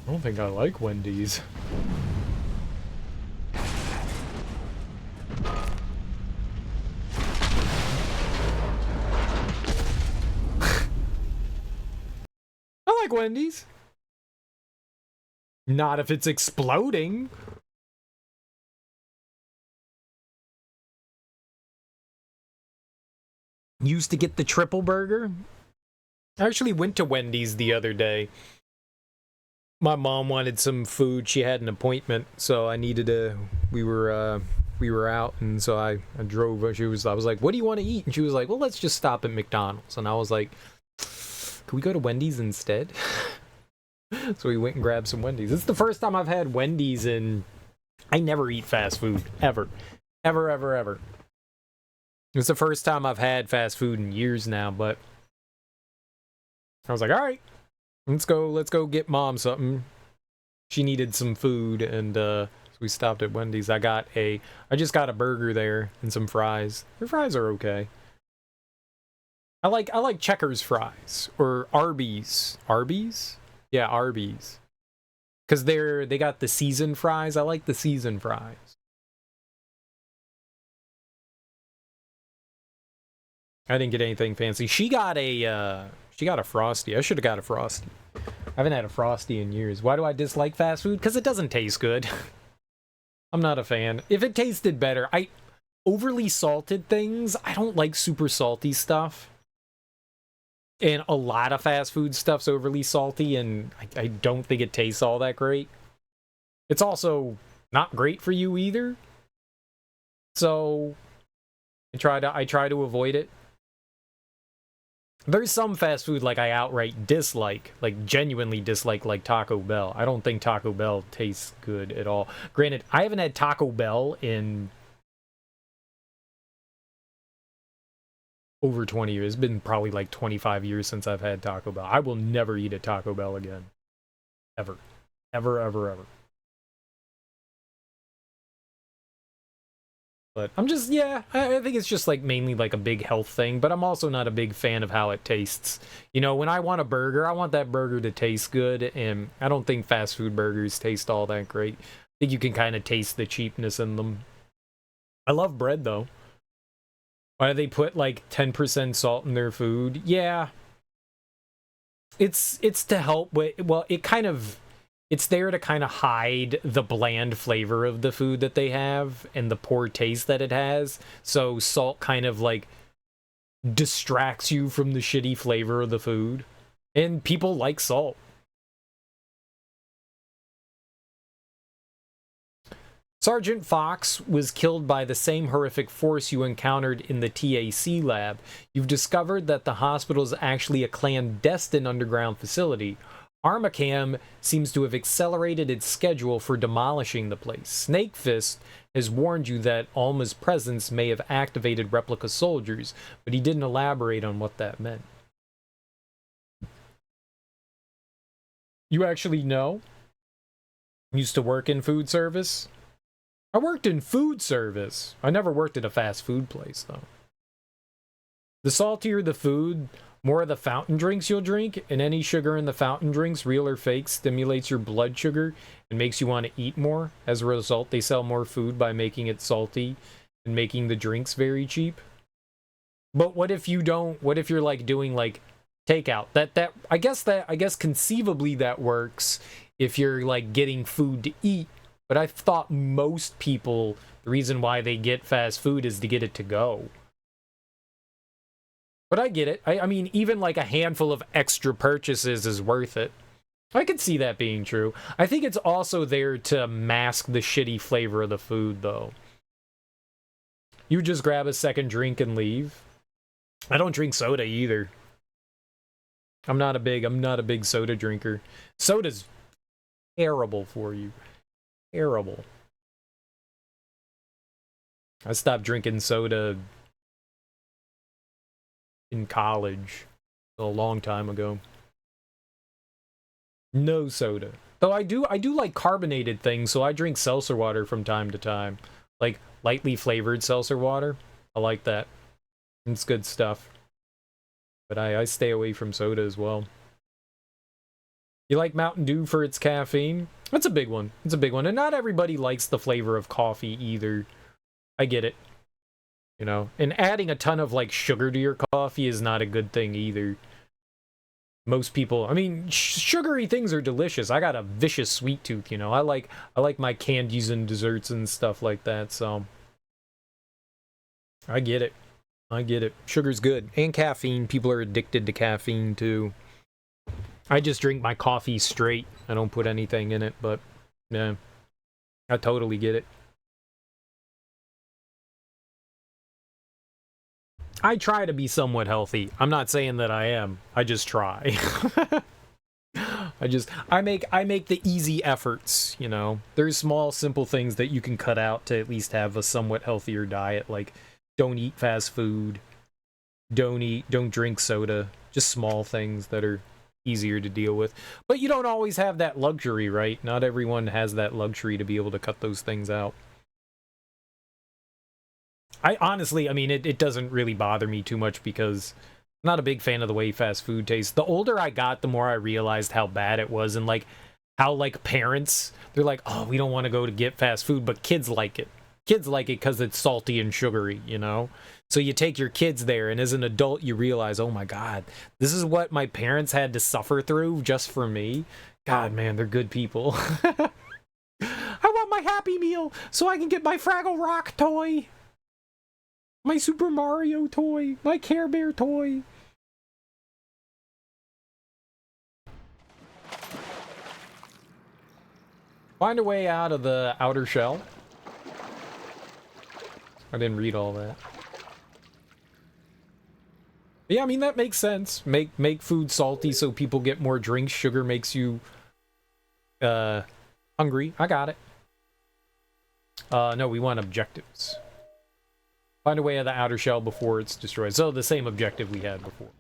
I don't think I like Wendy's. I like Wendy's. Not if it's exploding. used to get the triple burger. I actually went to Wendy's the other day. My mom wanted some food. She had an appointment, so I needed to. We were out, and so I drove. I was like, "What do you want to eat?" And she was like, "Well, let's just stop at McDonald's." And I was like, "Can we go to Wendy's instead?" So we went and grabbed some Wendy's. It's the first time I've had Wendy's in. I never eat fast food ever. It's the first time I've had fast food in years now, but I was like, all right, let's go get mom something. She needed some food, and so we stopped at Wendy's. I just got a burger there and some fries. Their fries are okay. I like Checkers fries or Arby's. Arby's? Yeah, Arby's. Cause they got the seasoned fries. I like the seasoned fries. I didn't get anything fancy. She got a Frosty. I should have got a Frosty. I haven't had a Frosty in years. Why do I dislike fast food? Because it doesn't taste good. I'm not a fan. If it tasted better, overly salted things, I don't like super salty stuff. And a lot of fast food stuff's overly salty, and I don't think it tastes all that great. It's also not great for you either. So I try to avoid it. There's some fast food like I outright dislike, like genuinely dislike, like Taco Bell. I don't think Taco Bell tastes good at all. Granted, I haven't had Taco Bell in over 20 years. It's been probably like 25 years since I've had Taco Bell. I will never eat at Taco Bell again. Ever. Ever. But I'm just, yeah, I think it's just like mainly like a big health thing, but I'm also not a big fan of how it tastes. You know, when I want a burger, I want that burger to taste good, and I don't think fast food burgers taste all that great. I think you can kind of taste the cheapness in them. I love bread, though. Why do they put like 10% salt in their food? Yeah. It's to help with, well, it's there to kind of hide the bland flavor of the food that they have and the poor taste that it has. So salt kind of like distracts you from the shitty flavor of the food. And people like salt. Sergeant Fox was killed by the same horrific force you encountered in the TAC lab. You've discovered that the hospital is actually a clandestine underground facility. Armacam seems to have accelerated its schedule for demolishing the place. Snakefist has warned you that Alma's presence may have activated replica soldiers, but he didn't elaborate on what that meant. You actually know? Used to work in food service? I worked in food service. I never worked at a fast food place, though. The saltier the food, more of the fountain drinks you'll drink, and any sugar in the fountain drinks, real or fake, stimulates your blood sugar and makes you want to eat more. As a result, they sell more food by making it salty and making the drinks very cheap. But what if you don't? What if you're like doing like takeout? I guess conceivably that works if you're like getting food to eat. But I thought most people, the reason why they get fast food is to get it to go. But I get it. I mean, even like a handful of extra purchases is worth it. I could see that being true. I think it's also there to mask the shitty flavor of the food, though. You just grab a second drink and leave. I don't drink soda either. I'm not a big soda drinker. Soda's terrible for you. Terrible. I stopped drinking soda in college a long time ago. No soda. Though I do like carbonated things, so I drink seltzer water from time to time. Like lightly flavored seltzer water. I like that. It's good stuff. But I stay away from soda as well. You like Mountain Dew for its caffeine? That's a big one. It's a big one. And not everybody likes the flavor of coffee either. I get it. You know, and adding a ton of like sugar to your coffee is not a good thing either. Most people, I mean, sugary things are delicious. I got a vicious sweet tooth, you know. I like my candies and desserts and stuff like that, so I get it. I get it. Sugar's good. And caffeine. People are addicted to caffeine, too. I just drink my coffee straight. I don't put anything in it, but, yeah. I totally get it. I try to be somewhat healthy. I'm not saying that I am. I just try. I make the easy efforts, you know. There's small, simple things that you can cut out to at least have a somewhat healthier diet, like don't eat fast food, don't drink soda, just small things that are easier to deal with. But you don't always have that luxury, right? Not everyone has that luxury to be able to cut those things out. I honestly, I mean, it doesn't really bother me too much because I'm not a big fan of the way fast food tastes. The older I got, the more I realized how bad it was, and like how like parents, they're like, oh, we don't want to go to get fast food, but kids like it. Kids like it because it's salty and sugary, you know? So you take your kids there, and as an adult, you realize, oh my God, this is what my parents had to suffer through just for me. God, man, they're good people. I want my Happy Meal so I can get my Fraggle Rock toy. My Super Mario toy. My Care Bear toy. Find a way out of the outer shell. I didn't read all that. Yeah, I mean, that makes sense. Make food salty so people get more drinks. Sugar makes you hungry. I got it. No, we want objectives. Find a way out of the outer shell before it's destroyed. So the same objective we had before.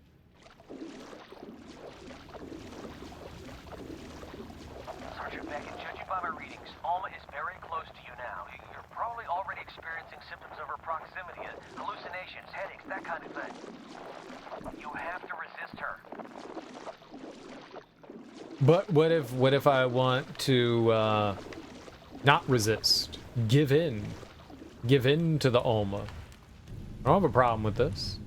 Sergeant Beckett, judging by my readings, Alma is very close to you now. You're probably already experiencing symptoms of her proximity, hallucinations, headaches, that kind of thing. You have to resist her. But what if I want to not resist? Give in. Give in to the Alma. I don't have a problem with this.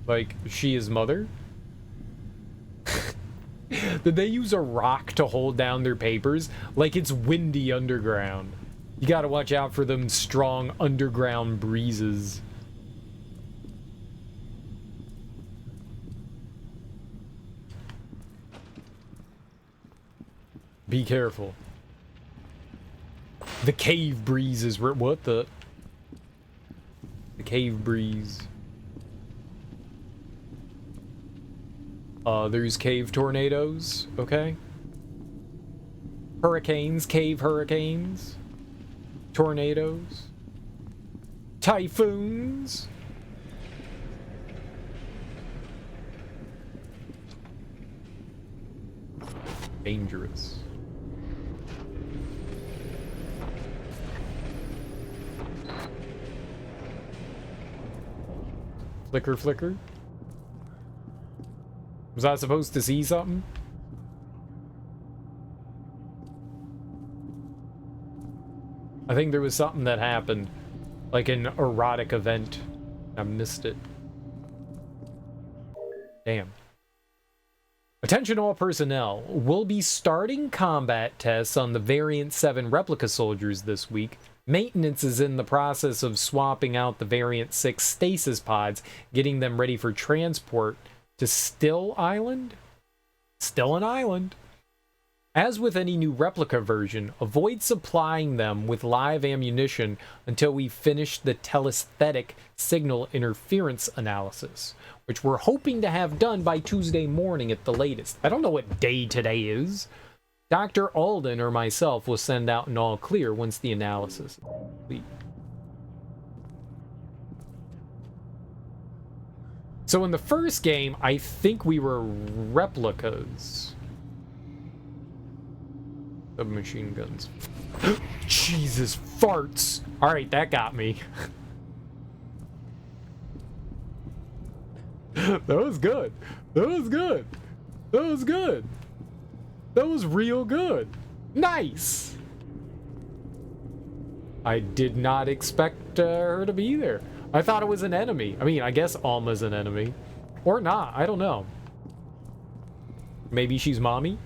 Like, she is mother? Did they use a rock to hold down their papers? Like, it's windy underground. You gotta watch out for them strong underground breezes. Be careful. The cave breeze is what the cave breeze. There's cave tornadoes, okay? Hurricanes, cave hurricanes, tornadoes, typhoons. Dangerous. Flicker, flicker. Was I supposed to see something? I think there was something that happened. Like an erotic event. I missed it. Damn. Attention all personnel. We'll be starting combat tests on the Variant 7 replica soldiers this week. Maintenance is in the process of swapping out the Variant 6 stasis pods, getting them ready for transport to Still Island? Still an island. As with any new replica version, avoid supplying them with live ammunition until we finish the telesthetic signal interference analysis, which we're hoping to have done by Tuesday morning at the latest. I don't know what day today is. Dr. Alden or myself will send out an all clear once the analysis is complete. So in the first game, I think we were replicas. Submachine guns. Jesus, farts. Alright, that got me. That was good. That was good. That was good. That was real good. Nice. I did not expect her to be there. I thought it was an enemy. I mean, I guess Alma's an enemy. Or not. I don't know. Maybe she's mommy?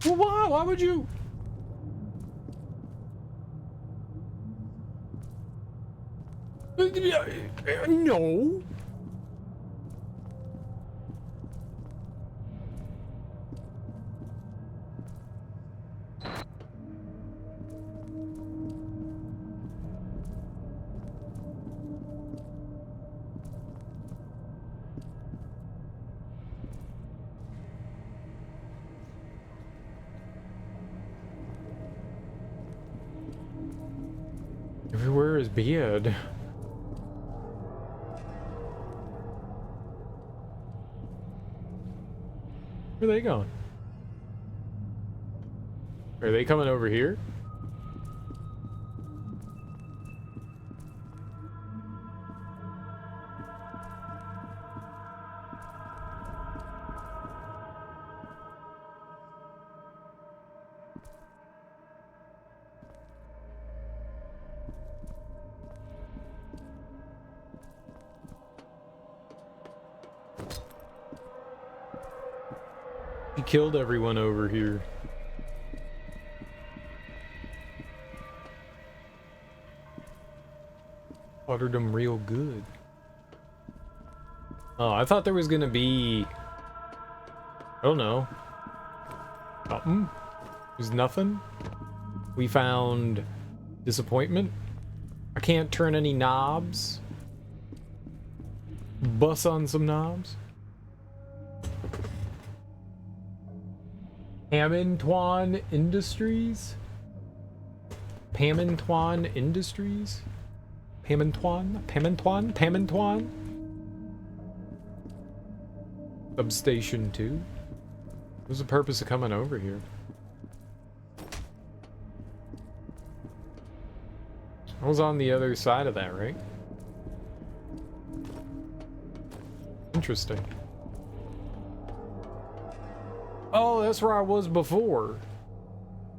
Well, why? Why would you? No. Everywhere is beard. Where are they going? Are they coming over here? He killed everyone over here. Watered them real good. Oh, I thought there was gonna be... I don't know. Something? There's nothing? We found disappointment. I can't turn any knobs. Bus on some knobs. Pamintwan Industries? Pamintwan Industries? Pamintwan? Pamintwan? Pamintwan? Substation 2? What's the purpose of coming over here? I was on the other side of that, right? Interesting. Oh, that's where I was before.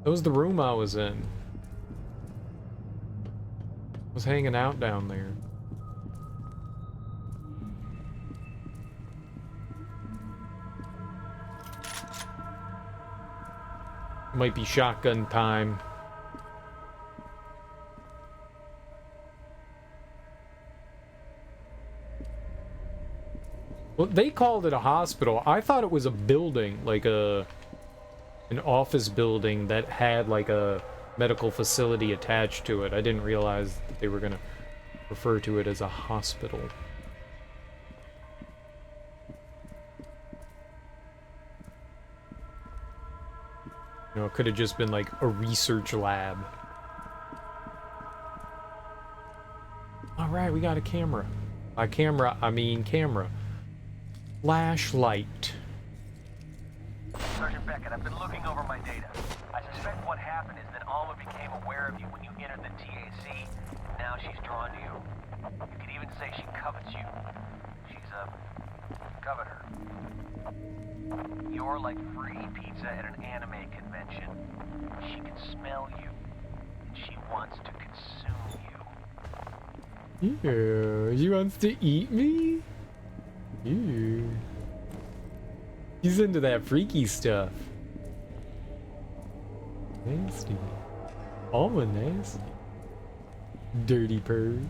That was the room I was in. I was hanging out down there. Might be shotgun time. Well, they called it a hospital. I thought it was a building, like an office building that had like a medical facility attached to it. I didn't realize that they were gonna refer to it as a hospital. You know, it could have just been like a research lab. All right, we got a camera. By camera, I mean camera. Flashlight. Sergeant Beckett, I've been looking over my data. I suspect what happened is that Alma became aware of you when you entered the TAC. Now she's drawn to you. You could even say she covets you. She's a coveter. You're like free pizza at an anime convention. She can smell you, and she wants to consume you. Yeah, she wants to eat me? Ew. He's into that freaky stuff. Nasty. Alma nasty. Dirty perv.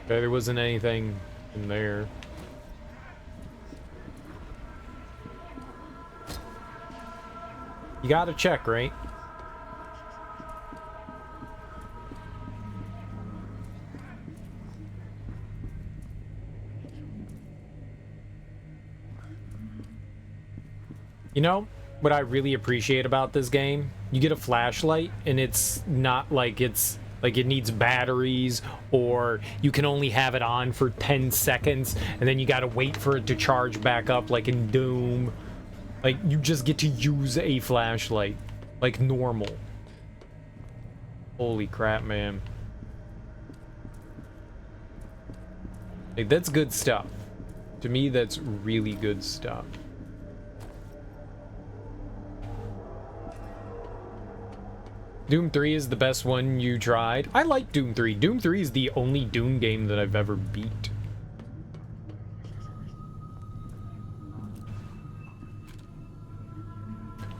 There wasn't anything in there. You gotta check, right? You know what I really appreciate about this game? You get a flashlight and it's not like it's Like it needs batteries, or you can only have it on for 10 seconds, and then you gotta wait for it to charge back up like in Doom. Like, you just get to use a flashlight. Like normal. Holy crap, man. Like, that's good stuff. To me, that's really good stuff. Doom 3 is the best one you tried. I like Doom 3. Doom 3 is the only Doom game that I've ever beat.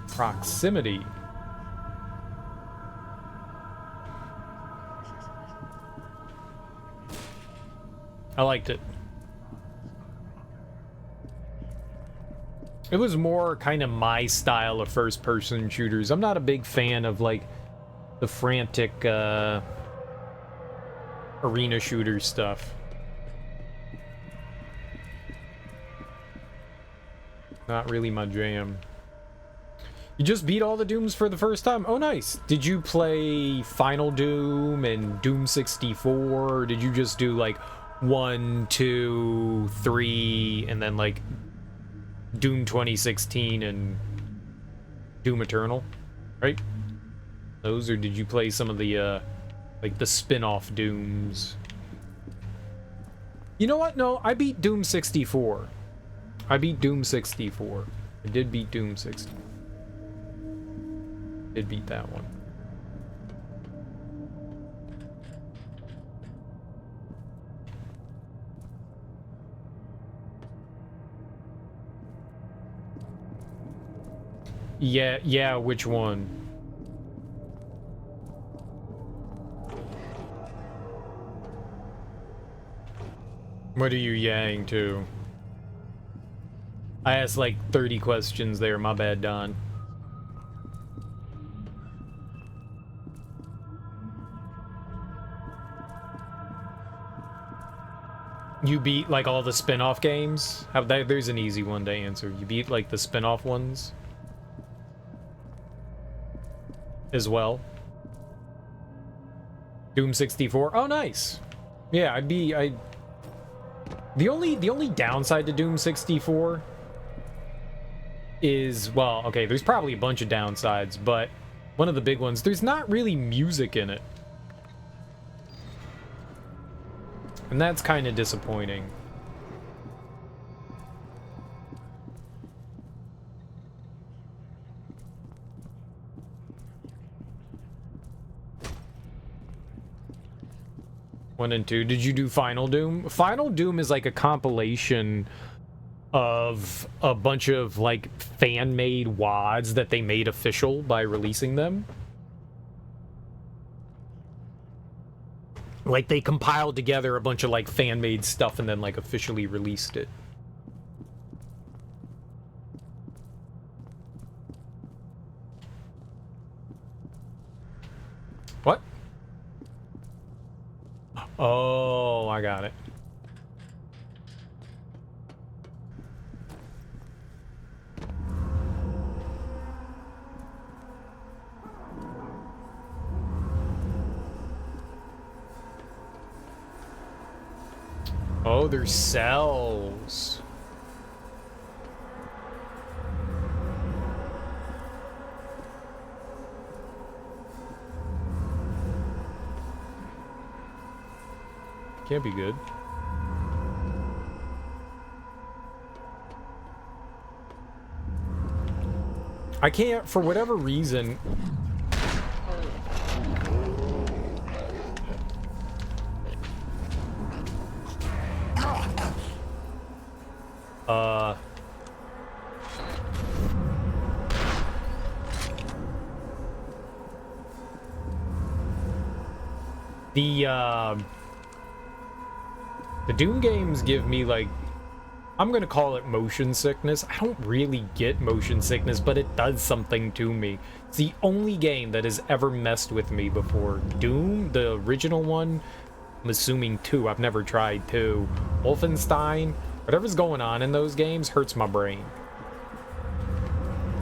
Proximity. I liked it. It was more kind of my style of first-person shooters. I'm not a big fan of, like, the frantic, arena shooter stuff. Not really my jam. You just beat all the Dooms for the first time? Oh, nice. Did you play Final Doom and Doom 64? Or did you just do, like, 1, 2, 3, and then, like, Doom 2016 and Doom Eternal? Right? Those, or did you play some of the, like, the spin-off Dooms? You know what? No, I beat Doom 64. I beat Doom 64. I did beat Doom 64. Did beat that one. Yeah, which one? What are you yang to? I asked like 30 questions there, my bad, Don. You beat like all the spin-off games? There's an easy one to answer. You beat like the spin-off ones? As well? Doom 64? Oh, nice! Yeah, the only downside to Doom 64 is, well, okay, there's probably a bunch of downsides, but one of the big ones, there's not really music in it. And that's kind of disappointing. One and two. Did you do Final Doom? Final Doom is like a compilation of a bunch of like fan-made WADs that they made official by releasing them. Like they compiled together a bunch of like fan-made stuff and then like officially released it. What? Oh, I got it. Oh, there's cells. Can't be good. I can't, for whatever reason. The Doom games give me, like, I'm gonna call it motion sickness. I don't really get motion sickness, but it does something to me. It's the only game that has ever messed with me before. Doom, the original one, I'm assuming 2. I've never tried 2. Wolfenstein, whatever's going on in those games hurts my brain.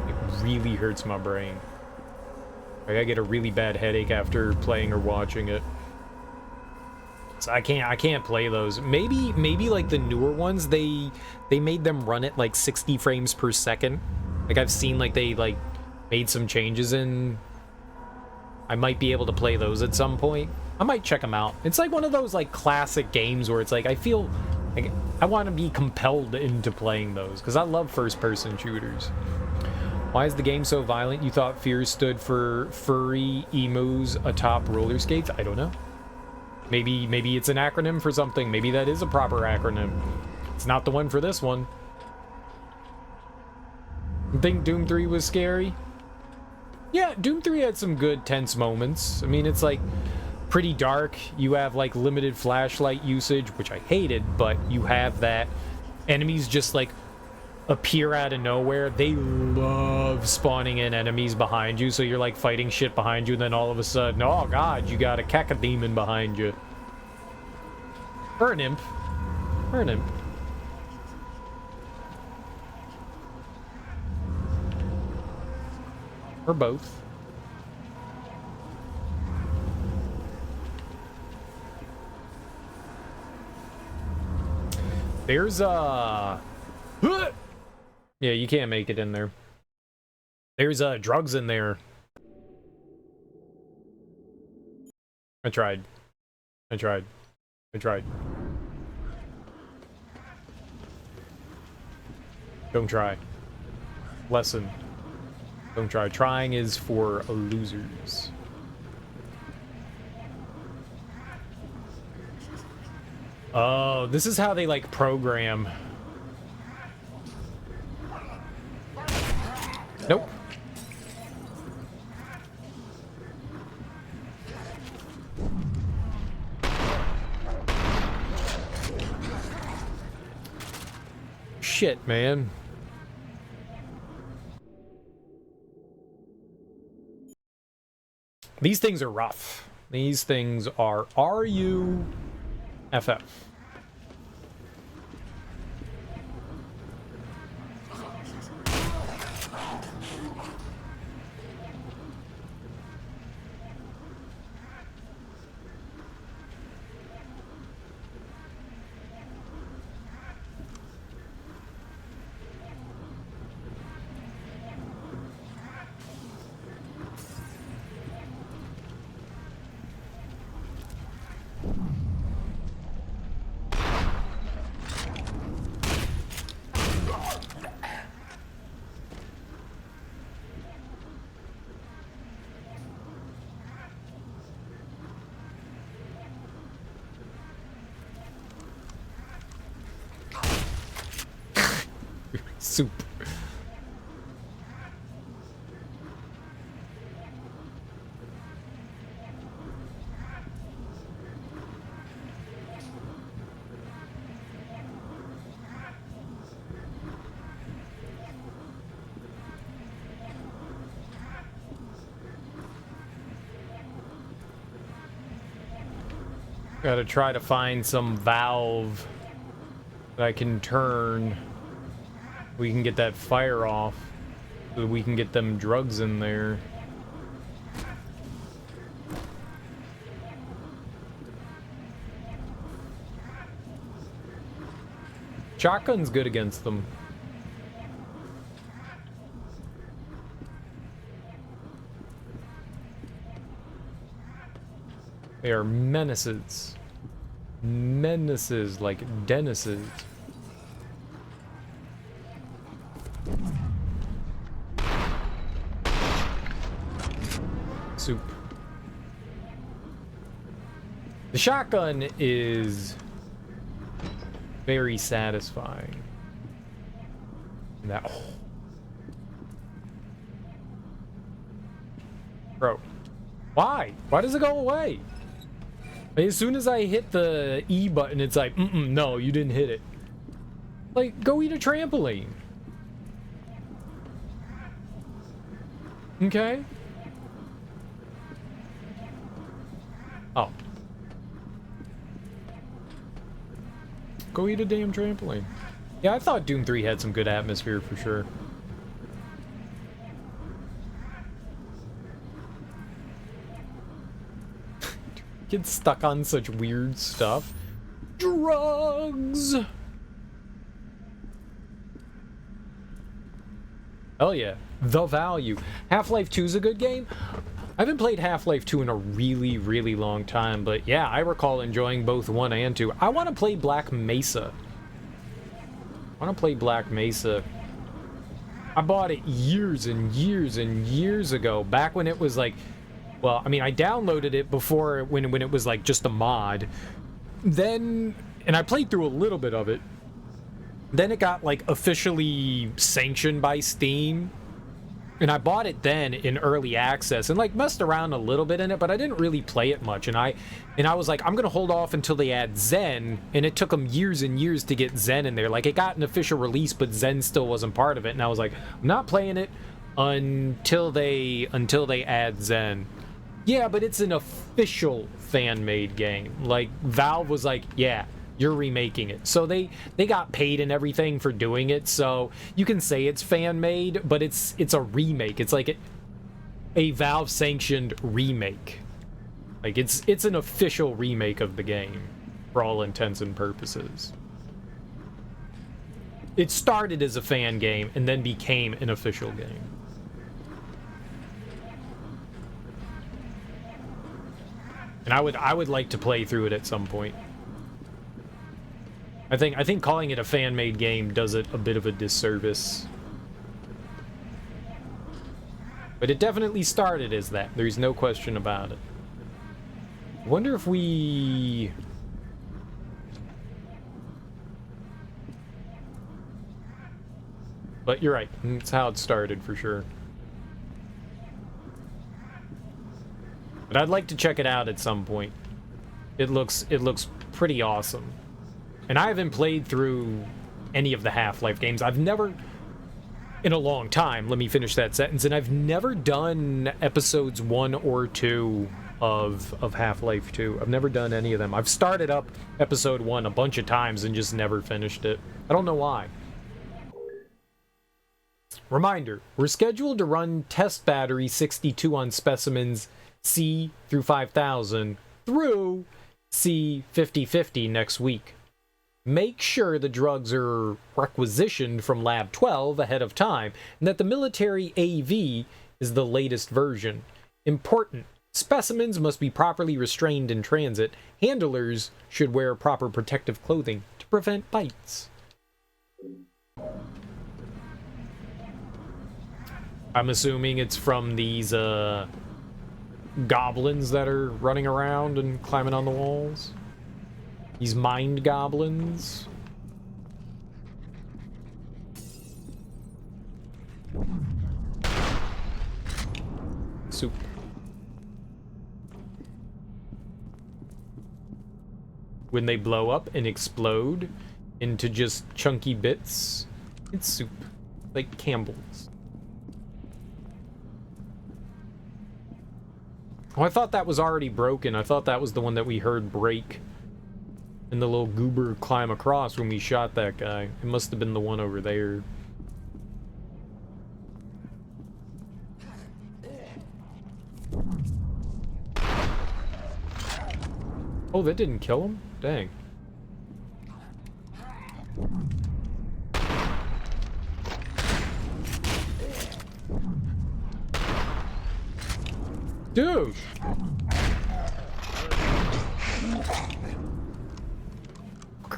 It really hurts my brain. Like, I get a really bad headache after playing or watching it. So I can't play those. Maybe like the newer ones, they made them run at like 60 frames per second. Like I've seen like they like made some changes in. I might be able to play those at some point. I might check them out. It's like one of those like classic games where it's like I feel like I want to be compelled into playing those because I love first-person shooters. Why is the game so violent? You thought FEAR stood for furry emus atop roller skates? I don't know. Maybe it's an acronym for something. Maybe that is a proper acronym. It's not the one for this one. You think Doom 3 was scary? Yeah, Doom 3 had some good tense moments. I mean, it's like pretty dark. You have like limited flashlight usage, which I hated, but you have that. Enemies just like appear out of nowhere. They love spawning in enemies behind you, so you're like fighting shit behind you, and then all of a sudden, oh god, you got a cacodemon behind you. Or an imp. Or an imp. Or both. There's yeah, you can't make it in there. There's drugs in there. I tried. Don't try. Lesson. Don't try. Trying is for losers. Oh, this is how they like program. Nope. Shit, man. These things are rough. These things are R-U-F-F. Soup. Gotta try to find some valve that I can turn. We can get that fire off, so we can get them drugs in there. Shotgun's good against them. They are menaces. Menaces like Dennis's. Soup. The shotgun is very satisfying. That, oh. Bro, why? Why does it go away? As soon as I hit the E button, it's like, no, you didn't hit it. Like, go eat a trampoline. Okay? Oh. Go eat a damn trampoline. Yeah, I thought Doom 3 had some good atmosphere for sure. Get stuck on such weird stuff. Drugs! Hell yeah. The Value. Half-Life 2 is a good game. I haven't played Half-Life 2 in a really, really long time, but yeah, I recall enjoying both 1 and 2. I want to play Black Mesa. I bought it years and years and years ago, back when it was like, well, I mean, I downloaded it before when it was like just a mod. Then, and I played through a little bit of it. Then it got like officially sanctioned by Steam. And I bought it then in early access and like messed around a little bit in it, but I didn't really play it much. And I was like, I'm gonna hold off until they add Zen, and it took them years and years to get Zen in there. Like, it got an official release, but Zen still wasn't part of it. And I was like, I'm not playing it until they add Zen. Yeah, but it's an official fan-made game. Like, Valve was like, yeah, you're remaking it. So they got paid and everything for doing it, so you can say it's fan-made, but it's a remake. It's like a Valve-sanctioned remake. Like, it's an official remake of the game, for all intents and purposes. It started as a fan game, and then became an official game. And I would like to play through it at some point. I think calling it a fan-made game does it a bit of a disservice. But it definitely started as that. There's no question about it. I wonder if we... But you're right. It's how it started for sure. But I'd like to check it out at some point. It looks pretty awesome. And I haven't played through any of the Half-Life games. I've never, in a long time, let me finish that sentence, and I've never done episodes 1 or 2 of Half-Life 2. I've never done any of them. I've started up episode 1 a bunch of times and just never finished it. I don't know why. Reminder, we're scheduled to run test battery 62 on specimens C through 5000 through C 5050 next week. Make sure the drugs are requisitioned from Lab 12 ahead of time, and that the military AV is the latest version. Important. Specimens must be properly restrained in transit. Handlers should wear proper protective clothing to prevent bites. I'm assuming it's from these, goblins that are running around and climbing on the walls. These mind goblins. Soup. When they blow up and explode into just chunky bits, it's soup. Like Campbell's. Oh, I thought that was already broken. I thought that was the one that we heard break. And the little goober climb across when we shot that guy. It must have been the one over there. Oh, that didn't kill him? Dang. Dude!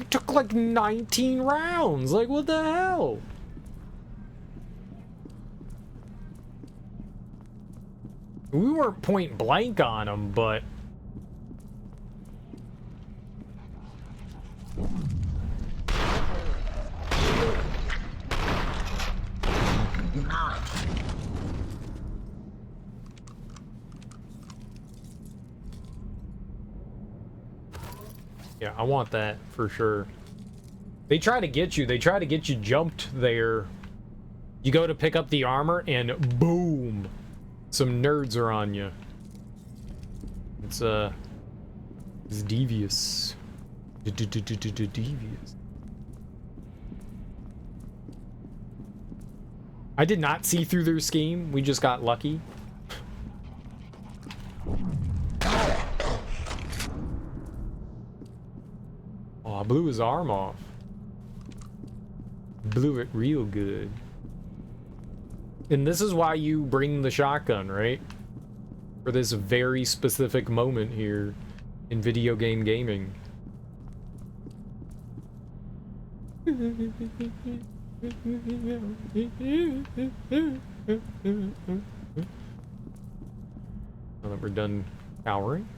It took like 19 rounds. Like, what the hell? We weren't point blank on him, but... Yeah, I want that for sure. They try to get you. They try to get you jumped there. You go to pick up the armor and boom, some nerds are on you. It's devious. Devious. I did not see through their scheme. We just got lucky. I blew his arm off. Blew it real good. And this is why you bring the shotgun, right? For this very specific moment here in video game gaming. Now that we're done powering.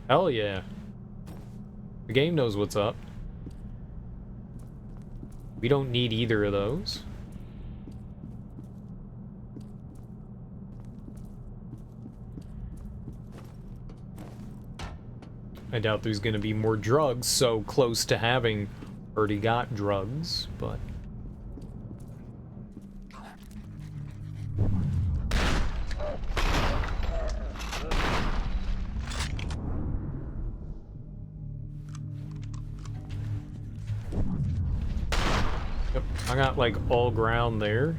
Hell yeah. The game knows what's up. We don't need either of those. I doubt there's gonna be more drugs so close to having already got drugs, but... Yep, I got like all ground there.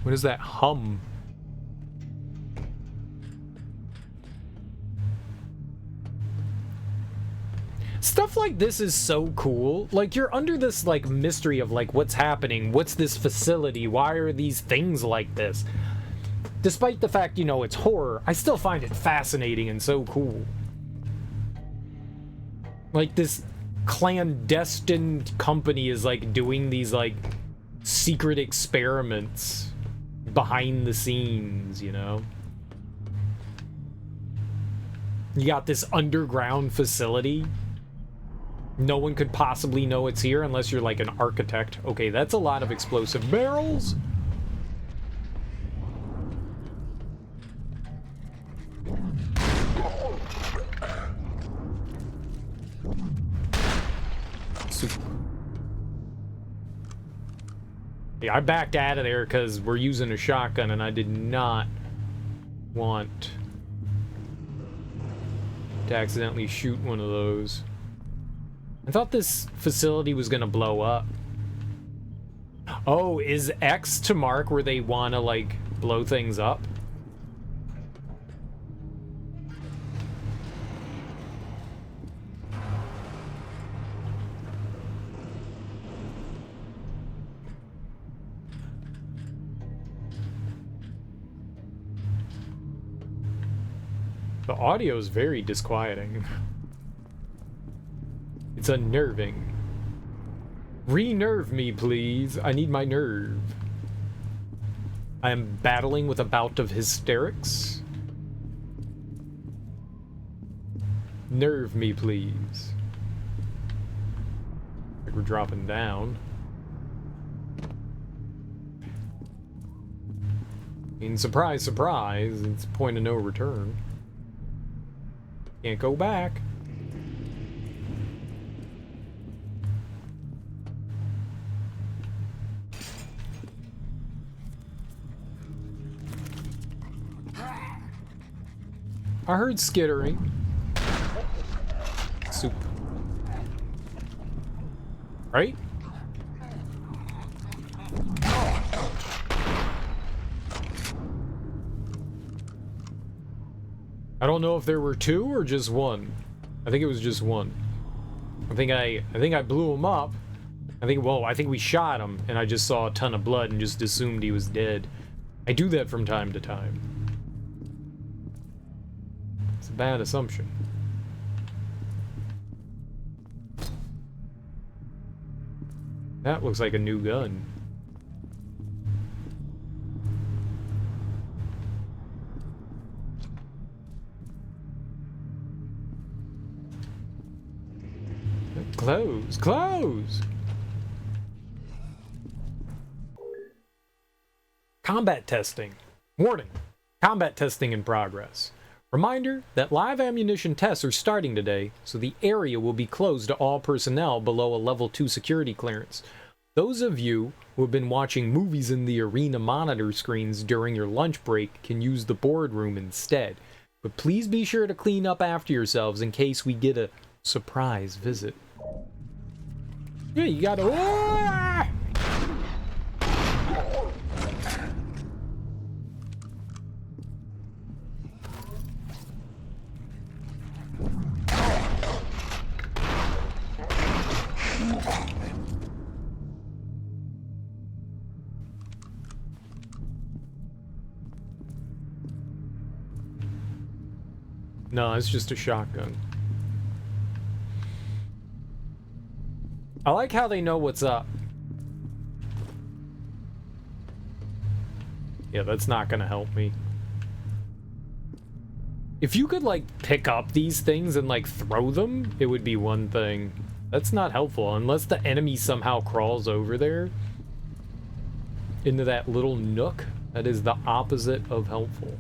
What is that hum? Stuff like this is so cool. Like, you're under this, like, mystery of, like, what's happening? What's this facility? Why are these things like this? Despite the fact, you know, it's horror, I still find it fascinating and so cool. Like, this clandestine company is, like, doing these, like, secret experiments behind the scenes, you know? You got this underground facility. No one could possibly know it's here unless you're like an architect. Okay, that's a lot of explosive barrels. Super. Yeah, I backed out of there because we're using a shotgun and I did not want to accidentally shoot one of those. I thought this facility was gonna blow up. Oh, is X to mark where they wanna, like, blow things up? The audio is very disquieting. It's unnerving. Re-nerve me, please. I need my nerve. I am battling with a bout of hysterics. Nerve me, please. Like we're dropping down. I mean, surprise, surprise, it's point of no return. Can't go back. I heard skittering. Soup. Right? I don't know if there were two or just one. I think it was just one. I think I blew him up. I think we shot him and I just saw a ton of blood and just assumed he was dead. I do that from time to time. It's a bad assumption. That looks like a new gun. Close, close! Combat testing. Warning. Combat testing in progress. Reminder that live ammunition tests are starting today, so the area will be closed to all personnel below a level 2 security clearance. Those of you who have been watching movies in the arena monitor screens during your lunch break can use the boardroom instead. But please be sure to clean up after yourselves in case we get a surprise visit. Yeah, you gotta... No, it's just a shotgun. I like how they know what's up. Yeah, that's not gonna help me. If you could, like, pick up these things and, like, throw them, it would be one thing. That's not helpful, unless the enemy somehow crawls over there. Into that little nook. That is the opposite of helpful.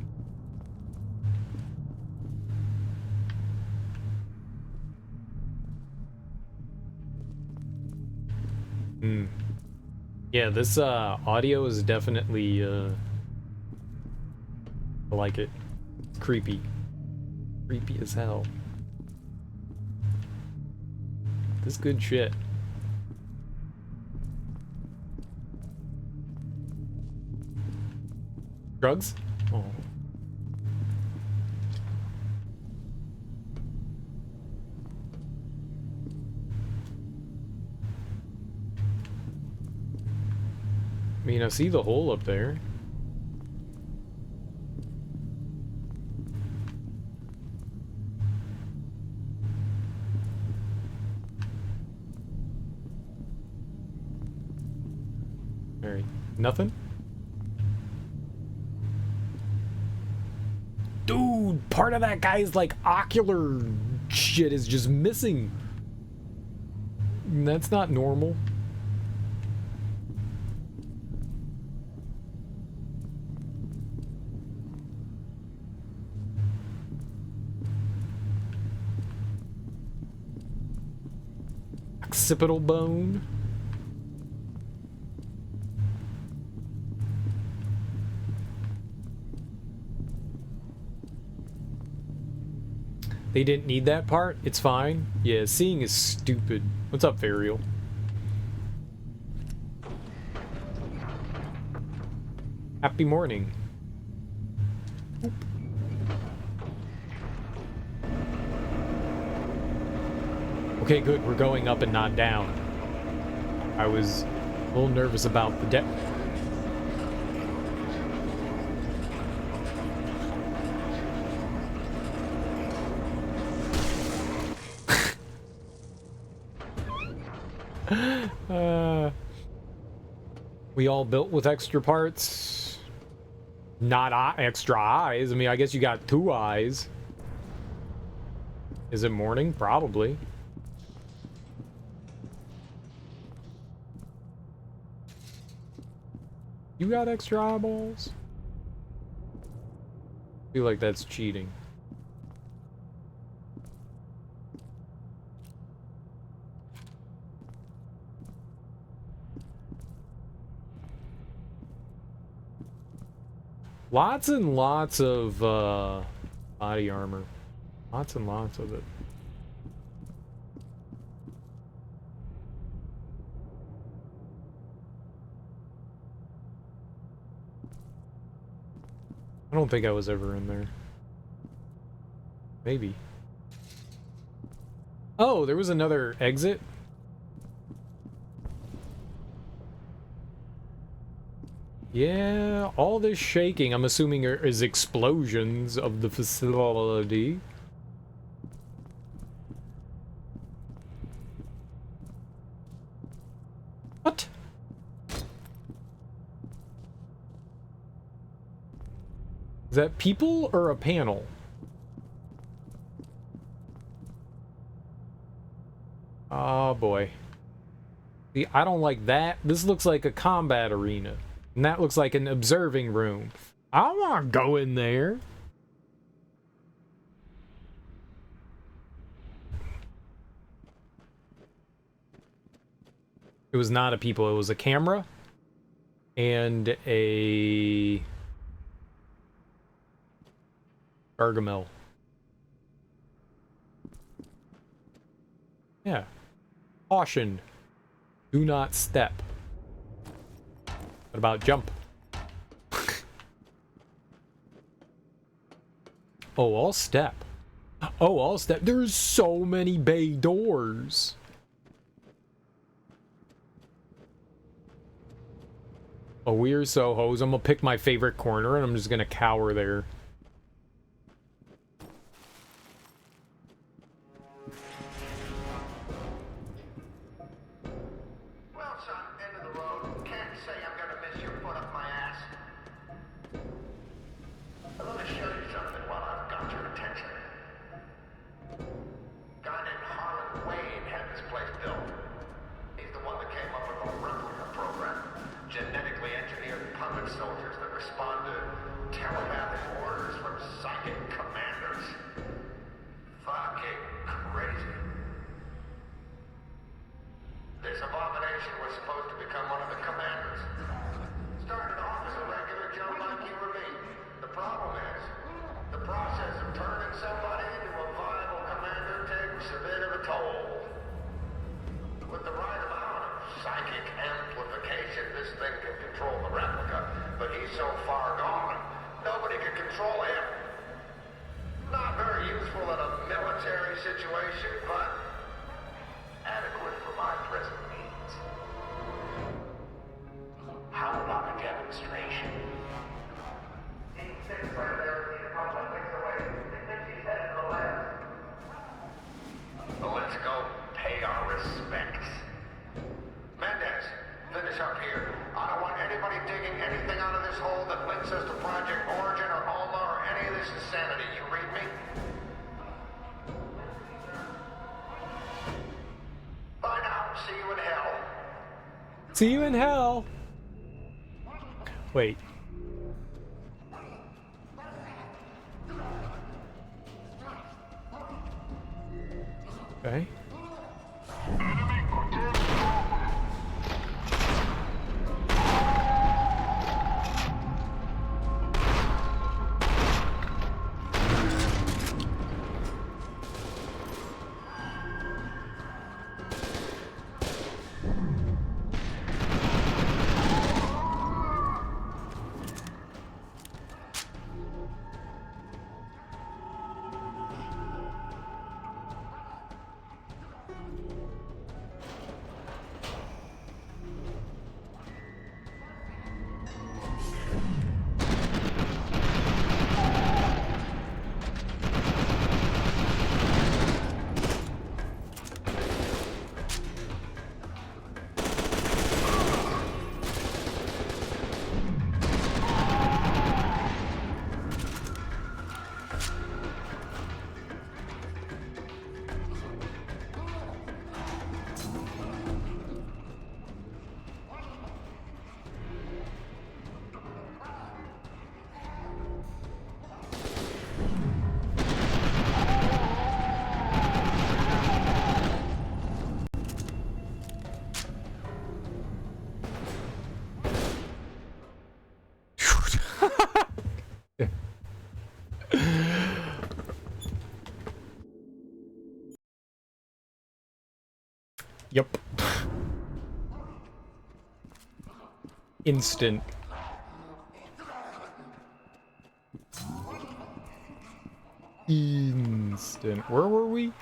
Yeah, this audio is definitely I like it. It's creepy. Creepy as hell. This is good shit. Drugs? Oh. I mean, I see the hole up there. Alright, nothing? Dude, part of that guy's, like, ocular shit is just missing. That's not normal. Occipital bone. They didn't need that part? It's fine. Yeah, seeing is stupid. What's up, Fariel? Happy morning. Oop. Okay, good. We're going up and not down. I was a little nervous about the depth. We all built with extra parts. Not extra eyes. I mean, I guess you got 2 eyes. Is it morning? Probably. You got extra eyeballs? I feel like that's cheating. Lots and lots of body armor. Lots and lots of it. I don't think I was ever in there. Maybe. Oh, there was another exit? Yeah, all this shaking, I'm assuming, is explosions of the facility. What? Is that people or a panel? Oh boy. See, I don't like that. This looks like a combat arena. And that looks like an observing room. I don't want to go in there. It was not a people, it was a camera and a Gargamel. Yeah. Caution. Do not step. What about jump? Oh, I'll step. Oh, I'll step. There's so many bay doors. Oh, we're so hoes. I'm gonna pick my favorite corner and I'm just gonna cower there. this thing can control the replica, but he's so far gone, nobody can control him. Not very useful in a military situation, but adequate for my present needs. How about a demonstration? Let's go pay our respects. Mendez, finish up here. I don't want anybody digging anything out of this hole that links us to Project Origin or Alma or any of this insanity. You read me? Bye now. See you in hell. See you in hell. Wait. Okay. Yep. Instant. Instant. Where were we?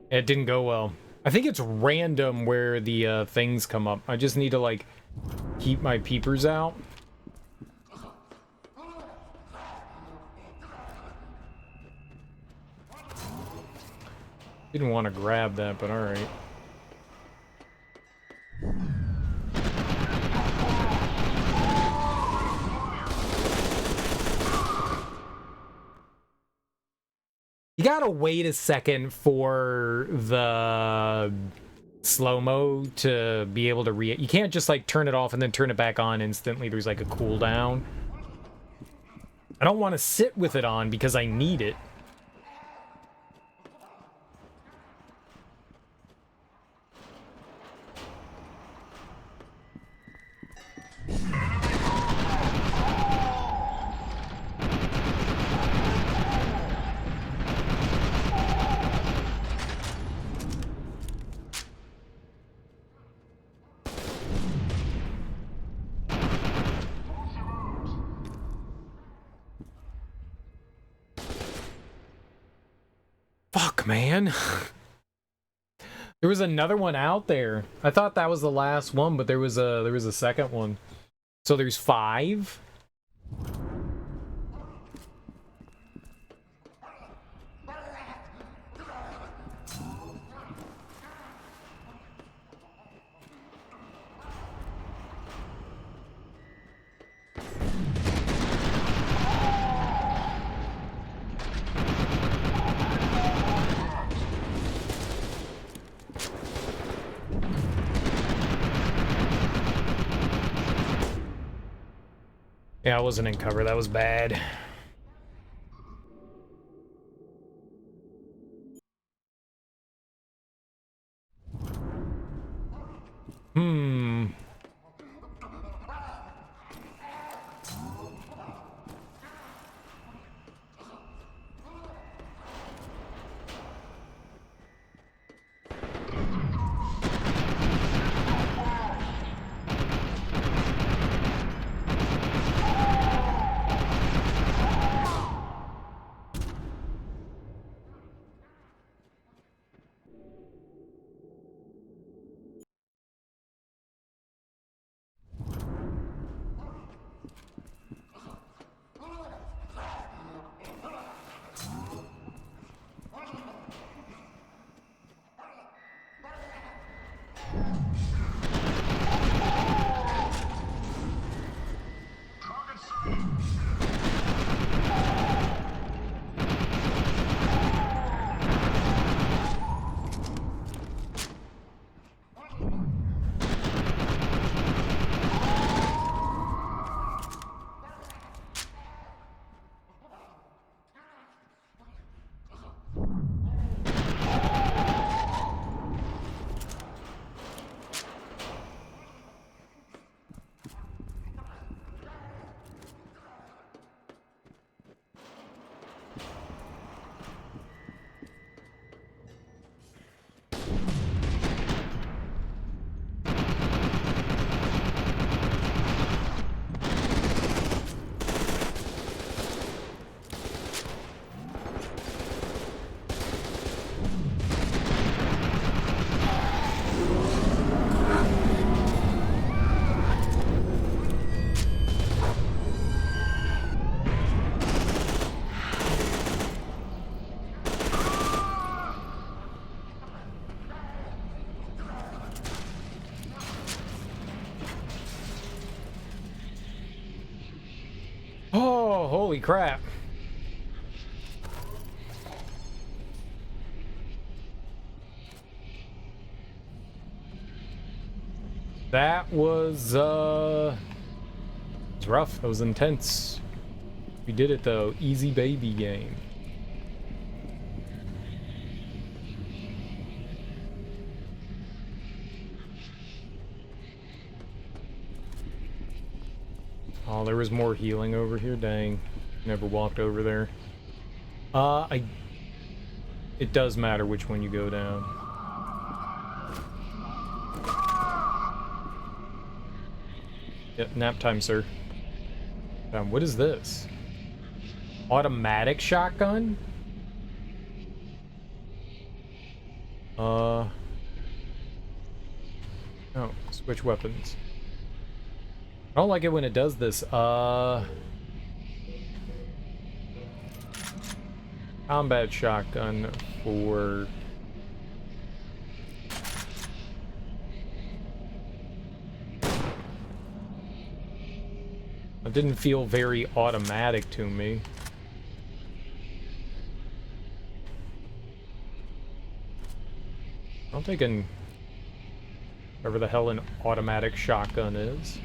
It didn't go well. I think it's random where the things come up. I just need to, like, keep my peepers out. Didn't want to grab that, but alright. You gotta wait a second for the slow-mo to be able to you can't just like turn it off and then turn it back on instantly. There's like a cooldown. I don't want to sit with it on because I need it. Fuck, man. There was another one out there. I thought that was the last one, but there was a second one. So there's 5. Yeah, I wasn't in cover. That was bad. Hmm. Oh, holy crap. That was it's rough. That was intense. We did it though. Easy baby game. Oh, there was more healing over here. Dang. Never walked over there. It does matter which one you go down. Yep, nap time, sir. What is this? Automatic shotgun? Oh, switch weapons. I don't like it when it does this. Combat shotgun for... It didn't feel very automatic to me. I'm taking whatever the hell an automatic shotgun is.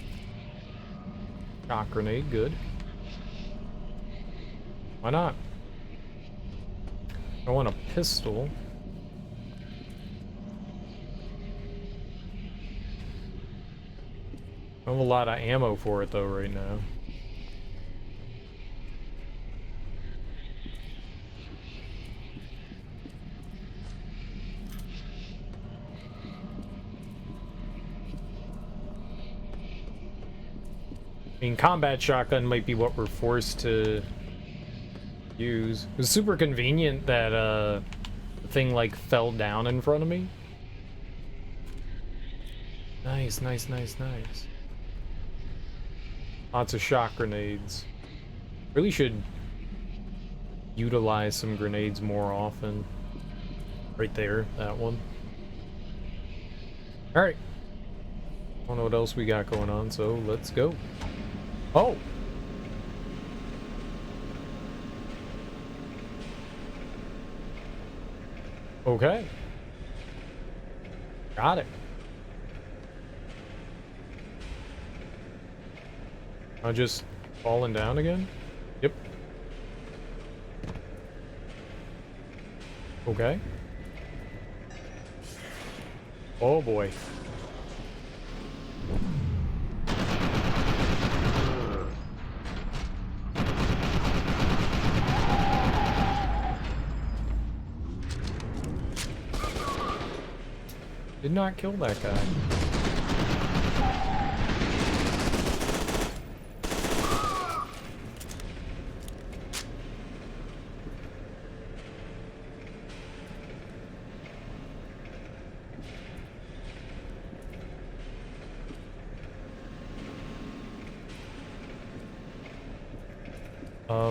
Shock grenade, good. Why not? I want a pistol. I have a lot of ammo for it though right now. I mean, combat shotgun might be what we're forced to use. It was super convenient that the thing like fell down in front of me. Nice, nice, nice, nice. Lots of shock grenades. Really should utilize some grenades more often. Right there, that one. Alright. I don't know what else we got going on, so let's go. Oh! Okay. Got it. I'm just falling down again? Yep. Okay. Oh boy. Did not kill that guy.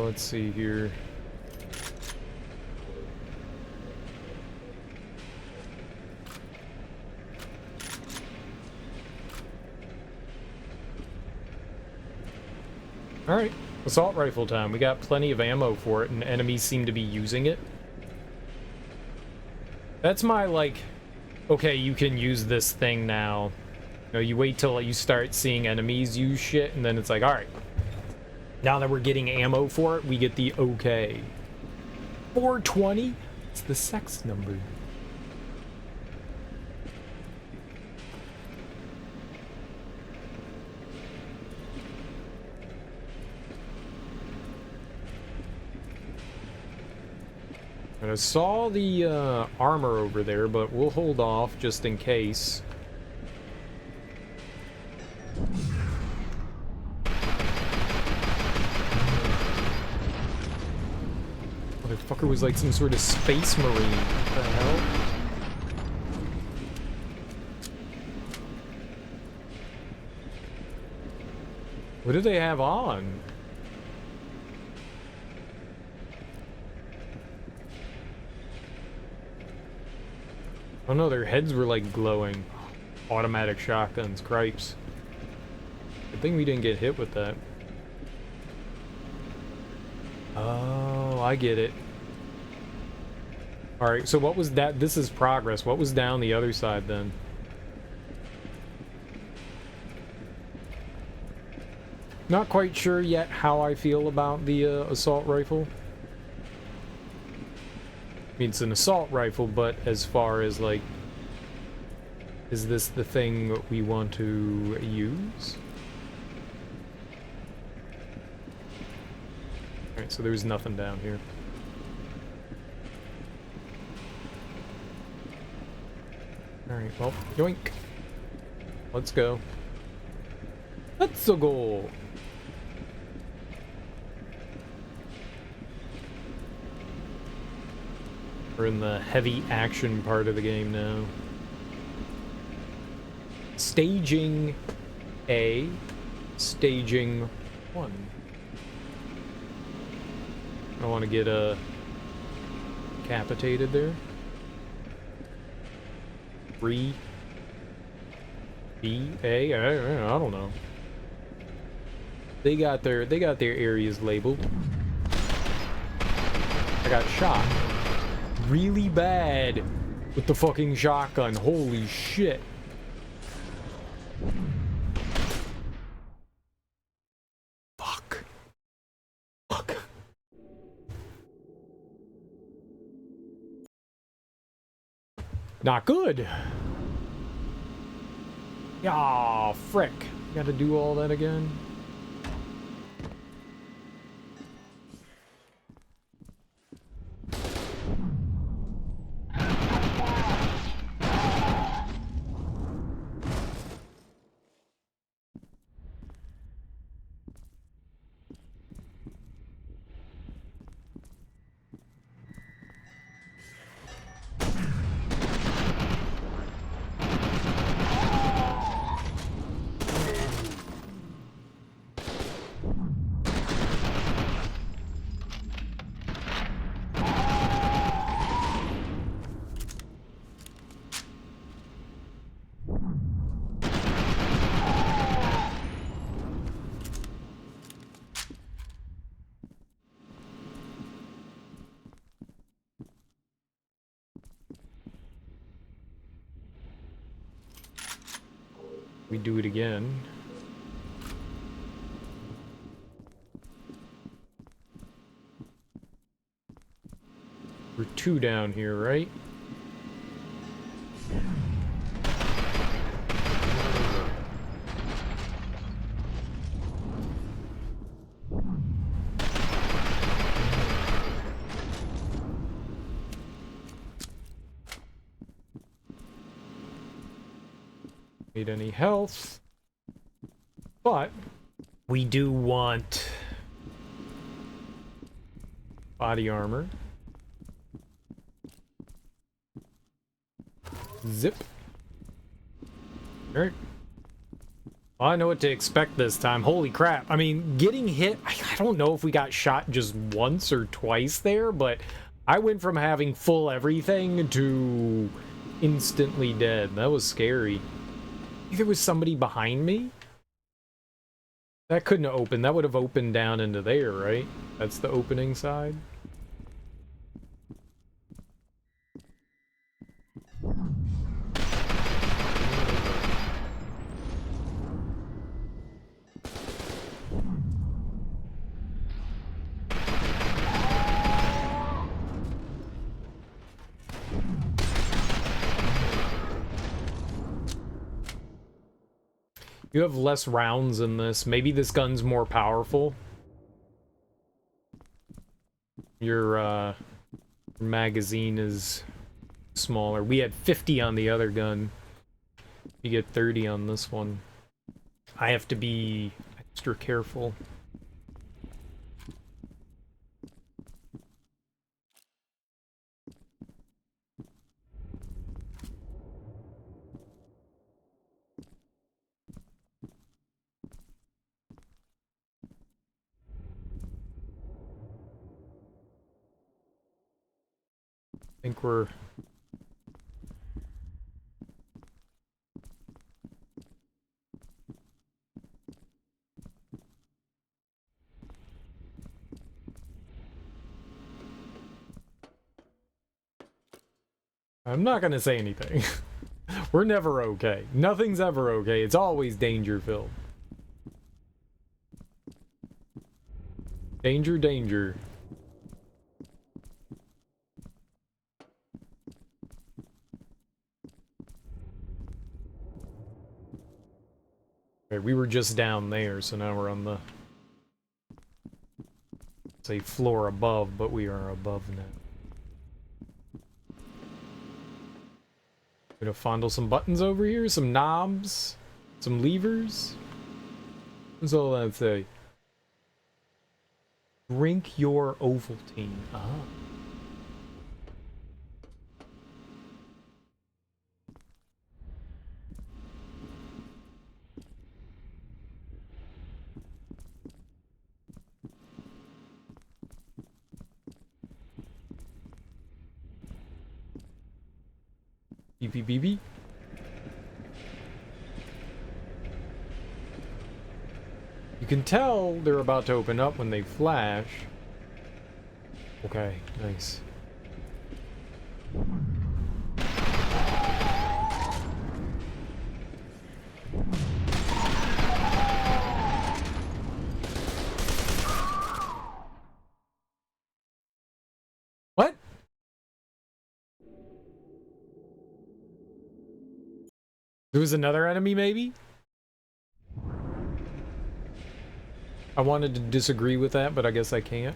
Let's see here. Alright, assault rifle time. We got plenty of ammo for it, and enemies seem to be using it. That's my, like, okay, you can use this thing now. You know, you wait till you start seeing enemies use shit, and then it's like, alright. Now that we're getting ammo for it, we get the okay. 420? It's the sex number. And I saw the armor over there, but we'll hold off just in case. Motherfucker was like some sort of space marine. What the hell? What do they have on? Oh no, their heads were like glowing. Automatic shotguns, cripes. Good thing we didn't get hit with that. Oh, I get it. Alright, so what was that? This is progress. What was down the other side then? Not quite sure yet how I feel about the assault rifle. I mean, it's an assault rifle, but as far as like, is this the thing we want to use? Alright, so there's nothing down here. Alright, well, yoink. Let's go. Let's go! We're in the heavy action part of the game now. Staging A, staging 1. I want to get decapitated there. 3 B A. I don't know. They got their areas labeled. I got shot really bad with the fucking shotgun. Holy shit. Fuck. Not good. Yeah, frick. Gotta do all that again. We do it again. We're 2 down here, right? Need any health. But we do want body armor. Zip. Alright. Well, I know what to expect this time. Holy crap. I mean, getting hit, I don't know if we got shot just once or twice there, but I went from having full everything to instantly dead. That was scary. I think there was somebody behind me? That couldn't have opened. That would have opened down into there, right? That's the opening side. You have less rounds in this. Maybe this gun's more powerful. Your magazine is smaller. We had 50 on the other gun. You get 30 on this one. I have to be extra careful. I think we're... I'm not gonna say anything. We're never okay. Nothing's ever okay. It's always danger-filled. Danger, danger. Okay, we were just down there, so now we're on the... say floor above, but we are above now. Gonna fondle some buttons over here, some knobs, some levers. What's all that say? Drink your Ovaltine. Ah. BB. You can tell they're about to open up when they flash. Okay, nice. What? There was another enemy, maybe? I wanted to disagree with that, but I guess I can't.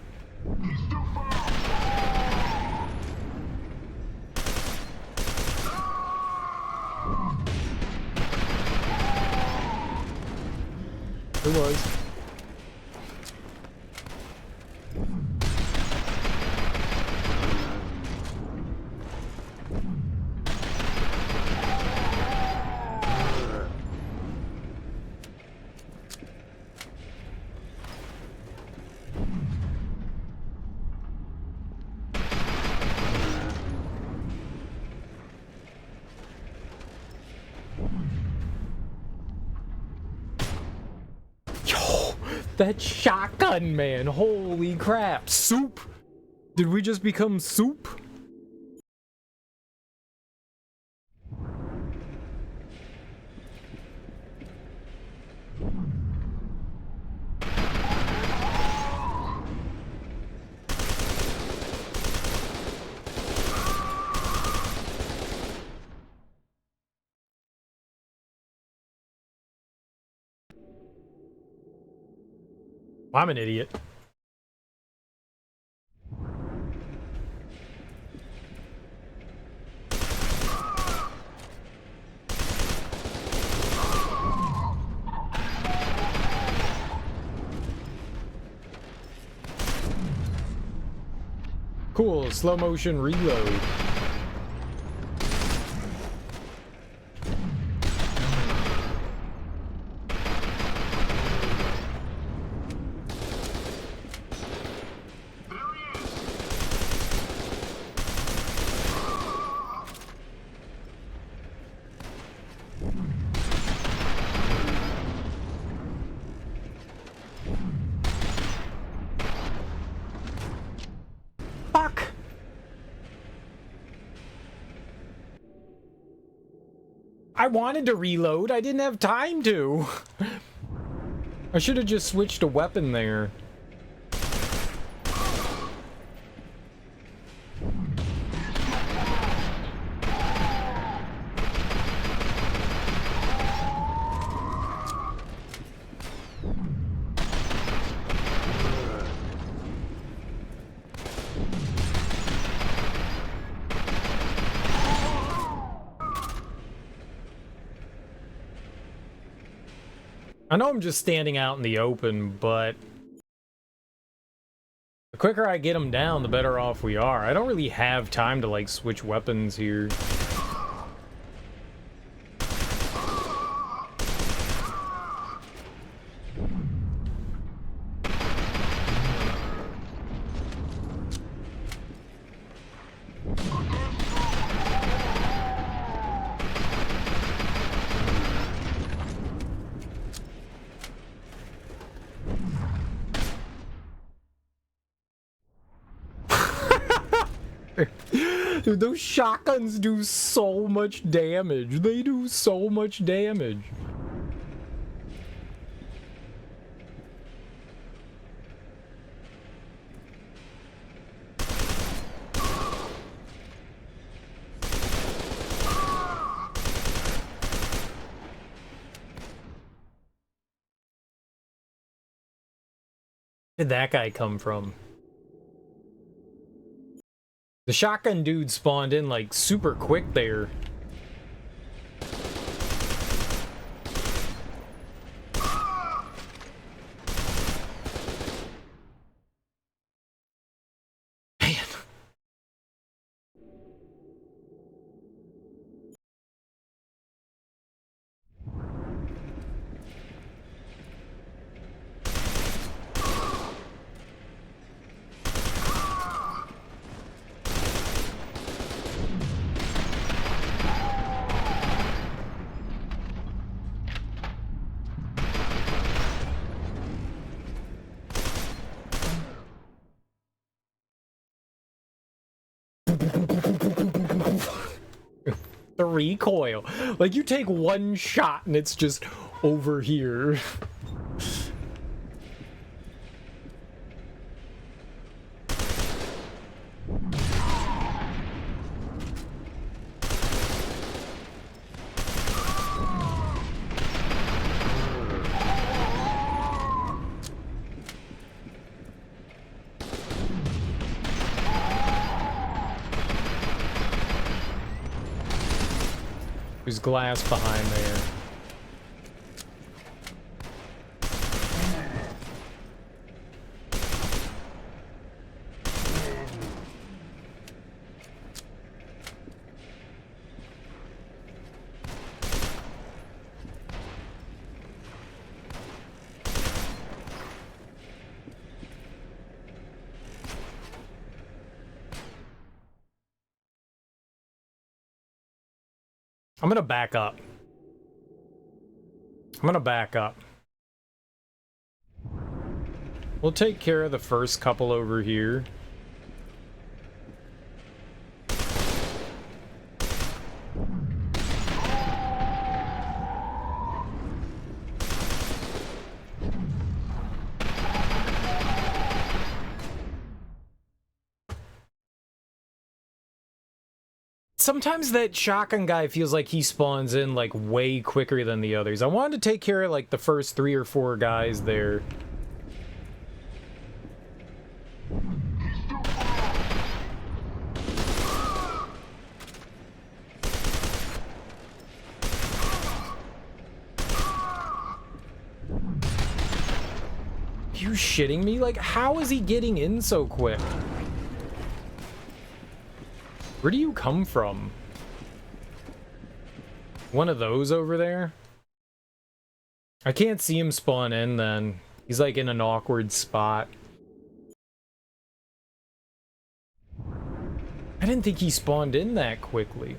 It was. That shotgun, man. Holy crap. Soup. Did we just become soup? I'm an idiot. Cool, slow motion reload. I wanted to reload. I didn't have time to. I should have just switched a weapon there. I know I'm just standing out in the open, but the quicker I get them down, the better off we are. I don't really have time to, like, switch weapons here. Dude, those shotguns do so much damage. They do so much damage. Where did that guy come from? The shotgun dude spawned in like super quick there. Man. The recoil. Like, you take one shot and it's just over here. There's glass behind there. I'm gonna back up. We'll take care of the first couple over here. Sometimes that shotgun guy feels like he spawns in like way quicker than the others. I wanted to take care of like the first 3 or 4 guys there. You shitting me? Like, how is he getting in so quick? Where do you come from? One of those over there? I can't see him spawn in then. He's like in an awkward spot. I didn't think he spawned in that quickly.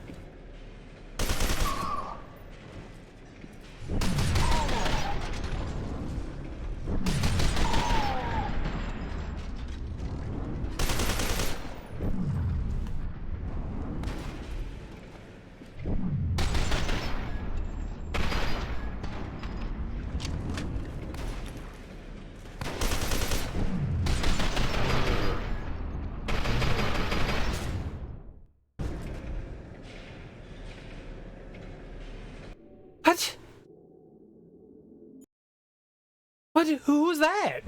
What? Who's that?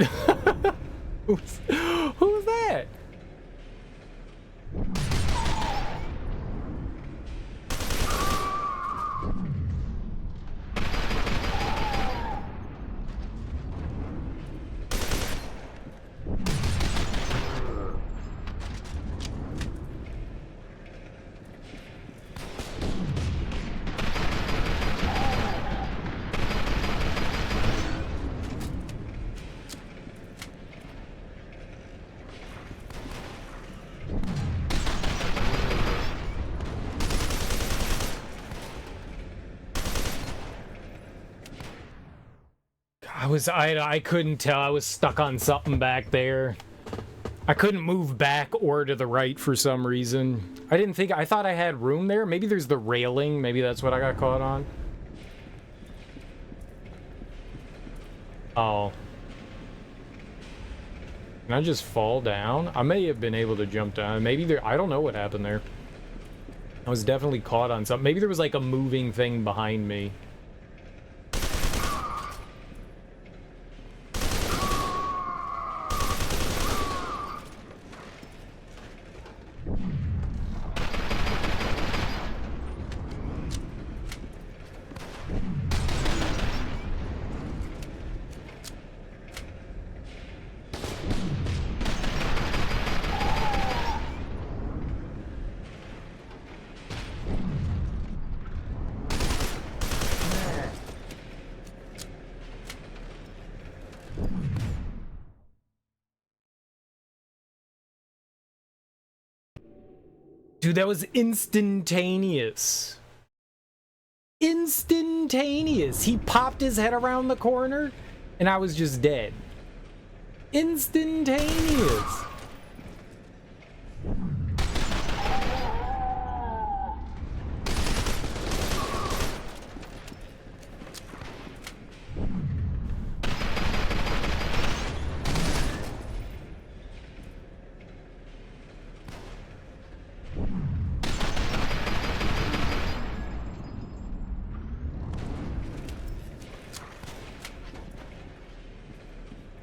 Who's that? I couldn't tell. I was stuck on something back there. I couldn't move back or to the right for some reason. I thought I had room there. Maybe there's the railing. Maybe that's what I got caught on. Oh. Can I just fall down? I may have been able to jump down. Maybe there, I don't know what happened there. I was definitely caught on something. Maybe there was like a moving thing behind me. Dude, that was instantaneous. Instantaneous. He popped his head around the corner, and I was just dead. Instantaneous.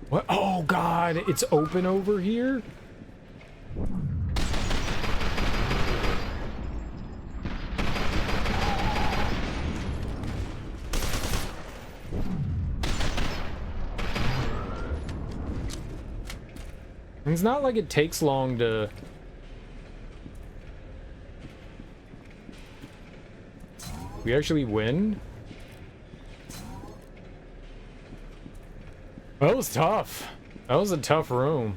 What? Oh God, it's open over here? It's not like it takes long to... We actually win? That was tough. That was a tough room.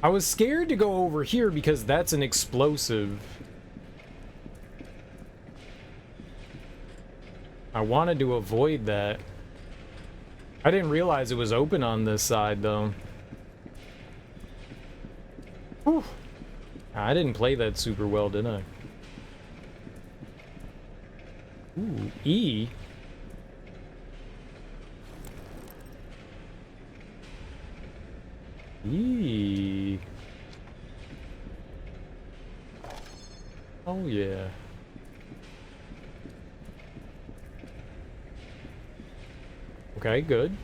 I was scared to go over here because that's an explosive. I wanted to avoid that. I didn't realize it was open on this side, though. Whew. I didn't play that super well, did I? Ooh, E. E. Oh, yeah. Okay, good.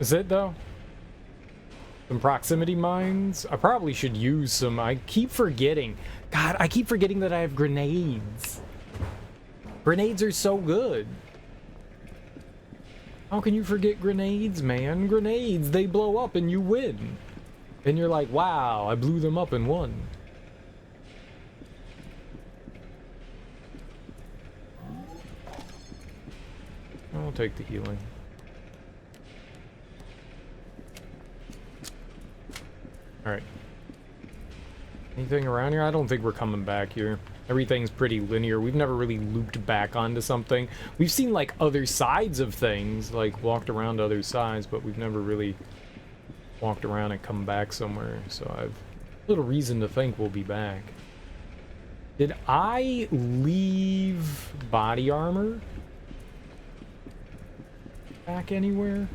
Is it, though? Some proximity mines? I probably should use some. I keep forgetting. God, I keep forgetting that I have grenades. Grenades are so good. How can you forget grenades, man? Grenades, they blow up and you win. And you're like, wow, I blew them up and won. I'll take the healing. Alright. Anything around here? I don't think we're coming back here. Everything's pretty linear. We've never really looped back onto something. We've seen, like, other sides of things, like, walked around other sides, but we've never really walked around and come back somewhere. So I've little reason to think we'll be back. Did I leave body armor back anywhere?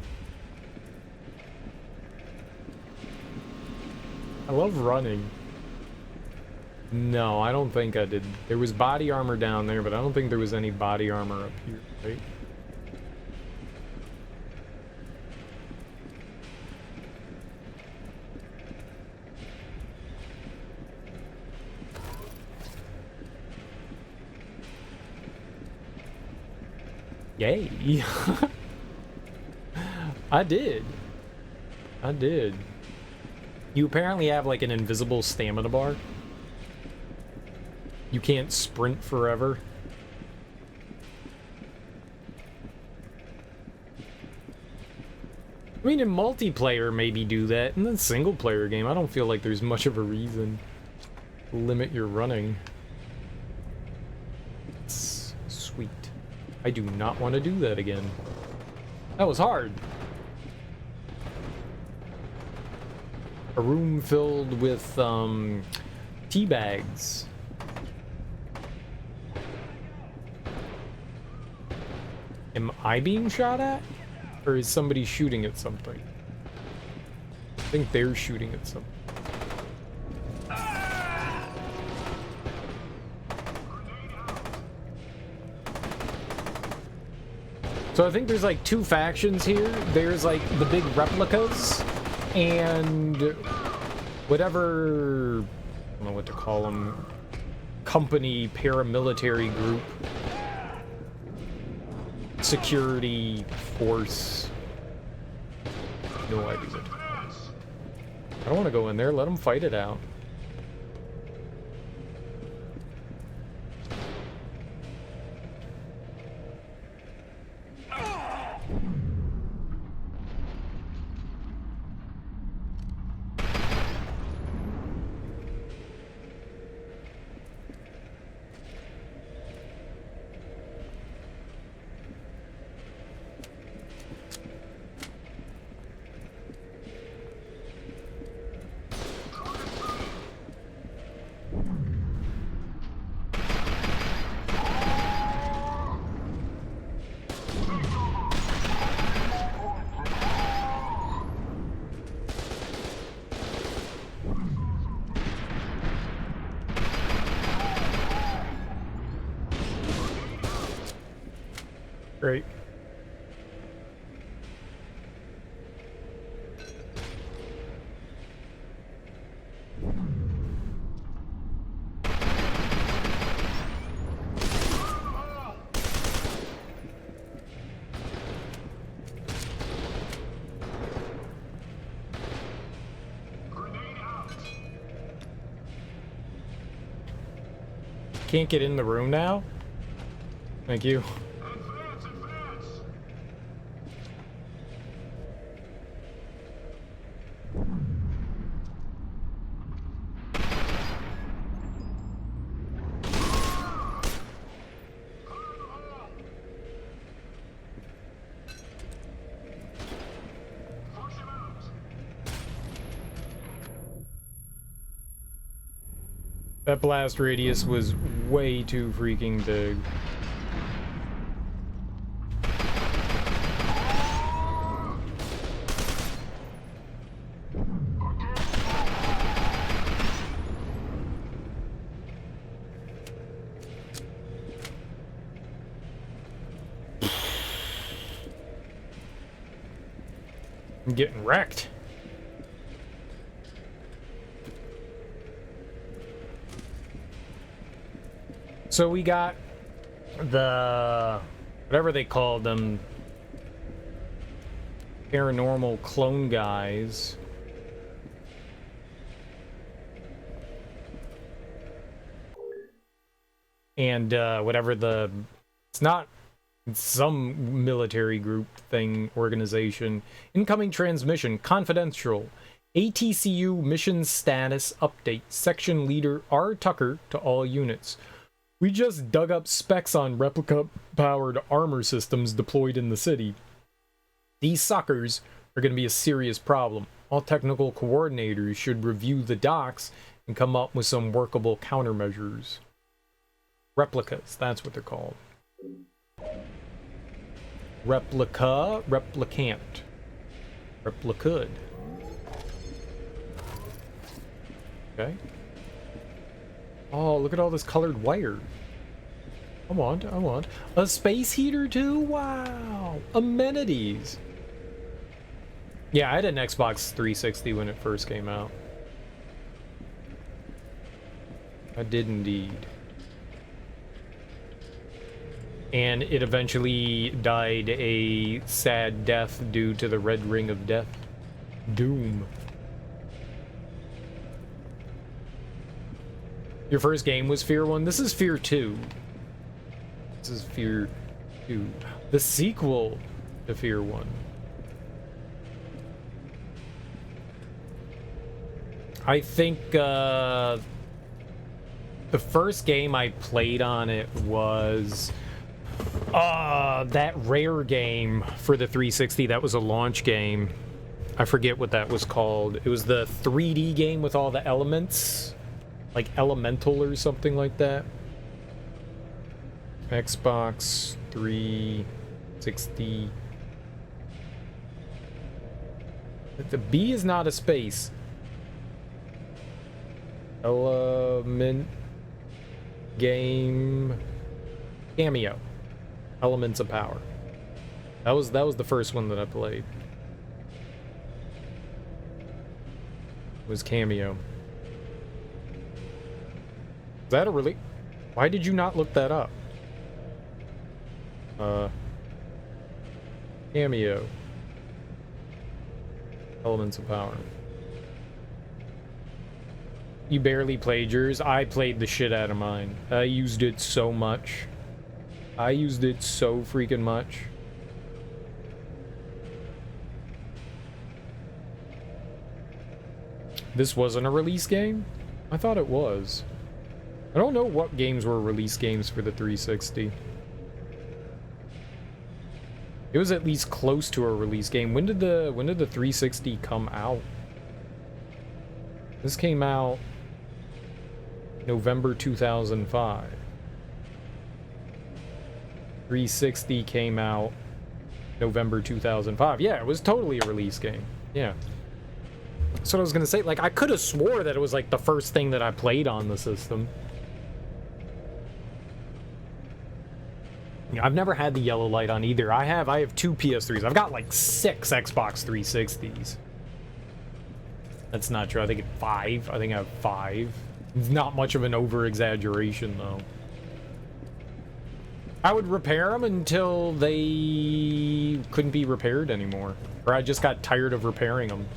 I love running. No, I don't think I did. There was body armor down there, but I don't think there was any body armor up here, right? Yay. I did. You apparently have like an invisible stamina bar. You can't sprint forever. I mean, in multiplayer, maybe do that. In the single player game, I don't feel like there's much of a reason to limit your running. It's sweet. I do not want to do that again. That was hard. A room filled with, tea bags. Am I being shot at? Or is somebody shooting at something? I think they're shooting at something. So I think there's like two factions here. There's like the big replicas and whatever, I don't know what to call them, company paramilitary group. Security force. No idea. I don't want to go in there. Let them fight it out. Great. Can't get in the room now? Thank you. That blast radius was way too freaking big. I'm getting wrecked. So we got the... whatever they called them. Paranormal clone guys. And whatever the... it's not some military group thing, organization. Incoming transmission, confidential. ATCU mission status update. Section leader R. Tucker to all units. We just dug up specs on replica-powered armor systems deployed in the city. These suckers are going to be a serious problem. All technical coordinators should review the docs and come up with some workable countermeasures. Replicas, that's what they're called. Replica, replicant. Replicud. Okay. Oh, look at all this colored wire. I want a space heater too? Wow. Amenities. Yeah, I had an Xbox 360 when it first came out. I did indeed. And it eventually died a sad death due to the red ring of death. Doom. Your first game was Fear 1? This is Fear 2. This is Fear 2. The sequel to Fear 1. I think the first game I played on it was that rare game for the 360 that was a launch game. I forget what that was called. It was the 3D game with all the elements. Like Elemental or something like that. Xbox 360. The B is not a space. Element game Cameo. Elements of Power. That was the first one that I played. It was Cameo. Is that a really... Why did you not look that up? Cameo. Elements of Power. You barely played yours? I played the shit out of mine. I used it so much. I used it so freaking much. This wasn't a release game? I thought it was. I don't know what games were release games for the 360. It was at least close to a release game. When did the 360 come out? This came out November 2005. 360 came out November 2005. Yeah, it was totally a release game. Yeah. That's what I was gonna say. Like, I could have swore that it was like the first thing that I played on the system. I've never had the yellow light on either. I have 2 PS3s. I've got like 6 Xbox 360s. That's not true. I think it's 5. I think I have 5. It's not much of an over-exaggeration, though. I would repair them until they couldn't be repaired anymore. Or I just got tired of repairing them.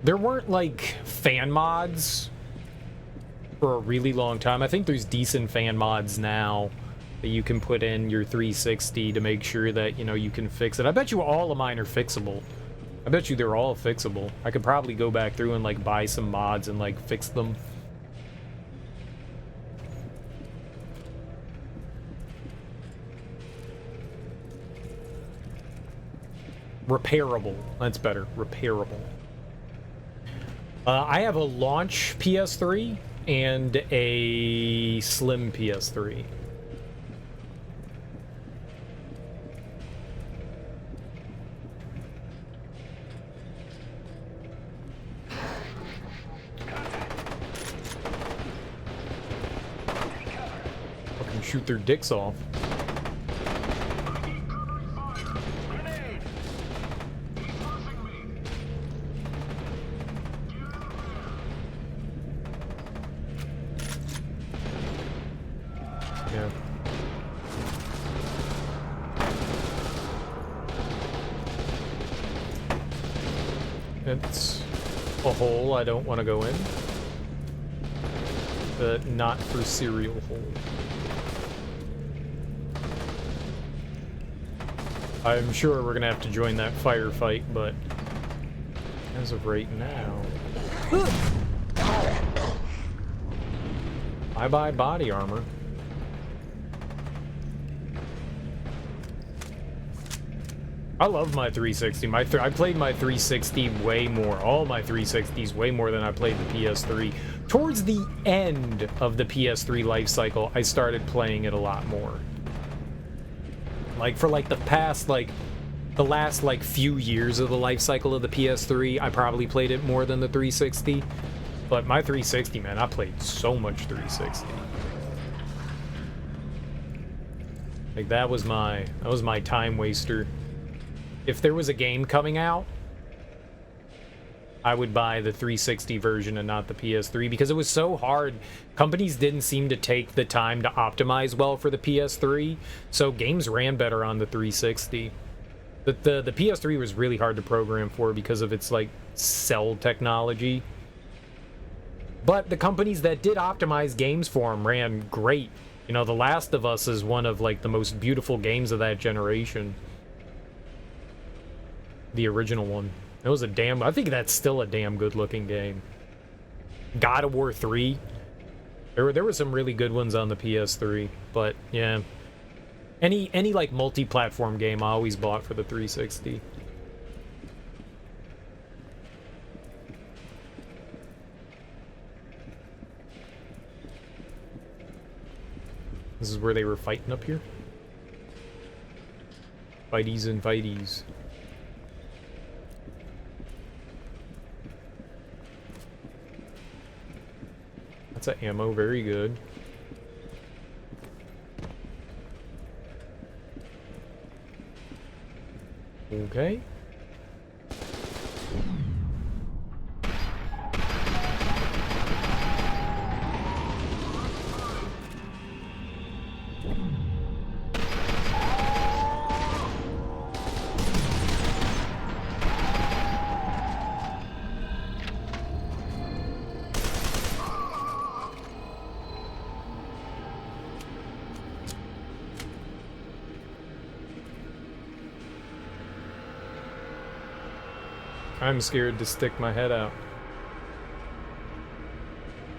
There weren't, like, fan mods for a really long time. I think there's decent fan mods now that you can put in your 360 to make sure that, you know, you can fix it. I bet you all of mine are fixable. I bet you they're all fixable. I could probably go back through and, like, buy some mods and, like, fix them. Repairable. That's better. Repairable. I have a launch PS3 and a slim PS3. Fucking shoot their dicks off. It's a hole I don't want to go in. The not for cereal hole. I'm sure we're gonna have to join that firefight, but as of right now... Bye-bye body armor. I love my 360. I played my 360 way more, all my 360s way more than I played the PS3. Towards the end of the PS3 life cycle, I started playing it a lot more. Like, for like the past, like, the last, like, few years of the life cycle of the PS3, I probably played it more than the 360. But my 360, man, I played so much 360. Like, that was my time waster. If there was a game coming out, I would buy the 360 version and not the PS3 because it was so hard. Companies didn't seem to take the time to optimize well for the PS3, so games ran better on the 360. The PS3 was really hard to program for because of its, like, cell technology. But the companies that did optimize games for them ran great. You know, The Last of Us is one of, like, the most beautiful games of that generation. The original one. It was I think that's still a damn good looking game. God of War 3. There were some really good ones on the PS3, but yeah. Any like multi-platform game I always bought for the 360. This is where they were fighting up here. Fighties and fighties. That's an ammo, very good. Okay. I'm scared to stick my head out.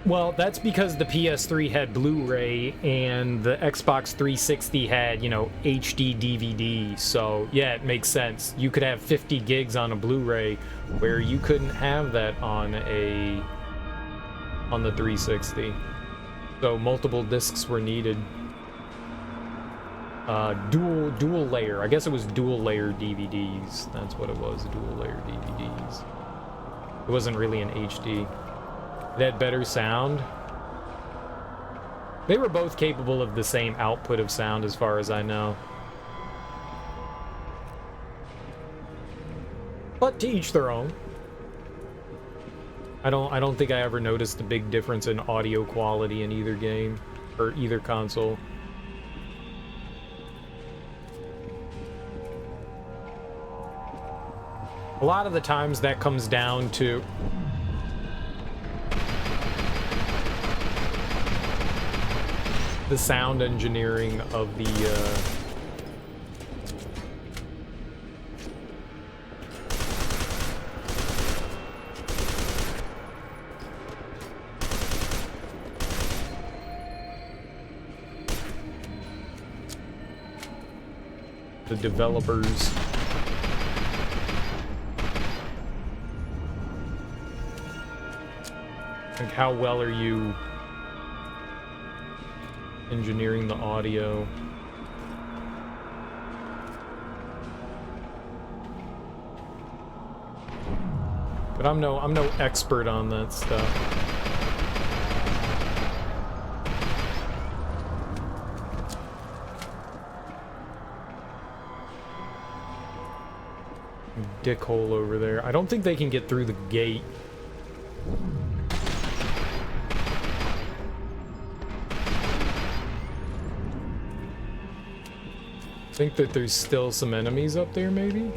Well, that's because the PS3 had Blu-ray and the Xbox 360 had, you know, HD DVD. So, yeah, it makes sense. You could have 50 gigs on a Blu-ray where you couldn't have that on the 360. So, multiple discs were needed. Dual layer. I guess it was dual layer DVDs. That's what it was, dual layer DVDs. It wasn't really an HD. It had better sound. They were both capable of the same output of sound as far as I know. But to each their own. I don't think I ever noticed a big difference in audio quality in either game or either console. A lot of the times that comes down to the sound engineering of the developers. Like, how well are you engineering the audio? But I'm no expert on that stuff. Dickhole over there. I don't think they can get through the gate. I think that there's still some enemies up there, maybe?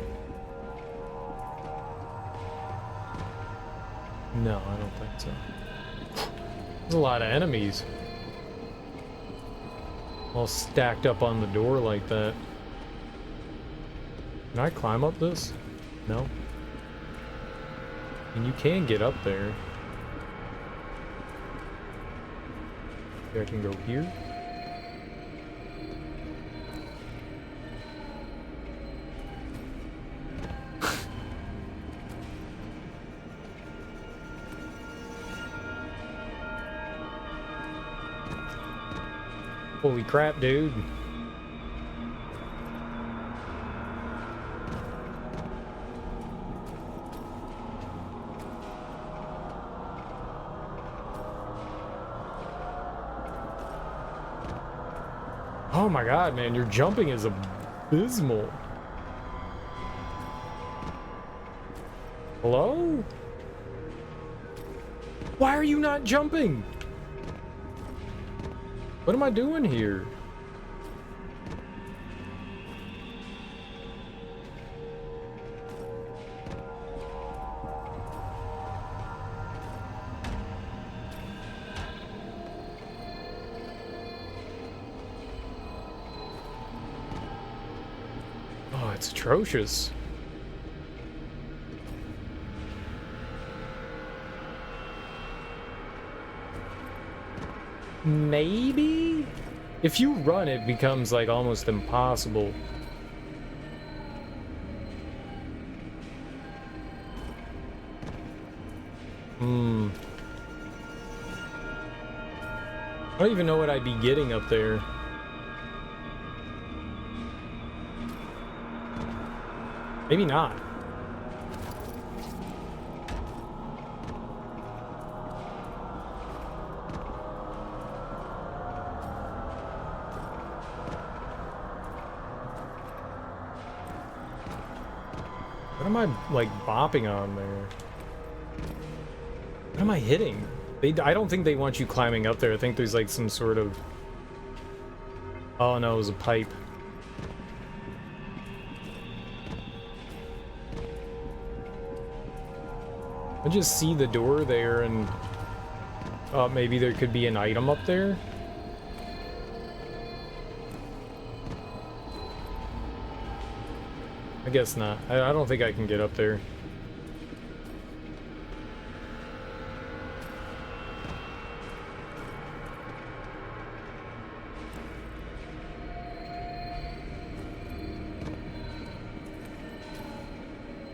No, I don't think so. There's a lot of enemies. All stacked up on the door like that. Can I climb up this? No. And you can get up there. Maybe I can go here. Holy crap, dude. Oh my god, man, your jumping is abysmal. Hello? Why are you not jumping? What am I doing here? Oh, it's atrocious. Maybe? If you run, it becomes like almost impossible. I don't even know what I'd be getting up there. Maybe not. What am I, like, bopping on there? What am I hitting? I don't think they want you climbing up there. I think there's, like, some sort of... Oh, no, it was a pipe. I just see the door there, and... maybe there could be an item up there? I guess not. I don't think I can get up there.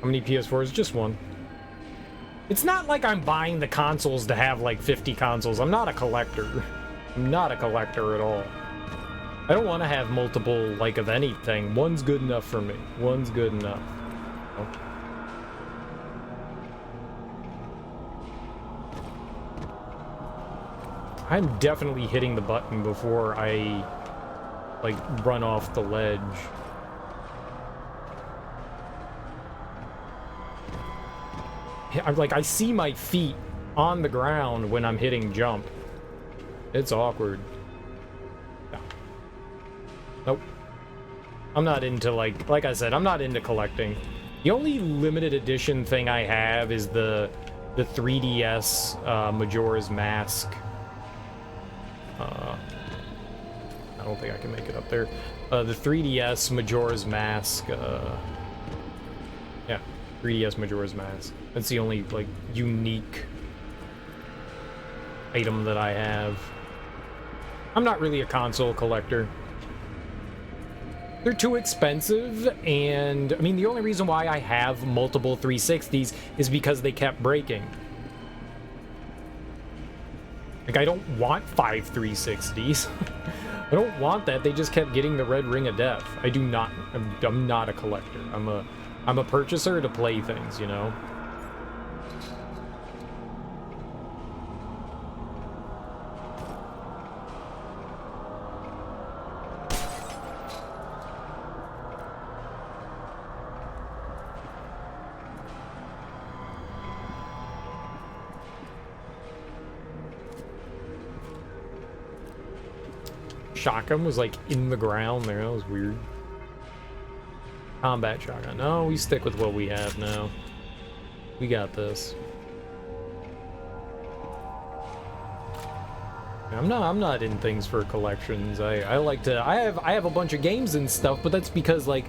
How many PS4s? Just one. It's not like I'm buying the consoles to have like 50 consoles. I'm not a collector. I'm not a collector at all. I don't want to have multiple, like, of anything. One's good enough for me. One's good enough. Oh. I'm definitely hitting the button before I, like, run off the ledge. I see my feet on the ground when I'm hitting jump. It's awkward. Nope. I'm not into, like I said, I'm not into collecting. The only limited edition thing I have is the 3DS Majora's Mask. I don't think I can make it up there. The 3DS Majora's Mask. Yeah, 3DS Majora's Mask. That's the only, like, unique item that I have. I'm not really a console collector. They're too expensive, and I mean, the only reason why I have multiple 360s is because they kept breaking. Like, I don't want 5 360s. I don't want that. They just kept getting the red ring of death. I do not. I'm not a collector. I'm a purchaser to play things, you know? Shotgun was like in the ground there. That was weird. Combat shotgun. No, we stick with what we have now. We got this. I'm not in things for collections. I like to I have a bunch of games and stuff, but that's because like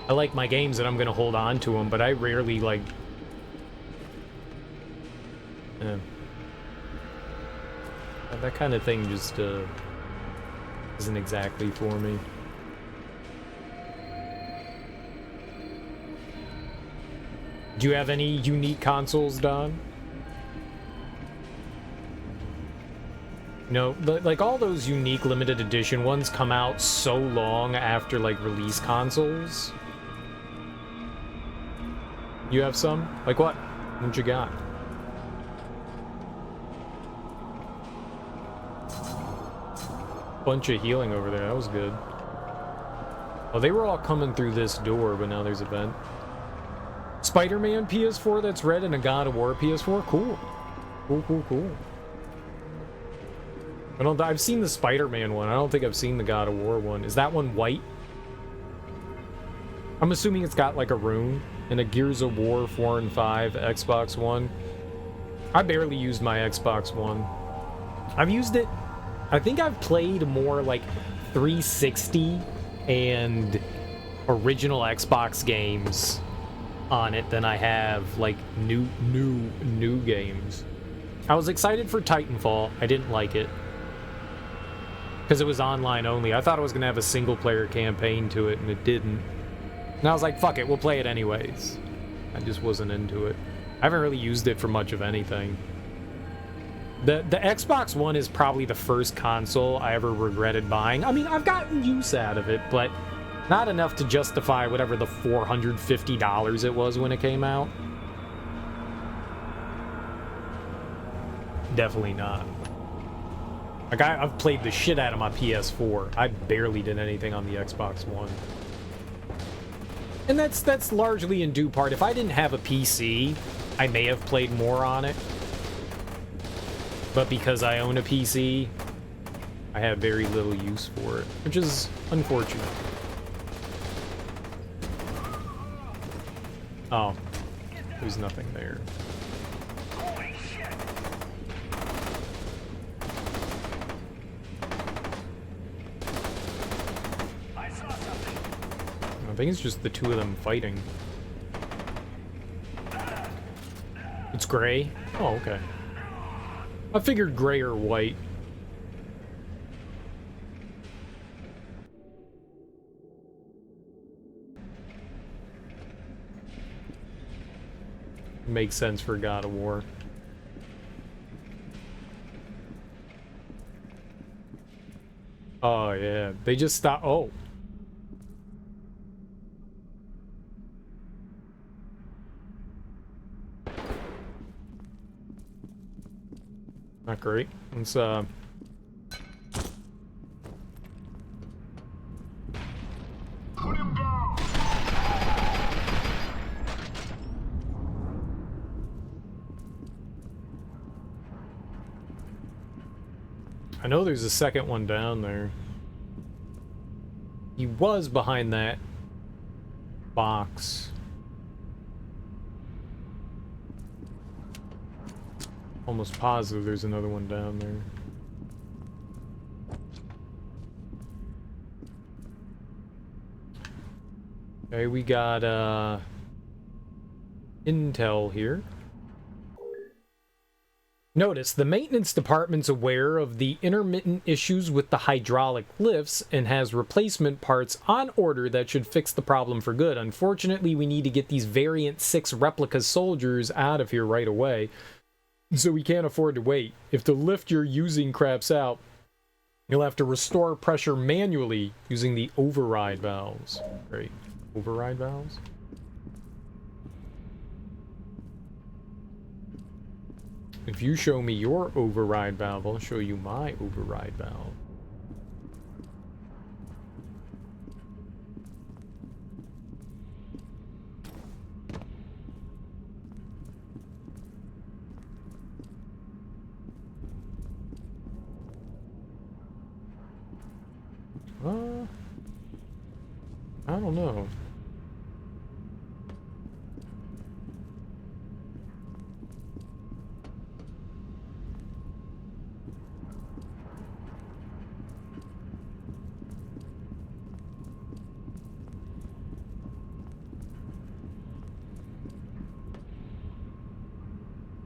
I like my games and I'm gonna hold on to them, but I rarely like that kind of thing just isn't exactly for me. Do you have any unique consoles, Don? No, like all those unique limited edition ones come out so long after like release consoles. You have some? Like what? What you got? Bunch of healing over there. That was good. Oh, they were all coming through this door, but now there's a vent. Spider-Man PS4 that's red and a God of War PS4. Cool. Cool. I've seen the Spider-Man one. I don't think I've seen the God of War one. Is that one white? I'm assuming it's got like a rune. And a Gears of War 4 and 5 Xbox One. I barely used my Xbox One. I've used it. I think I've played more like 360 and original Xbox games on it than I have like new games. I was excited for Titanfall. I didn't like it because it was online only. I thought it was gonna have a single player campaign to it, and it didn't. And I was like, fuck it, we'll play it anyways. I just wasn't into it. I haven't really used it for much of anything. The Xbox One is probably the first console I ever regretted buying. I mean, I've gotten use out of it, but not enough to justify whatever the $450 it was when it came out. Definitely not. Like, I've played the shit out of my PS4. I barely did anything on the Xbox One. And that's largely in due part. If I didn't have a PC, I may have played more on it. But because I own a PC, I have very little use for it, which is unfortunate. Oh, there's nothing there. I think it's just the two of them fighting. It's gray? Oh, okay. I figured gray or white. Makes sense for God of War. Oh, yeah. They just stopped. Oh. Not great. Let's Put him down. I know there's a second one down there. He was behind that box. Almost positive there's another one down there. Okay, we got intel here. Notice the maintenance department's aware of the intermittent issues with the hydraulic lifts and has replacement parts on order that should fix the problem for good. Unfortunately, we need to get these Variant 6 replica soldiers out of here right away. So we can't afford to wait. If the lift you're using craps out, you'll have to restore pressure manually using the override valves. Great. Override valves? If you show me your override valve, I'll show you my override valve. I don't know.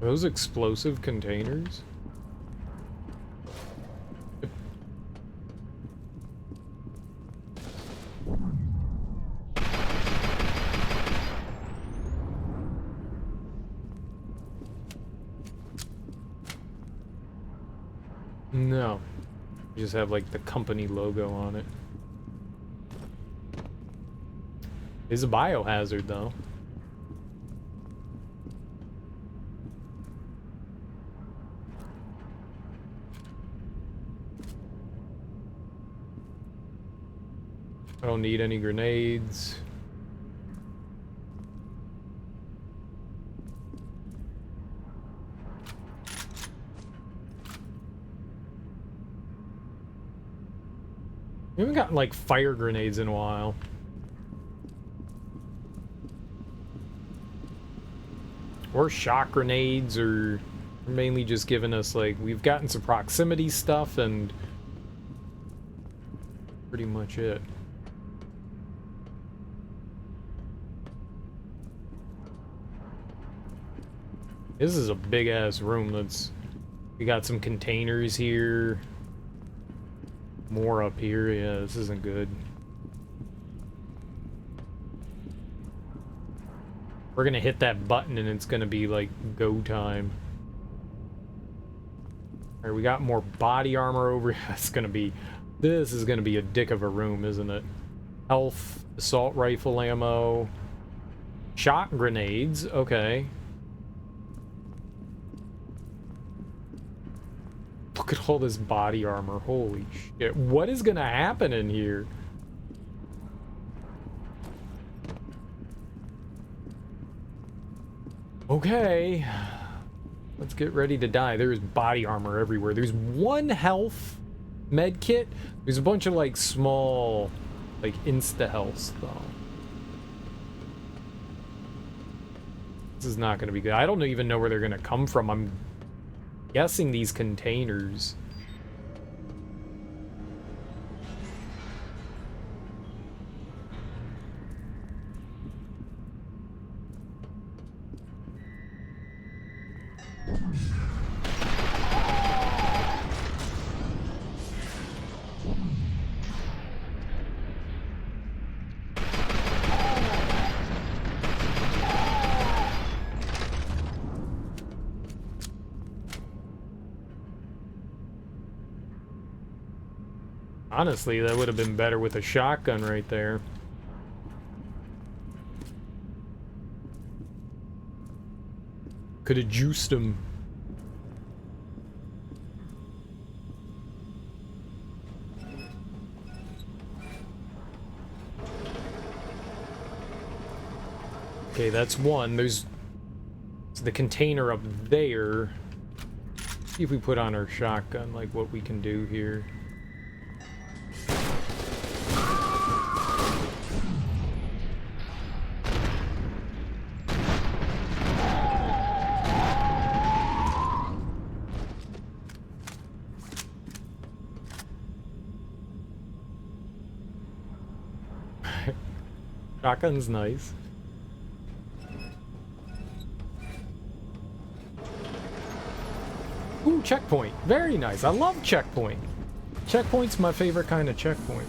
Are those explosive containers? No. You just have like the company logo on it. It's a biohazard though. I don't need any grenades. We haven't gotten like fire grenades in a while. Or shock grenades, or mainly just giving us like, we've gotten some proximity stuff and pretty much it. This is a big ass room. We got some containers here. More up here. Yeah, this isn't good. We're gonna hit that button and it's gonna be like go time. Alright, we got more body armor over here. This is gonna be a dick of a room, isn't it? Health, assault rifle ammo, shot grenades, okay. Look at all this body armor, holy shit. What is gonna happen in here? Okay. Let's get ready to die. There's body armor everywhere. There's one health med kit. There's a bunch of like small, like insta healths though. This is not gonna be good. I don't even know where they're gonna come from. I'm guessing these containers. Honestly, that would have been better with a shotgun right there. Could have juiced him. Okay, that's one. There's the container up there. See if we put on our shotgun, like what we can do here. Shotgun's nice. Ooh, checkpoint. Very nice. I love checkpoint. Checkpoint's my favorite kind of checkpoint.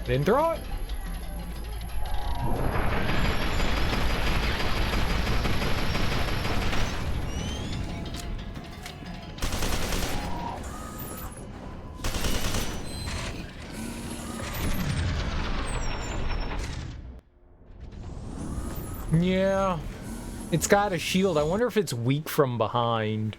Didn't throw it. Yeah, it's got a shield. I wonder if it's weak from behind.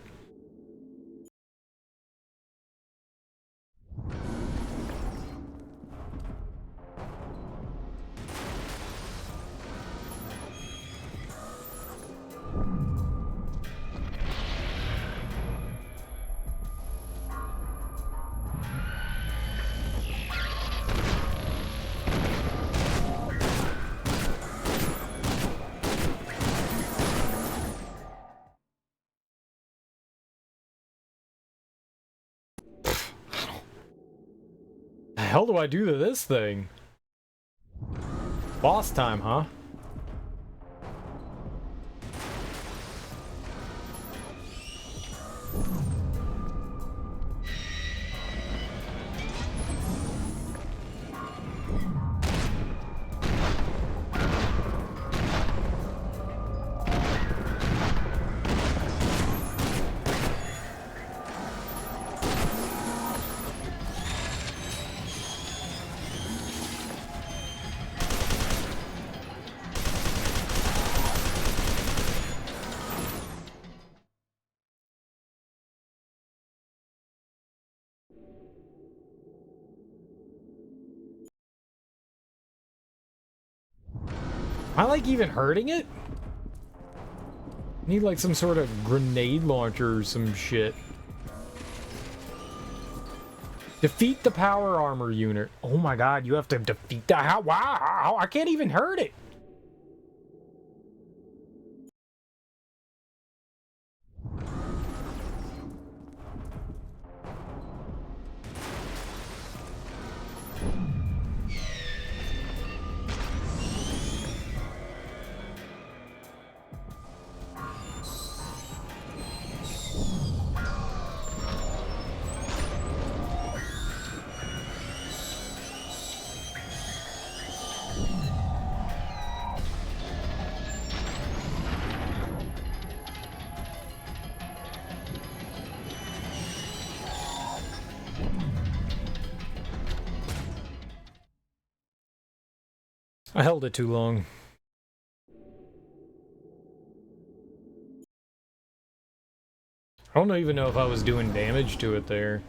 hell do I do to this thing? Boss time, huh? Am I like even hurting it? Need like some sort of grenade launcher or some shit. Defeat the power armor unit. Oh my god, you have to defeat that. How? Wow, I can't even hurt it. I held it too long. I don't even know if I was doing damage to it there.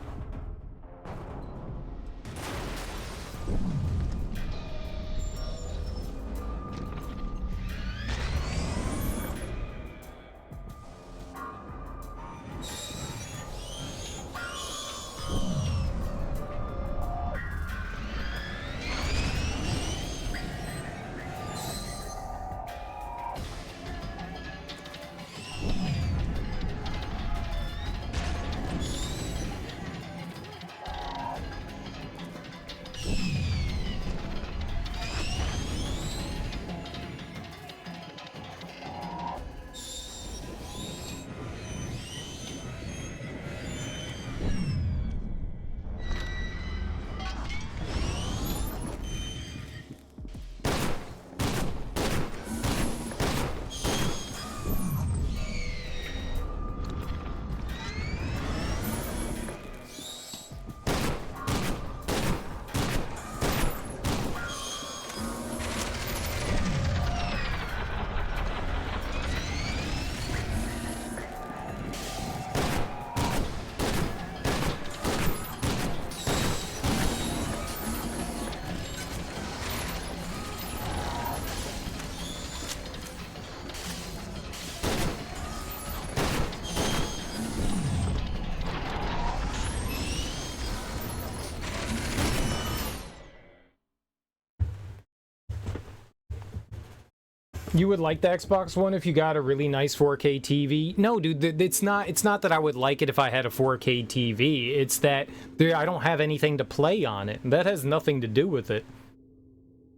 You would like the Xbox One if you got a really nice 4K TV? No, dude, it's not that I would like it if I had a 4K TV. It's that I don't have anything to play on it. That has nothing to do with it.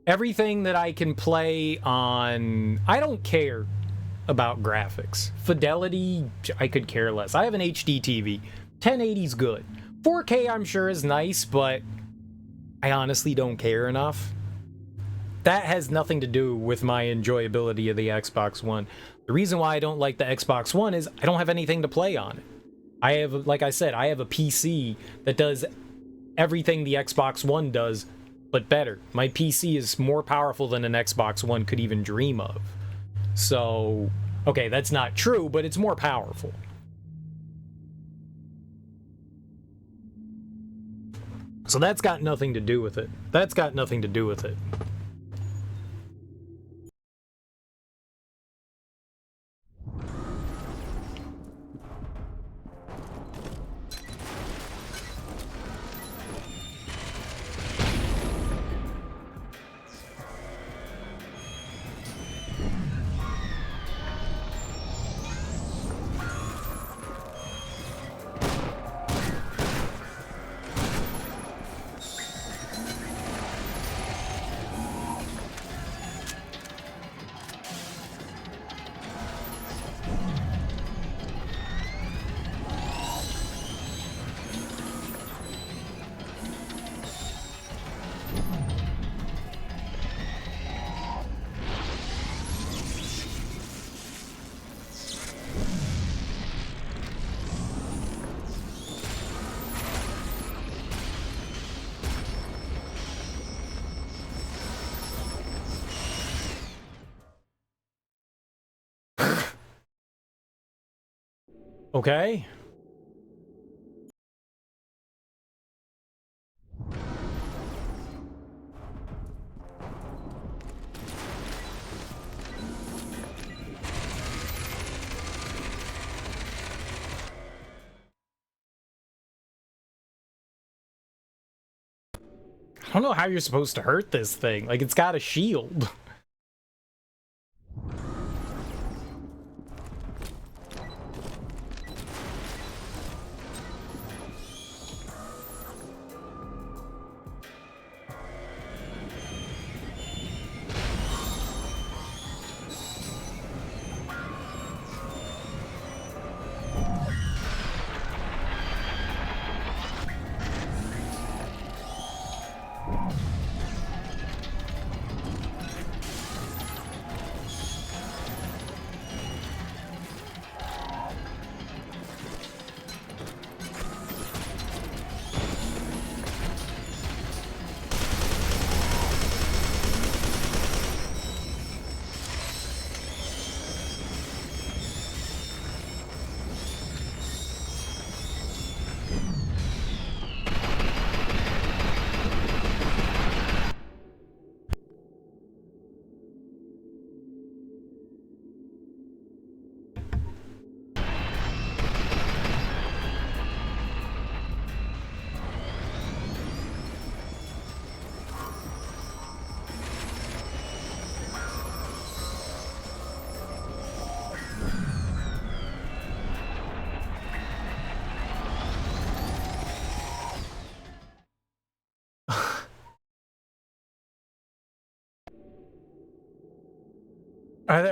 Everything that I can play on... I don't care about graphics. Fidelity, I could care less. I have an HD TV. 1080's good. 4K, I'm sure, is nice, but I honestly don't care enough. That has nothing to do with my enjoyability of the Xbox One. The reason why I don't like the Xbox One is I don't have anything to play on it. I have, like I said, I have a PC that does everything the Xbox One does, but better. My PC is more powerful than an Xbox One could even dream of. So, okay, that's not true, but it's more powerful. So that's got nothing to do with it. That's got nothing to do with it. Okay. I don't know how you're supposed to hurt this thing. Like, it's got a shield.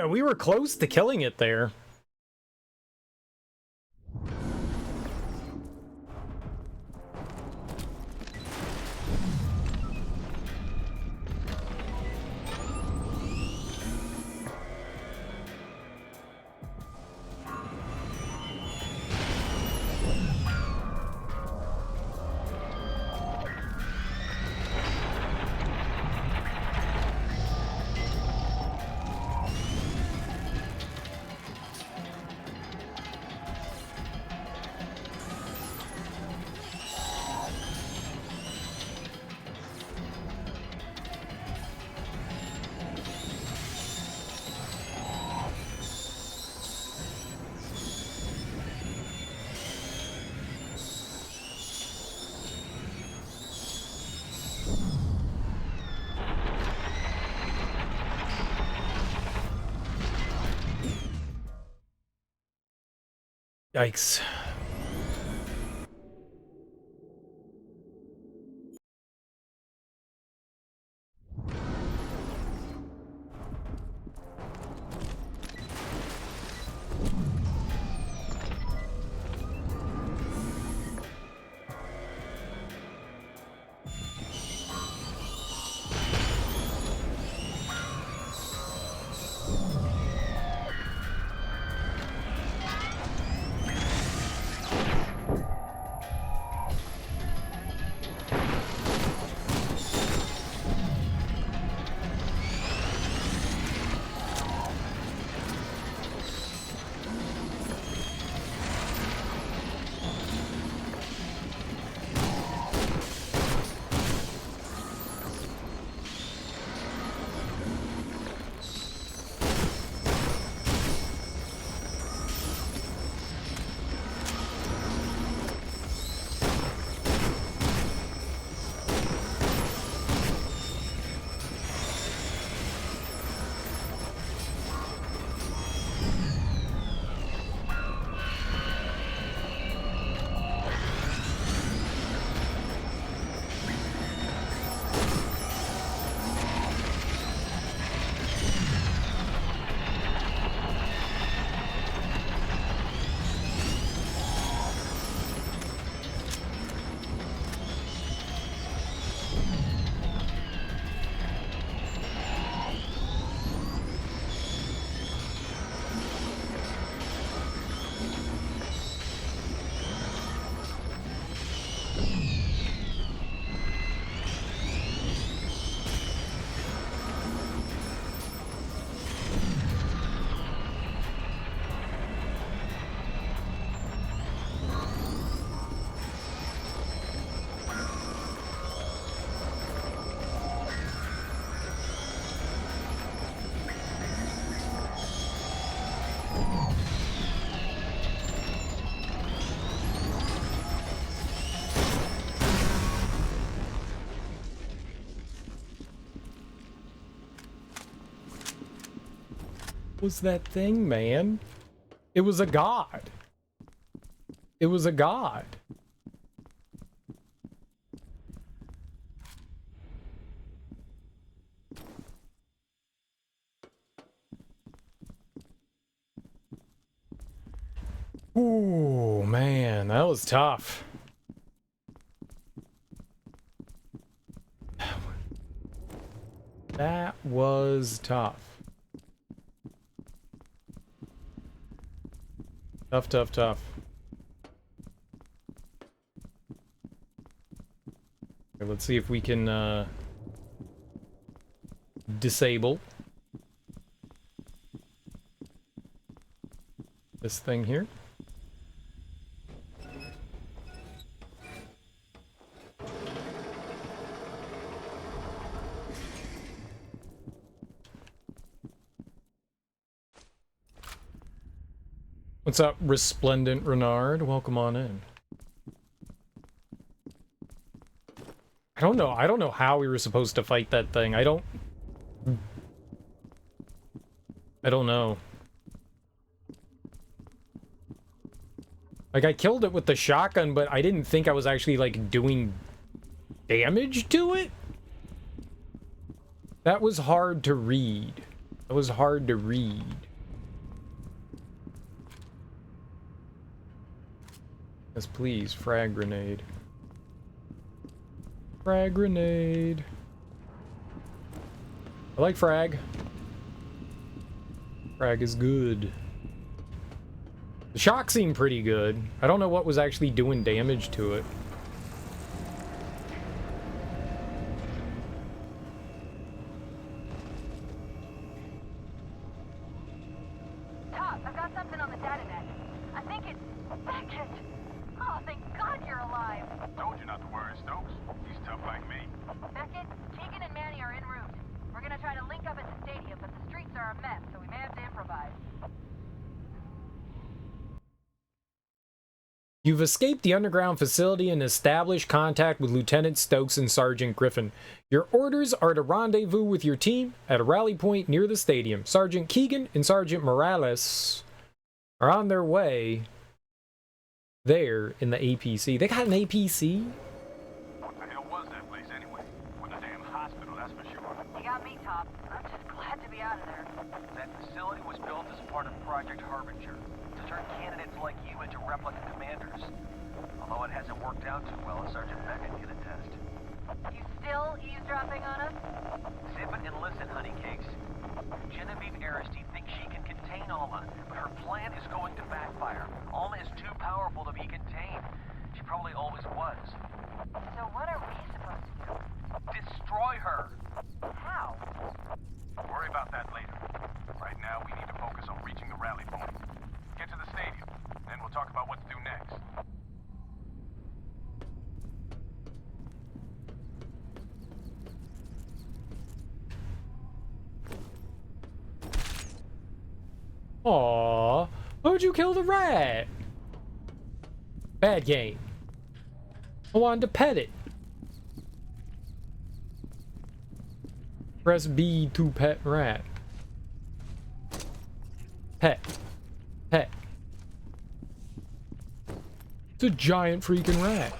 We were close to killing it there. Yikes. was that thing, man? It was a god. It was a god. Ooh, man, that was tough. That was tough. Tough, tough, tough. Okay, let's see if we can, disable this thing here. What's up, Resplendent Renard? Welcome on in. I don't know how we were supposed to fight that thing. I don't know. Like, I killed it with the shotgun, but I didn't think I was actually, like, doing damage to it? That was hard to read. That was hard to read. Yes, please, frag grenade. Frag grenade. I like frag. Frag is good. The shock seemed pretty good. I don't know what was actually doing damage to it. Top, I've got something on the data net. I think it's Beckett. Oh, thank God you're alive. Told you not to worry, Stokes. He's tough like me. Beckett, Tegan and Manny are en route. We're gonna try to link up at the stadium, but the streets are a mess, so we may have to improvise. You've escaped the underground facility and established contact with Lieutenant Stokes and Sergeant Griffin. Your orders are to rendezvous with your team at a rally point near the stadium. Sergeant Keegan and Sergeant Morales are on their way there in the APC. They got an APC? What the hell was that place anyway? With a damn hospital, that's for sure. You got me, Top. I'm just glad to be out of there. That facility was built as part of Project Harbinger to turn candidates like you into replica commanders. Although it hasn't worked out too well, as Sergeant Beckett can attest. You still eavesdropping on us? Zip it and listen, honeycakes. Genevieve Aristide thinks she can contain Alma, but her plan is going to backfire. Alma is too powerful to be contained. She probably always was. So what are we supposed to do? Destroy her! How? Worry about that later. Right now, we need to focus on reaching the rally point. Get to the stadium, then we'll talk about what to do next. Aww, why would you kill the rat? Bad game. I wanted to pet it. Press B to pet rat. Pet. Pet. It's a giant freaking rat.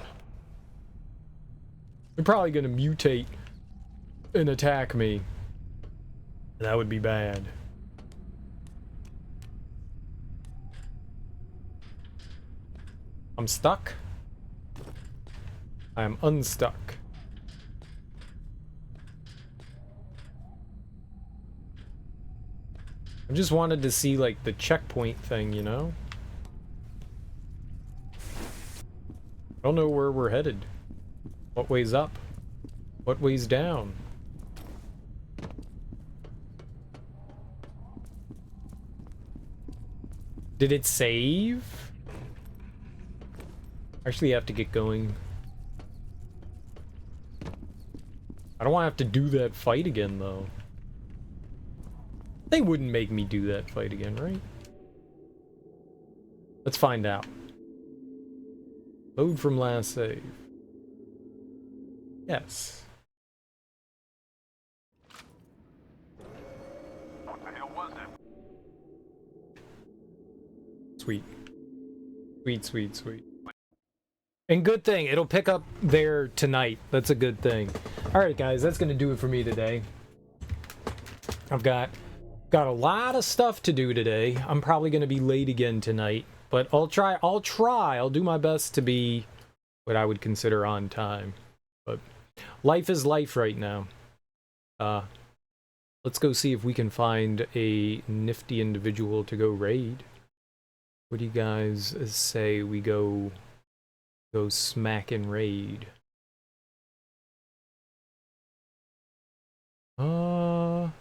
They're probably gonna mutate and attack me. That would be bad. I'm stuck. I am unstuck. I just wanted to see, like, the checkpoint thing, you know? I don't know where we're headed. What way's up? What way's down? Did it save? Actually, I have to get going. I don't want to have to do that fight again, though. They wouldn't make me do that fight again, right? Let's find out. Load from last save. Yes. What the hell was that? sweet. Sweet, sweet, sweet. And good thing, it'll pick up there tonight. That's a good thing. Alright guys, that's gonna do it for me today. I've got a lot of stuff to do today. I'm probably gonna be late again tonight. But I'll do my best to be what I would consider on time. But life is life right now. Let's go see if we can find a nifty individual to go raid. What do you guys say we go smack and raid? Ooh.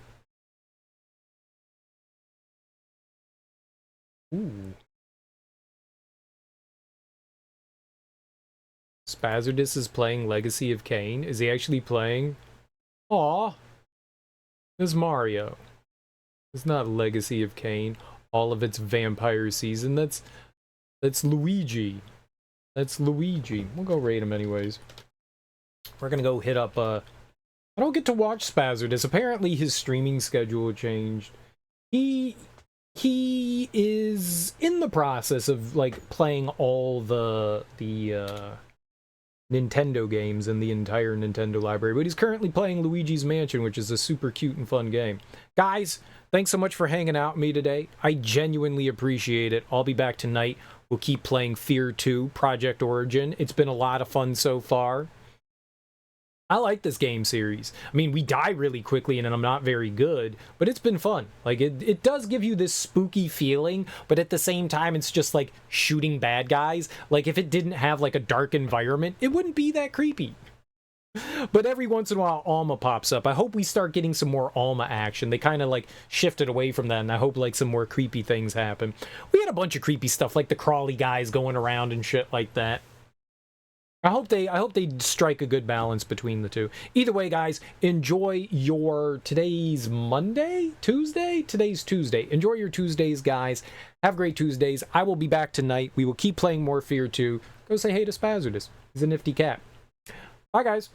Spazardus is playing Legacy of Kain. Is he actually playing? Aw. It's Mario. It's not Legacy of Kain. All of its vampire season. That's Luigi. That's Luigi. We'll go raid him anyways. We're gonna go hit up, I don't get to watch Spazardus. Apparently his streaming schedule changed. He is in the process of, like, playing all the Nintendo games in the entire Nintendo library, but he's currently playing Luigi's Mansion, which is a super cute and fun game. Guys, thanks so much for hanging out with me today. I genuinely appreciate it. I'll be back tonight. We'll keep playing Fear 2, Project Origin. It's been a lot of fun so far. I like this game series. I mean, we die really quickly and I'm not very good, but it's been fun. Like, it does give you this spooky feeling, but at the same time, it's just like shooting bad guys. Like, if it didn't have like a dark environment, it wouldn't be that creepy. But every once in a while, Alma pops up. I hope we start getting some more Alma action. They kind of like shifted away from that, and I hope like some more creepy things happen. We had a bunch of creepy stuff, like the crawly guys going around and shit like that. I hope they strike a good balance between the two. Either way, guys, enjoy your today's Monday, Tuesday. Today's Tuesday. Enjoy your Tuesdays, guys. Have great Tuesdays. I will be back tonight. We will keep playing more Fear 2. Go say hey to Spazardus. He's a nifty cat. Bye, guys.